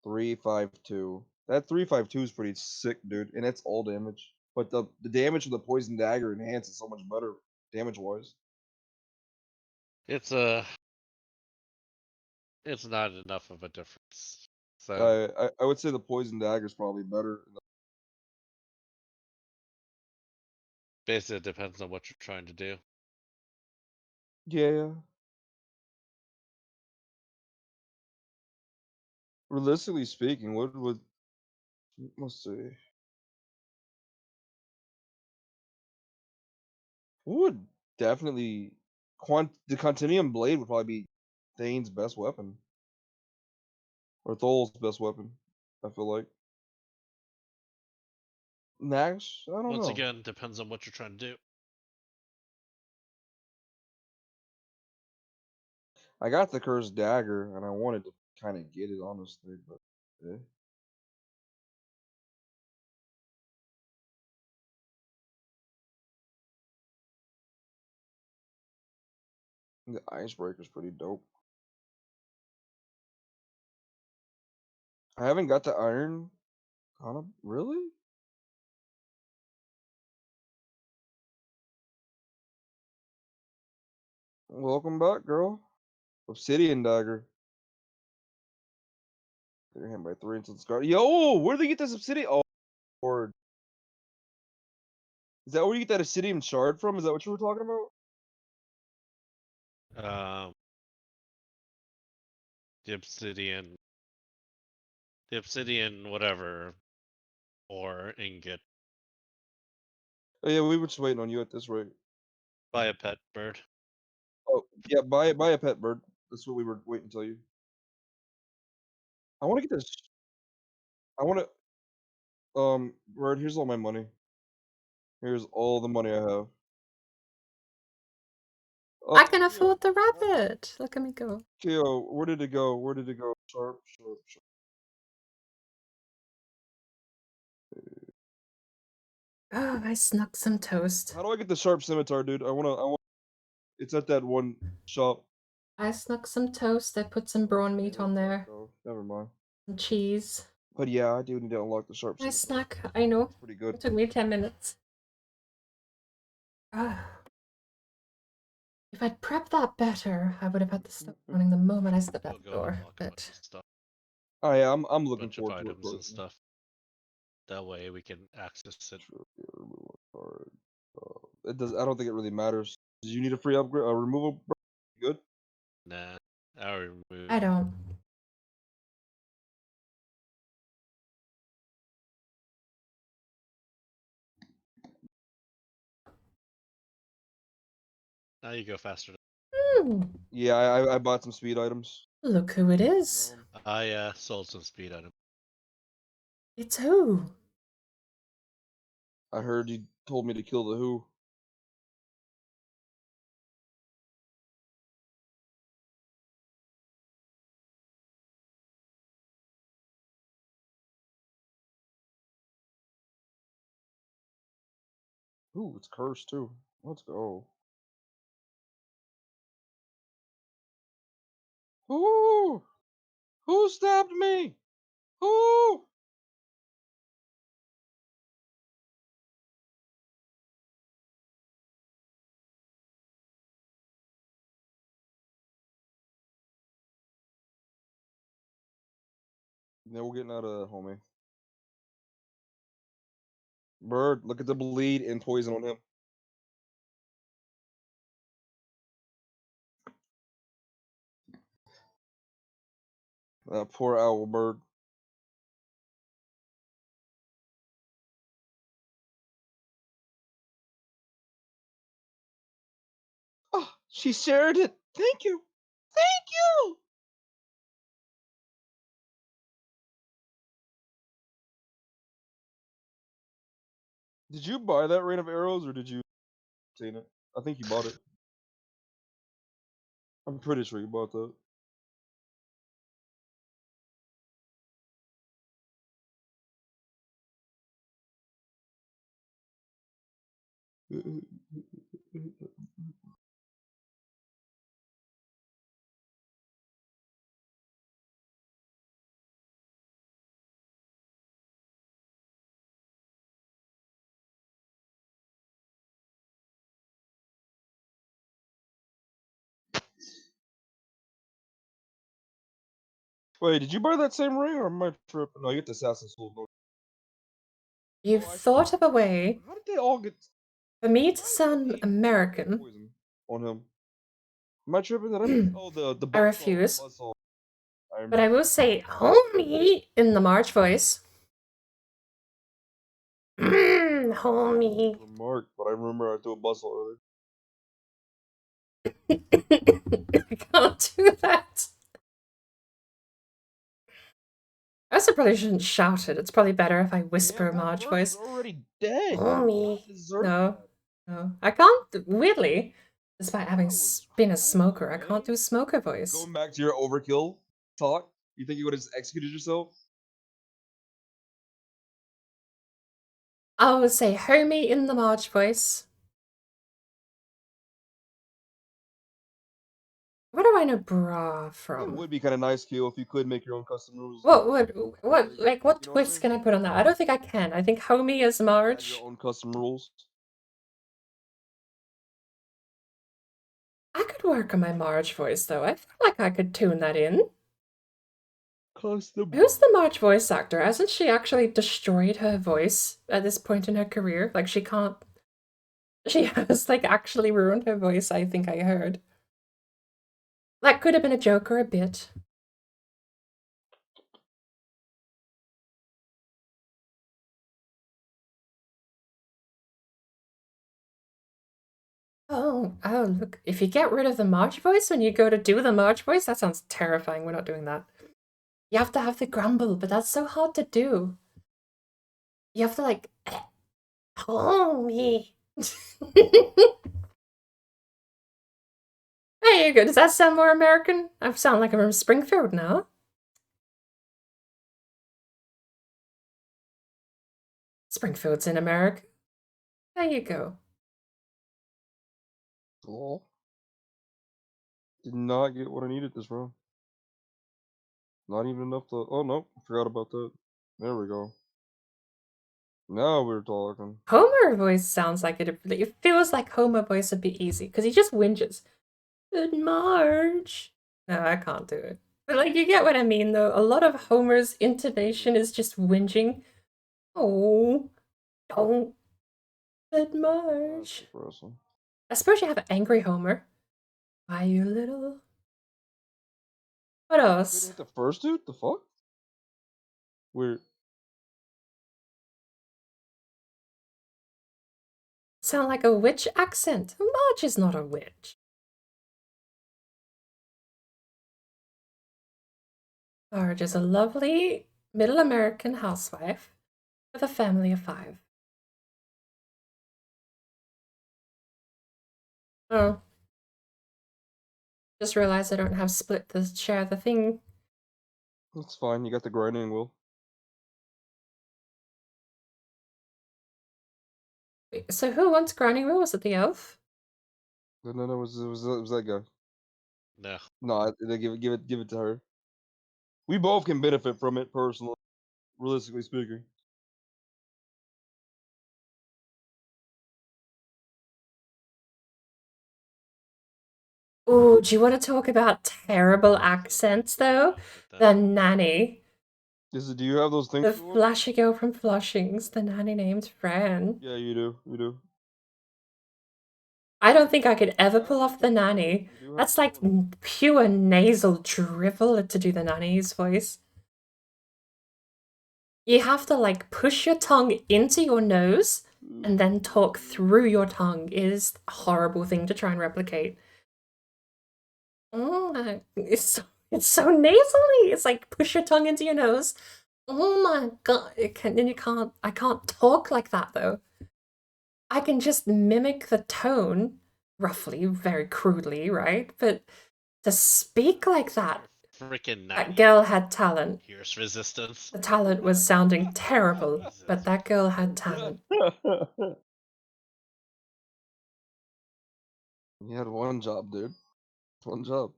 Speaker 2: 352. That 352 is pretty sick, dude, and it's all damage. But the damage of the poison dagger enhances so much better damage wise.
Speaker 3: It's it's not enough of a difference. So
Speaker 2: I would say the poison dagger is probably better.
Speaker 3: Basically, it depends on what you're trying to do.
Speaker 2: Yeah. Realistically speaking, what would let's see. Who would definitely the Continuum Blade would probably be Thane's best weapon. Or Thol's best weapon, I feel like. Nash? I don't
Speaker 3: Once
Speaker 2: know.
Speaker 3: again, depends on what you're trying to do.
Speaker 2: I got the Cursed Dagger, and I wanted to kind of get it, honestly, but yeah. The Icebreaker's pretty dope. I haven't got the Iron. Really? Welcome back, girl. Obsidian Dagger. Get your hand by 3 into the scar. Yo, where did they get this obsidian? Oh, Lord. Is that where you get that obsidian shard from? Is that what you were talking about?
Speaker 3: The obsidian, whatever, or ingot.
Speaker 2: Oh, yeah, we were just waiting on you at this rate.
Speaker 3: Buy a pet bird.
Speaker 2: Oh, yeah, buy a pet bird. That's what we were waiting to tell you. I want to get this. I want to. Bird, here's all my money. Here's all the money I have.
Speaker 1: I can
Speaker 2: Keo,
Speaker 1: afford the rabbit. Look at me go.
Speaker 2: Keo, where did it go? Where did it go? Sharp.
Speaker 1: Oh, I snuck some toast.
Speaker 2: How do I get the sharp scimitar, dude? I want. It's at that one shop.
Speaker 1: I snuck some toast. I put some brawn meat on there.
Speaker 2: Oh, never mind.
Speaker 1: And cheese.
Speaker 2: But yeah, I do need to unlock the sharp
Speaker 1: Nice
Speaker 2: scimitar.
Speaker 1: snack. I know.
Speaker 2: It's pretty good.
Speaker 1: It took me 10 minutes. Ah. If I'd prepped that better, I would have had the stuff running the moment I stepped out the
Speaker 3: We'll go
Speaker 1: door.
Speaker 3: unlock a bunch
Speaker 1: But
Speaker 3: of stuff,
Speaker 2: Oh yeah, I'm looking
Speaker 3: bunch of
Speaker 2: forward to it.
Speaker 3: items and stuff. That way we can access it.
Speaker 2: It does. I don't think it really matters. Do you need a free upgrade? A removal? Good.
Speaker 3: Nah, I remove.
Speaker 1: I don't.
Speaker 3: Now you go faster.
Speaker 2: Yeah, I bought some speed items.
Speaker 1: Look who it is.
Speaker 3: I sold some speed items.
Speaker 1: It's who?
Speaker 2: I heard you told me to kill the Who. Ooh, it's cursed too. Let's go. Ooh! Who stabbed me? Who? Yeah, we're getting out of homie. Bird, look at the bleed and poison on him. Poor owl bird. Oh, she shared it. Thank you. Thank you. Did you buy that rain of arrows or did you obtain it? I think you bought it. I'm pretty sure you bought that. Wait, did you buy that same ring or am I tripping? No, you get the Assassin's Soul.
Speaker 1: You've
Speaker 2: Oh, I see.
Speaker 1: thought of a way.
Speaker 2: How did they all get?
Speaker 1: For me to sound American,
Speaker 2: Poison on him. Am I tripping? Did I oh the
Speaker 1: I
Speaker 2: buzzsaw,
Speaker 1: refuse.
Speaker 2: buzzsaw. I
Speaker 1: But I will say homie in the March voice. Homie.
Speaker 2: remark, but I remember I threw a buzzsaw earlier.
Speaker 1: I can't do that. I also probably shouldn't shout it. It's probably better if I whisper
Speaker 2: Damn, that
Speaker 1: March
Speaker 2: bird
Speaker 1: voice.
Speaker 2: is already dead.
Speaker 1: Homie.
Speaker 2: Deserve
Speaker 1: No,
Speaker 2: that.
Speaker 1: no. I can't, weirdly, despite having
Speaker 2: was
Speaker 1: been a
Speaker 2: cold,
Speaker 1: smoker, I can't
Speaker 2: man.
Speaker 1: do smoker voice.
Speaker 2: Going back to your overkill talk, you think you would have just executed yourself?
Speaker 1: I would say homie in the March voice. Where do I know bra
Speaker 2: It
Speaker 1: from?
Speaker 2: would be kind of nice, Kill, if you could make your own custom rules.
Speaker 1: What
Speaker 2: Like,
Speaker 1: what
Speaker 2: you know what I
Speaker 1: twist
Speaker 2: mean?
Speaker 1: can I put on that? I don't think I can. I think homie is
Speaker 2: Add
Speaker 1: March.
Speaker 2: your own custom rules.
Speaker 1: I could work on my March voice though. I feel like I could tune that in.
Speaker 2: Custom.
Speaker 1: Who's the March voice actor? Hasn't she actually destroyed her voice at this point in her career? Like she can't. She has like actually ruined her voice, I think I heard. That could have been a joke or a bit. Oh, look. If you get rid of the March voice when you go to do the March voice, that sounds terrifying. We're not doing that. You have to have the grumble, but that's so hard to do. You have to like, homie. There you go. Does that sound more American? I sound like I'm from Springfield now. Springfield's in America. There you go.
Speaker 2: Oh. Did not get what I needed this round. Not even enough to. Oh no, forgot about that. There we go. Now we're talking.
Speaker 1: Homer voice sounds like it feels like Homer voice would be easy because he just whinges. Good March. No, I can't do it. But like you get what I mean though. A lot of Homer's intonation is just whinging. Oh, don't. Good March.
Speaker 2: Depressing.
Speaker 1: I suppose you have angry Homer. Why you little? What
Speaker 2: Couldn't
Speaker 1: else?
Speaker 2: hit the first dude? The fuck? Weird.
Speaker 1: Sound like a witch accent. Marge is not a witch. Marge is a lovely middle American housewife with a family of 5. Oh. Just realized I don't have split the share the thing.
Speaker 2: That's fine. You got the grinding wheel.
Speaker 1: Wait, so who wants grinding wheel? Was it the elf?
Speaker 2: No, it was that guy.
Speaker 3: No.
Speaker 2: No, they give it to her. We both can benefit from it personally, realistically speaking.
Speaker 1: Ooh, do you want to talk about terrible accents though? The nanny.
Speaker 2: Do you have those things?
Speaker 1: The flashy girl from Flushings, the nanny named Fran.
Speaker 2: Yeah, you do. You do.
Speaker 1: I don't think I could ever pull off the nanny. That's like pure nasal drivel to do the nanny's voice. You have to like push your tongue into your nose and then talk through your tongue. It is a horrible thing to try and replicate. Oh, it's so nasally. It's like push your tongue into your nose. Oh my god! I can't talk like that though. I can just mimic the tone, roughly, very crudely, right? But to speak like that,
Speaker 3: Freaking
Speaker 1: that girl had talent.
Speaker 3: Here's resistance.
Speaker 1: The talent was sounding terrible, but that girl had talent.
Speaker 2: You had one job, dude. One job.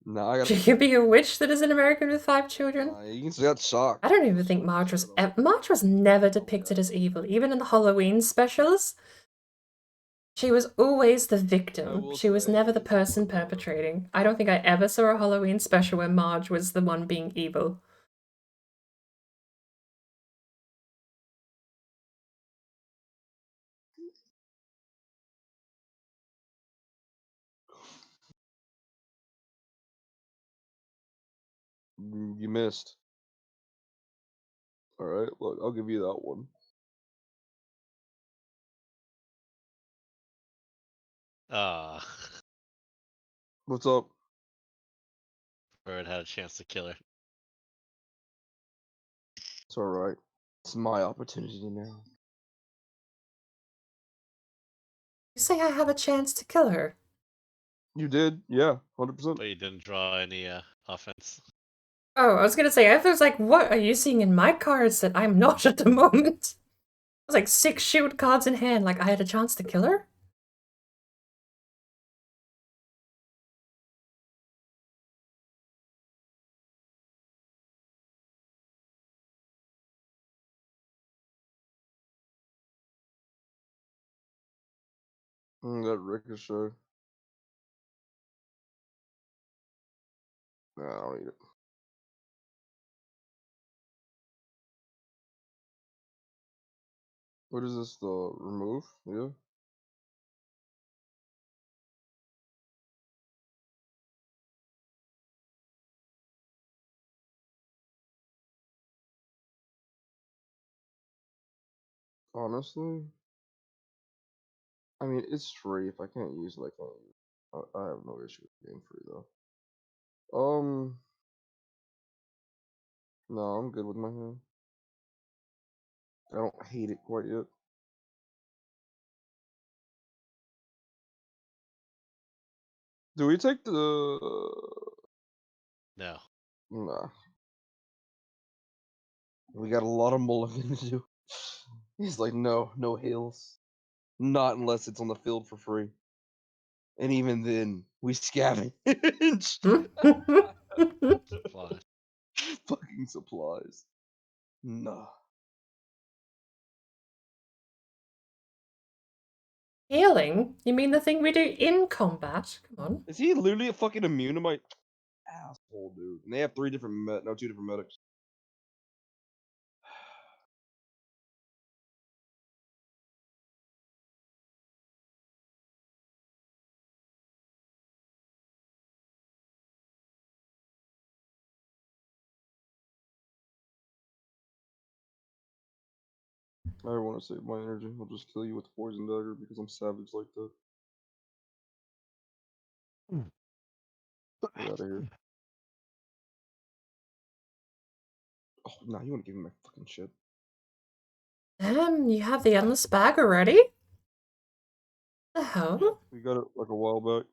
Speaker 2: Now I gotta.
Speaker 1: She could be a witch that is an American with 5 children.
Speaker 2: You can see that shock.
Speaker 1: I don't even think Marge was never depicted as evil, even in the Halloween specials. She was always the victim. She was never the person perpetrating. I don't think I ever saw a Halloween special where Marge was the one being evil.
Speaker 2: You missed. All right, look, I'll give you that one.
Speaker 3: Ah,
Speaker 2: What's up?
Speaker 3: Bird had a chance to kill her.
Speaker 2: It's all right. It's my opportunity now.
Speaker 1: You say I have a chance to kill her.
Speaker 2: You did, yeah, 100%.
Speaker 3: But you didn't draw any offense.
Speaker 1: Oh, I was gonna say, I was like, what are you seeing in my cards that I'm not at the moment? I was like 6 shoot cards in hand, like I had a chance to kill her?
Speaker 2: That ricochet. Nah, I don't need it. What is this? The remove? Yeah. Honestly, I mean, it's free. If I can't use it, I can't use it. I have no issue with being free though. No, I'm good with my hand. I don't hate it quite yet. Do we take the?
Speaker 3: No.
Speaker 2: Nah. We got a lot of mulligan to do. He's like, no hills. Not unless it's on the field for free. And even then, we scavenge.
Speaker 3: Fly.
Speaker 2: Fucking supplies. Nah.
Speaker 1: Healing? You mean the thing we do in combat? Come on.
Speaker 2: Is he literally a fucking immune to my asshole, dude? And they have 2 different medics. I want to save my energy. I'll just kill you with the poison dagger because I'm savage like that. Get out of here. Oh, nah, you want to give me my fucking shit.
Speaker 1: You have the endless bag already? The hell?
Speaker 2: We got it like a while back.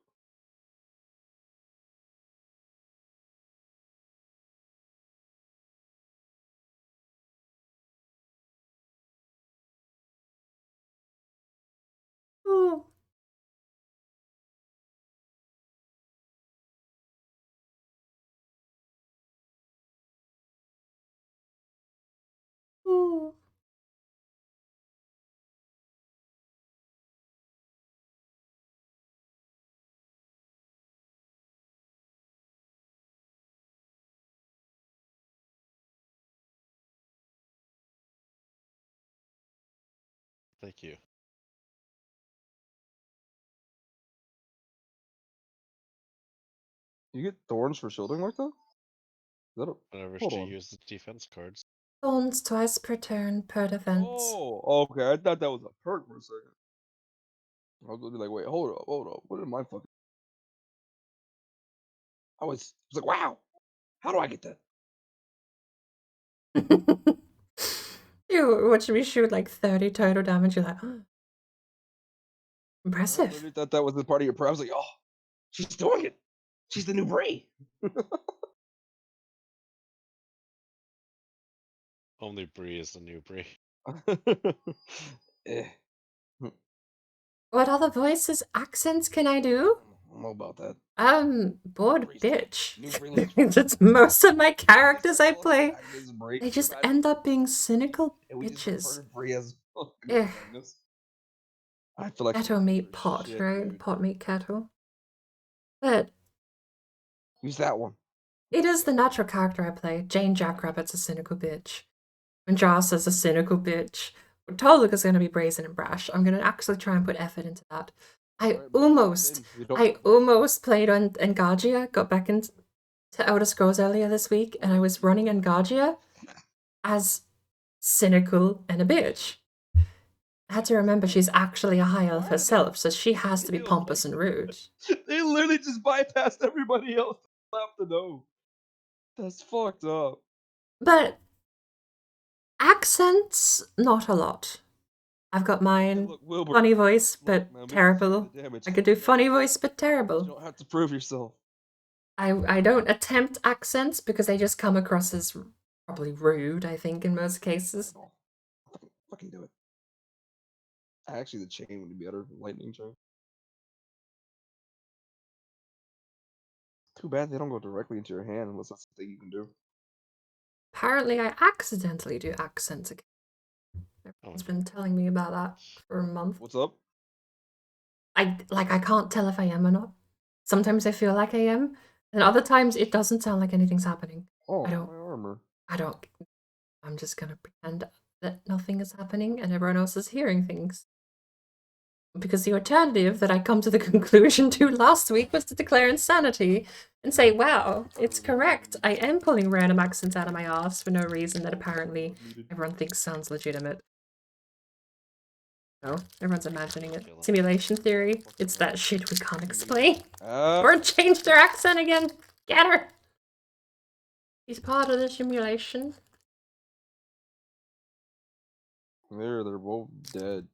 Speaker 1: Ooh. Ooh.
Speaker 3: Thank you.
Speaker 2: You get thorns for shielding like that? Is that a...
Speaker 3: Whenever
Speaker 2: Hold
Speaker 3: she
Speaker 2: on.
Speaker 3: uses defense cards.
Speaker 1: Thorns twice per turn per defense.
Speaker 2: Oh, okay. I thought that was a perk for a second. I was gonna be like, wait, hold up. What am I fucking? I was like, wow. How do I get that?
Speaker 1: You watch me shoot like 30 total damage, you're like, oh.
Speaker 2: I
Speaker 1: Impressive.
Speaker 2: literally thought that was the part of your prayer. I was like, oh, she's doing it. She's the new Bray.
Speaker 3: Only Bree is the new Bree.
Speaker 2: Eh,
Speaker 1: What other voices, accents can I do?
Speaker 2: I don't know about that.
Speaker 1: Bored
Speaker 2: Bree's
Speaker 1: bitch.
Speaker 2: new Bree.
Speaker 1: That's most of my characters I play.
Speaker 2: Agnes Bray.
Speaker 1: They just end up being cynical
Speaker 2: And we just
Speaker 1: bitches.
Speaker 2: refer to Bray as
Speaker 1: Eh.
Speaker 2: Agnes. I feel like
Speaker 1: Cattle meat pot,
Speaker 2: shit,
Speaker 1: right?
Speaker 2: dude.
Speaker 1: Pot meat cattle. But
Speaker 2: Use that one.
Speaker 1: it is the natural character I play. Jane Jackrabbit's a cynical bitch. And Joss is a cynical bitch. Toluk is going to be brazen and brash. I'm going to actually try and put effort into that. I almost played on Engagia, got back into to Outer Scrolls earlier this week, and I was running Engardia as cynical and a bitch. I had to remember she's actually a high elf herself, so she has to be pompous and rude.
Speaker 2: They literally just bypassed everybody else left to know. That's fucked up.
Speaker 1: But accents, not a lot. I've got mine.
Speaker 2: Look, Wilbur,
Speaker 1: Funny voice, but
Speaker 2: man, we can see
Speaker 1: terrible.
Speaker 2: the damage.
Speaker 1: I could do funny voice, but
Speaker 2: You
Speaker 1: terrible.
Speaker 2: don't have to prove yourself.
Speaker 1: I don't attempt accents because they just come across as probably rude, I think, in most cases.
Speaker 2: No. Fucking do it. Actually, the chain would be better. Lightning chain. Too bad they don't go directly into your hand unless that's the thing you can do.
Speaker 1: Apparently, I accidentally do accents again. Everyone's been telling me about that for a month.
Speaker 2: What's up?
Speaker 1: I can't tell if I am or not. Sometimes I feel like I am, and other times it doesn't sound like anything's happening.
Speaker 2: Oh,
Speaker 1: I don't-
Speaker 2: my armor.
Speaker 1: I'm just gonna pretend that nothing is happening and everyone else is hearing things. Because the alternative that I come to the conclusion to last week was to declare insanity and say, wow, it's correct. I am pulling random accents out of my arse for no reason that apparently everyone thinks sounds legitimate. No, everyone's imagining it. Simulation theory. It's that shit we can't explain. Or changed her accent again. Get her! He's part of the simulation.
Speaker 2: They're both dead.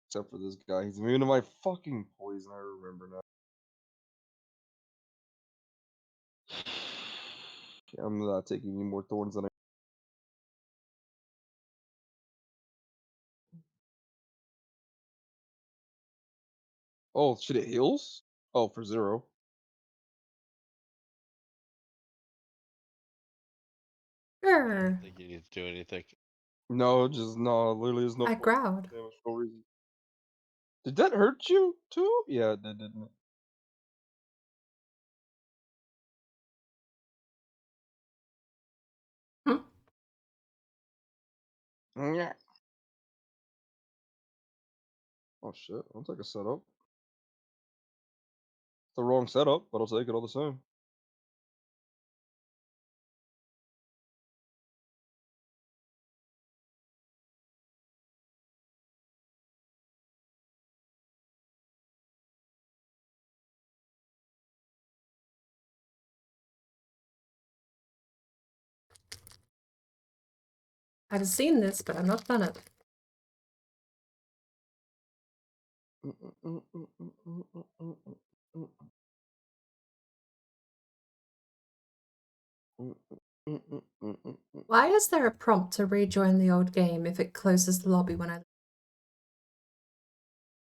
Speaker 2: Except for this guy. He's immune to my fucking poison, I remember now. Okay, I'm not taking any more thorns than I... Oh, shit, it heals? Oh, for 0.
Speaker 3: I
Speaker 1: Sure.
Speaker 3: don't think you need to do anything.
Speaker 2: No, literally there's no
Speaker 1: I growled.
Speaker 2: damage for no reason. Did that hurt you too? Yeah, it did, didn't it? Yeah. Oh shit, I'll take a setup. The wrong setup, but I'll take it all the same.
Speaker 1: I've seen this, but I've not done it. Why is there a prompt to rejoin the old game if it closes the lobby when I...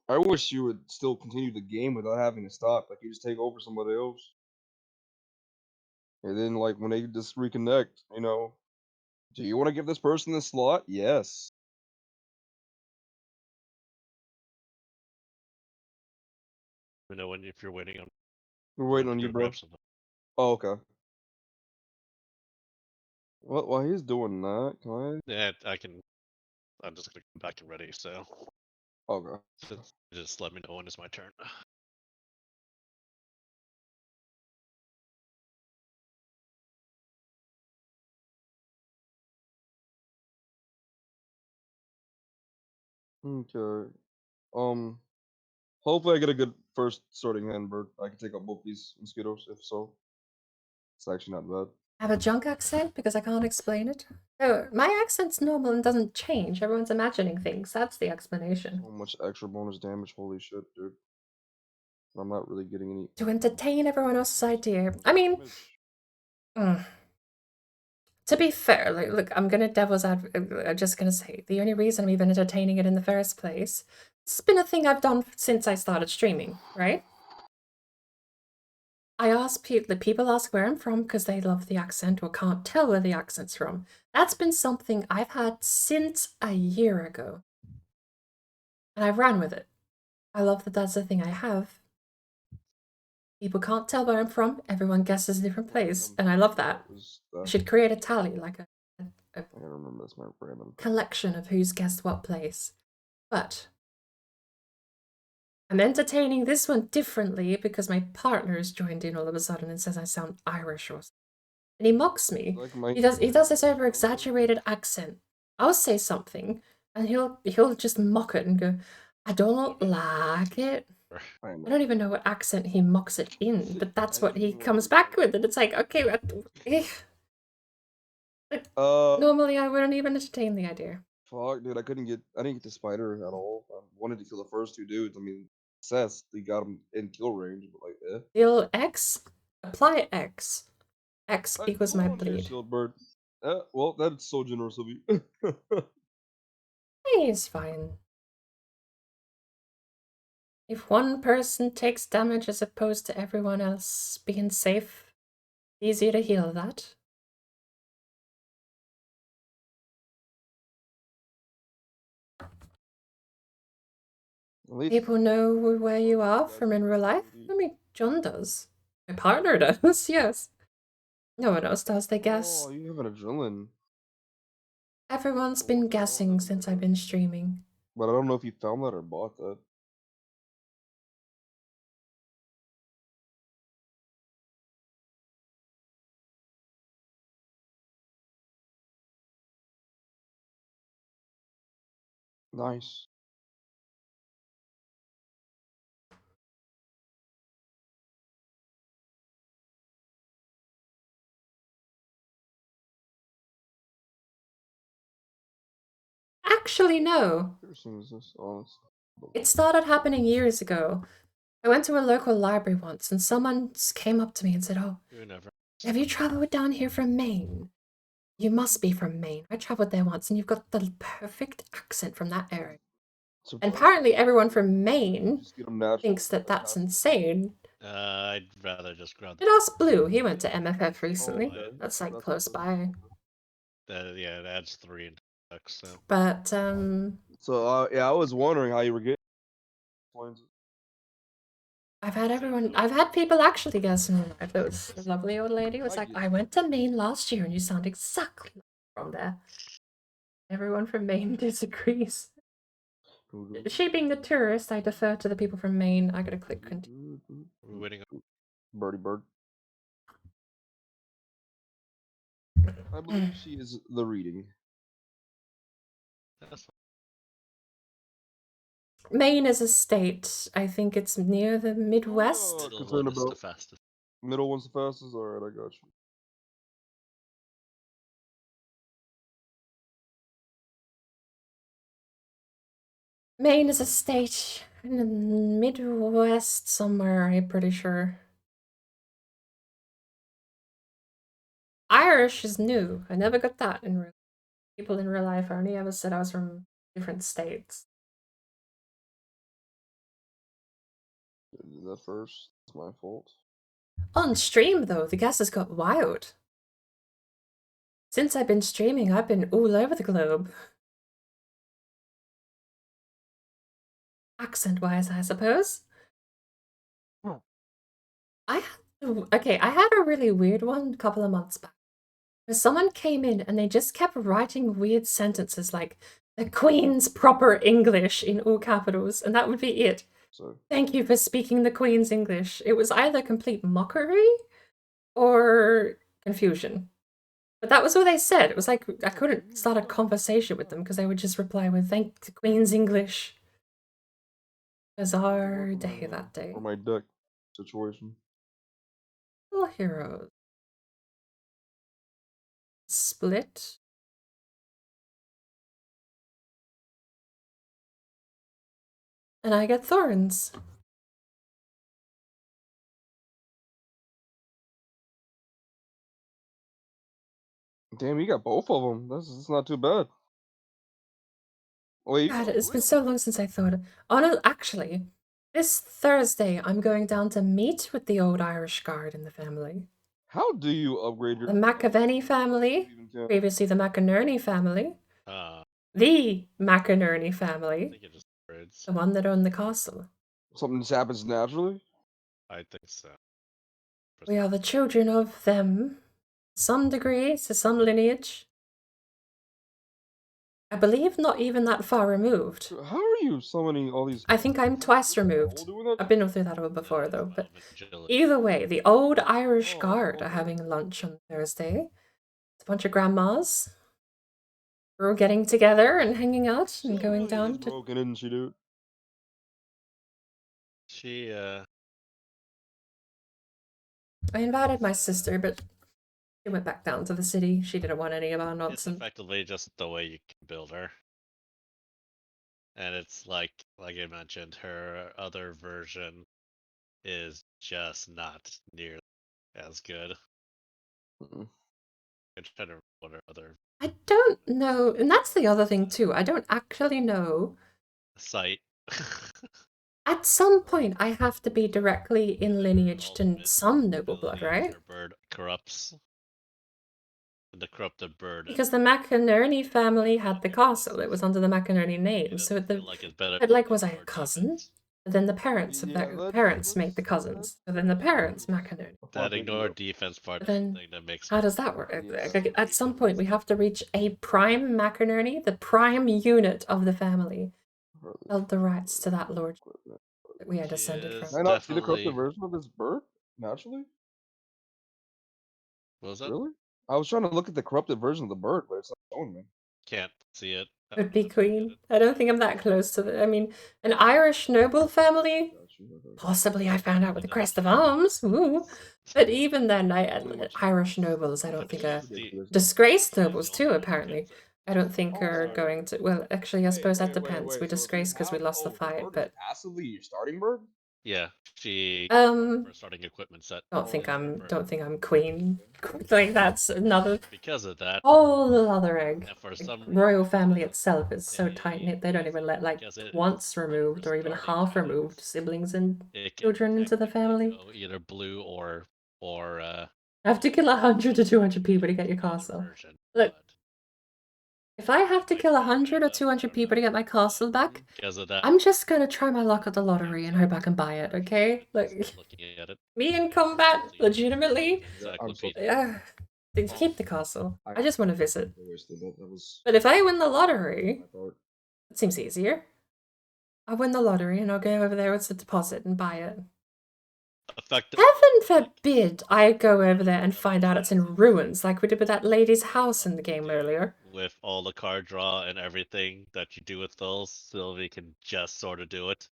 Speaker 2: I wish you would still continue the game without having to stop. Like, you just take over somebody else. And then, like, when they just reconnect, you know, do you want to give this person the slot? Yes.
Speaker 3: You know when if you're waiting on.
Speaker 2: We're waiting on
Speaker 3: to
Speaker 2: you,
Speaker 3: go
Speaker 2: bro.
Speaker 3: grab something.
Speaker 2: Oh, okay. Well, while he's doing that, can I?
Speaker 3: Yeah, I can. I'm just gonna come back and ready. So
Speaker 2: Okay.
Speaker 3: just let me know when it's my turn.
Speaker 2: Okay. Hopefully I get a good first starting hand, Bird. I can take out both these mosquitoes, if so. It's actually not bad.
Speaker 1: I have a junk accent because I can't explain it. Oh, my accent's normal and doesn't change. Everyone's imagining things. That's the explanation.
Speaker 2: So much extra bonus damage, holy shit, dude. I'm not really getting any...
Speaker 1: To entertain everyone else's idea. I mean, to be fair, look, I'm gonna devil's advocate. I'm just gonna say the only reason I'm even entertaining it in the first place, it's been a thing I've done since I started streaming, right? I ask people ask where I'm from because they love the accent or can't tell where the accent's from. That's been something I've had since a year ago. And I've ran with it. I love that that's the thing I have. People can't tell where I'm from. Everyone guesses a different place. And I love that. I should create a tally, like a
Speaker 2: I don't remember, that's my random
Speaker 1: collection of who's guessed what place. But I'm entertaining this one differently because my partner's joined in all of a sudden and says I sound Irish or and he mocks me.
Speaker 2: Like my
Speaker 1: He does this over exaggerated accent. I'll say something, and he'll just mock it and go, "I don't like it."
Speaker 2: I
Speaker 1: I
Speaker 2: know.
Speaker 1: don't even know what accent he mocks it in, but that's what he comes back with, and it's like, okay, normally I wouldn't even entertain the idea.
Speaker 2: Fuck, dude, I didn't get the spider at all. I wanted to kill the first two dudes. I mean, Cess, they got him in kill range, but like,
Speaker 1: Deal X, apply X. X equals
Speaker 2: hold
Speaker 1: my
Speaker 2: on to your
Speaker 1: bleed.
Speaker 2: shield, bird. Well, that's so generous of you.
Speaker 1: He's fine. If one person takes damage as opposed to everyone else being safe, easier to heal that.
Speaker 2: At least
Speaker 1: People know where you are from in real life? I mean, John does. My partner does, yes. No one else does, they guess.
Speaker 2: Oh, you have an adrenaline.
Speaker 1: Everyone's been guessing since I've been streaming.
Speaker 2: But I don't know if you found that or bought that. Nice.
Speaker 1: Actually, no.
Speaker 2: Interesting is this, honest.
Speaker 1: It started happening years ago. I went to a local library once and someone came up to me and said, "Oh,
Speaker 3: You never.
Speaker 1: have you traveled down here from Maine? You must be from Maine. I traveled there once and you've got the perfect accent from that area." And apparently everyone from Maine
Speaker 2: Just get 'em natural.
Speaker 1: thinks that that's insane.
Speaker 3: I'd rather just grab
Speaker 1: And ask Blue, he went to MFF recently.
Speaker 2: okay.
Speaker 1: That's like
Speaker 2: That's
Speaker 1: close
Speaker 2: awesome.
Speaker 1: by.
Speaker 3: that. Yeah, it adds 3 into X. So.
Speaker 1: But
Speaker 2: So yeah, I was wondering how you were getting points.
Speaker 1: I've had people actually guess in real life. There was a lovely old lady was
Speaker 2: I
Speaker 1: like,
Speaker 2: get
Speaker 1: "I went to Maine last year and you sound exactly from there." Everyone from Maine disagrees. She being the tourist, I defer to the people from Maine. I gotta click continue.
Speaker 3: We're waiting.
Speaker 2: Birdie bird. I believe she is the reading.
Speaker 3: That's
Speaker 1: Maine is a state. I think it's near the Midwest.
Speaker 2: Oh,
Speaker 3: middle
Speaker 2: concerned
Speaker 3: one is the
Speaker 2: about
Speaker 3: fastest.
Speaker 2: middle one's the fastest. All right, I got you.
Speaker 1: Maine is a state in the Midwest somewhere, I'm pretty sure. Irish is new. I never got that in real people in real life. I only ever said I was from different states.
Speaker 2: Did that first. It's my fault.
Speaker 1: On stream, though, the guesses got wild. Since I've been streaming, I've been all over the globe. Accent-wise, I suppose. I had a really weird one a couple of months back. Someone came in and they just kept writing weird sentences like "the Queen's proper English" in all capitals, and that would be it.
Speaker 2: So
Speaker 1: "Thank you for speaking the Queen's English." It was either complete mockery or confusion. But that was all they said. It was like I couldn't start a conversation with them because they would just reply with "thank the Queen's English." Bizarre day that day.
Speaker 2: for my deck situation.
Speaker 1: Little heroes. Split. And I get thorns.
Speaker 2: Damn, you got both of them. That's not too bad. Wait,
Speaker 1: God, it's been so long since I thought. Oh no, actually, this Thursday I'm going down to meet with the old Irish Guard in the family.
Speaker 2: how do you upgrade your
Speaker 1: The McAvenny family, previously the McInerney family, the McInerney
Speaker 3: I
Speaker 1: family,
Speaker 3: think it just upgrades.
Speaker 1: the one that owned the castle.
Speaker 2: Something just happens naturally?
Speaker 3: I think so.
Speaker 1: We are the children of them, to some degree, to some lineage. I believe not even that far removed.
Speaker 2: How are you summoning all these?
Speaker 1: I think I'm twice
Speaker 2: Isn't that
Speaker 1: removed.
Speaker 2: old doing that?
Speaker 1: I've been through that all before, though. But
Speaker 3: Agility.
Speaker 1: either way, the old Irish
Speaker 2: Oh,
Speaker 1: Guard are
Speaker 2: okay.
Speaker 1: having lunch on Thursday. It's a bunch of grandmas. We're all getting together and hanging out and
Speaker 2: She
Speaker 1: going
Speaker 2: really
Speaker 1: down
Speaker 2: is
Speaker 1: to.
Speaker 2: broken, isn't she, dude?
Speaker 3: She
Speaker 1: I invited my sister, but she went back down to the city. She didn't want any of our
Speaker 3: it's
Speaker 1: nonsense.
Speaker 3: effectively just the way you can build her. And it's like I mentioned, her other version is just not nearly as good.
Speaker 2: Mm-mm.
Speaker 3: I'm trying to remember what her other
Speaker 1: I don't know, and that's the other thing too. I don't actually know.
Speaker 3: site.
Speaker 1: At some point, I have to be directly in lineage to
Speaker 3: Ultimate
Speaker 1: some noble blood,
Speaker 3: ability is
Speaker 1: right?
Speaker 3: her bird corrupts. The corrupted bird.
Speaker 1: Because the McInerney family had the castle. It was under the McInerney name. So
Speaker 3: I feel like it's better.
Speaker 1: but like, was I a
Speaker 3: for
Speaker 1: cousin?
Speaker 3: defense.
Speaker 1: But then the parents of
Speaker 2: Yeah,
Speaker 1: that parents make the cousins. So then the parents McInerney.
Speaker 3: That ignore defense part
Speaker 1: But
Speaker 3: is the
Speaker 1: then
Speaker 3: thing that makes.
Speaker 1: how does that work?
Speaker 2: Yes.
Speaker 1: At some point, we have to reach a prime McInerney, the prime unit of the family, held the rights to that lordship that we are
Speaker 3: She
Speaker 1: descended
Speaker 3: is
Speaker 1: from.
Speaker 2: Can I not see the corrupted
Speaker 3: definitely.
Speaker 2: version of this bird naturally?
Speaker 3: What was that?
Speaker 2: Really? I was trying to look at the corrupted version of the bird, but it's not showing me.
Speaker 3: Can't see it.
Speaker 1: Would be queen. I don't think I'm that close to the. I mean, an Irish noble family.
Speaker 2: Got you, okay.
Speaker 1: Possibly I found out with the crest of arms. Ooh. But even then, Irish nobles, I don't think are
Speaker 2: Ridiculous.
Speaker 1: disgraced nobles too. Apparently, I don't think are going to. Well, actually, I suppose that depends. We
Speaker 2: So if you
Speaker 1: disgraced because we
Speaker 2: have-
Speaker 1: lost the
Speaker 2: oh,
Speaker 1: fight,
Speaker 2: bird is
Speaker 1: but
Speaker 2: passively your starting bird.
Speaker 3: Yeah, she.
Speaker 1: Um,
Speaker 3: For starting equipment set.
Speaker 1: don't think
Speaker 3: bird.
Speaker 1: I'm queen. Like that's another
Speaker 3: Because of that.
Speaker 1: whole other egg.
Speaker 3: And for
Speaker 1: Like,
Speaker 3: some
Speaker 1: royal
Speaker 3: reason,
Speaker 1: family itself is so
Speaker 3: it-
Speaker 1: tight knit. They don't even let like
Speaker 3: because it-
Speaker 1: once removed or even
Speaker 3: starting
Speaker 1: half
Speaker 3: items,
Speaker 1: removed siblings and
Speaker 3: it can
Speaker 1: children into the
Speaker 3: technically
Speaker 1: family.
Speaker 3: go either blue or
Speaker 1: I have to kill 100 to 200 people to get your castle.
Speaker 3: version,
Speaker 1: Look,
Speaker 3: but
Speaker 1: if I have to kill 100 or 200 people to get my castle back,
Speaker 3: because of that,
Speaker 1: I'm just gonna try my luck at the lottery and hope I can buy it, okay? Like,
Speaker 3: looking at it,
Speaker 1: me in combat, legitimately,
Speaker 2: I'm so
Speaker 3: encyclopedia.
Speaker 1: keep the castle. I just want to visit.
Speaker 2: That was
Speaker 1: But if I win the lottery,
Speaker 2: my thought.
Speaker 1: it seems easier. I'll win the lottery and I'll go over there with the deposit and buy it.
Speaker 3: Effectively,
Speaker 1: Heaven forbid I go over there and find out it's in ruins, like we did with that lady's house in the game earlier.
Speaker 3: with all the card draw and everything that you do with those, Sylvie can just sort of do it.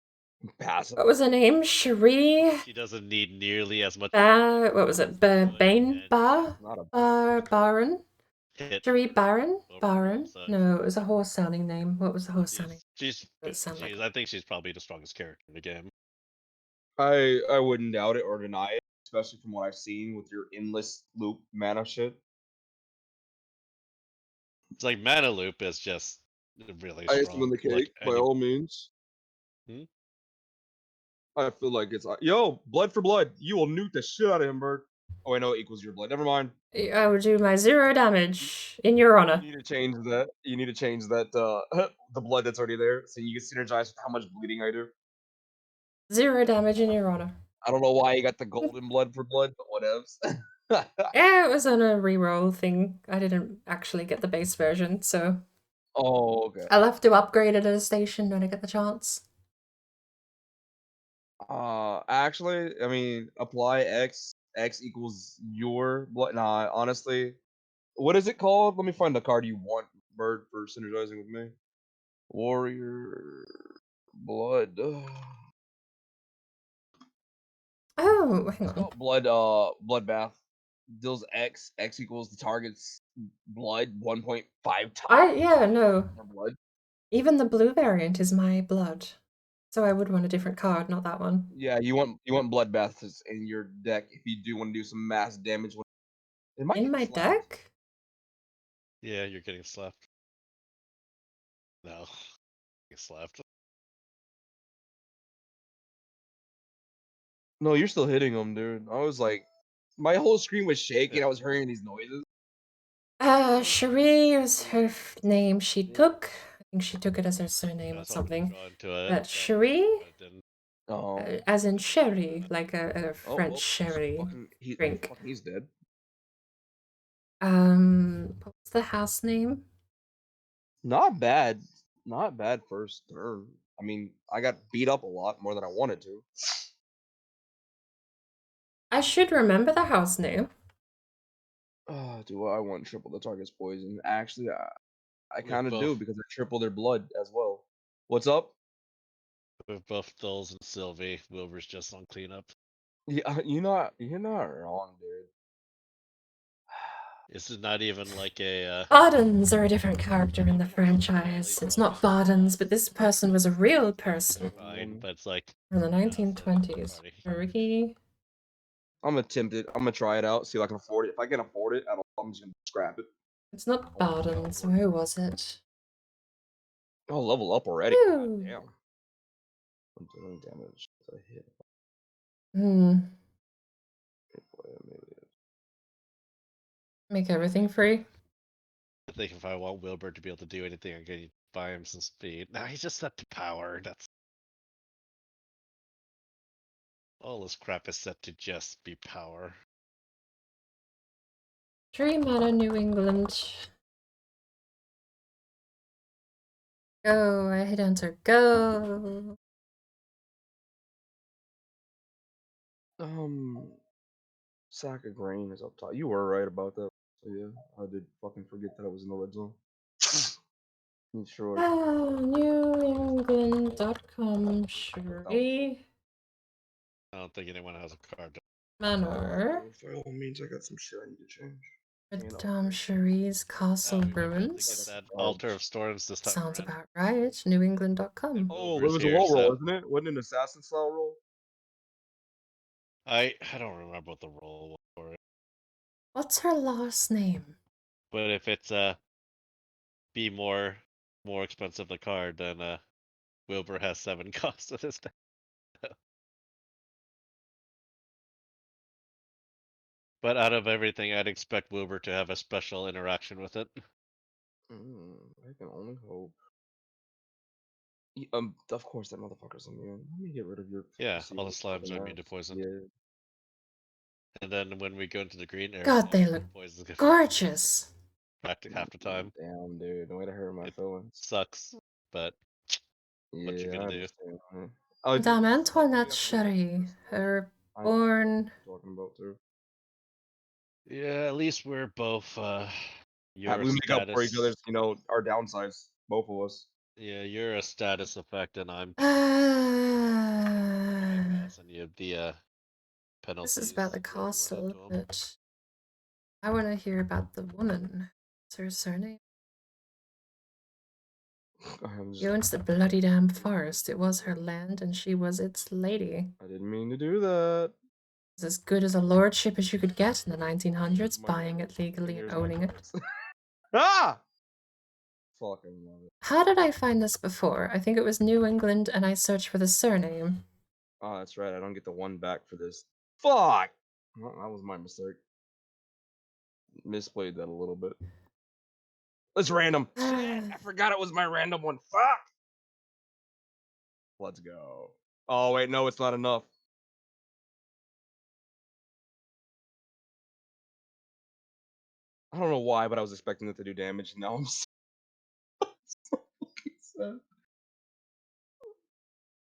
Speaker 2: Passive.
Speaker 1: What was her name? Cherie?
Speaker 3: She doesn't need nearly as much.
Speaker 1: What was it? Bane Bar?
Speaker 2: Not a
Speaker 1: Baron?
Speaker 3: Hit.
Speaker 1: Cherie Baron? Baron?
Speaker 3: So
Speaker 1: No, it was a horse sounding name. What was the horse sounding?
Speaker 3: She's
Speaker 1: Does it sound like-
Speaker 3: I think she's probably the strongest character in the game.
Speaker 2: I wouldn't doubt it or deny it, especially from what I've seen with your endless loop mana shit.
Speaker 3: It's like Mana Loop is just really
Speaker 2: I
Speaker 3: strong.
Speaker 2: in the cake,
Speaker 3: Like,
Speaker 2: by all means.
Speaker 3: Hmm?
Speaker 2: I feel like it's yo, blood for blood. You will nuke the shit out of him, bird. Oh, I know it equals your blood. Never mind.
Speaker 1: I will do my 0 damage in your honor.
Speaker 2: You need to change that. You need to change that. The blood that's already there, so you can synergize with how much bleeding I do.
Speaker 1: 0 damage in your honor.
Speaker 2: I don't know why you got the golden blood for blood, but whatevs.
Speaker 1: Yeah, it was on a reroll thing. I didn't actually get the base version, so
Speaker 2: Oh, okay.
Speaker 1: I'll have to upgrade it at a station when I get the chance.
Speaker 2: Actually, I mean, apply X. X equals your blood. Nah, honestly, what is it called? Let me find the card you want, bird, for synergizing with me. Warrior blood.
Speaker 1: Oh, hang
Speaker 2: It's
Speaker 1: on.
Speaker 2: called bloodbath. Deals X. X equals the target's blood 1.5 times.
Speaker 1: Yeah, no.
Speaker 2: More blood.
Speaker 1: Even the blue variant is my blood. So I would want a different card, not that one.
Speaker 2: Yeah, you want bloodbaths in your deck if you do want to do some mass damage. It might
Speaker 1: In
Speaker 2: get
Speaker 1: my
Speaker 2: slapped.
Speaker 1: deck?
Speaker 3: yeah, you're getting slapped. No, getting slapped.
Speaker 2: No, you're still hitting them, dude. I was like, my whole screen was shaking. I was hearing these noises.
Speaker 1: Cherie is her name she took. I think she took it as her surname or
Speaker 3: That's what
Speaker 1: something.
Speaker 3: drawn to it,
Speaker 1: But Cherie,
Speaker 3: but it didn't.
Speaker 2: Oh,
Speaker 1: as in sherry, like a
Speaker 2: oh,
Speaker 1: French
Speaker 2: well,
Speaker 1: sherry
Speaker 2: fucking,
Speaker 1: drink.
Speaker 2: fucking, he's dead.
Speaker 1: What's the house name?
Speaker 2: Not bad. Not bad first turn. I mean, I got beat up a lot more than I wanted to.
Speaker 1: I should remember the house name.
Speaker 2: Do I want triple the target's poison? Actually, I
Speaker 3: With
Speaker 2: kind of do
Speaker 3: both
Speaker 2: because I triple their blood as well. What's up?
Speaker 3: with both Dulls and Sylvie, Wilbur's just on cleanup.
Speaker 2: Yeah, you're not wrong, dude.
Speaker 3: This is not even like a
Speaker 1: Bardens are a different character in the franchise. It's not Bardens, but this person was a real person
Speaker 3: fine, but it's like
Speaker 1: from the
Speaker 3: that's a
Speaker 1: 1920s.
Speaker 3: party.
Speaker 1: Ricky.
Speaker 2: I'm gonna attempt it. I'm gonna try it out. See if I can afford it. If I can afford it, I'm just gonna scrap it.
Speaker 1: It's not Bardens. Who was it?
Speaker 2: Oh, level up already. God
Speaker 1: Ooh.
Speaker 2: damn. I'm doing damage. A hit.
Speaker 1: Hmm.
Speaker 2: Maybe.
Speaker 1: Make everything free.
Speaker 3: I think if I want Wilbur to be able to do anything, I'm gonna buy him some speed. Now he's just set to power. That's all this crap is set to just be power.
Speaker 1: 3 mana New England. Go. I hit enter. Go.
Speaker 2: Sack of grain is up top. You were right about that. So yeah, I did fucking forget that I was in the red zone. You sure?
Speaker 1: Oh, NewEngland.com. Sherry.
Speaker 3: I don't think anyone has a card.
Speaker 1: Manor.
Speaker 2: By all means, I got some shit I need to change.
Speaker 1: Madame Cherie's Castle
Speaker 3: Oh, we get to
Speaker 1: Ruins.
Speaker 3: get that Altar of Storms this time.
Speaker 1: Sounds
Speaker 3: around.
Speaker 1: about right. NewEngland.com.
Speaker 2: Oh,
Speaker 3: Wilbur's
Speaker 2: it was a
Speaker 3: here,
Speaker 2: low
Speaker 3: so
Speaker 2: roll, wasn't it? Wasn't it an assassin style roll?
Speaker 3: I don't remember what the role was for it,
Speaker 1: What's her last name?
Speaker 3: but if it's be more expensive the card, then Wilbur has 7 costs with his deck. But out of everything, I'd expect Wilbur to have a special interaction with it.
Speaker 2: I can only hope. Of course that motherfucker's immune. Let me get rid of your.
Speaker 3: Yeah,
Speaker 2: see
Speaker 3: all the
Speaker 2: what
Speaker 3: slimes
Speaker 2: fucking
Speaker 3: are immune to
Speaker 2: ass.
Speaker 3: poison.
Speaker 2: Yeah.
Speaker 3: And then when we go into the green area,
Speaker 1: God, they look
Speaker 3: poison's gonna
Speaker 1: gorgeous.
Speaker 3: practically half the time.
Speaker 2: Damn, dude. No way to hurt my
Speaker 3: It
Speaker 2: feelings.
Speaker 3: sucks, but what you
Speaker 2: Yeah, I
Speaker 3: gonna do?
Speaker 2: understand. Man.
Speaker 1: Madame
Speaker 2: I
Speaker 1: Antoinette
Speaker 2: forgot
Speaker 1: Cherie. Her
Speaker 2: I
Speaker 1: born.
Speaker 2: talking about too.
Speaker 3: Yeah, at least we're both your
Speaker 2: We make up for each
Speaker 3: status.
Speaker 2: other's, our downsides. Both of us.
Speaker 3: Yeah, you're a status effect, and I'm
Speaker 1: This
Speaker 3: and you have the penalties.
Speaker 1: is about the
Speaker 3: if you run
Speaker 1: castle,
Speaker 3: into 'em.
Speaker 1: but I want to hear about the woman. What's her surname? She owns the bloody damn forest. It was her land, and she was its lady.
Speaker 2: I didn't mean to do that.
Speaker 1: It's as good as a lordship as you could get in the 1900s, buying it legally and
Speaker 2: Here's my
Speaker 1: owning it.
Speaker 2: cards. Ah! Fucking love it.
Speaker 1: How did I find this before? I think it was New England, and I searched for the surname.
Speaker 2: Oh, that's right. I don't get the one back for this. Fuck! Well, that was my mistake. Misplayed that a little bit. It's random. Shit, I forgot it was my random one. Fuck! Let's go. Oh, wait, no, it's not enough. I don't know why, but I was expecting it to do damage. Now I'm so fucking sad.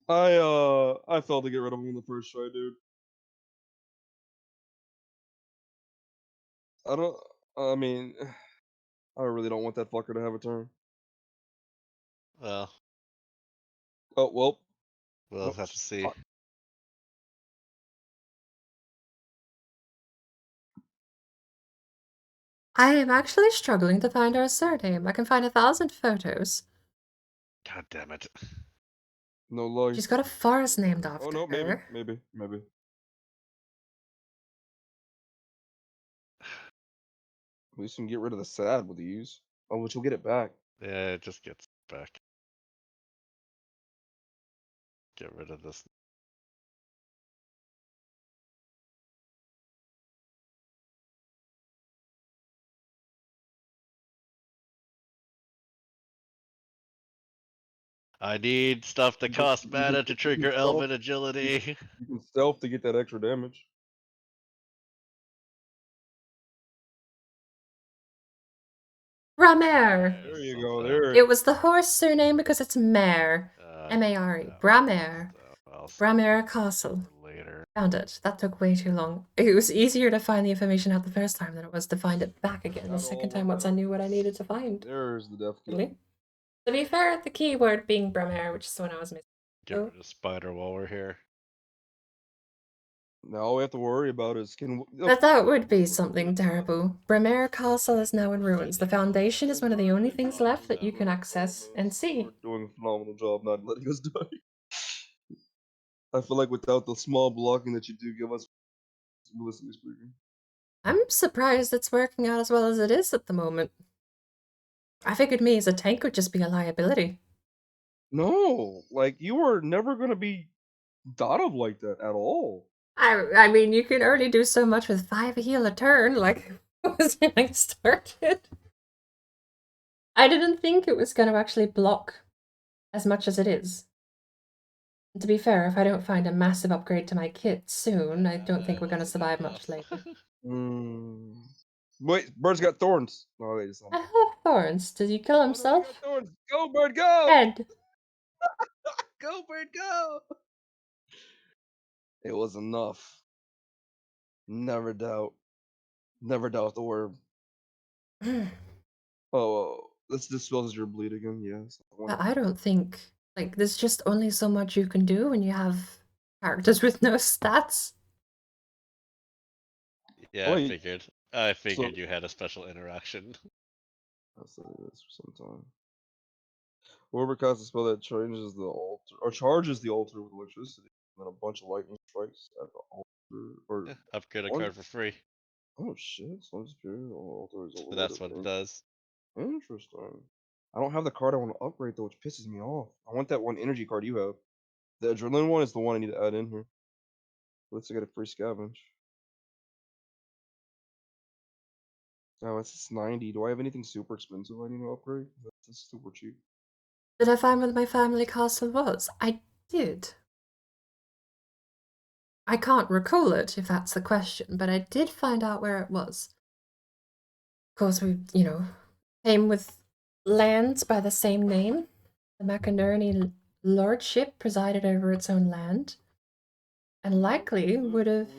Speaker 2: I failed to get rid of him in the first try, dude. I mean, I really don't want that fucker to have a turn.
Speaker 3: Well,
Speaker 2: Oh, well.
Speaker 3: we'll have to see.
Speaker 2: Fuck.
Speaker 1: I am actually struggling to find her surname. I can find 1,000 photos.
Speaker 3: God damn it.
Speaker 2: No lies.
Speaker 1: She's got a forest named after
Speaker 2: Oh, no,
Speaker 1: her.
Speaker 2: maybe. At least we can get rid of the sad with these. Oh, which will get it back.
Speaker 3: Yeah, it just gets back. Get rid of this. I need stuff that costs mana to trigger Elven agility.
Speaker 2: You can stealth to get that extra damage.
Speaker 1: Bramare.
Speaker 2: There you
Speaker 3: so
Speaker 2: go.
Speaker 3: that-
Speaker 2: There.
Speaker 1: It was the horse surname because it's mare.
Speaker 3: uh,
Speaker 1: M-A-R-E.
Speaker 3: yeah,
Speaker 1: Bramare.
Speaker 3: I'll save
Speaker 1: Bramare
Speaker 3: that
Speaker 1: Castle.
Speaker 3: for later.
Speaker 1: Found it. That took way too long. It was easier to find the information out the first time than it was to find it back again the
Speaker 2: That
Speaker 1: second
Speaker 2: all
Speaker 1: time once I
Speaker 2: worked
Speaker 1: knew what I needed to find.
Speaker 2: There's the death key.
Speaker 1: Really? To be fair, the keyword being Bramare, which is the one I was missing.
Speaker 3: Get
Speaker 1: Oh.
Speaker 3: rid of spider while we're here.
Speaker 2: Now all we have to worry about is
Speaker 1: But that would be something terrible. Bramare Castle is now in ruins. The foundation is one of the only things left that you can access and see.
Speaker 2: We're doing a phenomenal job not letting us die. I feel like without the small blocking that you do give us, realistically speaking.
Speaker 1: I'm surprised it's working out as well as it is at the moment. I figured me as a tank would just be a liability.
Speaker 2: No, like you are never gonna be thought of like that at all.
Speaker 1: I mean, you can only do so much with 5 heal a turn, like, was when I started. I didn't think it was going to actually block as much as it is. And to be fair, if I don't find a massive upgrade to my kit soon, I don't think we're going to survive much later.
Speaker 2: Wait, bird's got thorns. Oh wait, it's not.
Speaker 1: I have thorns. Did he kill
Speaker 2: Oh, no, he got
Speaker 1: himself?
Speaker 2: thorns. Go, bird, go!
Speaker 1: Dead.
Speaker 2: Go, bird, go! It was enough. Never doubt. Never doubt the word. Oh, this dispels your bleed again. Yes.
Speaker 1: I don't think, like, there's just only so much you can do when you have characters with no stats.
Speaker 3: Yeah,
Speaker 2: Wait,
Speaker 3: I figured
Speaker 2: so-
Speaker 3: you had a special interaction.
Speaker 2: I'll say this for some time. Whoever casts a spell that changes the altar or charges the altar with electricity, and then a bunch of lightning strikes at the altar. Or
Speaker 3: Yeah, upgrade a
Speaker 2: Or-
Speaker 3: card for free.
Speaker 2: oh shit! So it's pure altar is
Speaker 3: So that's what it does.
Speaker 2: Interesting. I don't have the card I want to upgrade though, which pisses me off. I want that one energy card you have. The adrenaline one is the one I need to add in here. Let's get a free scavenge. Oh, it's 90. Do I have anything super expensive I need to upgrade? That's super cheap.
Speaker 1: Did I find where my family castle was? I did. I can't recall it, if that's the question, but I did find out where it was. Of course, we, came with lands by the same name. The McInerney lordship presided over its own land, and likely would have.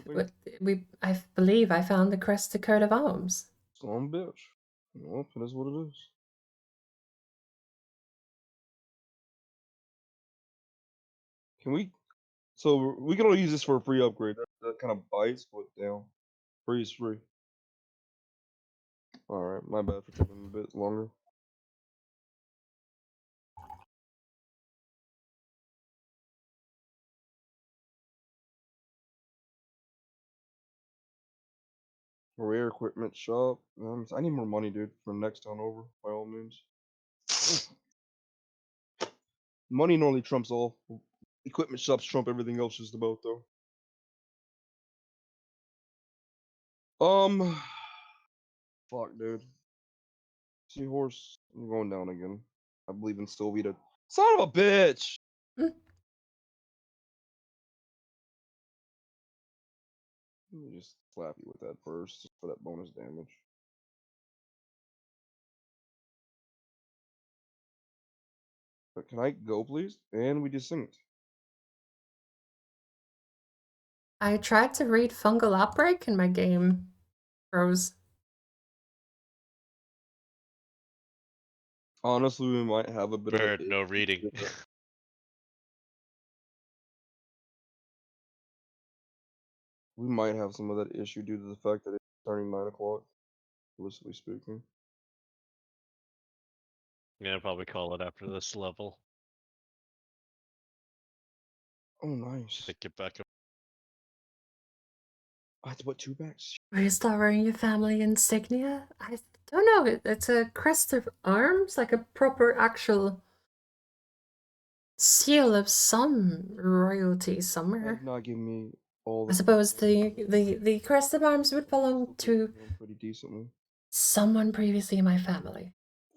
Speaker 1: I believe I found the crested coat of arms.
Speaker 2: Son of a bitch. Well, it is what it is. Can we? So we can only use this for a free upgrade. That kind of bites, but damn, free is free. All right, my bad for taking a bit longer. Rare equipment shop. I need more money, dude, for next town over. By all means. Money normally trumps all. Equipment shops trump everything else just about though. Fuck, dude. Seahorse, I'm going down again. I believe in Sylvita. Son of a bitch!
Speaker 1: Mm.
Speaker 2: Let me just slap you with that first, just for that bonus damage. But can I go, please? And we desynced.
Speaker 1: I tried to read fungal outbreak and my game froze.
Speaker 2: Honestly, we might have a bit
Speaker 3: Bird,
Speaker 2: of
Speaker 3: no reading.
Speaker 2: We might have some of that issue due to the fact that it's turning 9 o'clock, realistically speaking.
Speaker 3: Yeah, I'll probably call it after this level.
Speaker 2: Oh, nice.
Speaker 3: To get back up.
Speaker 2: I have to put 2 backs.
Speaker 1: Are you still wearing your family insignia? I don't know. It's a crest of arms, like a proper actual seal of some royalty somewhere.
Speaker 2: Have not given me all the.
Speaker 1: I suppose the crest of arms would belong to
Speaker 2: pretty decently.
Speaker 1: someone previously in my family.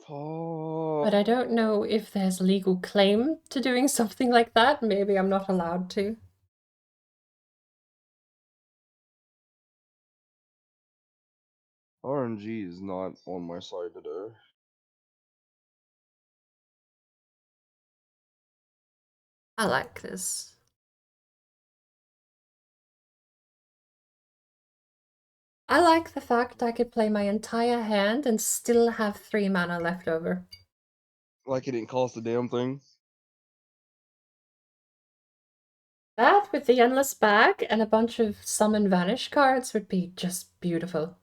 Speaker 2: Oh.
Speaker 1: But I don't know if there's legal claim to doing something like that. Maybe I'm not allowed to.
Speaker 2: RNG is not on my side today.
Speaker 1: I like this. I like the fact I could play my entire hand and still have 3 mana left over.
Speaker 2: Like it didn't cost a damn thing.
Speaker 1: That with the Endless Bag and a bunch of Summon Vanish cards would be just beautiful.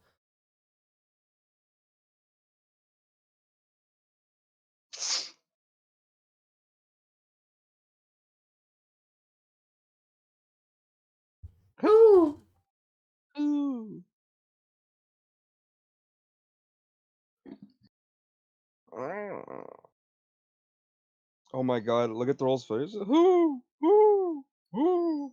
Speaker 1: Ooh!
Speaker 2: Ooh. Oh my god, look at Thrall's face. Whoo! Whoo! Whoo!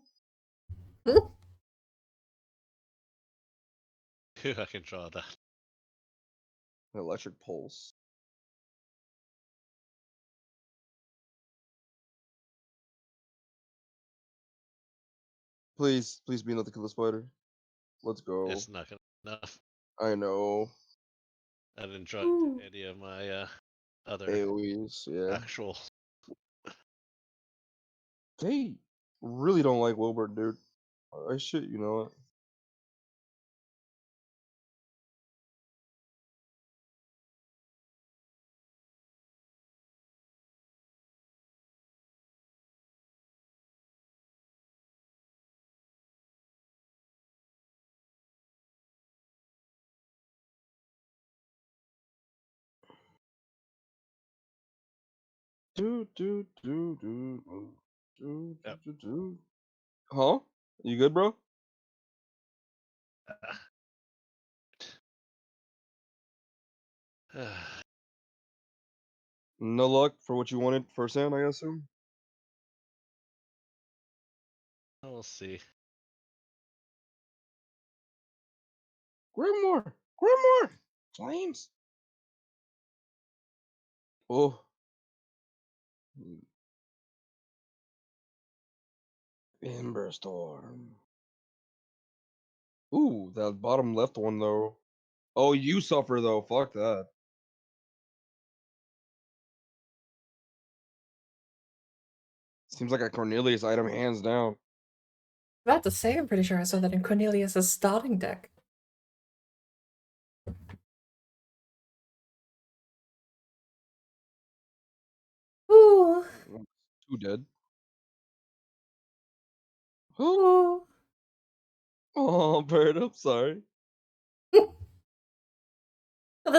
Speaker 3: I can draw that.
Speaker 2: Electric pulse. Please, please be enough to kill the spider. Let's go.
Speaker 3: It's not gonna be enough.
Speaker 2: I know.
Speaker 3: I didn't draw
Speaker 1: Ooh.
Speaker 3: any of my other
Speaker 2: AoEs, yeah.
Speaker 3: actual.
Speaker 2: They really don't like Wilbur, dude. I shit, you know it.
Speaker 3: Yep.
Speaker 2: Huh? You good, bro? No luck for what you wanted first hand, I assume?
Speaker 3: We'll see.
Speaker 2: Grimoire! Grimoire! Flames! Oh. Ember Storm. Ooh, that bottom left one, though. Oh, you suffer, though. Fuck that. Seems like a Cornelius item, hands down.
Speaker 1: About to say, I'm pretty sure I saw that in Cornelius's starting deck. Ooh.
Speaker 2: 2 dead.
Speaker 1: Ooh.
Speaker 2: Oh, Bird, I'm sorry.
Speaker 1: The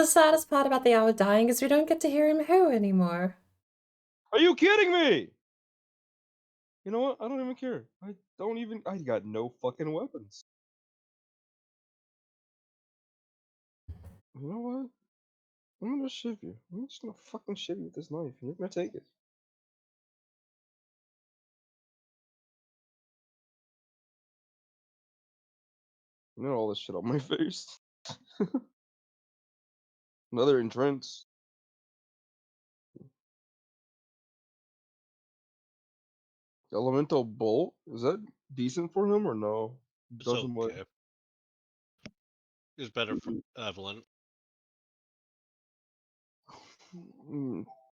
Speaker 1: saddest part about the owl dying is we don't get to hear him hoo anymore.
Speaker 2: Are you kidding me? You know what? I don't even care. I got no fucking weapons. You know what? I'm gonna shiv you. I'm just gonna fucking shiv you with this knife. You're gonna take it. You know all this shit on my face. Another entrance. Elemental Bolt? Is that decent for him or no?
Speaker 3: It's
Speaker 2: Doesn't what?
Speaker 3: okay. It's better for Evelyn.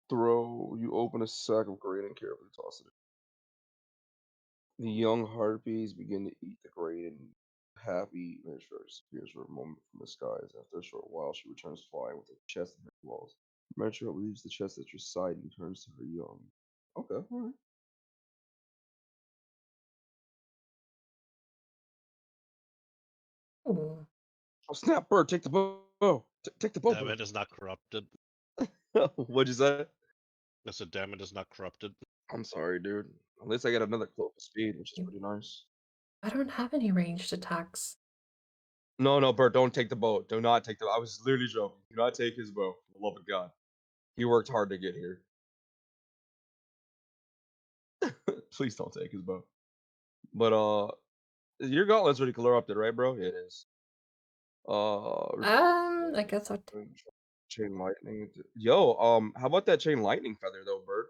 Speaker 2: Throw. You open a sack of grain and carefully toss it. The young harpies begin to eat the grain and happy Mishra disappears for a moment from the skies. After a short while, she returns flying with a chest in her claws. Mishra leaves the chest at your side and turns to her young. Okay, alright.
Speaker 1: Ooh.
Speaker 2: Oh snap, Bird, take the bow. Take the bow,
Speaker 3: Damn
Speaker 2: Bird.
Speaker 3: it is not corrupted.
Speaker 2: What'd you say?
Speaker 3: I said, damn it is not corrupted.
Speaker 2: I'm sorry, dude. At least I get another cloak of speed, which is pretty nice.
Speaker 1: I don't have any ranged attacks.
Speaker 2: No, Bert, don't take the bow. Do not take the. I was literally joking. Do not take his bow. For the love of God, he worked hard to get here. Please don't take his bow. But your gauntlet's already corrupted, right, bro? Yeah, it is.
Speaker 1: I guess I'd...
Speaker 2: Chain lightning. Yo, how about that chain lightning feather though, Bert?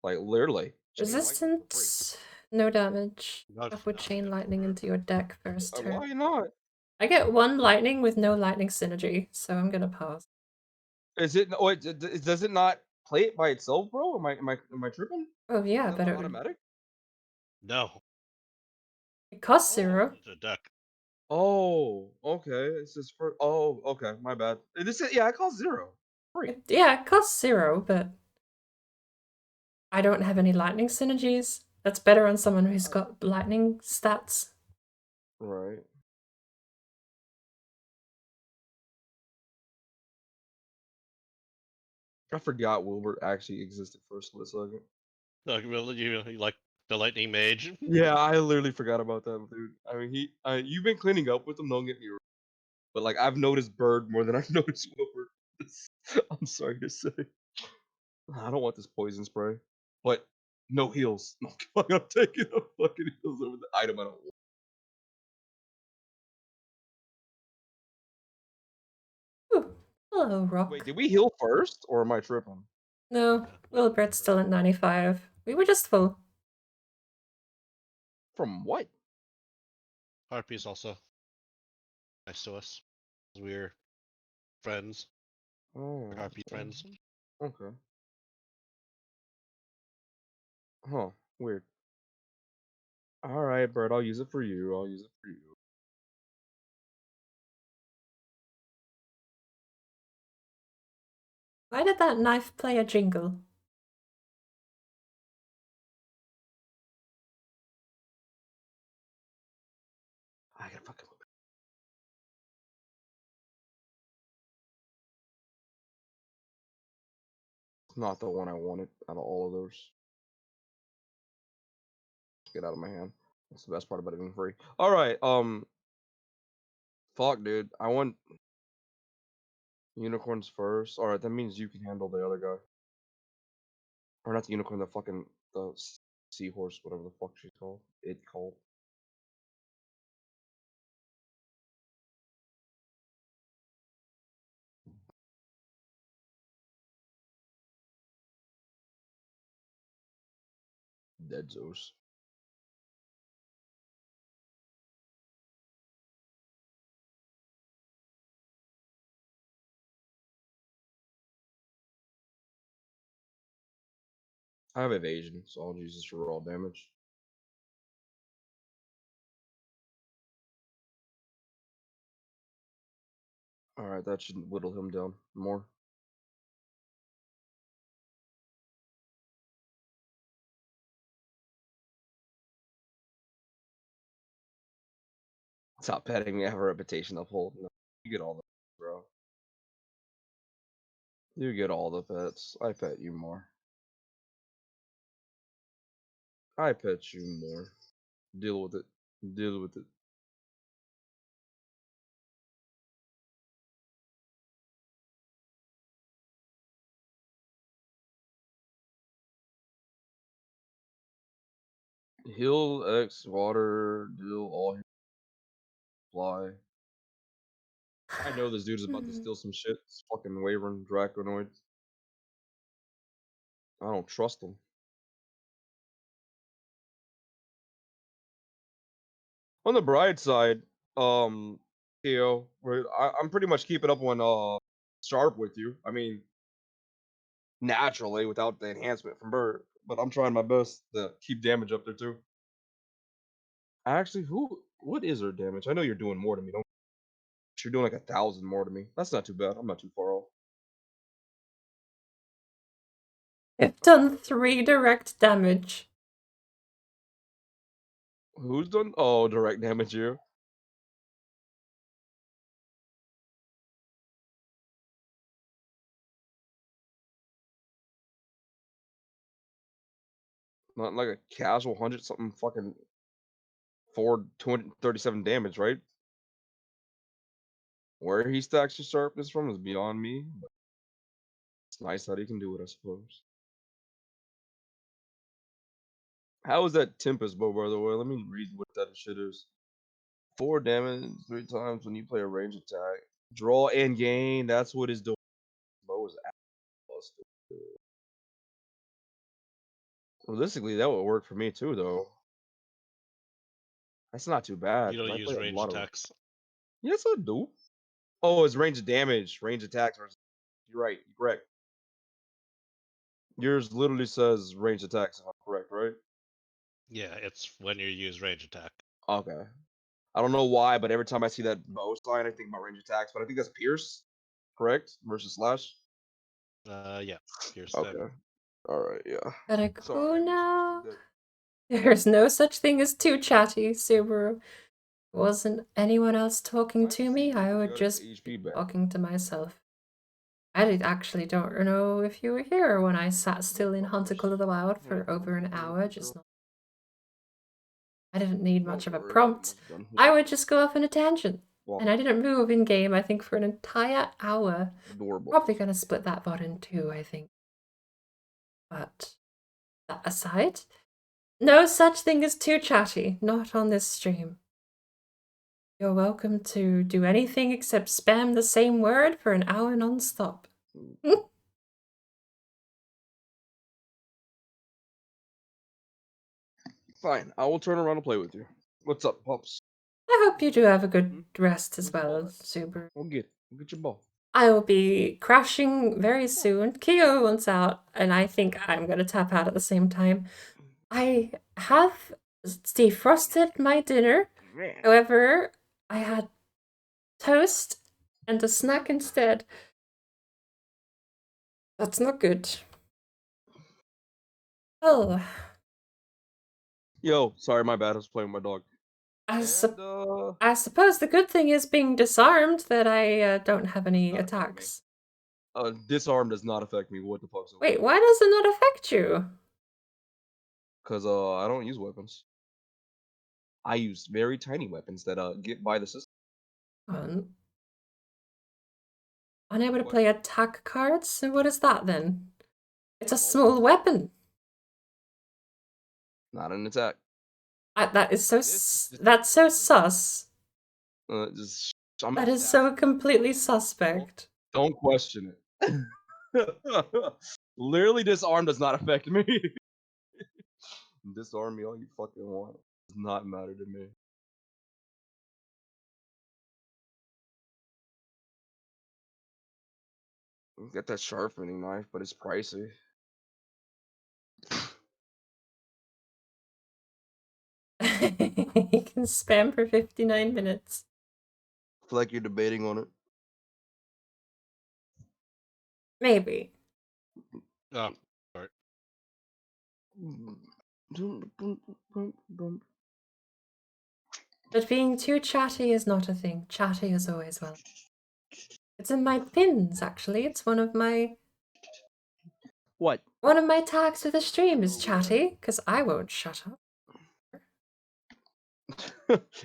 Speaker 2: Like literally. Chain lightning for free.
Speaker 1: Resistance, no damage.
Speaker 3: Not
Speaker 1: With chain lightning into your deck first turn.
Speaker 2: Why not?
Speaker 1: I get 1 lightning with no lightning synergy, so I'm gonna pass.
Speaker 2: Is it? Oh, does it not play it by itself, bro? Am I tripping?
Speaker 1: Oh yeah,
Speaker 2: Is that
Speaker 1: but
Speaker 2: not
Speaker 1: it would.
Speaker 2: automatic?
Speaker 3: No.
Speaker 1: It costs
Speaker 2: Oh.
Speaker 1: 0.
Speaker 3: It's a deck.
Speaker 2: Oh, okay. It's just for. Oh, okay. My bad. This is yeah. I cost 0. Free.
Speaker 1: Yeah, it costs 0, but I don't have any lightning synergies. That's better on someone who's got lightning stats.
Speaker 2: Right. I forgot Wilbur actually existed for a split second.
Speaker 3: Like, really, you like the lightning mage?
Speaker 2: Yeah, I literally forgot about that, dude. I mean, you've been cleaning up with him. Don't get me wrong, but like I've noticed Bird more than I've noticed Wilbur. I'm sorry to say. I don't want this poison spray, but no heals. No, I'm taking the fucking heals over the item I don't want.
Speaker 1: Ooh, hello, Rock.
Speaker 2: Wait, did we heal first, or am I tripping?
Speaker 1: No, Wilbert's still at 95. We were just full.
Speaker 2: From what?
Speaker 3: Harpy's also nice to us. We're friends.
Speaker 2: Oh,
Speaker 3: We're Harpy friends.
Speaker 2: okay. Huh. Weird. All right, Bird. I'll use it for you. I'll use it for you.
Speaker 1: Why did that knife play a jingle?
Speaker 2: I gotta fucking. It's not the one I wanted out of all of those. Get out of my hand. That's the best part about it being free. All right. Fuck, dude. I want unicorns first. All right, that means you can handle the other guy, or not the unicorn. The fucking seahorse, whatever the fuck she's called. It called. Dead Zeus. I have evasion, so I'll use this for raw damage. All right, that should whittle him down more. Stop petting me. I have a reputation of holding. You get all the bro. You get all the pets. I pet you more. I pet you more. Deal with it. Deal with it. Heal X water. Deal all fly. I know this dude is about to steal some shit. It's fucking Wyvern Draconoid. I don't trust him. On the bright side, Theo, I'm pretty much keeping up on sharp with you. I mean, naturally without the enhancement from Bird, but I'm trying my best to keep damage up there too. Actually, what is her damage? I know you're doing more to me. Don't you're doing like 1,000 more to me. That's not too bad. I'm not too far off.
Speaker 1: I've done 3 direct damage.
Speaker 2: Who's done? Oh, direct damage you. Not like a casual 100 something fucking 237 damage, right? Where he stacks your sharpness from is beyond me. But it's nice that he can do it, I suppose. How is that Tempest bow, by the way? Let me read what that shit is. 4 damage 3 times when you play a range attack. Draw and gain. That's what his doing. Bow is busted. Realistically, that would work for me too, though. That's not too bad
Speaker 3: You don't
Speaker 2: because I
Speaker 3: use
Speaker 2: play a
Speaker 3: range
Speaker 2: lot of.
Speaker 3: attacks.
Speaker 2: Yes, I do. Oh, it's range damage, range attacks. You're right. You're correct. Yours literally says range attacks, if I'm correct, right?
Speaker 3: Yeah, it's when you use range attack.
Speaker 2: Okay. I don't know why, but every time I see that bow sign, I think about range attacks. But I think that's Pierce, correct? Versus Slash.
Speaker 3: Yeah, pure standard.
Speaker 2: Okay. All right. Yeah.
Speaker 1: Gotta
Speaker 2: Sorry,
Speaker 1: go
Speaker 2: I
Speaker 1: now.
Speaker 2: misunderstood
Speaker 1: There's no such thing as too chatty, Subaru. Wasn't anyone else
Speaker 2: that.
Speaker 1: talking
Speaker 2: Why
Speaker 1: to
Speaker 2: does
Speaker 1: me,
Speaker 2: it
Speaker 1: I
Speaker 2: give
Speaker 1: would
Speaker 2: you
Speaker 1: just
Speaker 2: HP back?
Speaker 1: talking to myself. Actually don't know if you were here when I sat still in Hunticle of the Wild for over an hour, just not. I didn't need much of a prompt. I would just go off on a tangent. And I didn't move in game, I think, for an entire hour.
Speaker 2: Adorable.
Speaker 1: Probably gonna split that bot in two, I think. But that aside, no such thing as too chatty, not on this stream. You're welcome to do anything except spam the same word for an hour non-stop.
Speaker 2: Fine, I will turn around and play with you. What's up, pups?
Speaker 1: I hope you do have a good rest as
Speaker 2: Where's the
Speaker 1: well,
Speaker 2: ball at?
Speaker 1: Subaru.
Speaker 2: We'll get your ball.
Speaker 1: I will be crashing very soon. Kyo wants out, and I think I'm gonna tap out at the same time. I have defrosted my dinner. However, I had toast and a snack instead. That's not good. Oh,
Speaker 2: Yo, sorry, my bad. I was playing with my dog.
Speaker 1: I,
Speaker 2: And,
Speaker 1: I suppose the good thing is being disarmed, that I don't have any
Speaker 2: not affect me.
Speaker 1: attacks.
Speaker 2: Disarm does not affect me. What the fuck?
Speaker 1: Wait, why does it not affect you?
Speaker 2: Because I don't use weapons. I use very tiny weapons that get by the system.
Speaker 1: Unable to
Speaker 2: What?
Speaker 1: play attack cards? So what is that then? It's a
Speaker 2: Small
Speaker 1: small weapon.
Speaker 2: Not an attack.
Speaker 1: That is so.
Speaker 2: This is just-
Speaker 1: That's so sus.
Speaker 2: Just I'm
Speaker 1: That is so completely suspect.
Speaker 2: Don't question it. Literally, disarm does not affect me. Disarm me all you fucking want. Does not matter to me. Get that sharpening knife, but it's pricey.
Speaker 1: You can spam for 59 minutes.
Speaker 2: I feel like you're debating on it.
Speaker 1: Maybe.
Speaker 3: Oh, sorry.
Speaker 1: But being too chatty is not a thing. Chatty is always well. It's in my pins, actually. It's one of my
Speaker 2: What?
Speaker 1: tags for the stream is chatty, because I won't shut up.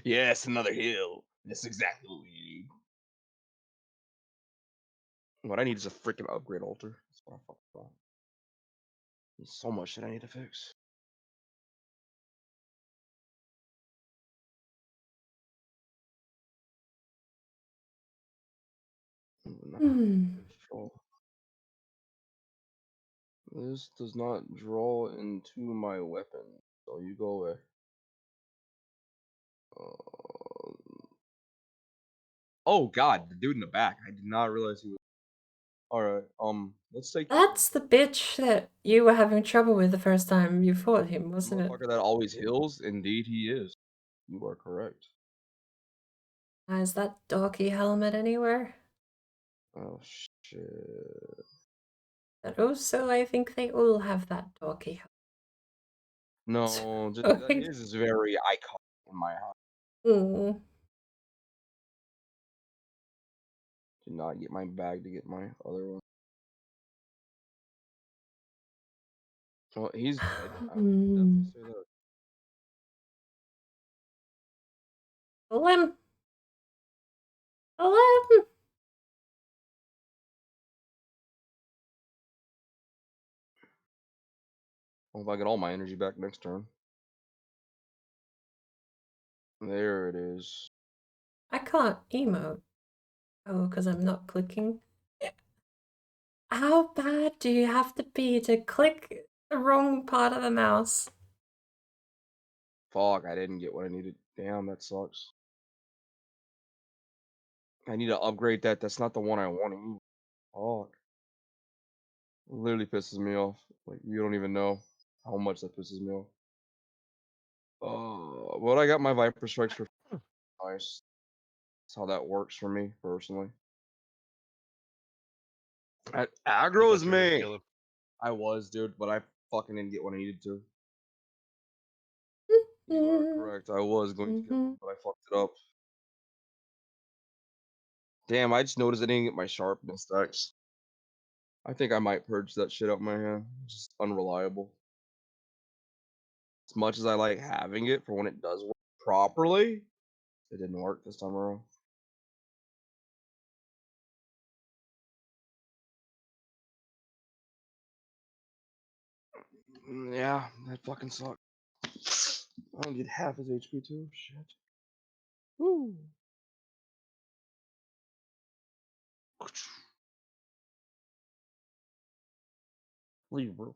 Speaker 2: Yes, another hill. That's exactly what we need. What I need is a freaking upgrade altar. That's what I fucking want. There's so much that I need to fix. This does not draw into my weapon, so you go away. Oh god, the dude in the back. I did not realize he was. Alright, let's take
Speaker 1: That's the bitch that you were having trouble with the first time you fought him, wasn't it?
Speaker 2: motherfucker that always heals. Indeed, he is. You are correct.
Speaker 1: Is that doggy helmet anywhere?
Speaker 2: Oh shit.
Speaker 1: But also, I think they all have that doggy helmet.
Speaker 2: No, just that his is very iconic in my heart.
Speaker 1: Mm.
Speaker 2: Did not get my bag to get my other one. Well, he's dead. I would definitely say that.
Speaker 1: Kill him! Kill him!
Speaker 2: Well, if I get all my energy back next turn. There it is.
Speaker 1: I can't emote. Oh, because I'm not clicking. How bad do you have to be to click the wrong part of the mouse?
Speaker 2: Fuck, I didn't get what I needed. Damn, that sucks. I need to upgrade that. That's not the one I want. Fuck. Literally pisses me off. Like, you don't even know how much that pisses me off. But I got my Viper Strikes for nice. That's how that works for me, personally. Aggro is
Speaker 3: thought you were gonna
Speaker 2: me!
Speaker 3: kill him.
Speaker 2: I was, dude, but I fucking didn't get what I needed to. You are correct. I was going to kill him, but I fucked it up. Damn, I just noticed I didn't get my sharpness stacks. I think I might purge that shit out my hand. It's just unreliable. As much as I like having it for when it does work properly, it didn't work this time around. Yeah, that fucking sucked. I don't get half his HP too. Shit. Woo. Leave, bro.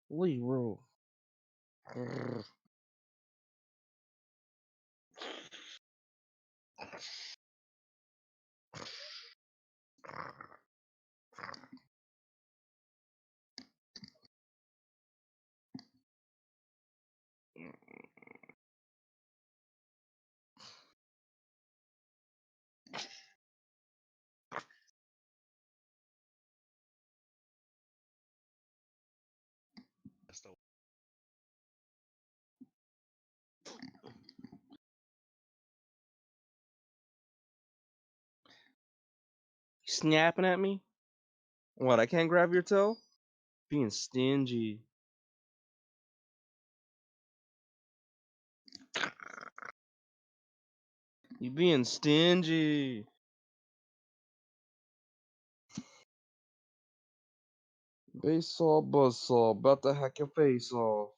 Speaker 2: Leave, bro.
Speaker 3: That's the-
Speaker 2: Snapping at me? What? I can't grab your toe? Being stingy. You being stingy. Baseball, buzzsaw, about to hack your face off.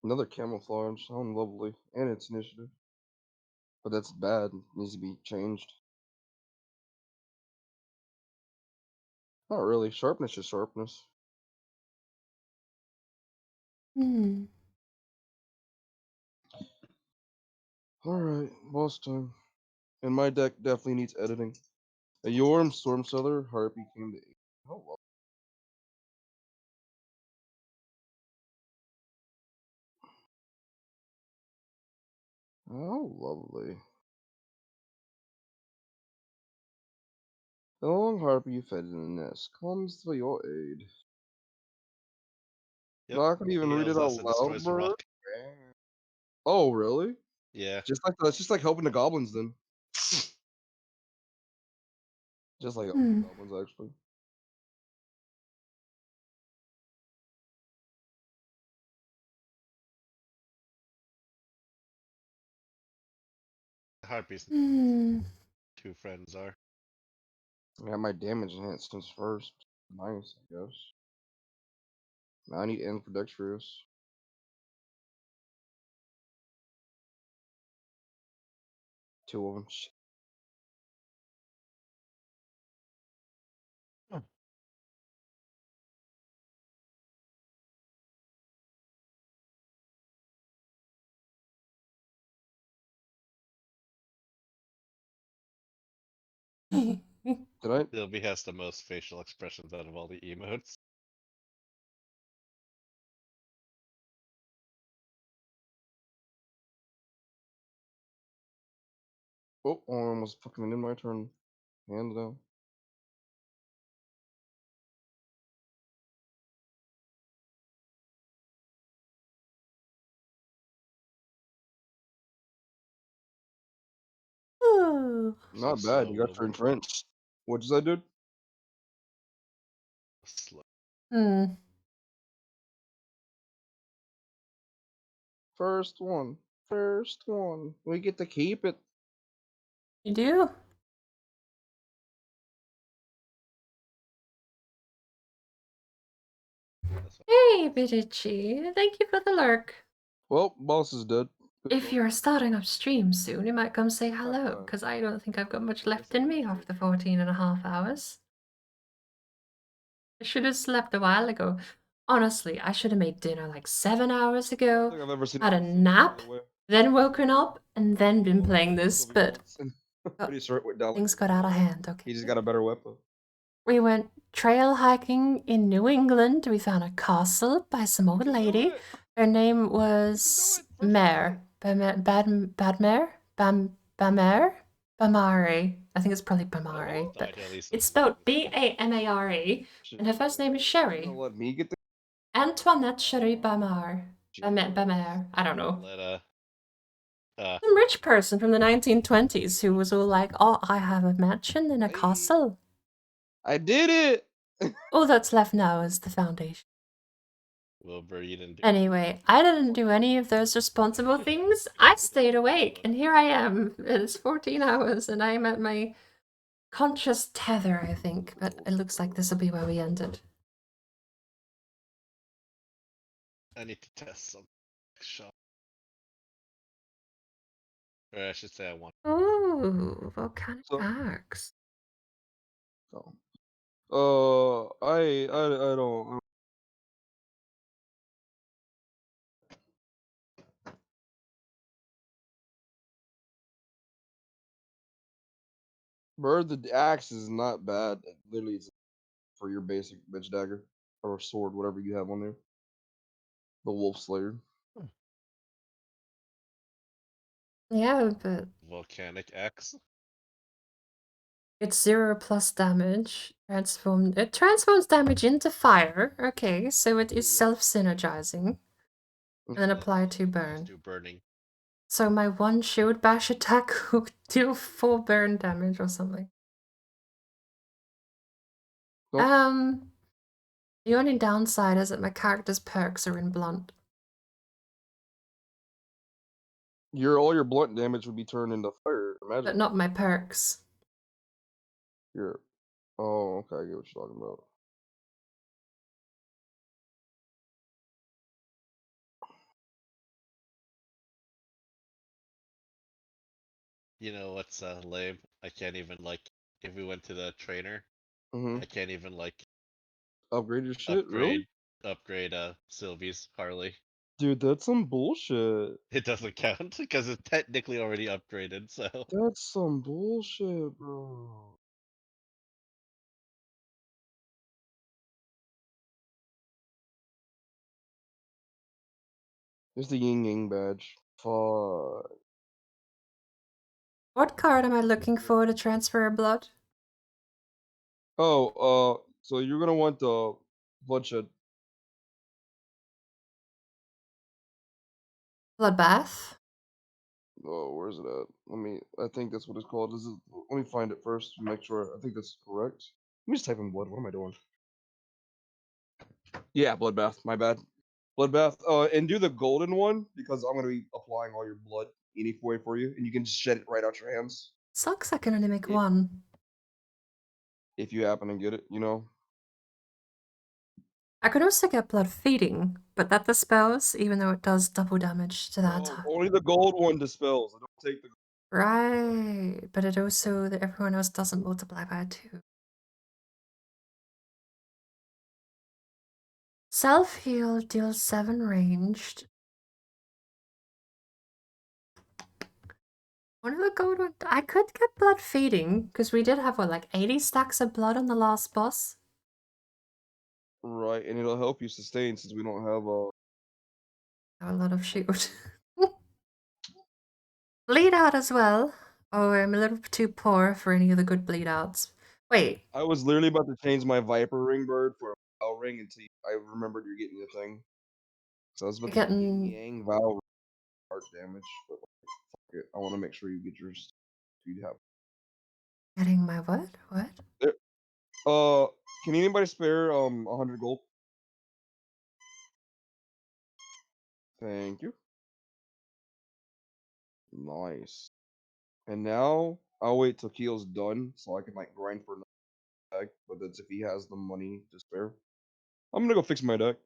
Speaker 2: Another camouflage, sound lovely, and it's initiative. But that's bad, needs to be changed. Not really, sharpness is sharpness.
Speaker 1: Hmm.
Speaker 2: Alright, boss time. And my deck definitely needs editing. A Yorm, Storm Seller, Harpy came to 8. How lovely. How lovely. The long Harpy you fed in the nest comes to your aid.
Speaker 3: Yep.
Speaker 2: Not gonna even read
Speaker 3: Heals
Speaker 2: it out
Speaker 3: us and
Speaker 2: loud,
Speaker 3: destroys the
Speaker 2: bro.
Speaker 3: rock.
Speaker 2: Oh, really?
Speaker 3: Yeah.
Speaker 2: That's just like helping the goblins then. Just like helping
Speaker 1: Hmm.
Speaker 2: the goblins, actually.
Speaker 3: Harpies
Speaker 1: Hmm.
Speaker 3: two friends are.
Speaker 2: I got my damage enhancements first. Nice, I guess. Now I need N for Dexterous. Two of them. Did I?
Speaker 3: Sylvie has the most facial expressions out of all the emotes.
Speaker 2: Oh, I almost fucking in my turn. Hands down.
Speaker 1: Ooh.
Speaker 2: Not
Speaker 3: So
Speaker 2: bad.
Speaker 3: slow,
Speaker 2: You got your
Speaker 3: Wilbur.
Speaker 2: entrenched. What does that do?
Speaker 3: Slow.
Speaker 1: Hmm.
Speaker 2: First one. First one. We get to keep it.
Speaker 1: You do?
Speaker 3: That's
Speaker 1: Hey, Bidichi. Thank you for the lurk.
Speaker 2: Well, boss is dead. Good
Speaker 1: If
Speaker 2: call.
Speaker 1: you're starting up stream soon, you might come say hello, because I don't think I've got much left in me after 14 and a half hours. I should have slept a while ago. Honestly, I should have made dinner like 7 hours
Speaker 2: I don't
Speaker 1: ago,
Speaker 2: think I've ever seen
Speaker 1: had a
Speaker 2: Sylvie, by
Speaker 1: nap,
Speaker 2: the way.
Speaker 1: then woken up, and then been
Speaker 2: Well,
Speaker 1: playing
Speaker 2: I've seen
Speaker 1: this,
Speaker 2: Sylvie
Speaker 1: but
Speaker 2: once, and I'm pretty sure it went down like
Speaker 1: things
Speaker 2: this.
Speaker 1: got out of hand, okay?
Speaker 2: He just got a better weapon.
Speaker 1: We went trail hiking in New England. We found a castle by some old
Speaker 2: can do
Speaker 1: lady.
Speaker 2: it.
Speaker 1: Her name was
Speaker 2: it. First
Speaker 1: Mare. Badmare? Bamare? Bamari. I think it's probably Bamari,
Speaker 3: No
Speaker 1: but
Speaker 3: idea, Lisa.
Speaker 1: it's spelled Bamare. And her first name is
Speaker 2: You're
Speaker 1: Sherry.
Speaker 2: gonna let me get the
Speaker 1: Antoinette Sherry Bamar. Bamare. I don't know.
Speaker 3: Let
Speaker 1: Some rich person from the 1920s who was all like, oh, I have a mansion and a
Speaker 2: Hey.
Speaker 1: castle.
Speaker 2: I did it.
Speaker 1: All that's left now is the foundation.
Speaker 3: Wilbur, you didn't do
Speaker 1: Anyway, I didn't do any of those responsible things. I stayed awake, and here I am. It's 14 hours, and I'm at my conscious tether, I think. But it looks like this will be where we ended.
Speaker 3: I need to test some shop. Or I should say I want.
Speaker 1: Ooh, volcanic
Speaker 2: So-
Speaker 1: axe.
Speaker 2: So, I don't. Bird the axe is not bad. It literally is for your basic bitch dagger or sword, whatever you have on there. The wolf slayer.
Speaker 1: Yeah, but
Speaker 3: Volcanic X.
Speaker 1: it's 0+ damage. It transforms damage into fire. Okay, so it is self-synergizing. And then apply to
Speaker 3: Just
Speaker 1: burn.
Speaker 3: do burning.
Speaker 1: So my one shield bash attack will deal 4 burn damage or something.
Speaker 2: Nope.
Speaker 1: The only downside is that my character's perks are in blunt.
Speaker 2: All your blunt damage would be turned into fire. Imagine.
Speaker 1: But not my perks.
Speaker 2: Your oh, okay, I get what you're talking about.
Speaker 3: You know what's lame? I can't even like if we went to the trainer,
Speaker 2: Mm-hmm.
Speaker 3: I can't even like
Speaker 2: Upgrade your shit, really?
Speaker 3: upgrade Sylvie's Harley.
Speaker 2: Dude, that's some bullshit.
Speaker 3: It doesn't count because it's technically already upgraded, so
Speaker 2: That's some bullshit, bro. There's the yin yang badge. Fuck.
Speaker 1: What card am I looking for to transfer blood?
Speaker 2: Oh, so you're gonna want the bloodshed.
Speaker 1: Bloodbath?
Speaker 2: Oh, where's it at? I think that's what it's called. Let me find it first to make sure. I think that's correct. Let me just type in blood. What am I doing? Yeah, bloodbath. My bad. Bloodbath. And do the golden one because I'm gonna be applying all your blood anyway for you, and you can just shed it right out your hands
Speaker 1: Sucks I can only make
Speaker 2: Yeah.
Speaker 1: one.
Speaker 2: if you happen to get it. You know.
Speaker 1: I could also get blood feeding, but that dispels, even though it does double damage to that.
Speaker 2: No, only the gold one dispels. I don't take the.
Speaker 1: Right, but it also that everyone else doesn't multiply by 2. Self-heal deals 7 ranged. One of the gold one. I could get blood feeding, because we did have, what, like 80 stacks of blood on the last boss?
Speaker 2: Right, and it'll help you sustain since we don't have
Speaker 1: I have a lot of shield. Bleed out as well. Oh, I'm a little too poor for any of the good bleed outs. Wait,
Speaker 2: I was literally about to change my Viper ring bird for a Vow ring until I remembered you're getting the thing. So I was about to
Speaker 1: getting
Speaker 2: Yang Vow heart damage, but fuck it. I want to make sure you get yours. You have
Speaker 1: getting my what? What?
Speaker 2: there. Can anybody spare 100 gold? Thank you. Nice. And now I'll wait till Keel's done so I can like grind for another deck. But that's if he has the money to spare. I'm gonna go fix my deck.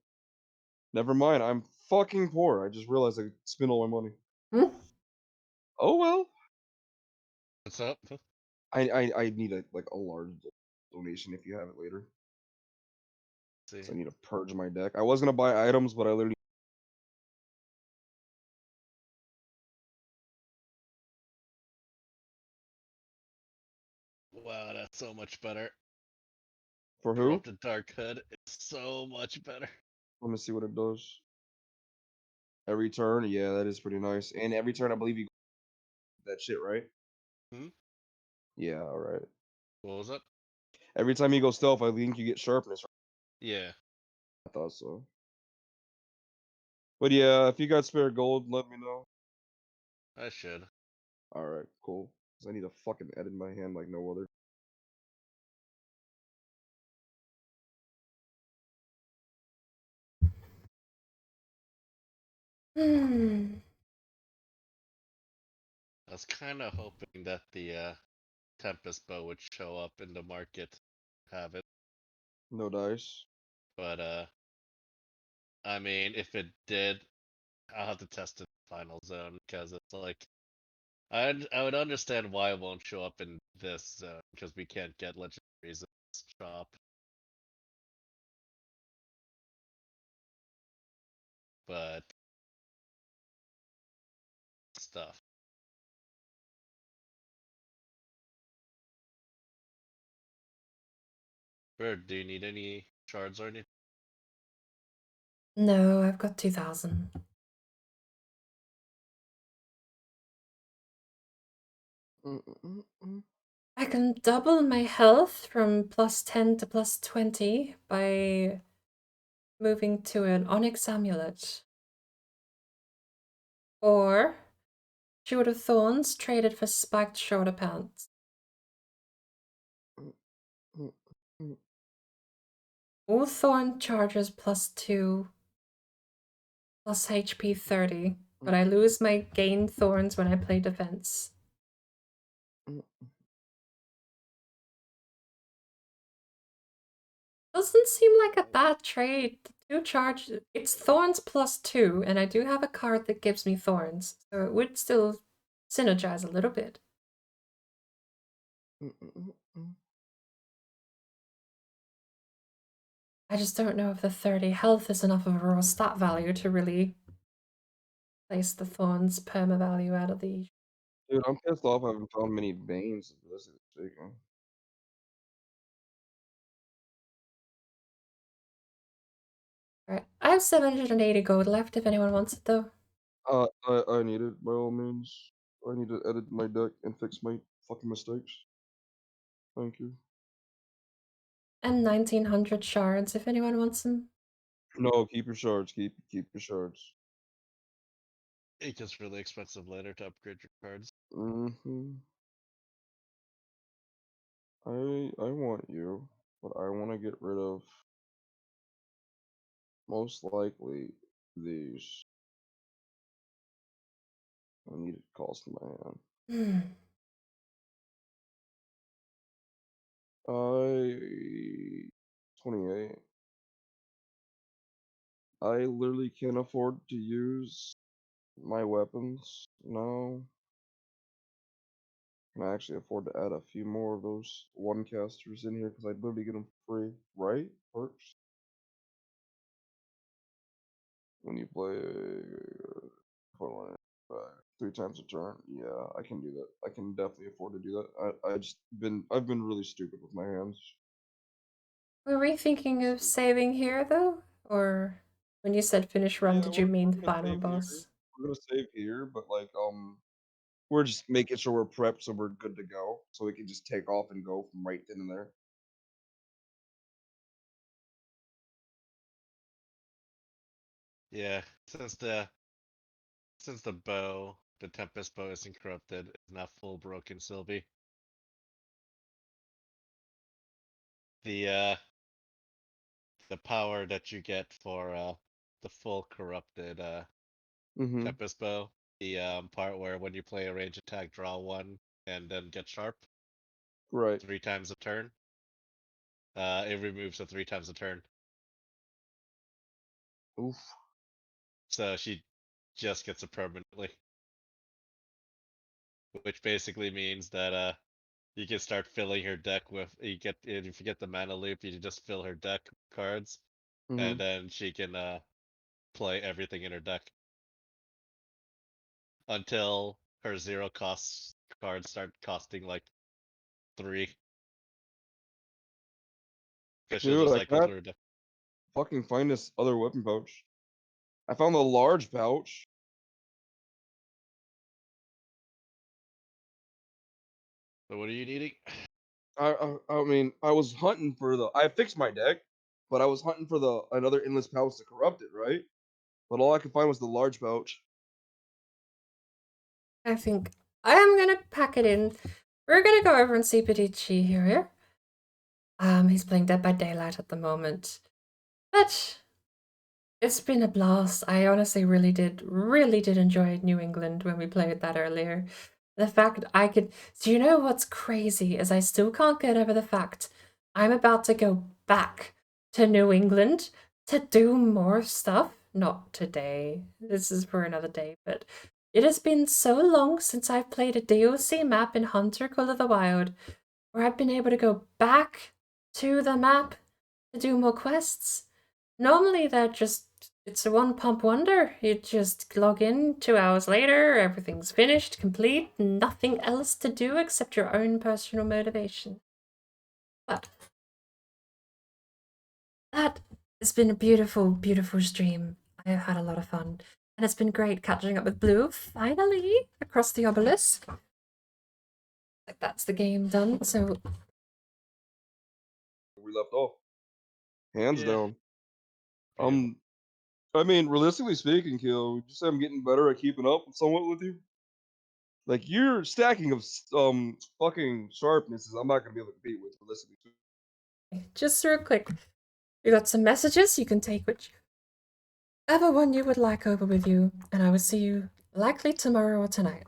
Speaker 2: Never mind. I'm fucking poor. I just realized I spent all my money.
Speaker 1: Hmm?
Speaker 2: Oh well.
Speaker 3: what's up?
Speaker 2: I need a large donation if you have it later.
Speaker 3: See.
Speaker 2: So I need to purge my deck. I was gonna buy items, but I literally
Speaker 3: Wow, that's so much better.
Speaker 2: For who?
Speaker 3: Corrupted Dark Hood is so much better.
Speaker 2: Let me see what it does. Every turn, yeah, that is pretty nice. And every turn, I believe you that shit, right?
Speaker 3: Hmm?
Speaker 2: Yeah, all right.
Speaker 3: What was it?
Speaker 2: Every time you go stealth, I think you get sharpness.
Speaker 3: Yeah.
Speaker 2: I thought so. But yeah, if you got spare gold, let me know.
Speaker 3: I should.
Speaker 2: All right, cool. 'Cause I need to fucking edit my hand like no other.
Speaker 1: Hmm.
Speaker 3: I was kind of hoping that the Tempest bow would show up in the market, have it,
Speaker 2: No dice.
Speaker 3: but I mean, if it did, I'll have to test it in the final zone because it's like I would understand why it won't show up in this zone because we can't get legendaries in this shop. But stuff. Bird, do you need any shards or anything?
Speaker 1: No, I've got 2,000. I can double my health from +10 to +20 by moving to an Onyx Amulet. Or Shield of Thorns traded for spiked shoulder pants. All thorn charges +2 plus HP 30, but I lose my gain thorns when I play defense. Doesn't seem like a bad trade. The 2 charge, it's thorns +2, and I do have a card that gives me thorns, so it would still synergize a little bit. I just don't know if the 30 health is enough of a raw stat value to really place the thorns perma value out of the.
Speaker 2: Dude, I'm pissed off. I haven't found many veins. This is shaking.
Speaker 1: Alright, I have 780 gold left if anyone wants it though.
Speaker 2: I need it by all means. I need to edit my deck and fix my fucking mistakes. Thank you.
Speaker 1: And 1900 shards if anyone wants them.
Speaker 2: No, keep your shards. Keep your shards.
Speaker 3: It gets really expensive later to upgrade your cards.
Speaker 2: I want you, but I want to get rid of most likely these. I need it cost in my hand. I 28. I literally can't afford to use my weapons now. Can I actually afford to add a few more of those one casters in here because I'd literally get them free, right? Perks. When you play hold on, 3 times a turn, yeah, I can do that. I can definitely afford to do that. I've been really stupid with my hands.
Speaker 1: Were we thinking of saving here though? Or when you said finish run,
Speaker 2: Yeah,
Speaker 1: did you mean the
Speaker 2: we're gonna
Speaker 1: final
Speaker 2: save here.
Speaker 1: boss?
Speaker 2: We're gonna save here, but like we're just making sure we're prepped so we're good to go, so we can just take off and go from right then and there.
Speaker 3: Yeah, since the bow, the Tempest bow isn't corrupted, is now full broken Sylvie. The power that you get for the full corrupted Tempest bow, the part where when you play a range attack, draw 1 and then get sharp
Speaker 2: Right.
Speaker 3: 3 times a turn. It removes it 3 times a turn.
Speaker 2: Oof.
Speaker 3: So she just gets it permanently. Which basically means that you can start filling her deck with if you get the mana loop, you just fill her deck with cards, and then she can play everything in her deck until her 0 cost cards start costing like 3. Especially
Speaker 2: Dude,
Speaker 3: those
Speaker 2: I
Speaker 3: like
Speaker 2: can't
Speaker 3: older.
Speaker 2: fucking find this other weapon pouch. I found the large pouch.
Speaker 3: So what are you needing?
Speaker 2: I mean, I was hunting for the. I fixed my deck, but I was hunting for the another endless pouch to corrupt it, right? But all I could find was the large pouch.
Speaker 1: I think I am gonna pack it in. We're gonna go over and see Padici here. He's playing Dead by Daylight at the moment. But it's been a blast. I honestly really did enjoy New England when we played that earlier. The fact I could. Do you know what's crazy is I still can't get over the fact I'm about to go back to New England to do more stuff. Not today. This is for another day, but it has been so long since I've played a DOC map in Hunter Call of the Wild where I've been able to go back to the map to do more quests. Normally they're just it's a one pump wonder. You just log in 2 hours later, everything's finished, complete, nothing else to do except your own personal motivation. But that has been a beautiful, beautiful stream. I have had a lot of fun. And it's been great catching up with Blue, finally, across the obelisk. Like that's the game done, so
Speaker 2: We left off, hands
Speaker 3: Yeah.
Speaker 2: down.
Speaker 3: Beautiful.
Speaker 2: I mean, realistically speaking, Kill, would you say I'm getting better at keeping up somewhat with you? Like your stacking of fucking sharpnesses, I'm not gonna be able to compete with realistically.
Speaker 1: just real quick. We got some messages. You can take whichever one you would like over with you, and I will see you likely tomorrow or tonight.